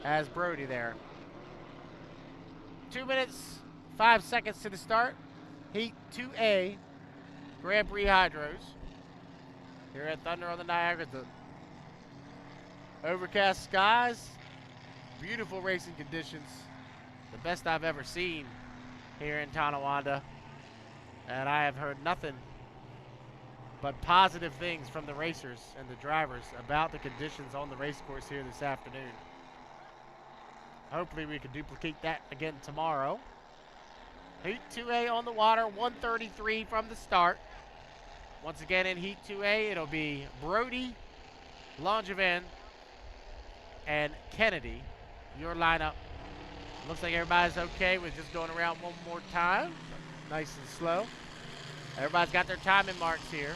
as Brodie there. 2 minutes, 5 seconds to the start. Heat 2A, Grand Prix Hydros. Here at Thunder on the Niagara, the overcast skies, beautiful racing conditions, the best I've ever seen here in Tonawanda. And I have heard nothing but positive things from the racers and the drivers about the conditions on the race course here this afternoon. Hopefully we can duplicate that again tomorrow. Heat 2A on the water, 1:33 from the start. Once again in Heat 2A, it'll be Brodie, Langevin, and Kennedy. Your lineup. Looks like everybody's okay with just going around one more time. Nice and slow. Everybody's got their timing marks here.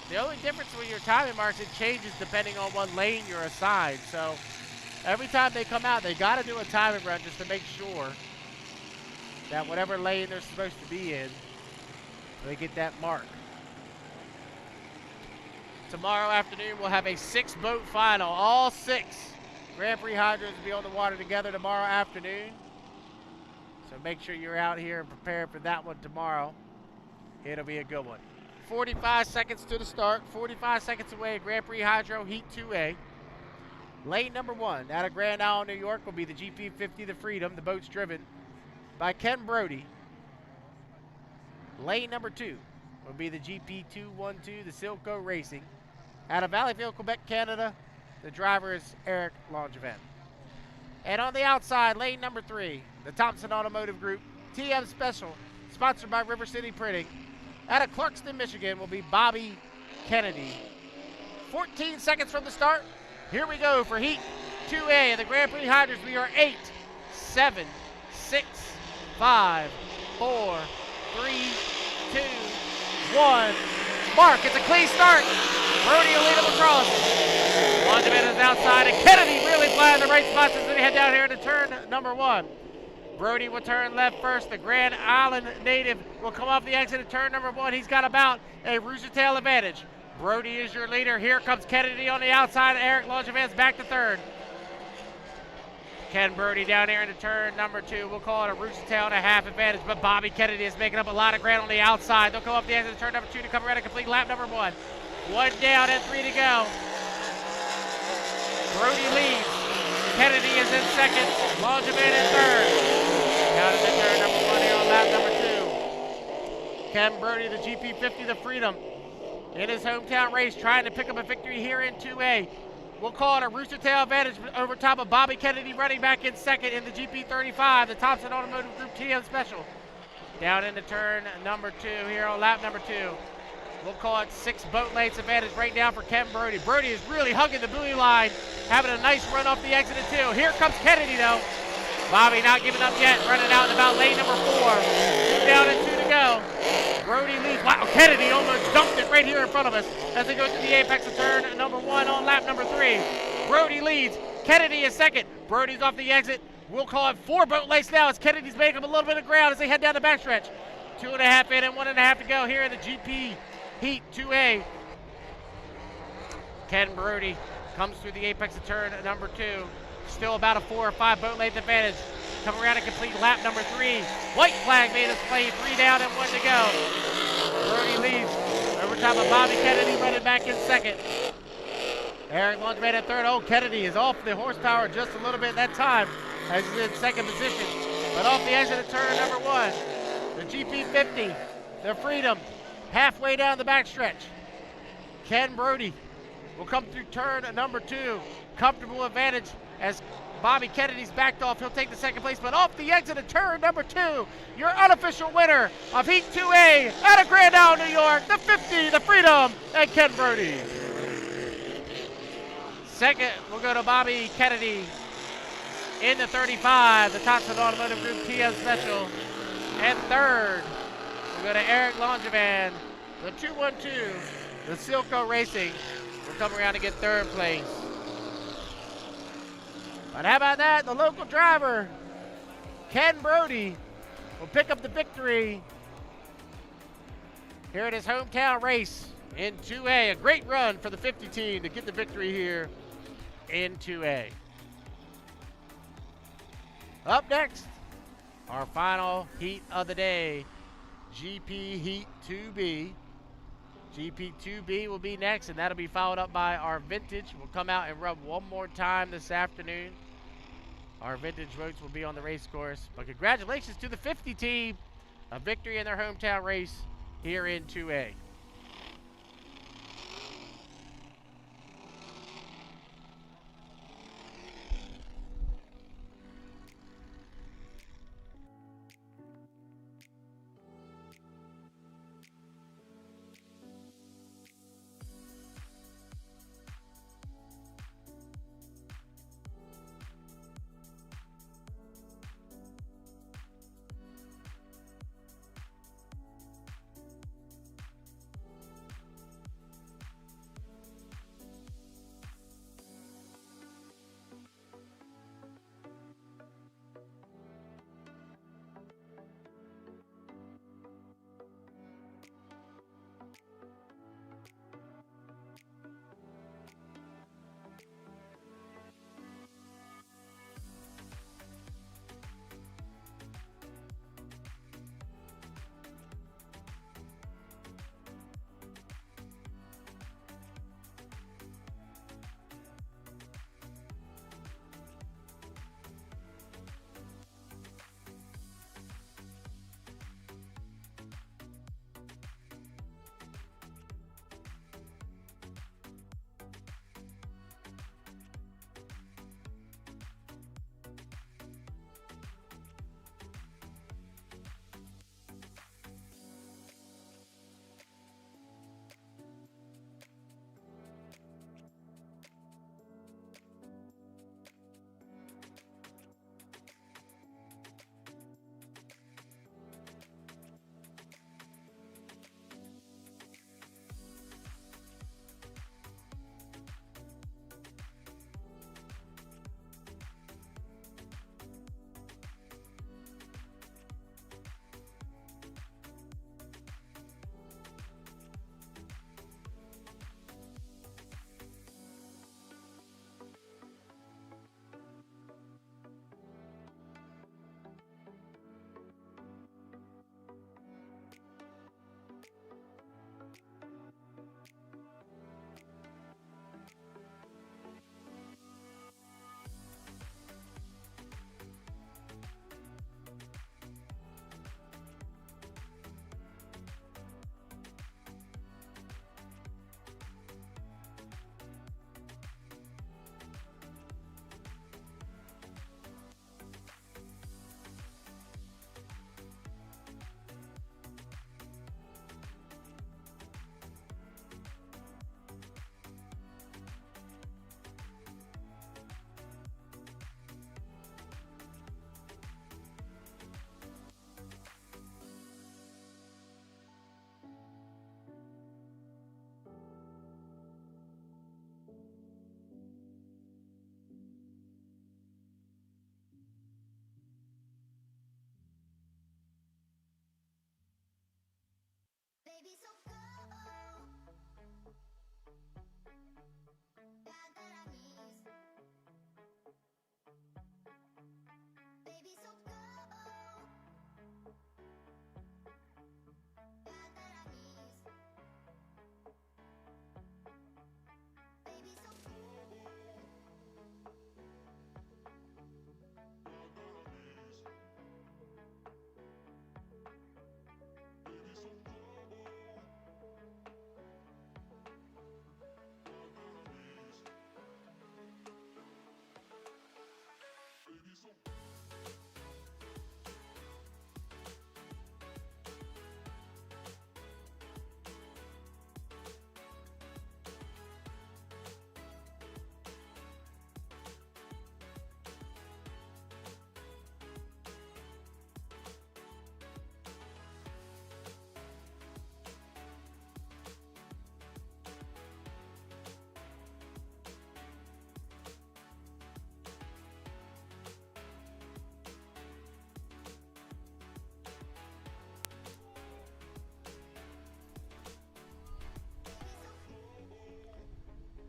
The only difference with your timing marks, it changes depending on what lane you're assigned. So every time they come out, they got to do a timing run just to make sure that whatever lane they're supposed to be in, they get that mark. Tomorrow afternoon, we'll have a 6-boat final. All 6 Grand Prix Hydros will be on the water together tomorrow afternoon. So make sure you're out here and prepare for that one tomorrow. It'll be a good one. 45 seconds to the start. 45 seconds away, Grand Prix Hydro Heat 2A. Lane number 1 out of Grand Isle, New York will be the GP50, the Freedom. The boat's driven by Ken Brodie. Lane number 2 will be the GP212, the Silco Racing. Out of Valleyfield, Quebec, Canada, the driver is Eric Langevin. And on the outside, lane number 3, the Thompson Automotive Group, TM Special, sponsored by River City Printing. Out of Clarkston, Michigan, will be Bobby Kennedy. 14 seconds from the start. Here we go for Heat 2A of the Grand Prix Hydros. We are 8, 7, 6, 5, 4, 3, 2, 1. Mark, it's a clean start. Brodie will lead him across. Langevin is outside, and Kennedy really flying the right spots as we head down here into turn number 1. Brodie will turn left first. The Grand Island native will come off the exit of turn number 1. He's got about a rooster tail advantage. Brodie is your leader. Here comes Kennedy on the outside. Eric Langevin's back to third. Ken Brodie down here into turn number 2. We'll call it a rooster tail and a half advantage, but Bobby Kennedy is making up a lot of ground on the outside. They'll come off the exit of turn number 2 to come around and complete lap number 1. 1 down and 3 to go. Brodie leads. Kennedy is in second. Longevan in third. Down in the turn number 1 here on lap number 2. Ken Brodie, the GP50, the Freedom, in his hometown race, trying to pick up a victory here in 2A. We'll call it a rooster tail advantage over top of Bobby Kennedy, running back in second in the GP35, the Thompson Automotive Group TM Special. Down into turn number 2 here on lap number 2. We'll call it 6 boat lengths advantage right now for Ken Brodie. Brodie is really hugging the buoy line, having a nice run off the exit of 2. Here comes Kennedy though. Bobby not giving up yet, running out in about lane number 4. 2 down and 2 to go. Brodie leads. Wow, Kennedy almost dumped it right here in front of us as they go through the apex of turn number 1 on lap number 3. Brodie leads. Kennedy is second. Brodie's off the exit. We'll call it 4 boat lengths now as Kennedy's making up a little bit of ground as they head down the backstretch. 2.5 in and 1.5 to go here in the GP Heat 2A. Ken Brodie comes through the apex of turn number 2. Still about a 4 or 5 boat length advantage. Come around and complete lap number 3. White flag made us play. 3 down and 1 to go. Brodie leads over top of Bobby Kennedy, running back in second. Eric Longevan in third. Oh, Kennedy is off the horsepower just a little bit that time as he's in second position. But off the exit of turn number 1. The GP50, the Freedom, halfway down the backstretch. Ken Brodie will come through turn number 2. Comfortable advantage as Bobby Kennedy's backed off. He'll take the second place, but off the exit of turn number 2, your unofficial winner of Heat 2A out of Grand Isle, New York, the 50, the Freedom, and Ken Brodie. Second, we'll go to Bobby Kennedy in the 35, the Thompson Automotive Group TM Special. And third, we'll go to Eric Longevan, the 212, the Silco Racing. We'll come around to get third place. But how about that? The local driver, Ken Brodie, will pick up the victory here at his hometown race in 2A. A great run for the 50 team to get the victory here in 2A. Up next, our final heat of the day, GP Heat 2B. GP 2B will be next, and that'll be followed up by our vintage. We'll come out and rub one more time this afternoon. Our vintage votes will be on the race course. But congratulations to the 50 team, a victory in their hometown race here in 2A.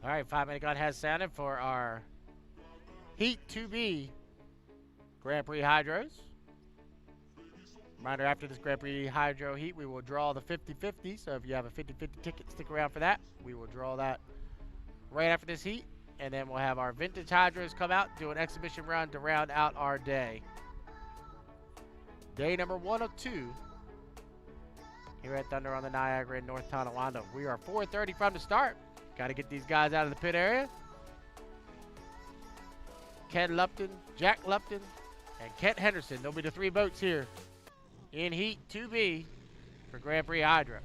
All right, 5-minute gun has sounded for our Heat 2B Grand Prix Hydros. Reminder, after this Grand Prix Hydro Heat, we will draw the 50-50. So if you have a 50-50 ticket, stick around for that. We will draw that right after this heat. And then we'll have our vintage Hydros come out, do an exhibition run to round out our day. Day number 1 of 2 here at Thunder on the Niagara in North Tonawanda. We are 4:30 from the start. Got to get these guys out of the pit area. Ken Lupton, Jack Lupton, and Kent Henderson. They'll be the 3 boats here in Heat 2B for Grand Prix Hydro.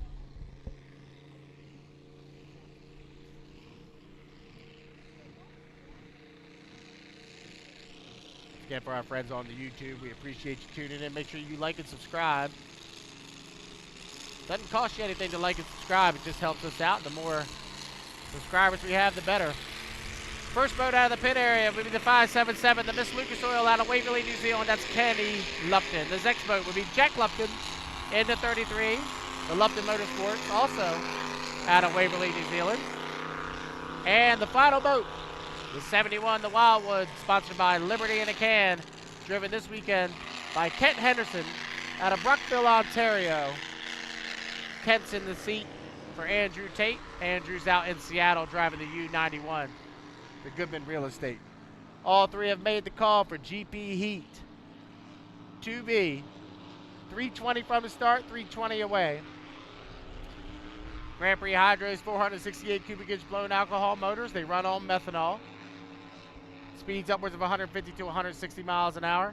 Again, for our friends on the YouTube, we appreciate you tuning in. Make sure you like and subscribe. Doesn't cost you anything to like and subscribe. It just helps us out. The more subscribers we have, the better. First boat out of the pit area would be the 577, the Miss Lucas Oil out of Waverly, New Zealand. That's Kenny Lupton. The next boat would be Jack Lupton in the 33, the Lupton Motorsports, also out of Waverly, New Zealand. And the final boat, the 71, the Wildwood, sponsored by Liberty in a Can, driven this weekend by Kent Henderson out of Brockville, Ontario. Kent's in the seat for Andrew Tate. Andrew's out in Seattle driving the U91, the Goodman Real Estate. All 3 have made the call for GP Heat 2B. 320 from the start, 320 away. Grand Prix Hydros, 468 cubic inch blown alcohol motors. They run on methanol. Speeds upwards of 150 to 160 miles an hour.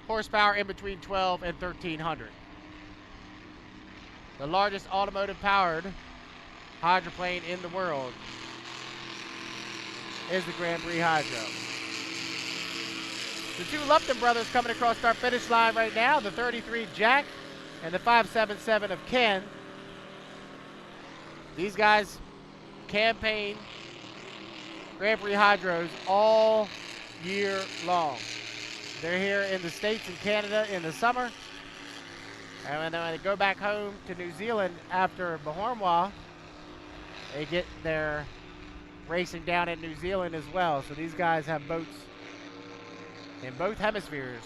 Horsepower in between 12 and 1,300. The largest automotive-powered hydroplane in the world is the Grand Prix Hydro. The 2 Lupton brothers coming across our finish line right now, the 33 Jack and the 577 of Ken. These guys campaign Grand Prix Hydros all year long. They're here in the States and Canada in the summer. And when they go back home to New Zealand after Bahormwa, they get their racing down in New Zealand as well. So these guys have boats in both hemispheres,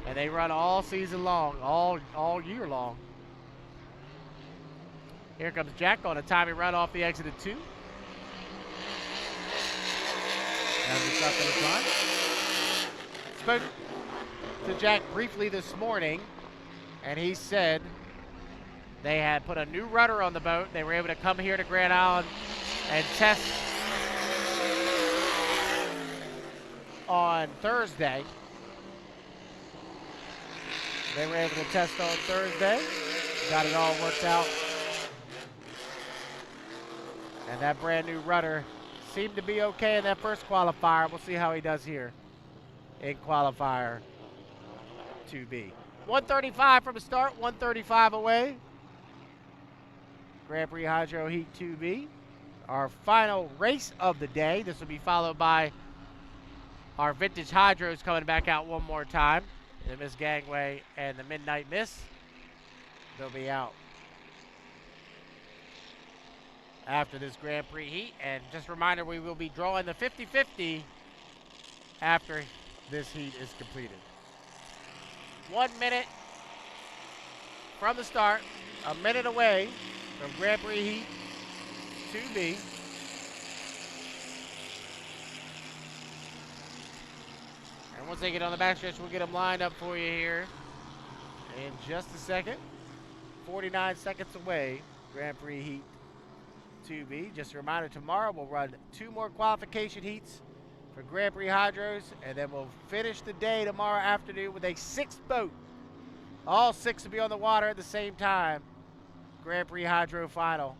and they run all season long, all year long. Here comes Jack on a timing run off the exit of 2. As we start for the run. Spoke to Jack briefly this morning, and he said they had put a new rudder on the boat. They were able to come here to Grand Island and test on Thursday. They were able to test on Thursday. Got it all worked out. And that brand new rudder seemed to be okay in that first qualifier. We'll see how he does here in qualifier 2B. 135 from the start, 135 away. Grand Prix Hydro Heat 2B. Our final race of the day. This will be followed by our Vintage Hydros coming back out one more time. The Miss Gangway and the Midnight Miss. They'll be out after this Grand Prix heat. And just a reminder, we will be drawing the 50-50 after this heat is completed. 1 minute from the start, a minute away from Grand Prix heat 2B. And once they get on the backstretch, we'll get them lined up for you here in just a second. 49 seconds away, Grand Prix heat 2B. Just a reminder, tomorrow we'll run 2 more qualification heats for Grand Prix Hydros, and then we'll finish the day tomorrow afternoon with a 6th boat. All 6 will be on the water at the same time. Grand Prix Hydro final.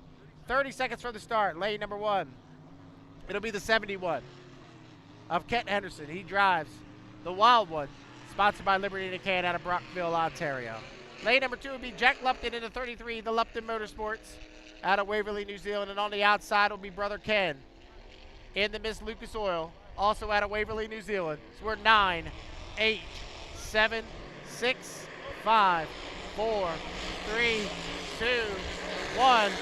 30 seconds from the start, lane number 1. It'll be the 71 of Kent Henderson. He drives the Wild One, sponsored by Liberty in a Can out of Brockville, Ontario. Lane number 2 will be Jack Lupton in the 33, the Lupton Motorsports out of Waverley, New Zealand. And on the outside will be Brother Ken in the Miss Lucas Oil, also out of Waverley, New Zealand. So we're 9, 8, 7, 6, 5, 4, 3, 2, 1.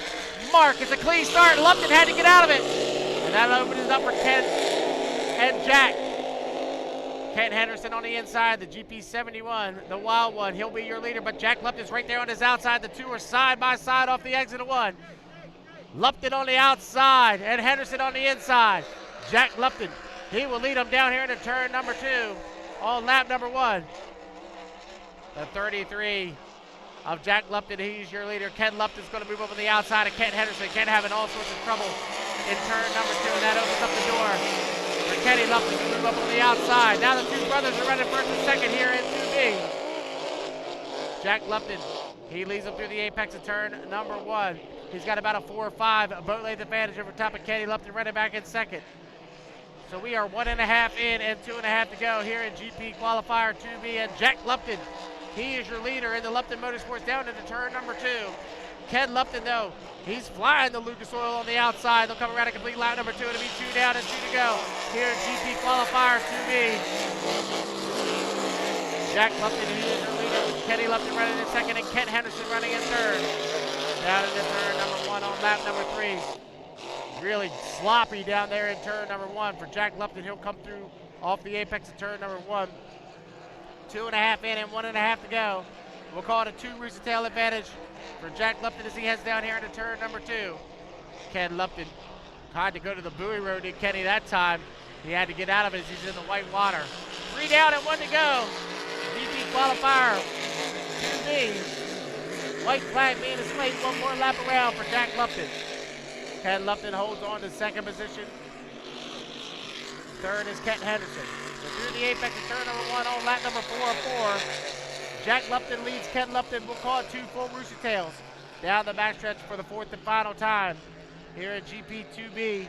Mark, it's a clean start. Lupton had to get out of it. And that opens it up for Ken and Jack. Kent Henderson on the inside, the GP71, the Wild One. He'll be your leader, but Jack Lupton's right there on his outside. The 2 are side by side off the exit of 1. Lupton on the outside and Henderson on the inside. Jack Lupton, he will lead them down here into turn number 2 on lap number 1. The 33 of Jack Lupton, he's your leader. Ken Lupton's going to move up on the outside of Kent Henderson. Ken having all sorts of trouble in turn number 2, and that opens up the door for Kenny Lupton to move up on the outside. Now the 2 brothers are running first and second here in 2B. Jack Lupton, he leads them through the apex of turn number 1. He's got about a 4 or 5 boat length advantage over top of Kenny Lupton, running back in second. So we are 1.5 in and 2.5 to go here in GP qualifier 2B, and Jack Lupton, he is your leader in the Lupton Motorsports down into turn number 2. Ken Lupton, though, he's flying the Lucas Oil on the outside. They'll come around and complete lap number 2. It'll be 2 down and 2 to go here in GP qualifier 2B. Jack Lupton, he is your leader with Kenny Lupton running in second and Kent Henderson running in third. Down into turn number 1 on lap number 3. Really sloppy down there in turn number 1 for Jack Lupton. He'll come through off the apex of turn number 1. 2.5 in and 1.5 to go. We'll call it a 2 rooster tail advantage for Jack Lupton as he heads down here into turn number 2. Ken Lupton tried to go to the buoy road to Kenny that time. He had to get out of it as he's in the white water. 3 down and 1 to go. GP qualifier 2B. White flag being displayed, 1 more lap around for Jack Lupton. Ken Lupton holds on to second position. Third is Kent Henderson. So through the apex of turn number 1 on lap number 4 of 4. Jack Lupton leads Ken Lupton. We'll call it 2 full rooster tails down the backstretch for the 4th and final time here at GP 2B.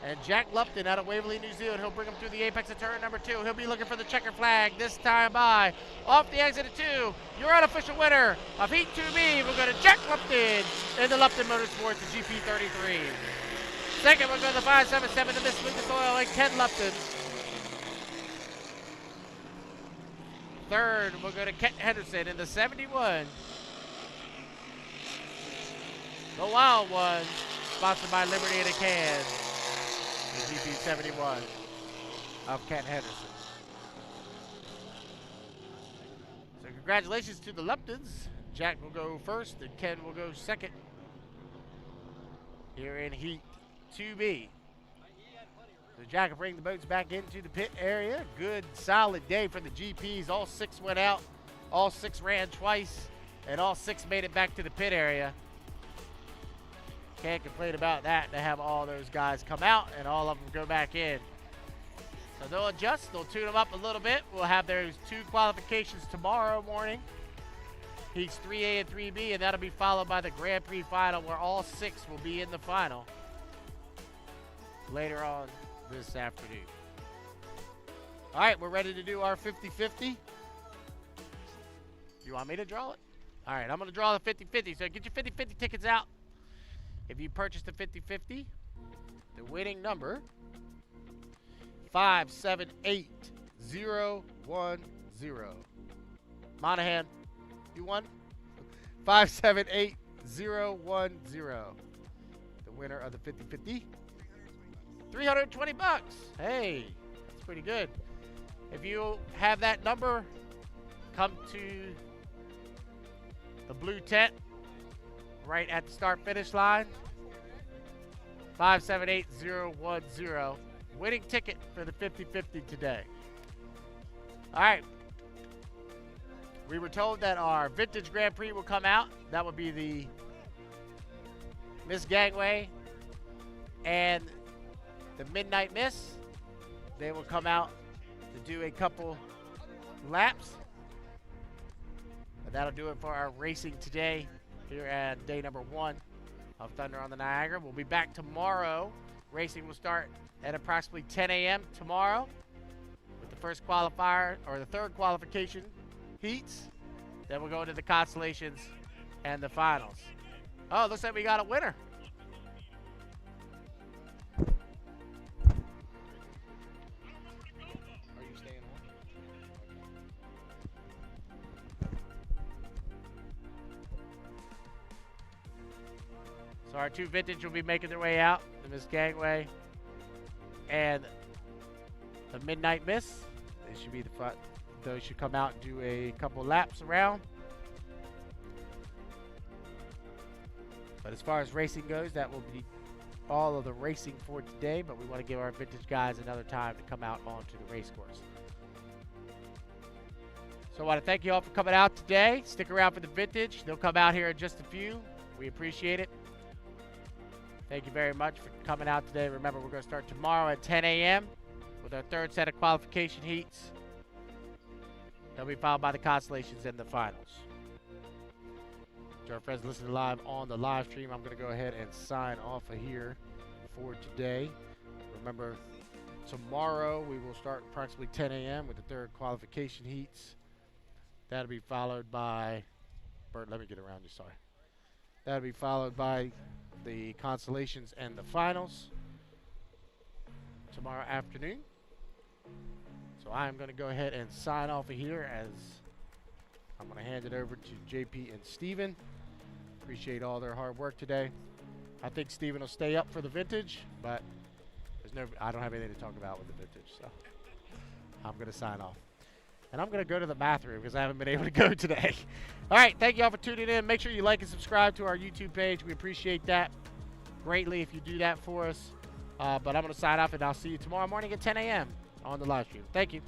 And Jack Lupton out of Waverley, New Zealand, he'll bring him through the apex of turn number 2. He'll be looking for the checker flag this time by. Off the exit of 2, your unofficial winner of Heat 2B. We'll go to Jack Lupton in the Lupton Motorsports, the GP 33. Second, we'll go to the 577 to Miss Lucas Oil and Ken Lupton. Third, we'll go to Kent Henderson in the 71. The Wild One, sponsored by Liberty in a Can. The GP 71 of Kent Henderson. So congratulations to the Luptons. Jack will go first and Ken will go second here in Heat 2B. So Jack will bring the boats back into the pit area. Good, solid day for the GPs. All 6 went out. All 6 ran twice. And all 6 made it back to the pit area. Can't complain about that, to have all those guys come out and all of them go back in. So they'll adjust. They'll tune them up a little bit. We'll have those 2 qualifications tomorrow morning. Heats 3A and 3B. And that'll be followed by the Grand Prix final, where all 6 will be in the final later on this afternoon. All right, we're ready to do our 50-50. You want me to draw it? All right, I'm going to draw the 50-50. So get your 50-50 tickets out. If you purchase the 50-50, the winning number, 578010. Monahan, you won? 578010. The winner of the 50-50. 320 bucks. Hey, that's pretty good. If you have that number, come to the blue tent right at the start-finish line. 578010. Winning ticket for the 50-50 today. All right. We were told that our vintage Grand Prix will come out. That would be the Miss Gangway and the Midnight Miss. They will come out to do a couple laps. And that'll do it for our racing today here at day number 1 of Thunder on the Niagara. We'll be back tomorrow. Racing will start at approximately 10 a.m. tomorrow with the first qualifier, or the third qualification heats. Then we'll go into the consolations and the finals. Oh, looks like we got a winner. Are you staying on? So our 2 vintage will be making their way out, the Miss Gangway and the Midnight Miss. They should be the front. Those should come out and do a couple laps around. But as far as racing goes, that will be all of the racing for today, but we want to give our vintage guys another time to come out onto the race course. So I want to thank you all for coming out today. Stick around for the vintage. They'll come out here in just a few. We appreciate it. Thank you very much for coming out today. Remember, we're going to start tomorrow at 10 a.m. with our third set of qualification heats. They'll be followed by the consolations and the finals. To our friends listening live on the live stream, I'm going to go ahead and sign off of here for today. Remember, tomorrow we will start approximately 10 a.m. with the third qualification heats. That'll be followed by... Bert, let me get around you, sorry. That'll be followed by the consolations and the finals tomorrow afternoon. So I'm going to go ahead and sign off of here, as I'm going to hand it over to JP and Steven. Appreciate all their hard work today. I think Steven will stay up for the vintage, but I don't have anything to talk about with the vintage, so I'm going to sign off. And I'm going to go to the bathroom because I haven't been able to go today. All right, thank you all for tuning in. Make sure you like and subscribe to our YouTube page. We appreciate that greatly if you do that for us. But I'm going to sign off, and I'll see you tomorrow morning at 10 a.m. on the live stream. Thank you.